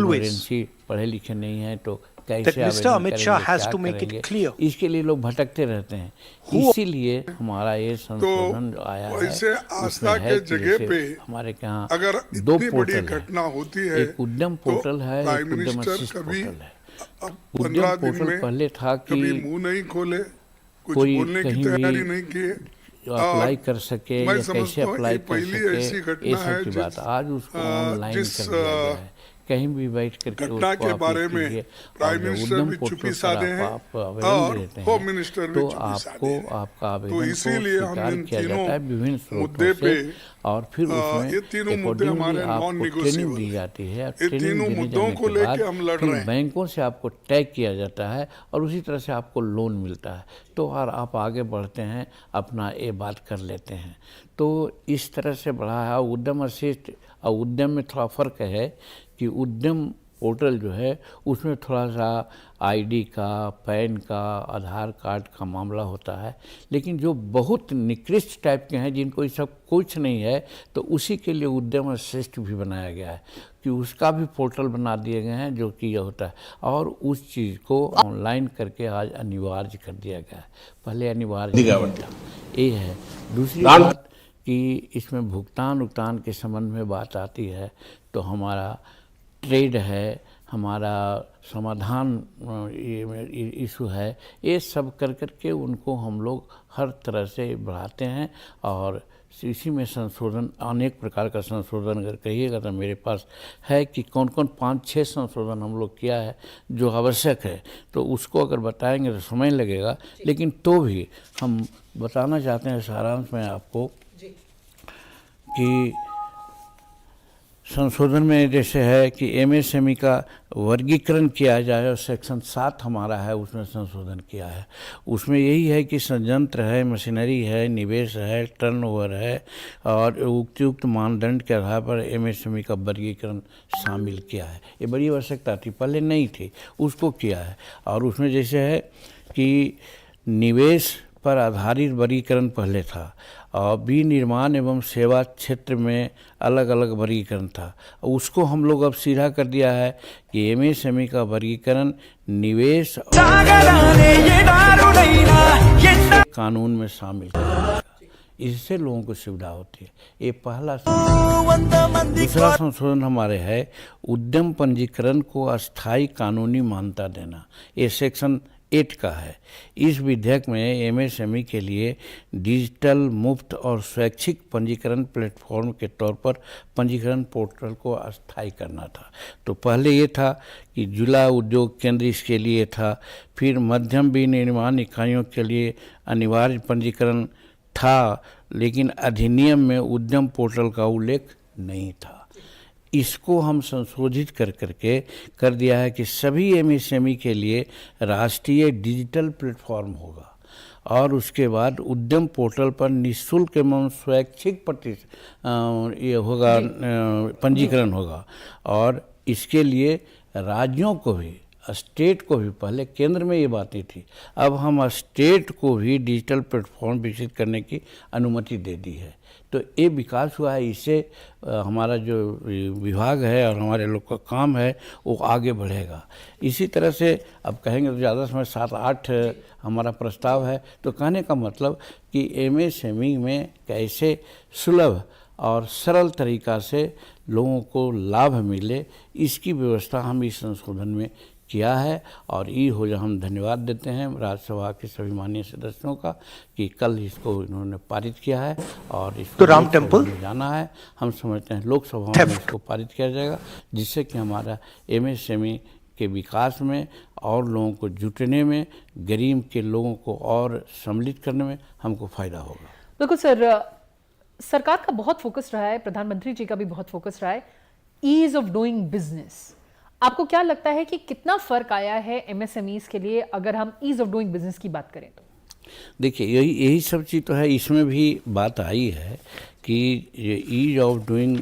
इमरजेंसी पढ़े लिखे नहीं है तो कैसे आवेदन करेंगे, क्या करेंगे, इसके लिए लोग भटकते रहते हैं। इसीलिए हमारा ये संशोधन जो आया है उसमें है कि जैसे हमारे यहाँ अगर 2 इतनी बड़ी पोर्टल है, घटना होती है एक उद्यम पोर्टल है, एक उद्यम असिस्ट कभी पोर्टल है। 15 उद्यम दिन पोर्टल में पहले था कभी कि मुंह नहीं खोले, कुछ कोई बोलने की कहीं तैयारी भी नहीं किए, अप्लाई कर सके मैं या कैसे समझता हूँ अप्लाई ये कर पहली सके, ऐसी ये घटना है सब की बात आज उसको ऑनलाइन जिस कर दिया गया है कहीं भी बैठ करके घटना उसको के आप बारे लिख में लीजिए। प्राइम और जब मिनिस्टर उद्यम भी पोर्टल चुप्पी पर साधे हैं आप आवेदन और देते होम हैं मिनिस्टर भी तो चुप्पी साधे आपको हैं। आपका तो आवेदन को इसीलिए हम स्वीकार इन किया तीनों जाता है विभिन्न मुद्दे स्रोतों पे से, और फिर उसमें ये तीनों मुद्दे अकॉर्डिंगली हमारे नॉन आपको ट्रेनिंग निगोशिएबल दी है। जाती है। ये ट्रेनिंग तीनों देने मुद्दों जाने को के लेके बाद हम लड़ फिर रहे हैं। बैंकों से आपको टैग किया जाता है और उसी तरह से आपको लोन मिलता है, तो और आप आगे बढ़ते हैं, अपना ये बात कर लेते हैं। तो इस तरह से बढ़ा है। उद्यम असिस्ट और उद्यम में थोड़ा फ़र्क है कि उद्यम पोर्टल जो है उसमें थोड़ा सा आईडी का, पैन का, आधार कार्ड का मामला होता है, लेकिन जो बहुत निकृष्ट टाइप के हैं जिनको ये सब कुछ नहीं है, तो उसी के लिए उद्यम असिस्ट भी बनाया गया है कि उसका भी पोर्टल बना दिए गए हैं जो कि यह होता है, और उस चीज़ को ऑनलाइन करके आज अनिवार्य कर दिया गया है। पहले अनिवार्य नहीं था, ये है। दूसरी बात कि इसमें भुगतान के संबंध में बात आती है, तो हमारा ट्रेड है, हमारा समाधान इशू है, ये सब कर करके उनको हम लोग हर तरह से बढ़ाते हैं। और इसी में संशोधन, अनेक प्रकार का संशोधन अगर कहिएगा तो मेरे पास है कि कौन कौन 5-6 संशोधन हम लोग किया है जो आवश्यक है, तो उसको अगर बताएंगे तो समय लगेगा, लेकिन तो भी हम बताना चाहते हैं सारांश में आपको कि संशोधन में जैसे है कि एमएसएमई का वर्गीकरण किया जाए, और सेक्शन 7 हमारा है उसमें संशोधन किया है। उसमें यही है कि संयंत्र है, मशीनरी है, निवेश है, टर्नओवर है, और उपयुक्त मानदंड के आधार पर एमएसएमई का वर्गीकरण शामिल किया है। ये बड़ी आवश्यकता थी, पहले नहीं थी, उसको किया है। और उसमें जैसे है कि निवेश पर आधारित वर्गीकरण पहले था, और विनिर्माण एवं सेवा क्षेत्र में अलग अलग वर्गीकरण था, उसको हम लोग अब सीधा कर दिया है कि एमएसएमई का वर्गीकरण निवेश और कानून में शामिल कर दिया जाएगा। इससे लोगों को सुविधा होती है। ये पहला संशोधन। दूसरा संशोधन हमारे है उद्यम पंजीकरण को अस्थायी कानूनी मान्यता देना, ये सेक्शन 8 का है। इस विधेयक में एमएसएमई के लिए डिजिटल मुफ्त और स्वैच्छिक पंजीकरण प्लेटफॉर्म के तौर पर पंजीकरण पोर्टल को अस्थायी करना था। तो पहले ये था कि जिला उद्योग केंद्र इसके लिए था, फिर मध्यम विनिर्माण इकाइयों के लिए अनिवार्य पंजीकरण था, लेकिन अधिनियम में उद्यम पोर्टल का उल्लेख नहीं था। इसको हम संशोधित कर करके कर दिया है कि सभी एमएसएमई के लिए राष्ट्रीय डिजिटल प्लेटफॉर्म होगा, और उसके बाद उद्यम पोर्टल पर निःशुल्क एवं स्वैच्छिक ये होगा, पंजीकरण होगा। और इसके लिए राज्यों को भी, स्टेट को भी, पहले केंद्र में ये बातें थी, अब हम स्टेट को भी डिजिटल प्लेटफॉर्म विकसित करने की अनुमति दे दी है। तो ये विकास हुआ है, इससे हमारा जो विभाग है और हमारे लोग का काम है वो आगे बढ़ेगा। इसी तरह से अब कहेंगे तो ज़्यादा समय 7-8 हमारा प्रस्ताव है। तो कहने का मतलब कि एमएसएमई में कैसे सुलभ और सरल तरीका से लोगों को लाभ मिले, इसकी व्यवस्था हम इस संशोधन में किया है। और ये हो हम धन्यवाद देते हैं राज्यसभा के सभी माननीय सदस्यों का कि कल इसको इन्होंने पारित किया है, और इसको तो राम टेम्पल में जाना है। हम समझते हैं लोकसभा में इसको पारित किया जाएगा, जिससे कि हमारा एमएसएमई के विकास में और लोगों को जुटने में, गरीब के लोगों को और सम्मिलित करने में हमको फ़ायदा होगा। बिल्कुल सर, सरकार का बहुत फोकस रहा है, प्रधानमंत्री जी का भी बहुत फोकस रहा है ईज ऑफ डूइंग बिजनेस। आपको क्या लगता है कि कितना फर्क आया है एमएसएमईज के लिए अगर हम ईज ऑफ डूइंग बिजनेस की बात करें तो? देखिए, यही सब चीज़ तो है। इसमें भी बात आई है कि ये ईज ऑफ डूइंग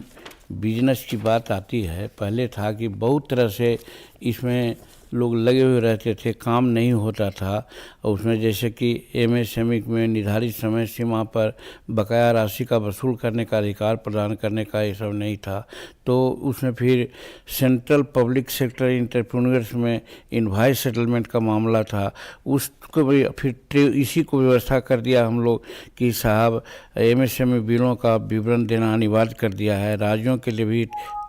बिजनेस की बात आती है। पहले था कि बहुत तरह से इसमें लोग लगे हुए रहते थे, काम नहीं होता था। उसमें जैसे कि एमएसएमई में निर्धारित समय सीमा पर बकाया राशि का वसूल करने का अधिकार प्रदान करने का ये सब नहीं था। तो उसमें फिर सेंट्रल पब्लिक सेक्टर एंटरप्रेन्योर्स में इनवॉइस सेटलमेंट का मामला था, उसको भी फिर इसी को व्यवस्था कर दिया हम लोग कि साहब एमएसएमई बिलों का विवरण देना अनिवार्य कर दिया है। राज्यों के लिए भी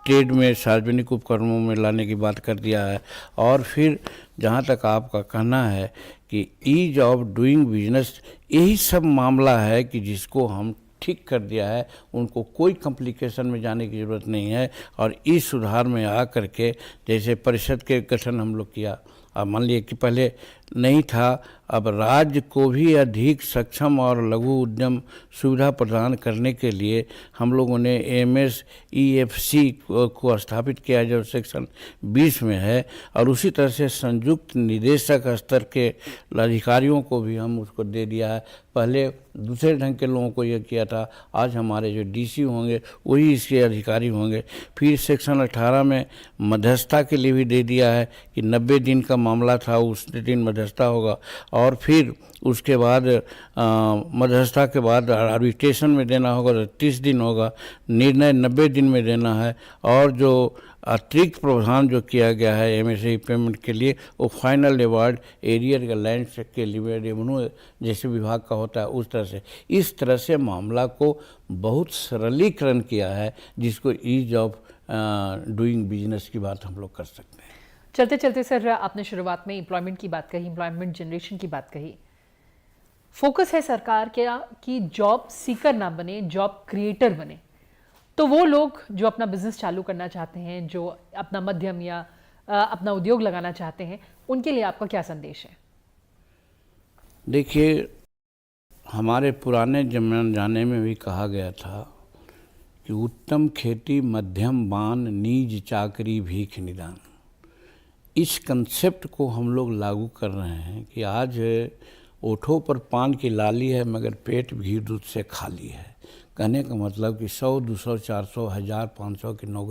ट्रेड में सार्वजनिक उपकरणों में लाने की बात कर दिया है। और फिर जहाँ तक आपका कहना है कि ईज ऑफ डूइंग बिजनेस, यही सब मामला है कि जिसको हम ठीक कर दिया है, उनको कोई कॉम्प्लिकेशन में जाने की ज़रूरत नहीं है। और इस सुधार में आ करके जैसे परिषद के गठन हम लोग किया, अब मान लिए कि पहले नहीं था, अब राज्य को भी अधिक सक्षम और लघु उद्यम सुविधा प्रदान करने के लिए हम लोगों ने MSEFC को स्थापित किया जो सेक्शन 20 में है। और उसी तरह से संयुक्त निदेशक स्तर के अधिकारियों को भी हम उसको दे दिया है। पहले दूसरे ढंग के लोगों को यह किया था, आज हमारे जो DC होंगे वही इसके अधिकारी होंगे। फिर सेक्शन 18 में मध्यस्थता के लिए भी दे दिया है कि 90 दिन का मामला था उस दिन मध्यस्थता होगा, और फिर उसके बाद मध्यस्थता के बाद आर्बिट्रेशन में देना होगा तो 30 दिन होगा, निर्णय 90 दिन में देना है। और जो अतिरिक्त प्रावधान जो किया गया है MSE पेमेंट के लिए, वो फाइनल अवार्ड एरियर का लैंड के लिए रेवेन्यू जैसे विभाग का होता है उस तरह से, इस तरह से मामला को बहुत सरलीकरण किया है, जिसको ईज ऑफ डूइंग बिजनेस की बात हम लोग कर सकते हैं। चलते चलते सर, आपने शुरुआत में एम्प्लॉयमेंट की बात कही, एम्प्लॉयमेंट जनरेशन की बात कही। फोकस है सरकार का कि जॉब सीकर ना बने, जॉब क्रिएटर बने। तो वो लोग जो अपना बिजनेस चालू करना चाहते हैं, जो अपना मध्यम या अपना उद्योग लगाना चाहते हैं, उनके लिए आपका क्या संदेश है? देखिए, हमारे पुराने जमाने में भी कहा गया था कि उत्तम खेती मध्यम बान नीज चाकरी भीख निदान। इस कंसेप्ट को हम लोग लागू कर रहे हैं कि आज ओठों पर पान की लाली है मगर पेट घी दूध से खाली है। कहने का मतलब कि 100, 200, 400, 1000, 500 की नौकरी